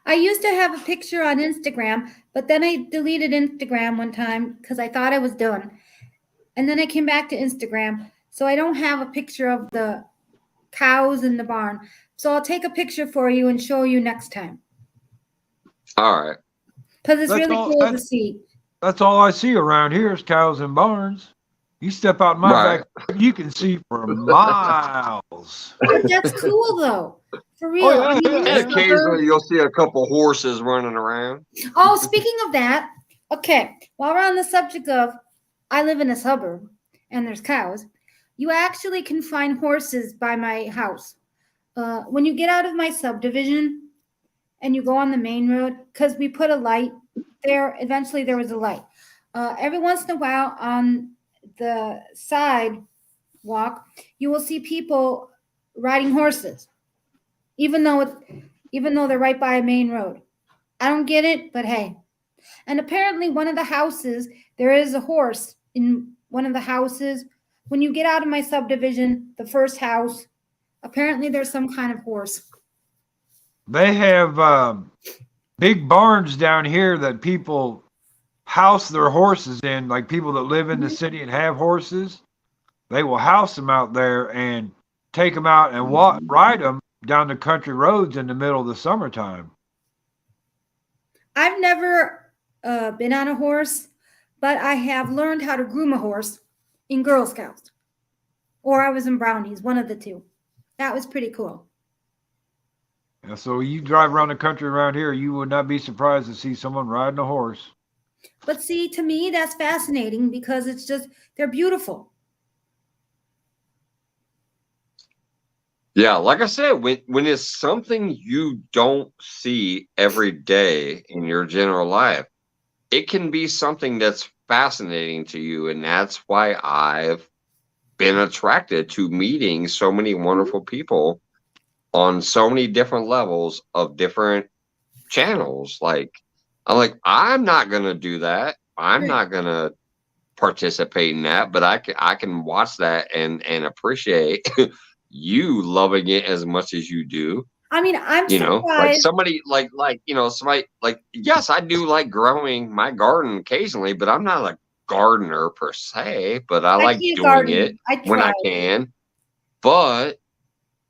I used to have a picture on Instagram, but then I deleted Instagram one time because I thought I was done. And then I came back to Instagram. So I don't have a picture of the cows in the barn. So I'll take a picture for you and show you next time. All right. Because it's really cool to see. That's all I see around here is cows and barns. You step out in my back, you can see for miles. But that's cool though. For real. Oh, yeah, and occasionally you'll see a couple horses running around. Oh, speaking of that, okay, while we're on the subject of I live in a suburb and there's cows, you actually can find horses by my house. When you get out of my subdivision and you go on the main road, because we put a light there, eventually there was a light. Every once in a while on the sidewalk, you will see people riding horses, even though they're right by a main road. I don't get it, but hey. And apparently one of the houses, there is a horse in one of the houses. When you get out of my subdivision, the first house, apparently there's some kind of horse. They have big barns down here that people house their horses in, like people that live in the city and have horses. They will house them out there and take them out and ride them down the country roads in the middle of the summertime. I've never been on a horse, but I have learned how to groom a horse in Girl Scouts. Or I was in Brownies, one of the two. That was pretty cool. Yeah, so you drive around the country around here, you would not be surprised to see someone riding a horse. But see, to me, that's fascinating because it's just, they're beautiful. Yeah, like I said, when it's something you don't see every day in your general life, it can be something that's fascinating to you. And that's why I've been attracted to meeting so many wonderful people on so many different levels of different channels. Like, I'm not going to do that. I'm not going to participate in that, but I can watch that and appreciate you loving it as much as you do. I mean, I'm surprised. Like somebody somebody yes, I do like growing my garden occasionally, but I'm not a gardener per se, but I like doing it when I can. But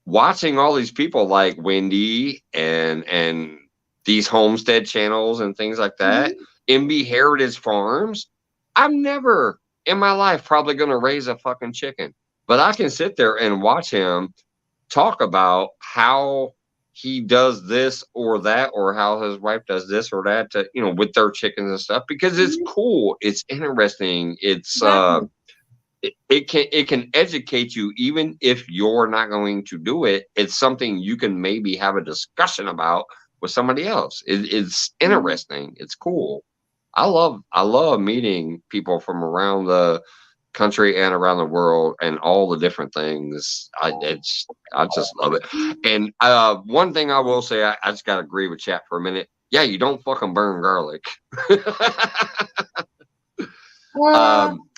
watching all these people like Wendy and these homestead channels and things like that, MB Heritage Farms, I'm never in my life probably going to raise a fucking chicken. But I can sit there and watch him talk about how he does this or that, or how his wife does this or that to, with their chickens and stuff, because it's cool. It's interesting. It's, it can educate you even if you're not going to do it. It's something you can maybe have a discussion about with somebody else. It's interesting. It's cool. I love meeting people from around the country and around the world and all the different things. I just love it. And one thing I will say, I just gotta agree with chat for a minute. Yeah, you don't fucking burn garlic.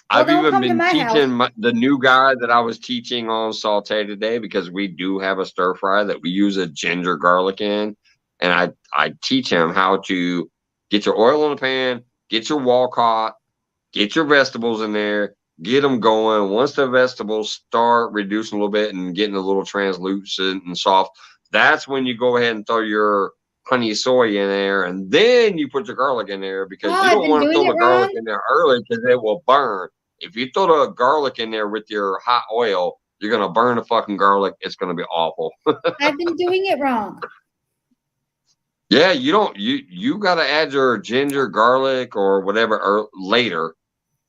I've even been teaching the new guy that I was teaching on saute today, because we do have a stir fry that we use a ginger garlic in, and I teach him how to get your oil in the pan, get your wok hot, get your vegetables in there, get them going. Once the vegetables start reducing a little bit and getting a little translucent and soft, that's when you go ahead and throw your honey soy in there, and then you put your garlic in there, because you don't want to throw the garlic in there early because it will burn. If you throw the garlic in there with your hot oil, you're gonna burn the fucking garlic. It's gonna be awful. I've been doing it wrong. Yeah, you gotta add your ginger, garlic, or whatever later,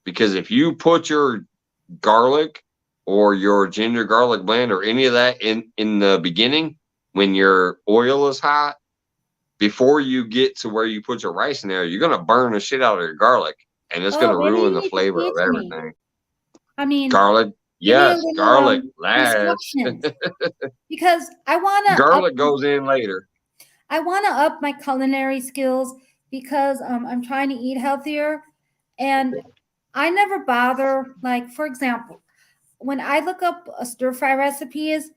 because if you put your garlic or your ginger garlic blend or any of that in the beginning when your oil is hot, before you get to where you put your rice in there, you're gonna burn the shit out of your garlic, and it's gonna ruin the flavor of everything. I mean, garlic, yes, garlic last. Because I wanna garlic goes in later. I wanna up my culinary skills because I'm trying to eat healthier, and I never bother. Like, for example, when I look up a stir fry recipes,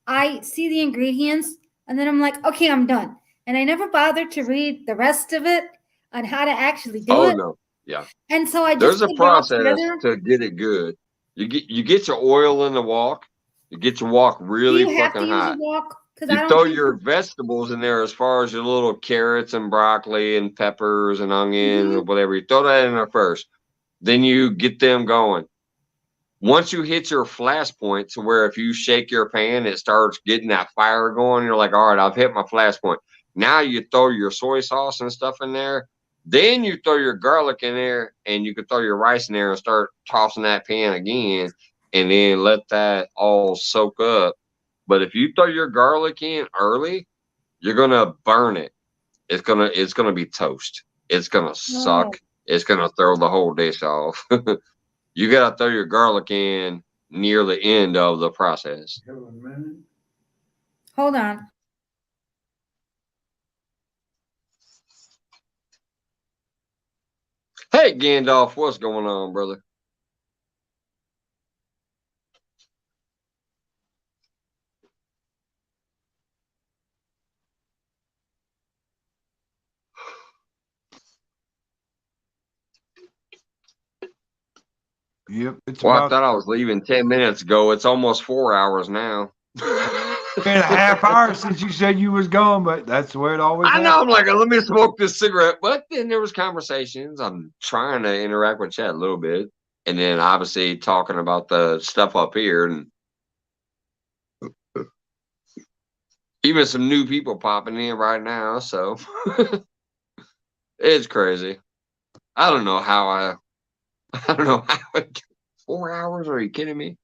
I see the ingredients and then I'm like, okay, I'm done. And I never bothered to read the rest of it on how to actually do it. Oh no, yeah. And so I just there's a process to get it good. You get your oil in the wok. You get your wok really fucking hot. You throw your vegetables in there, as far as your little carrots and broccoli and peppers and onions or whatever. You throw that in there first. Then you get them going. Once you hit your flash point, to where if you shake your pan, it starts getting that fire going. You're like, all right, I've hit my flash point. Now you throw your soy sauce and stuff in there. Then you throw your garlic in there, and you can throw your rice in there and start tossing that pan again, and then let that all soak up. But if you throw your garlic in early, you're gonna burn it. It's gonna be toast. It's gonna suck. It's gonna throw the whole dish off. You gotta throw your garlic in near the end of the process. Hold on. Hey Gandalf, what's going on, brother? Yep. Well, I thought I was leaving 10 minutes ago. It's almost 4 hours now. Been a half hour since you said you was gone, but that's the way it always happens. I know. I'm like, let me smoke this cigarette. But then there was conversations. I'm trying to interact with chat a little bit. And then obviously talking about the stuff up here. And even some new people popping in right now. So it's crazy. I don't know how I don't know how 4 hours? Are you kidding me?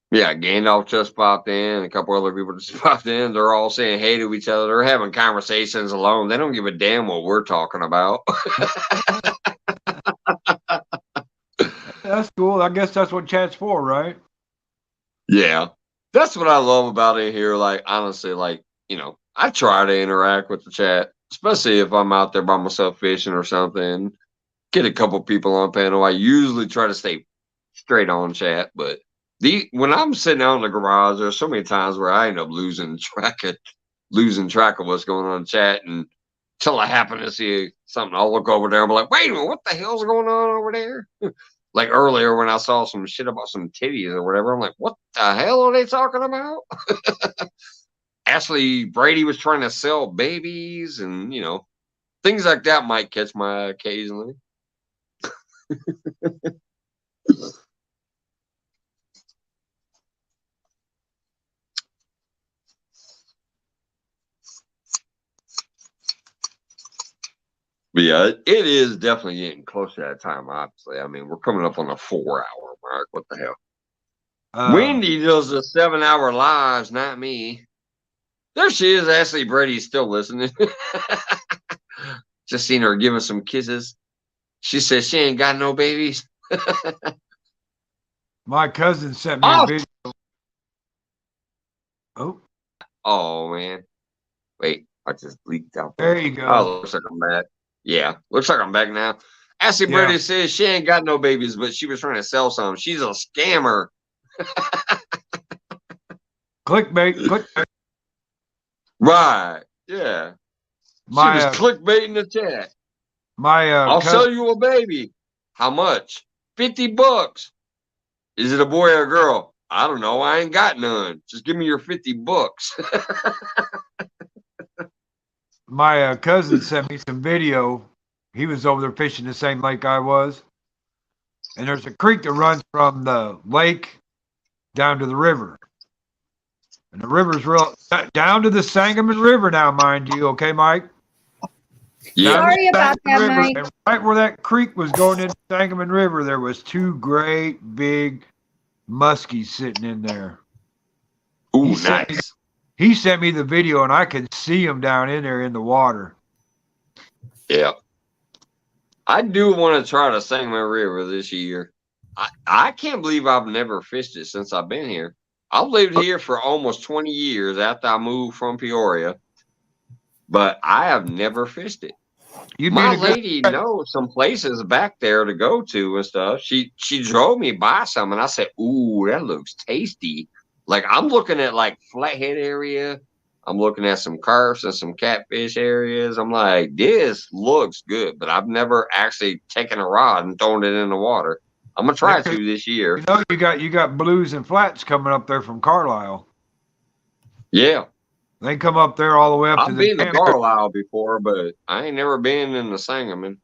Yeah, Gandalf just popped in. A couple other people just popped in. They're all saying hey to each other. They're having conversations alone. They don't give a damn what we're talking about. That's cool. I guess that's what chat's for, right? Yeah. That's what I love about it here. Like, honestly, like, I try to interact with the chat, especially if I'm out there by myself fishing or something. Get a couple people on panel. I usually try to stay straight on chat, but when I'm sitting out in the garage, there's so many times where I end up losing track of what's going on in chat, and until I happen to see something, I'll look over there and be like, wait a minute, what the hell's going on over there? Like earlier when I saw some shit about some titties or whatever, I'm like, what the hell are they talking about? Ashley Brady was trying to sell babies, and things like that might catch my eye occasionally. Yeah, it is definitely getting close to that time, obviously. I mean, we're coming up on a 4-hour mark. What the hell? Wendy does the 7-hour lives, not me. There she is. Ashley Brady's still listening. Just seen her giving some kisses. She says she ain't got no babies. My cousin sent me a video. Oh, man. Wait, I just leaked out. There you go. Oh, looks like I'm back. Yeah, looks like I'm back now. Ashley Brady says she ain't got no babies, but she was trying to sell some. She's a scammer. Clickbait. Right. Yeah. She was clickbaiting the chat. I'll sell you a baby. How much? $50. Is it a boy or a girl? I don't know. I ain't got none. Just give me your $50. My cousin sent me some video. He was over there fishing the same lake I was. And there's a creek that runs from the lake down to the river. And the river's real down to the Sangamon River now, mind you. Okay, Mike? Yeah. Sorry about that, river, Mike. and right where that creek was going into Sangamon River, there was 2 great big muskies sitting in there. Ooh, nice. He sent me the video, and I could see them down in there in the water. Yeah. I do want to try the Sangamon River this year. I can't believe I've never fished it since I've been here. I've lived here for almost 20 years after I moved from Peoria, but I have never fished it. My lady knows some places back there to go to and stuff. She drove me by some, and I said, "Ooh, that looks tasty." Like, I'm looking at like Flathead area. I'm looking at some carps and some catfish areas. I'm like, this looks good, but I've never actually taken a rod and thrown it in the water. I'm gonna try to this year. You know, you got blues and flats coming up there from Carlisle. Yeah. They come up there all the way up to I've the been to Carlisle before, but I ain't never been in the Sangamon.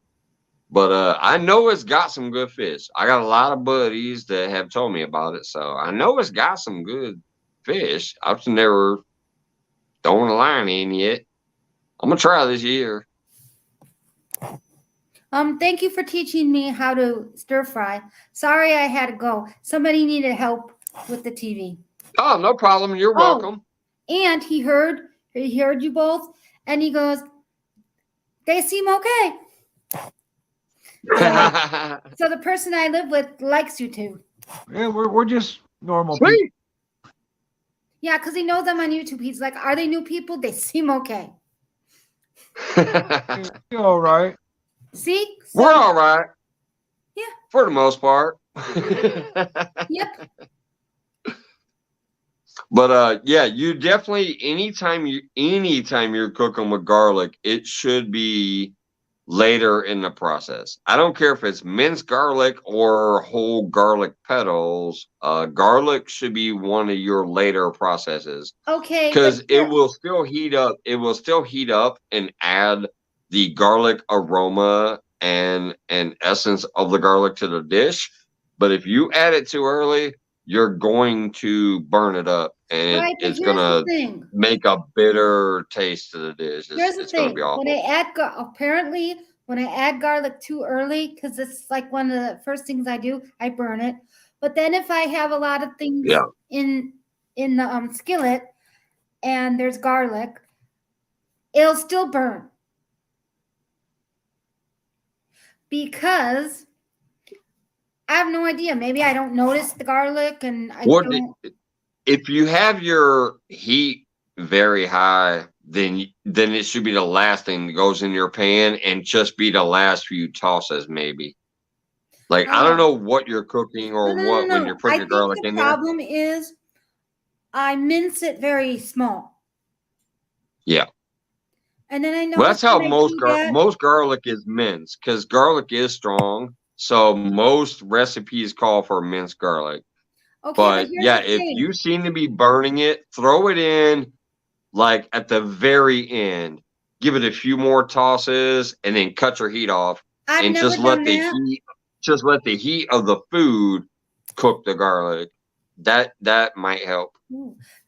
But I know it's got some good fish. I got a lot of buddies that have told me about it, so I know it's got some good fish. I've just never thrown a line in yet. I'm gonna try this year. Thank you for teaching me how to stir fry. Sorry I had to go. Somebody needed help with the TV. Oh, no problem. You're welcome. And he heard you both, and he goes, "They seem okay." So the person I live with likes you too. Yeah, we're just normal people. Yeah, because he knows I'm on YouTube. He's like, "Are they new people? They seem okay." You're all right. See? We're all right. Yeah. For the most part. Yep. But yeah, you definitely anytime you're cooking with garlic, it should be later in the process. I don't care if it's minced garlic or whole garlic petals. Garlic should be one of your later processes. Okay. Because it will still heat up. It will still heat up and add the garlic aroma and essence of the garlic to the dish. But if you add it too early, you're going to burn it up, and it's gonna make a bitter taste to the dish. Here's the thing: when I add garlic too early, because it's like one of the first things I do, I burn it. But then if I have a lot of things in the skillet and there's garlic, it'll still burn because I have no idea. Maybe I don't notice the garlic, and if you have your heat very high, then it should be the last thing that goes in your pan, and just be the last few tosses, maybe. Like, I don't know what you're cooking or when you're putting your garlic in there. The problem is I mince it very small. Yeah. And then I know that's how most garlic is minced, because garlic is strong. So most recipes call for minced garlic. Okay, but yeah, if you seem to be burning it, throw it in like at the very end. Give it a few more tosses, and then cut your heat off, and just let the heat of the food cook the garlic. That might help.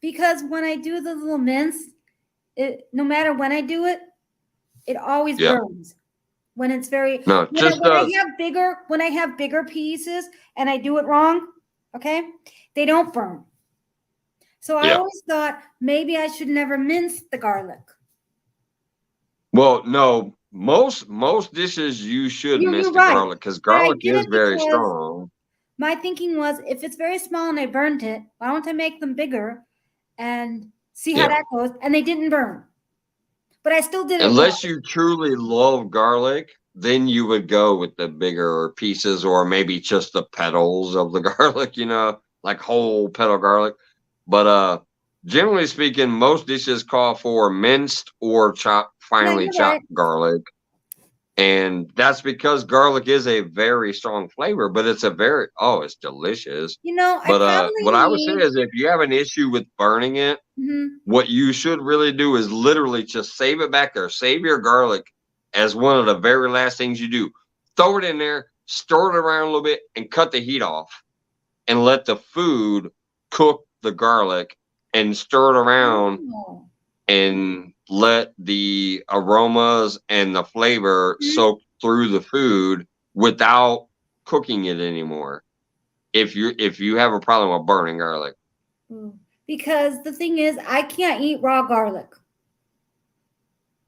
Because when I do the little mince, no matter when I do it, it always burns. when it's very No, just when I have bigger pieces and I do it wrong, okay, they don't burn. So I always thought maybe I should never mince the garlic. Well, no, most dishes you should mince the garlic because garlic is very strong. My thinking was, if it's very small and I burnt it, why don't I make them bigger and see how that goes? And they didn't burn. But I still did it. Unless you truly love garlic, then you would go with the bigger pieces or maybe just the petals of the garlic, you know, like whole petal garlic. But generally speaking, most dishes call for minced or finely chopped garlic. And that's because garlic is a very strong flavor, but it's it's delicious. You know, but what I would say is if you have an issue with burning it, what you should really do is literally just save it back there. Save your garlic as one of the very last things you do. Throw it in there, stir it around a little bit, and cut the heat off. And let the food cook the garlic and stir it around and let the aromas and the flavor soak through the food without cooking it anymore. If you have a problem with burning garlic. Because the thing is, I can't eat raw garlic.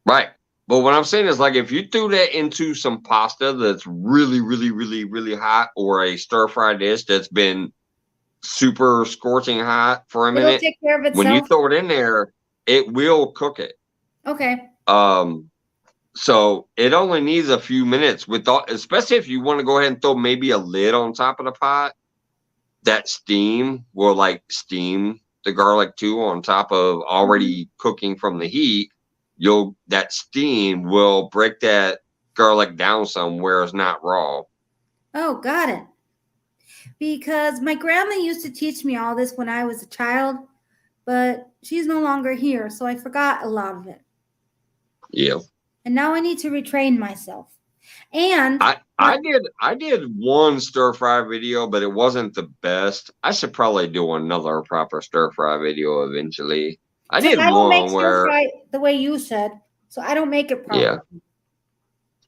Right. But what I'm saying is, like, if you threw that into some pasta that's really, really, really, really hot, or a stir-fry dish that's been super scorching hot for a minute, it'll take care of itself. When you throw it in there, it will cook it. Okay. So it only needs a few minutes especially if you want to go ahead and throw maybe a lid on top of the pot. That steam will like steam the garlic too on top of already cooking from the heat. That steam will break that garlic down some where it's not raw. Oh, got it. Because my grandma used to teach me all this when I was a child, but she's no longer here, so I forgot a lot of it. Yeah. And now I need to retrain myself. And I did one stir fry video, but it wasn't the best. I should probably do another proper stir fry video eventually. I don't make stir fry the way you said, so I don't make it properly.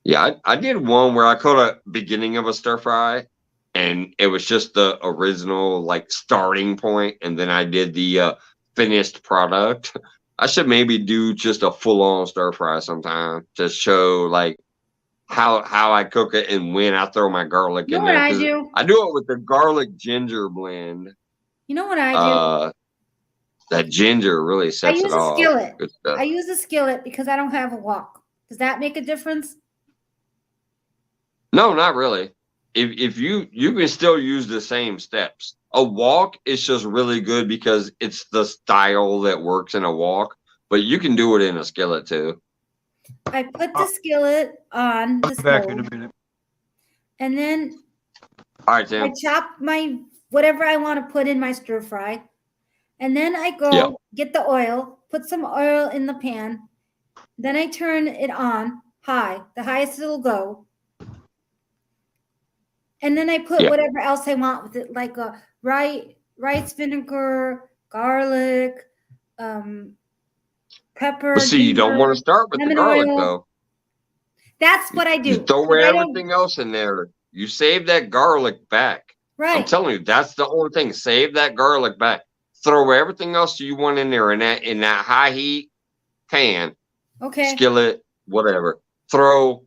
Yeah. I did one where I caught a beginning of a stir fry, and it was just the original like starting point, and then I did the finished product. I should maybe do just a full-on stir fry sometime to show like how I cook it and when I throw my garlic in there. I do? I do it with the garlic ginger blend. You know what I do? That ginger really sets it off. I use a skillet because I don't have a wok. Does that make a difference? No, not really. If you can still use the same steps. A wok is just really good because it's the style that works in a wok, but you can do it in a skillet too. I put the skillet on the back stove, in a minute. and then all right, Tim. I chop my whatever I want to put in my stir fry, and then I go get the oil, put some oil in the pan, then I turn it on high, the highest it'll go. And then I put whatever else I want with it, like a rice vinegar, garlic, pepper. See, you don't want to start with the garlic though. That's what I do. You throw everything else in there. You save that garlic back. Right. I'm telling you, that's the only thing. Save that garlic back. Throw everything else you want in there in that high heat pan. Okay. Skillet, whatever. Throw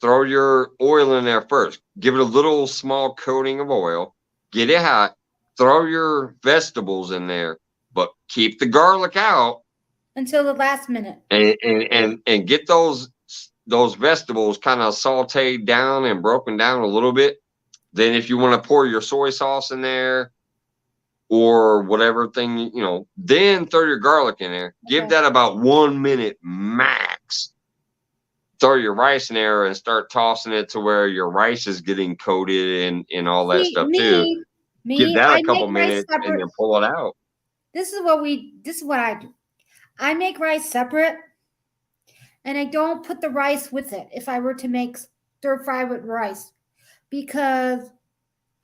your oil in there first. Give it a little small coating of oil. Get it hot. Throw your vegetables in there, but keep the garlic out until the last minute. And get those vegetables kind of sauteed down and broken down a little bit. Then if you want to pour your soy sauce in there or whatever thing, then throw your garlic in there. Okay. Give that about 1 minute max. Throw your rice in there and start tossing it to where your rice is getting coated and all that stuff too. Give that a couple minutes and then pull it out. This is what I do. I make rice separate and I don't put the rice with it if I were to make stir fry with rice because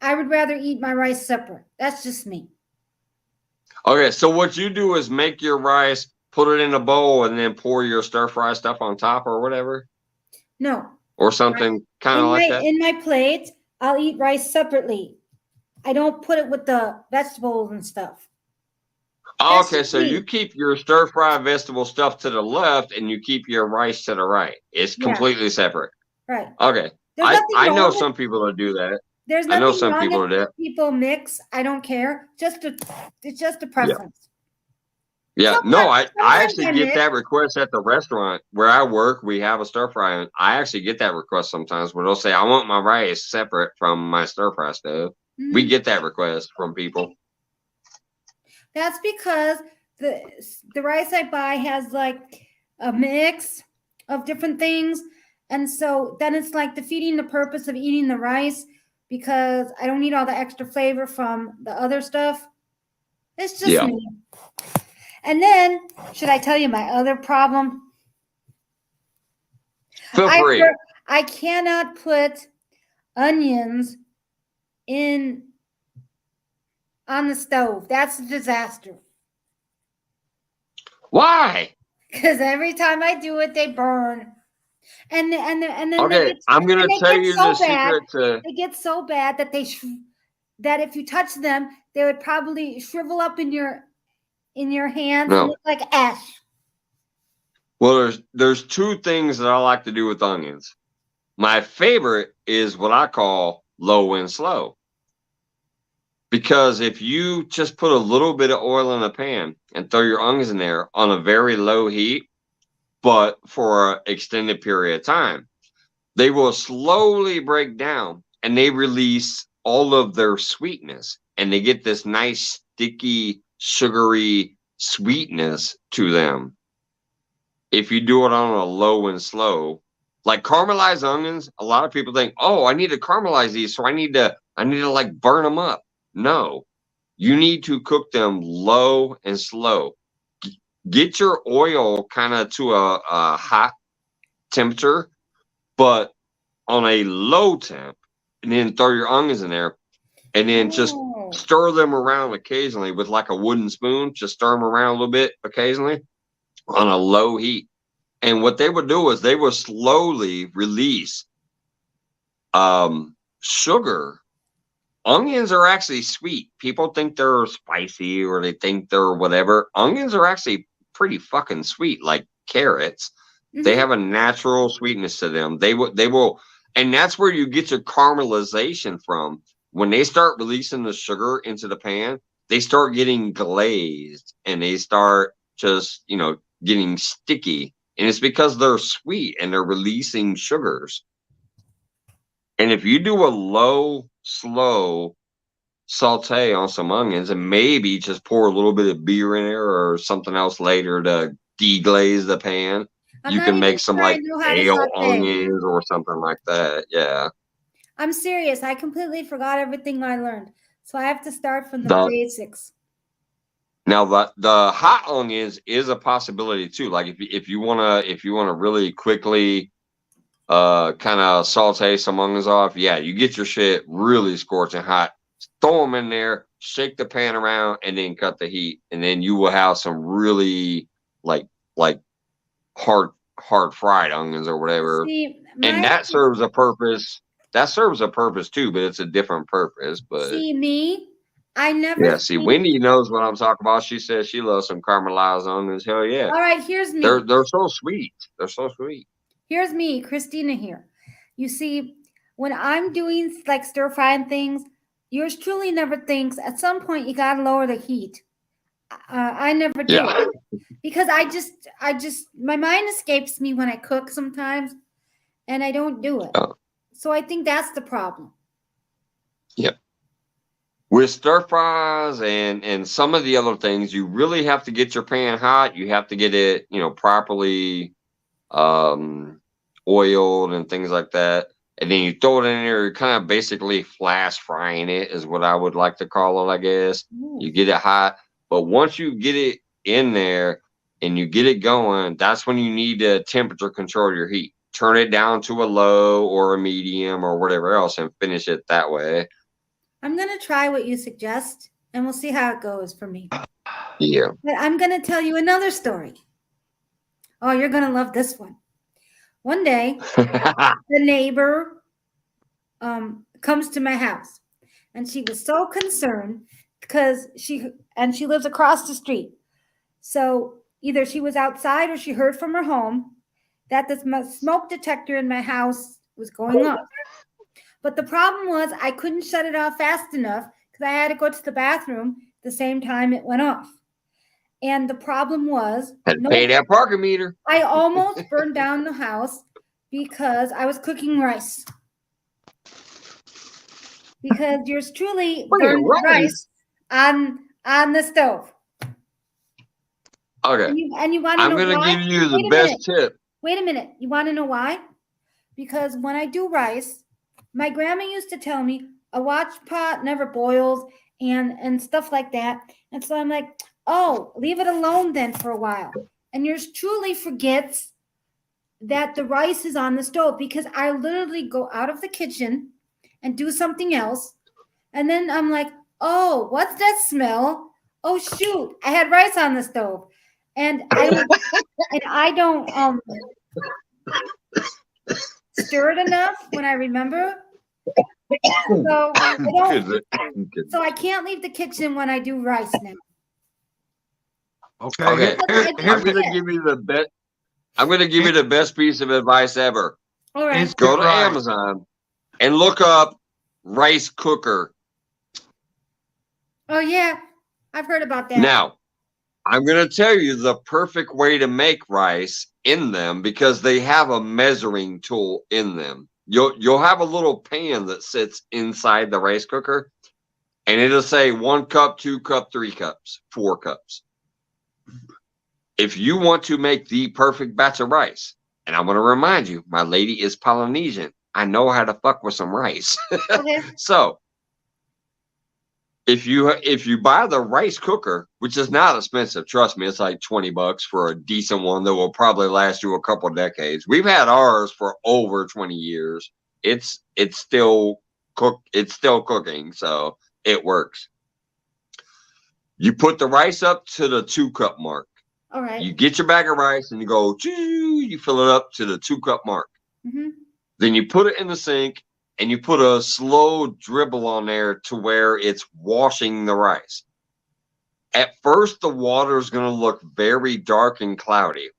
I would rather eat my rice separate. That's just me. Okay, so what you do is make your rice, put it in a bowl, and then pour your stir fry stuff on top or whatever? No. or something kind of like that? In my plate, I'll eat rice separately. I don't put it with the vegetables and stuff. Oh, okay, so you keep your stir-fry vegetable stuff to the left and you keep your rice to the right. It's completely separate. Right. Okay. I know some people that do that. There's I know nothing some wrong people if do that. people mix. I don't care. It's just a preference. Yeah, no, I actually I get mix. that request at the restaurant where I work. We have a stir fry, and I actually get that request sometimes where they'll say, I want my rice separate from my stir fry stuff. Mm-hmm. We get that request from people. That's because the rice I buy has like a mix of different things. And so then it's like defeating the purpose of eating the rice because I don't need all the extra flavor from the other stuff. It's just me. And then, should I tell you my other problem? Feel free. I cannot put onions on the stove. That's a disaster. Why? Because every time I do it, they burn. And then okay, I'm gonna tell you the secret to. They get so bad that that if you touch them, they would probably shrivel up in your hands and look like ash. Well, there's two things that I like to do with onions. My favorite is what I call low and slow. Because if you just put a little bit of oil in a pan and throw your onions in there on a very low heat, but for an extended period of time, they will slowly break down and they release all of their sweetness and they get this nice, sticky, sugary sweetness to them. If you do it on a low and slow, like caramelized onions, a lot of people think, oh, I need to caramelize these, so I need to like burn them up. No, you need to cook them low and slow. Get your oil kind of to a hot temperature, but on a low temp, and then throw your onions in there, and then just stir them around occasionally with like a wooden spoon. Just stir them around a little bit occasionally on a low heat. And what they would do is they would slowly release sugar. Onions are actually sweet. People think they're spicy or they think they're whatever. Onions are actually pretty fucking sweet, like carrots. Mm-hmm. They have a natural sweetness to them. They will, and that's where you get your caramelization from. When they start releasing the sugar into the pan, they start getting glazed and they start just, getting sticky. And it's because they're sweet and they're releasing sugars. And if you do a low, slow saute on some onions and maybe just pour a little bit of beer in there or something else later to deglaze the pan, you can make some like ale onions or something like that. Yeah. I'm serious. I completely forgot everything I learned. So I have to start from the basics. Now the hot onions is a possibility too. Like if you wanna really quickly kind of saute some onions off, yeah, you get your shit really scorching hot, throw them in there, shake the pan around, and then cut the heat, and then you will have some really like hard fried onions or whatever. And that serves a purpose. That serves a purpose too, but it's a different purpose. But I never. Yeah, see, Wendy knows what I'm talking about. She says she loves some caramelized onions. Hell yeah! All right, here's me. They're so sweet. They're so sweet. Here's me, Christina here. You see, when I'm doing like stir frying things, yours truly never thinks at some point you gotta lower the heat. I never do it because I just my mind escapes me when I cook sometimes, and I don't do it. So I think that's the problem. Yep. With stir fries and some of the other things, you really have to get your pan hot. You have to get it, properly oiled and things like that. And then you throw it in there, you're kind of basically flash frying it is what I would like to call it, I guess. You get it hot. But once you get it in there and you get it going, that's when you need to temperature control your heat. Turn it down to a low or a medium or whatever else and finish it that way. I'm going to try what you suggest, and we'll see how it goes for me. Yeah. But I'm going to tell you another story. Oh, you're going to love this one. One day, the neighbor comes to my house, and she was so concerned because she lives across the street. So either she was outside or she heard from her home that the smoke detector in my house was going off. But the problem was I couldn't shut it off fast enough because I had to go to the bathroom the same time it went off. And the problem was pay that parking meter. I almost burned down the house because I was cooking rice. Because yours truly burned rice on the stove. Okay. And you want to know why? I'm going to give you the best tip. Wait a minute. You want to know why? Because when I do rice, my grandma used to tell me a watch pot never boils and stuff like that. And so I'm like, oh, leave it alone then for a while. And yours truly forgets that the rice is on the stove because I literally go out of the kitchen and do something else. And then I'm like, oh, what's that smell? Oh, shoot, I had rice on the stove. And I don't stir it enough when I remember. So I can't leave the kitchen when I do rice now. Okay. I'm going to give you the best. I'm going to give you the best piece of advice ever. All right. Go to Amazon and look up rice cooker. Oh yeah, I've heard about that. Now, I'm going to tell you the perfect way to make rice in them because they have a measuring tool in them. You'll have a little pan that sits inside the rice cooker, and it'll say 1 cup, 2 cup, 3 cups, 4 cups. If you want to make the perfect batch of rice, and I'm going to remind you, my lady is Polynesian. I know how to fuck with some rice. Okay. So, if you buy the rice cooker, which is not expensive, trust me, it's like $20 for a decent one that will probably last you a couple of decades. We've had ours for over 20 years. It's still cooking, so it works. You put the rice up to the 2 cup mark. All right. You get your bag of rice and you go, you fill it up to the 2 cup mark. Mm-hmm. Then you put it in the sink and you put a slow dribble on there to where it's washing the rice. At first, the water is going to look very dark and cloudy.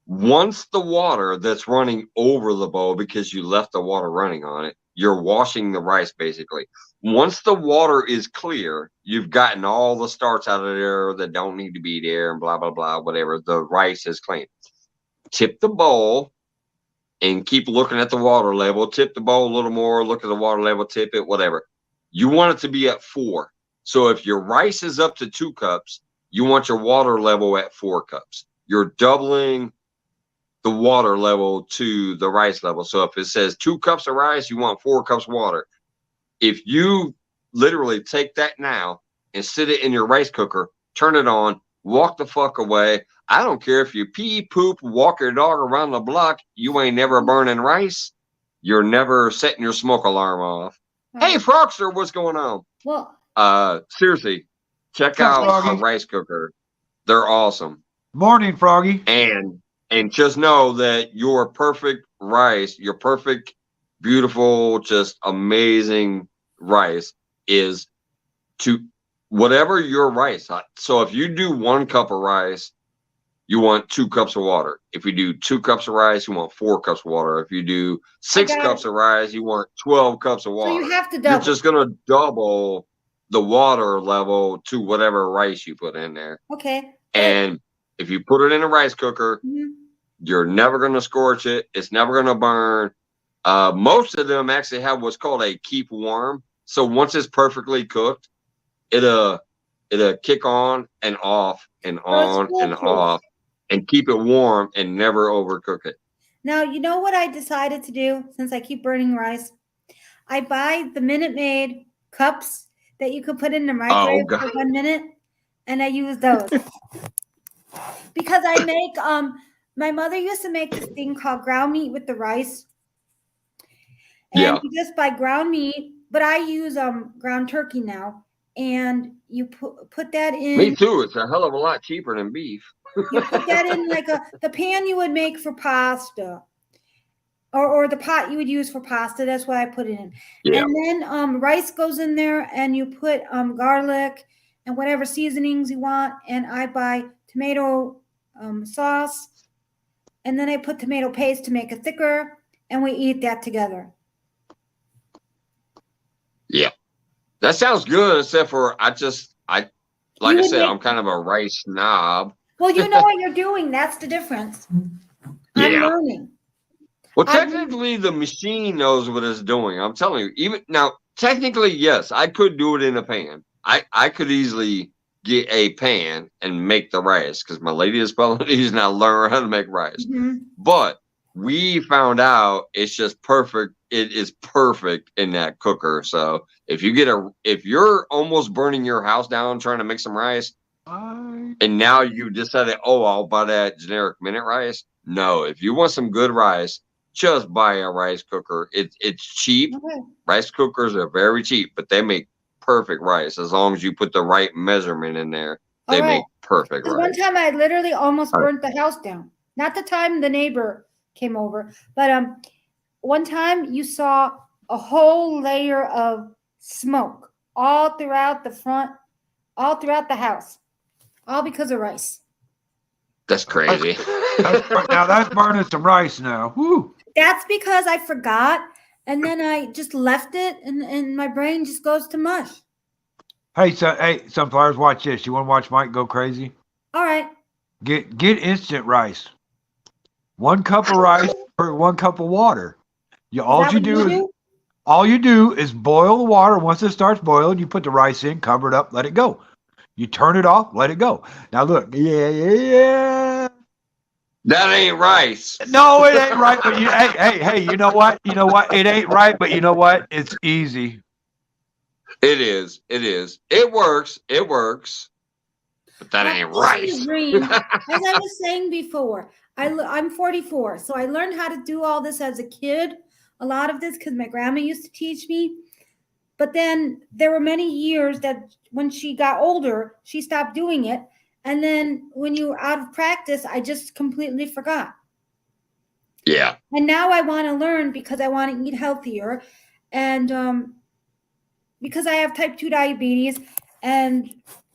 Once the water that's running over the bowl, because you left the water running on it, you're washing the rice basically. Once the water is clear, you've gotten all the starch out of there that don't need to be there and blah, blah, blah, whatever. The rice is clean. Tip the bowl and keep looking at the water level. Tip the bowl a little more, look at the water level, tip it, whatever. You want it to be at 4. So if your rice is up to 2 cups, you want your water level at 4 cups. You're doubling the water level to the rice level. So if it says 2 cups of rice, you want 4 cups of water. If you literally take that now and sit it in your rice cooker, turn it on, walk the fuck away. I don't care if you pee, poop, walk your dog around the block. You ain't never burning rice. You're never setting your smoke alarm off. Hey, Frogster, what's going on? Well, seriously, check out a rice cooker. They're awesome. Morning, Froggy. And just know that your perfect rice, your perfect, beautiful, just amazing rice is to whatever your rice. So if you do 1 cup of rice, you want 2 cups of water. If you do 2 cups of rice, you want 4 cups of water. If you do 6 cups of rice, you want 12 cups of water. So you have to double. You're just going to double the water level to whatever rice you put in there. Okay. And if you put it in a rice cooker, Mm-hmm. you're never going to scorch it. It's never going to burn. Most of them actually have what's called a keep warm. So once it's perfectly cooked, it'll kick on and off and on and off and keep it warm and never overcook it. Now, you know what I decided to do since I keep burning rice? I buy the Minute Maid cups that you can put in the microwave for 1 minute, and I use those. Because I make, my mother used to make this thing called ground meat with the rice. And you just buy ground meat, but I use ground turkey now. And you put that in. Me too. It's a hell of a lot cheaper than beef. You put that in like the pan you would make for pasta or the pot you would use for pasta. That's what I put it in. Yeah. And then rice goes in there, and you put garlic and whatever seasonings you want. And I buy tomato sauce, and then I put tomato paste to make it thicker, and we eat that together. Yeah, that sounds good. Except for like I said, I'm kind of a rice snob. Well, you know what you're doing. That's the difference. Yeah. I'm learning. Well, technically, the machine knows what it's doing. I'm telling you. Even now, technically, yes, I could do it in a pan. I could easily get a pan and make the rice because my lady is Balinese and I learned how to make rice. Mm-hmm. But we found out it's just perfect. It is perfect in that cooker. So if you're almost burning your house down trying to make some rice, and now you decided, I'll buy that generic minute rice. No, if you want some good rice, just buy a rice cooker. It's cheap. Okay. Rice cookers are very cheap, but they make perfect rice as long as you put the right measurement in there. They make perfect rice. One time I literally almost burnt the house down. Not the time the neighbor came over, but one time you saw a whole layer of smoke all throughout the front, all throughout the house, all because of rice. That's crazy. Now that's burning some rice now. Woo. That's because I forgot, and then I just left it, and my brain just goes to mush. Hey, Sunflowers, watch this. You want to watch Mike go crazy? All right. Get instant rice. 1 cup of rice for 1 cup of water. All you do is boil the water. Once it starts boiling, you put the rice in, cover it up, let it go. You turn it off, let it go. Now look, yeah. That ain't rice. No, it ain't right. But hey, you know what? It ain't right, but you know what? It's easy. It is. It works. But that ain't rice. As I was saying before, I'm 44, so I learned how to do all this as a kid. A lot of this because my grandma used to teach me. But then there were many years that when she got older, she stopped doing it. And then when you were out of practice, I just completely forgot. Yeah. And now I want to learn because I want to eat healthier. And because I have type 2 diabetes and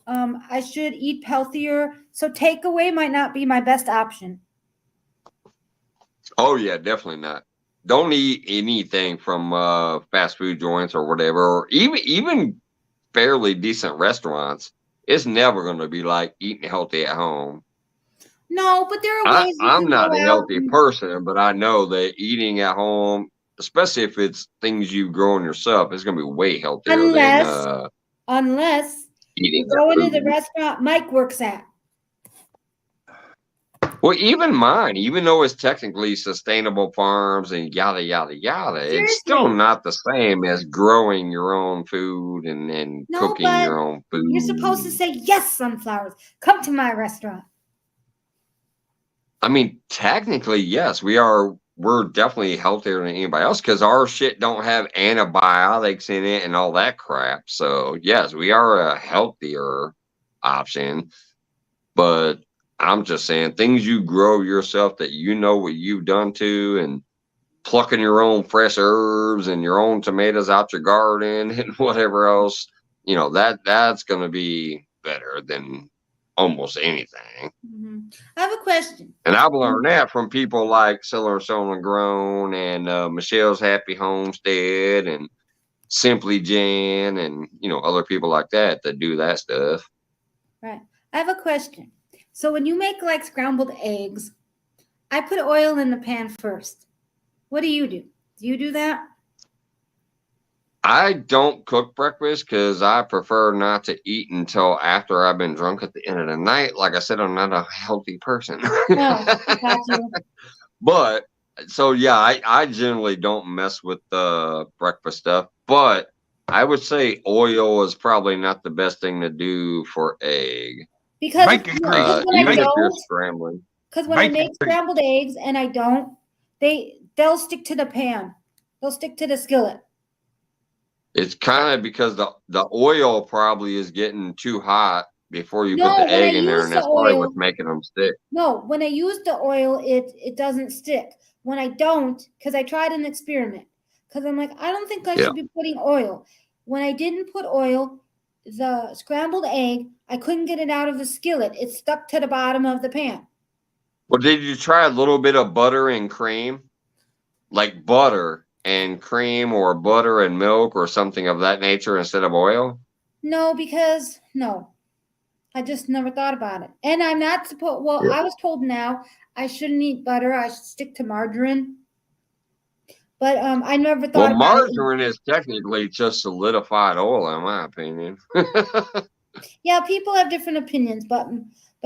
I should eat healthier. So takeaway might not be my best option. Oh, yeah, definitely not. Don't eat anything from fast food joints or whatever, or even fairly decent restaurants. It's never going to be like eating healthy at home. No, but there are ways. I'm not a healthy person, but I know that eating at home, especially if it's things you grow yourself, it's going to be way healthier unless you go into the restaurant Mike works at. Well, even mine, even though it's technically sustainable farms and yada, yada, yada, seriously, it's still not the same as growing your own food and cooking your own food. You're supposed to say, yes, Sunflowers, come to my restaurant. I mean, technically, yes, we're definitely healthier than anybody else because our shit don't have antibiotics in it and all that crap. So, yes, we are a healthier option, but I'm just saying things you grow yourself that you know what you've done to, and plucking your own fresh herbs and your own tomatoes out your garden and whatever else, that's going to be better than almost anything. Mm-hmm. I have a question. And I've learned that from people like Cellar Sown and Grown and Michelle's Happy Homestead and Simply Jan and, other people like that do that stuff. Right. I have a question. So when you make like scrambled eggs, I put oil in the pan first. What do you do? Do you do that? I don't cook breakfast because I prefer not to eat until after I've been drunk at the end of the night. Like I said, I'm not a healthy person. No, got you. But so yeah, I generally don't mess with the breakfast stuff. But I would say oil is probably not the best thing to do for egg. Because even if you're scrambling. Because when I make scrambled eggs and I don't, they'll stick to the pan. They'll stick to the skillet. It's kind of because the oil probably is getting too hot before you No, put the when I egg in there, use and the that's probably oil, what's making them stick. no, when I use the oil, it doesn't stick. When I don't, because I tried an experiment, because I'm like, I don't think I should be putting oil. When I didn't put oil, the scrambled egg, I couldn't get it out of the skillet. It stuck to the bottom of the pan. Well, did you try a little bit of butter and cream? Like butter and cream or butter and milk or something of that nature instead of oil? No, because no. I just never thought about it. And I'm not supposed, well, I was told now I shouldn't eat butter. I should stick to margarine. But I never thought Well, about it. margarine is technically just solidified oil, in my opinion. Yeah, people have different opinions, but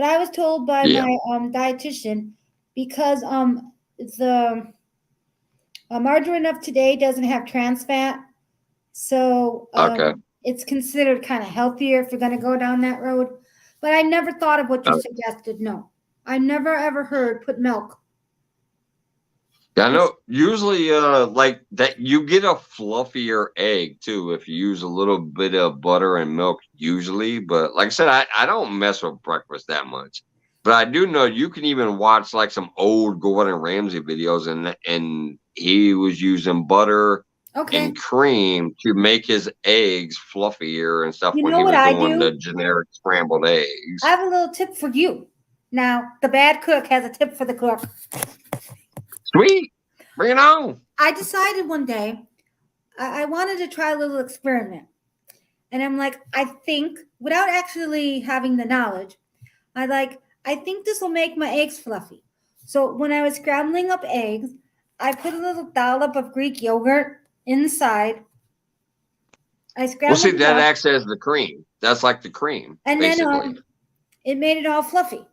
I was told by my dietitian, because the margarine of today doesn't have trans fat, so it's considered kind of healthier if you're going to go down that road. But I never thought of what you suggested. No, I never ever heard put milk. Yeah, I know. Usually, like that, you get a fluffier egg too if you use a little bit of butter and milk. Usually, but like I said, I don't mess with breakfast that much. But I do know you can even watch like some old Gordon Ramsay videos, and he was using butter and cream to make his eggs fluffier and stuff when he was doing the generic scrambled eggs. I have a little tip for you. Now, the bad cook has a tip for the cook. Sweet. Bring it on. I decided one day I wanted to try a little experiment. And I'm like, I think, without actually having the knowledge, I think this will make my eggs fluffy. So when I was scrambling up eggs, I put a little dollop of Greek yogurt inside. I scrambled Well, see, that acts as the cream. That's like the cream, and basically. then it made it all fluffy.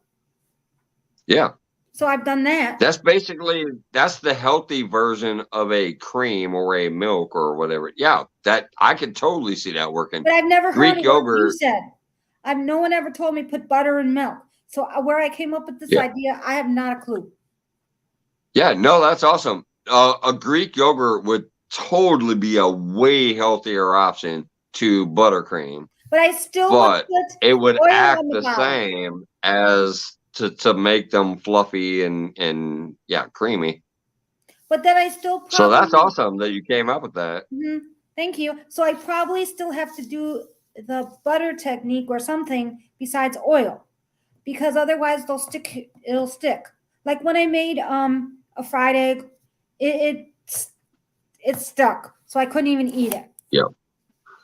Yeah. So I've done that. That's the healthy version of a cream or a milk or whatever. Yeah, that I could totally see that working. But I've never Greek heard of yogurt. what you said. No one ever told me put butter and milk. So where I came up with this idea, I have not a clue. Yeah, no, that's awesome. A Greek yogurt would totally be a way healthier option to buttercream. But I still but would put it would oil act on the the bottom. same as to make them fluffy and creamy. But then I still probably, so that's awesome that you came up with that. Mm-hmm. Thank you. So I probably still have to do the butter technique or something besides oil, because otherwise it'll stick. Like when I made a fried egg, it stuck, so I couldn't even eat it. Yeah.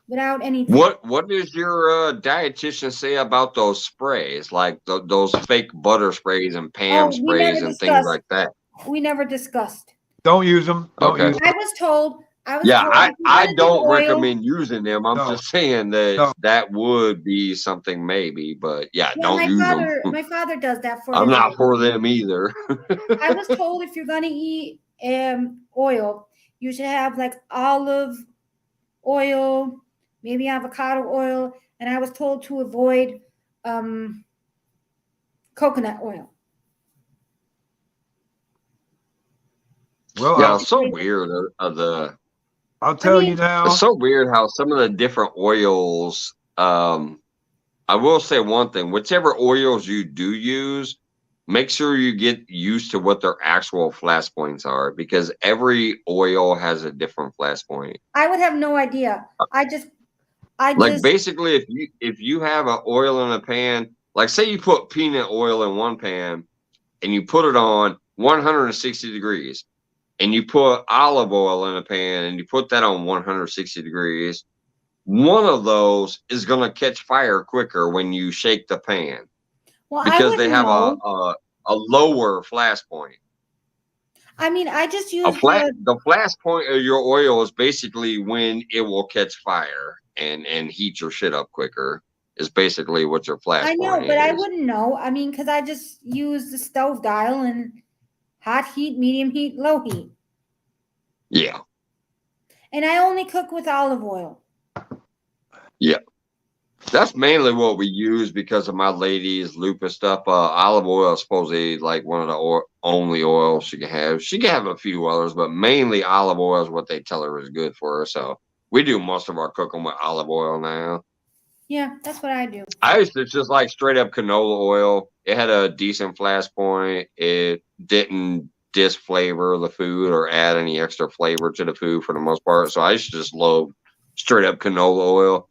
Without anything. What does your dietitian say about those sprays, like those fake butter sprays and Pam sprays and things like that? We never discussed. Don't use them. Don't use them. I was told. I don't recommend using them. I'm just saying that that would be something maybe, but don't use them. My father does that for. I'm not for them either. I was told if you're gonna eat oil, you should have like olive oil, maybe avocado oil, and I was told to avoid coconut oil. Well, it's so weird. I'll tell you now. It's so weird how some of the different oils. I will say one thing: whichever oils you do use, make sure you get used to what their actual flash points are, because every oil has a different flash point. I would have no idea. Basically, if you have an oil in a pan, like say you put peanut oil in one pan and you put it on 160 degrees, and you put olive oil in a pan and you put that on 160 degrees, one of those is going to catch fire quicker when you shake the pan, because they have a lower flash point. I mean, I just use the flash point of your oil is basically when it will catch fire and heat your shit up quicker. Is basically what your flash point is. I know, but I wouldn't know. I mean, because I just use the stove dial and hot heat, medium heat, low heat. Yeah. And I only cook with olive oil. Yeah. That's mainly what we use because of my lady's lupus stuff. Olive oil is supposedly like one of the only oils she can have. She can have a few others, but mainly olive oil is what they tell her is good for her. So we do most of our cooking with olive oil now. Yeah, that's what I do. I used to just like straight up canola oil. It had a decent flash point. It didn't disflavor the food or add any extra flavor to the food for the most part. So I used to just love straight up canola oil.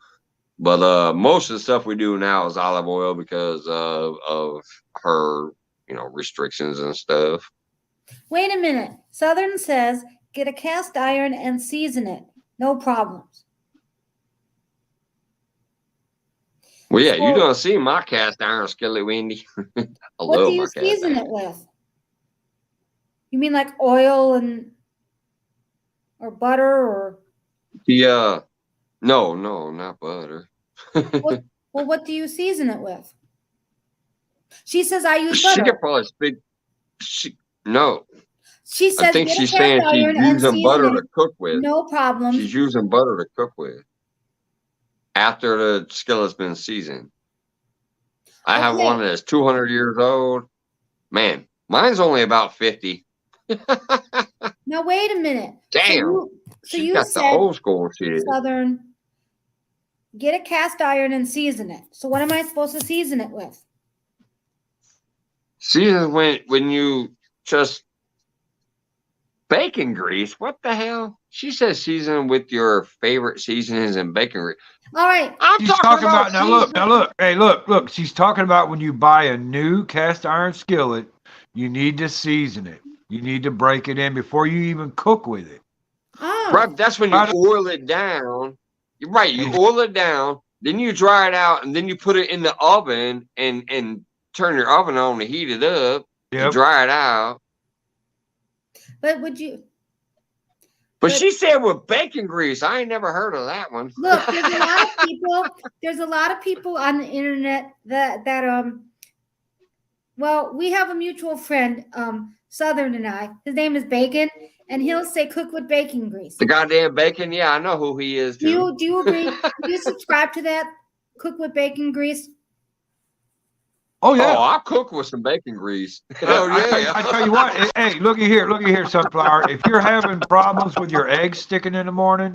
But most of the stuff we do now is olive oil because of her, restrictions and stuff. Wait a minute. Southern says, get a cast iron and season it. No problems. Well, yeah, you don't see my cast iron skillet, Wendy. What do you season it with? You mean like oil or butter or? Yeah, no, not butter. Well, what do you season it with? She says I use She butter. could probably speak. No. She says I think get she's a cast saying she's iron and using season butter it. to cook with. No problem. She's using butter to cook with after the skillet's been seasoned. I have one that's 200 years old. Man, mine's only about 50. Now wait a minute. Damn. So She you got said the old school shit. Southern, get a cast iron and season it. So what am I supposed to season it with? Season when you just bacon grease. What the hell? She says season with your favorite seasonings and bacon grease. All right. She's talking about now. Look. Hey, look. She's talking about when you buy a new cast iron skillet, you need to season it. You need to break it in before you even cook with it. Oh. Right. That's when you oil it down. You're right. You oil it down, then you dry it out, and then you put it in the oven and turn your oven on to heat it up. Yep. Dry it out. But would you? But she said with bacon grease. I ain't never heard of that one. Look, there's a lot of people. There's a lot of people on the internet that well, we have a mutual friend, Southern and I. His name is Bacon, and he'll say cook with bacon grease. The goddamn Bacon. Yeah, I know who he is too. Do you agree? Do you subscribe to that? Cook with bacon grease. Oh yeah. Oh, I cook with some bacon grease. Oh yeah. I tell you what. Hey, looky here, Sunflower. If you're having problems with your eggs sticking in the morning,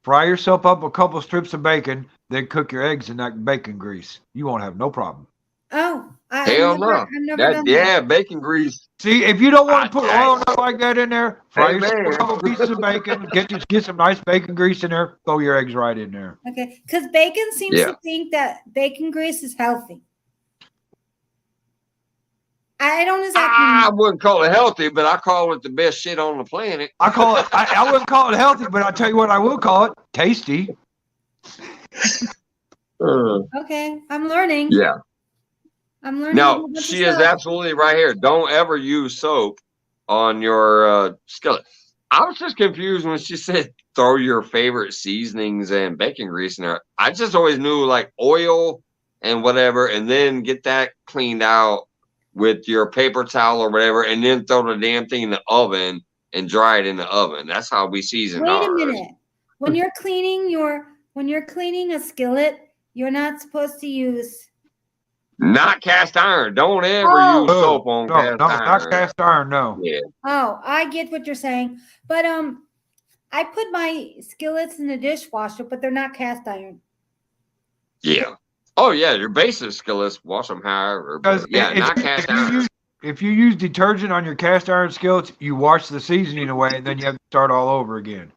fry yourself up a couple strips of bacon, then cook your eggs in that bacon grease. You won't have no problem. Oh, hell no. I've never done that. Yeah, bacon grease. See, if you don't want to put oil like that in there, fry yourself a couple pieces of bacon, get some nice bacon grease in there, throw your eggs right in there. Okay, because bacon seems to think that bacon grease is healthy. I don't exactly. I wouldn't call it healthy, but I call it the best shit on the planet. I wouldn't call it healthy, but I'll tell you what I will call it: tasty. Okay, I'm learning. Yeah. I'm learning. No, she is absolutely right here. Don't ever use soap on your skillet. I was just confused when she said throw your favorite seasonings and bacon grease in there. I just always knew like oil and whatever, and then get that cleaned out with your paper towel or whatever, and then throw the damn thing in the oven and dry it in the oven. That's how we season ours. Wait a minute. When you're cleaning a skillet, you're not supposed to use. Not cast iron. Don't ever use soap on cast iron. Not cast iron. No. Yeah. Oh, I get what you're saying, but I put my skillets in the dishwasher, but they're not cast iron. Yeah. Oh yeah, your basic skillets, wash them however. But yeah, not cast iron. If you use detergent on your cast iron skillets, you wash the seasoning away, and then you have to start all over again.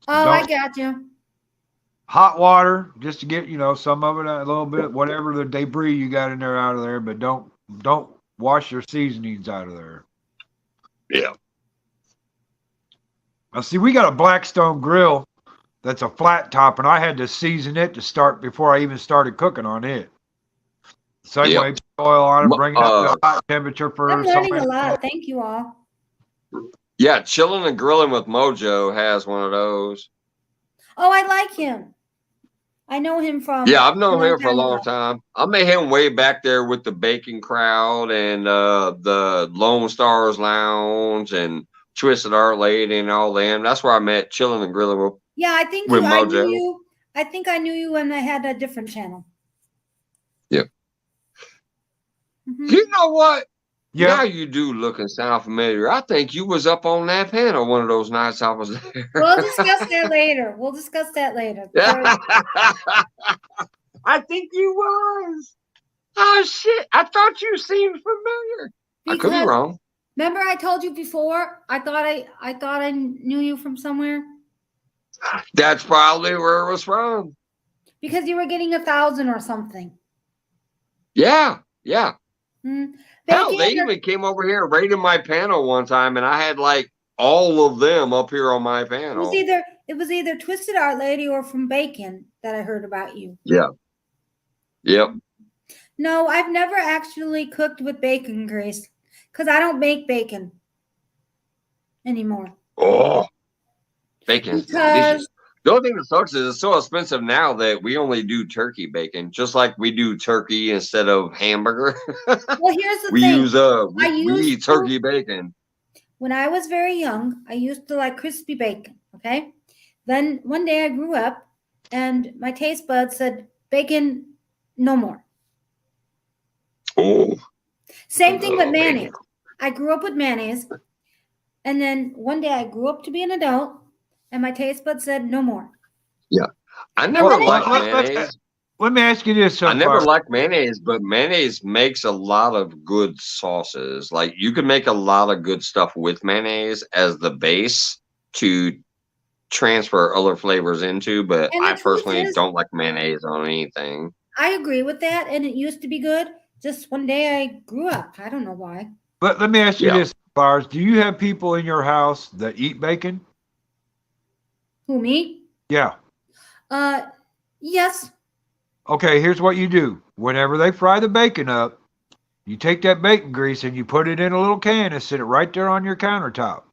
Oh, I got you. Hot water, just to get some of it, a little bit, whatever the debris you got in there out of there, but don't wash your seasonings out of there. Yeah. Now see, we got a Blackstone grill that's a flat top, and I had to season it to start before I even started cooking on it. Same way, put oil on it, bring it up to a hot temperature for. I'm learning a lot. Thank you all. Yeah, Chilling and Grilling with Mojo has one of those. Oh, I like him. I know him from. Yeah, I've known him for a long time. I met him way back there with the Bacon Crowd and the Lone Stars Lounge and Twisted Art Lady and all them. That's where I met Chilling and Grilling with. Yeah, I think with I Mojo. knew you. I think I knew you when I had a different channel. Yeah. Mm-hmm. You know what? Yeah. Now you do look and sound familiar. I think you was up on that panel one of those nights I was there. We'll discuss that later. I I think you was. Oh shit! I thought you seemed familiar. I could be wrong. Remember, I told you before. I thought I knew you from somewhere. That's probably where it was from. Because you were getting 1,000 or something. Yeah, yeah. Mm. Hell, they even came over here and raided my panel one time, and I had like all of them up here on my panel. It was either Twisted Art Lady or from Bacon that I heard about you. Yeah. Yep. No, I've never actually cooked with bacon grease because I don't make bacon anymore. Oh, bacon's delicious. The only thing that sucks is it's so expensive now that we only do turkey bacon, just like we do turkey instead of hamburger. Well, here's the we thing. We eat turkey bacon. When I was very young, I used to like crispy bacon. Okay. Then one day I grew up and my taste buds said, bacon, no more. Oh. Same thing with mayonnaise. I grew up with mayonnaise. And then one day I grew up to be an adult and my taste buds said, no more. Yeah. I never liked mayonnaise. Let me ask you this. I never liked mayonnaise, but mayonnaise makes a lot of good sauces. Like you can make a lot of good stuff with mayonnaise as the base to transfer other flavors into, but I personally don't like mayonnaise on anything. I agree with that, and it used to be good. Just one day I grew up. I don't know why. But let me ask you this, Flowers. Do you have people in your house that eat bacon? Who, me? Yeah. Yes. Okay, here's what you do. Whenever they fry the bacon up, you take that bacon grease and you put it in a little can and sit it right there on your countertop.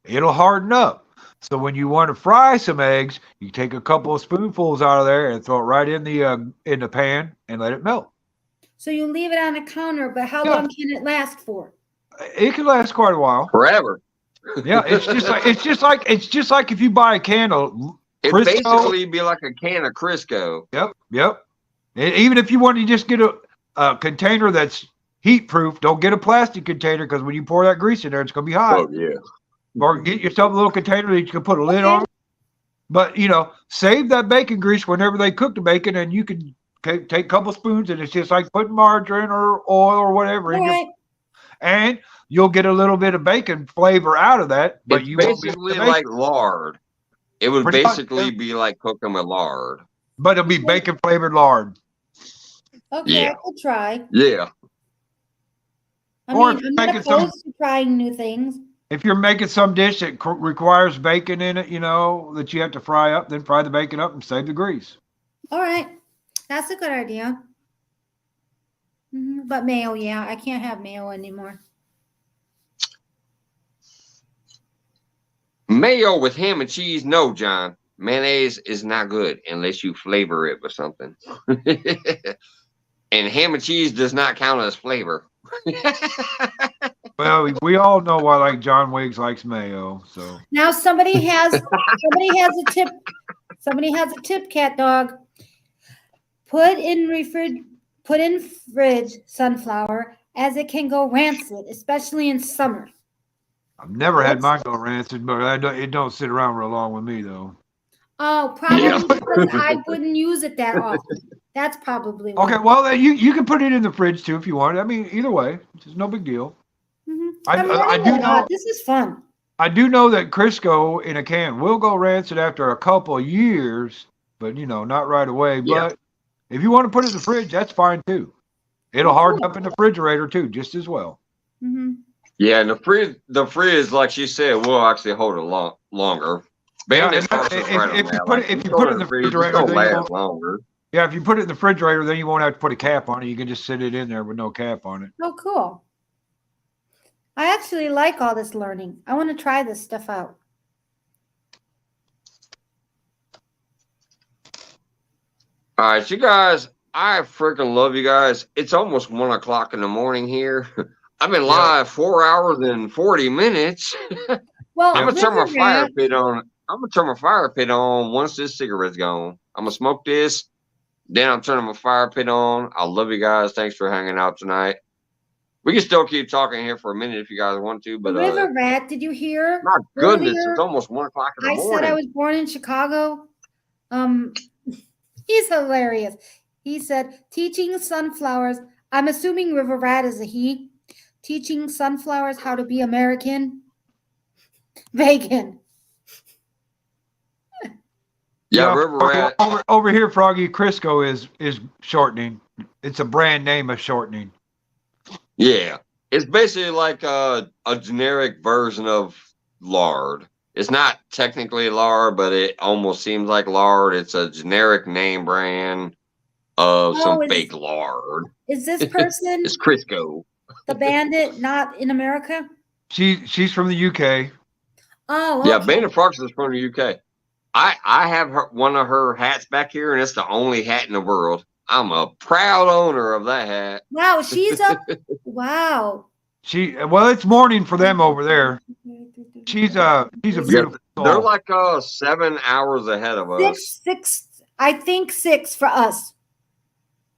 It'll harden up. So when you want to fry some eggs, you take a couple of spoonfuls out of there and throw it right in the pan and let it melt. So you leave it on the counter, but how long can it last for? It can last quite a while. Forever. Yeah, it's just like if you buy a can of It Crisco. basically be like a can of Crisco. Yep. Even if you want to just get a container that's heat proof, don't get a plastic container because when you pour that grease in there, it's going to be hot. Oh yeah. Or get yourself a little container that you can put a lid on. But, save that bacon grease whenever they cook the bacon, and you can take a couple spoons, and it's just like putting margarine or oil or whatever in your, and you'll get a little bit of bacon flavor out of that. But It's basically like lard. It would basically be like cooking with lard. But it'll be bacon flavored lard. Okay, I could try. Yeah. I'm not opposed to trying new things. If you're making some dish that requires bacon in it, that you have to fry up, then fry the bacon up and save the grease. All right. That's a good idea. But mayo, I can't have mayo anymore. Mayo with ham and cheese, no, John. Mayonnaise is not good unless you flavor it with something. And ham and cheese does not count as flavor. Well, we all know why like John Wiggs likes mayo. So now somebody has a tip. Somebody has a tip, cat dog. Put in fridge sunflower as it can go rancid, especially in summer. I've never had mine go rancid, but it don't sit around real long with me though. Oh, probably because I wouldn't use it that often. That's probably why. Okay. Well, you can put it in the fridge too if you want. I mean, either way, it's no big deal. I do know this is fun. I do know that Crisco in a can will go rancid after a couple of years, but not right away. But if you want to put it in the fridge, that's fine too. It'll harden up in the refrigerator too, just as well. Yeah, and the fridge, like she said, will actually hold it longer. If you put it in the refrigerator, then you won't longer. Yeah, if you put it in the refrigerator, then you won't have to put a cap on it. You can just sit it in there with no cap on it. Oh, cool. I actually like all this learning. I want to try this stuff out. All right, you guys, I freaking love you guys. It's almost 1 o'clock in the morning here. I've been live 4 hours and 40 minutes. Well, I'm gonna turn my fire pit on. I'm gonna turn my fire pit on once this cigarette's gone. I'm gonna smoke this. Then I'm turning my fire pit on. I love you guys. Thanks for hanging out tonight. We can still keep talking here for a minute if you guys want to, but River Rat, did you hear? My goodness, it's almost 1 o'clock in the morning. I said I was born in Chicago. He's hilarious. He said, teaching sunflowers. I'm assuming River Rat is a he. Teaching sunflowers how to be American. Vegan. Yeah, River Rat. Over here, Froggy, Crisco is shortening. It's a brand name of shortening. Yeah. It's basically like a generic version of lard. It's not technically lard, but it almost seems like lard. It's a generic name brand of some fake lard. Is this person it's Crisco. The bandit not in America? She's from the UK. Oh, okay. Yeah, Bandit Fox is from the UK. I have one of her hats back here, and it's the only hat in the world. I'm a proud owner of that hat. Wow, she's up. Wow. Well, it's morning for them over there. She's a beautiful soul. They're like 7 hours ahead of us. Six. I think 6 for us.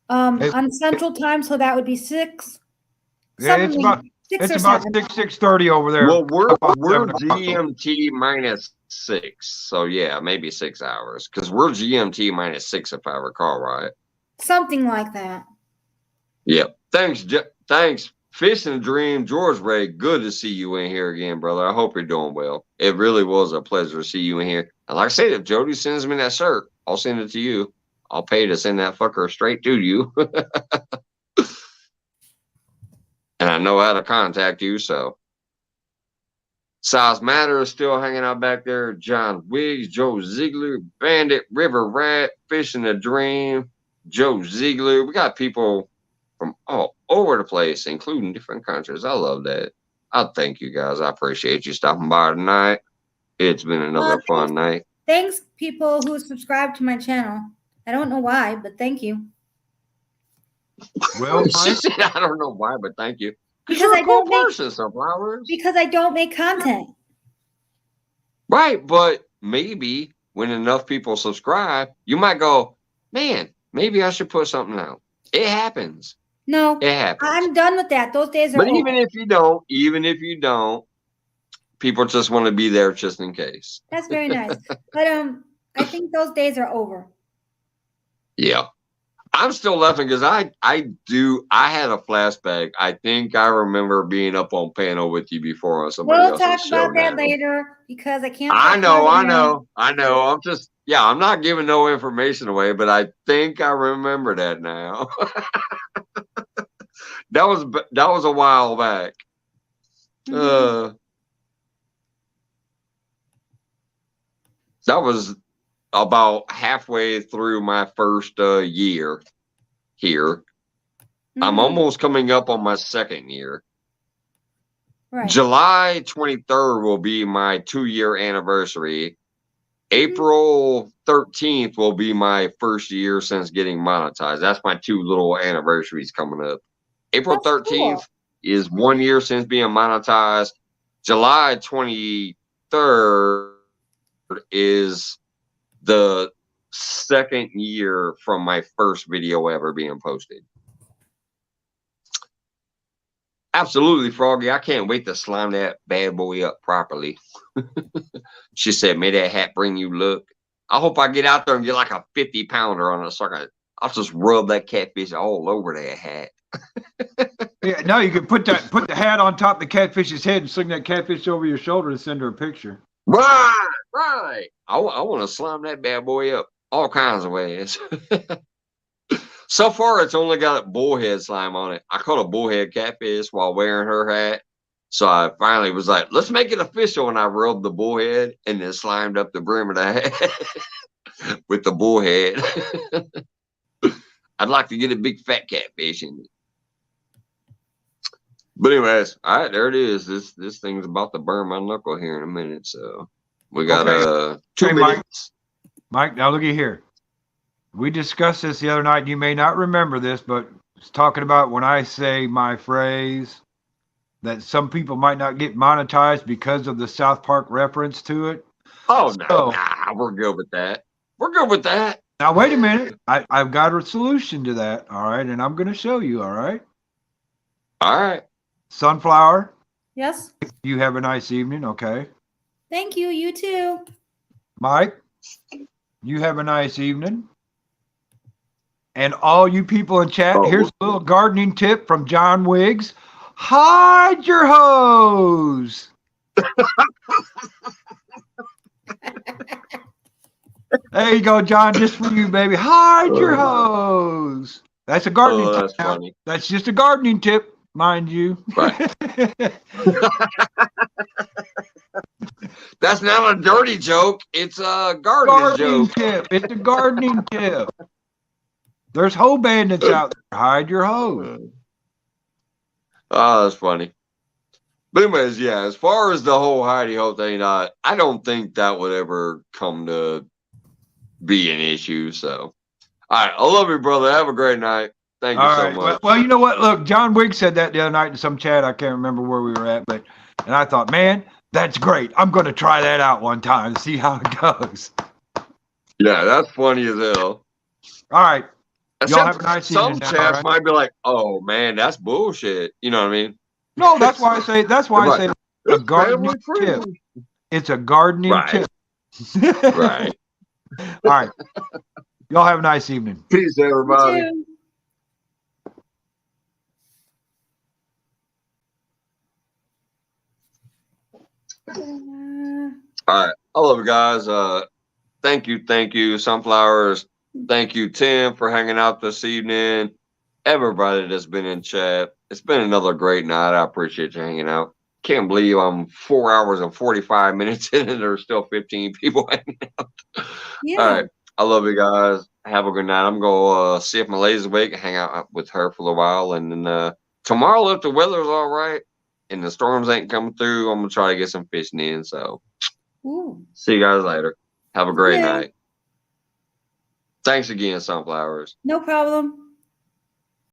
On Central Time, so that would be 6. Yeah, it's about 6:30 over there. Well, we're GMT -6, so yeah, maybe 6 hours because we're GMT -6 if I recall right. Something like that. Yep. Thanks. Fish and Dream, George Ray. Good to see you in here again, brother. I hope you're doing well. It really was a pleasure to see you in here. And like I said, if Jody sends me that shirt, I'll send it to you. I'll pay to send that fucker straight to you. And I know how to contact you, so. Size Matter is still hanging out back there. John Wiggs, Joe Ziegler, Bandit, River Rat, Fish and the Dream, Joe Ziegler. We got people from all over the place, including different countries. I love that. I thank you guys. I appreciate you stopping by tonight. It's been another fun night. Thanks, people who subscribe to my channel. I don't know why, but thank you. Well, I don't know why, but thank you. Because I don't make Sunflowers. Because I don't make content. Right, but maybe when enough people subscribe, you might go, man, maybe I should put something out. It happens. No, it happens. I'm done with that. Those days are But over. even if you don't, people just want to be there just in case. That's very nice. But I think those days are over. Yeah. I'm still laughing because I had a flashback. I think I remember being up on panel with you before on somebody else's show. We'll talk about that later because I can't. I know. I'm just, I'm not giving no information away, but I think I remember that now. that was a while back. That was about halfway through my first year here. I'm almost coming up on my second year. Right. July 23rd will be my 2-year anniversary. April 13th will be my first year since getting monetized. That's my 2 little anniversaries coming up. April 13th is 1 year since being monetized. July 23rd is the second year from my first video ever being posted. Absolutely, Froggy. I can't wait to slime that bad boy up properly. She said, may that hat bring you luck. I hope I get out there and get like a 50-pounder on it. So I'll just rub that catfish all over that hat. Yeah, no, you can put the hat on top of the catfish's head and sling that catfish over your shoulder and send her a picture. Right. I want to slime that bad boy up all kinds of ways. So far, it's only got bullhead slime on it. I caught a bullhead catfish while wearing her hat. So I finally was like, let's make it official. And I rubbed the bullhead and then slimed up the brim of the hat with the bullhead. I'd like to get a big fat catfish in it. But anyways, all right, there it is. This thing's about to burn my knuckle here in a minute. So we got 2 minutes. Mike, now look at here. We discussed this the other night. You may not remember this, but it's talking about when I say my phrase that some people might not get monetized because of the South Park reference to it. Oh, no, we're good with that. We're good with that. Now, wait a minute. I've got a solution to that, all right? And I'm going to show you, all right? All right. Sunflower. Yes. You have a nice evening, okay? Thank you. You too. Mike, you have a nice evening. And all you people in chat, Oh. here's a little gardening tip from John Wiggs. Hide your hose. There you go, John, just for you, baby. Hide your hose. That's a gardening tip. That's funny. That's just a gardening tip, mind you. Right. That's not a dirty joke. It's a gardening joke. Tip. It's a gardening tip. There's hoe bandits out there. Hide your hose. Oh, that's funny. But anyways, yeah, as far as the whole hidey ho thing, I don't think that would ever come to be an issue. So, all right, I love you, brother. Have a great night. Thank you so much. Well, you know what? Look, John Wiggs said that the other night in some chat. I can't remember where we were at, and I thought, man, that's great. I'm going to try that out one time and see how it goes. Yeah, that's funny as hell. All right. Y'all have a nice some evening. chats might be like, "Oh man, that's bullshit." You know what I mean? No, that's why I say. That's why I say a gardening tip. It's a gardening tip. Right. All right. Y'all have a nice evening. Peace, everybody. All right. I love you guys. Thank you, Sunflowers. Thank you, Tim, for hanging out this evening. Everybody that's been in chat. It's been another great night. I appreciate you hanging out. Can't believe I'm 4 hours and 45 minutes in and there's still 15 people hanging out. Yeah. All right. I love you guys. Have a good night. I'm going to see if my lady's awake and hang out with her for a little while. And then tomorrow, if the weather's all right and the storms ain't coming through, I'm going to try to get some fishing in. So see you guys later. Have a great night. Thanks again, Sunflowers. No problem.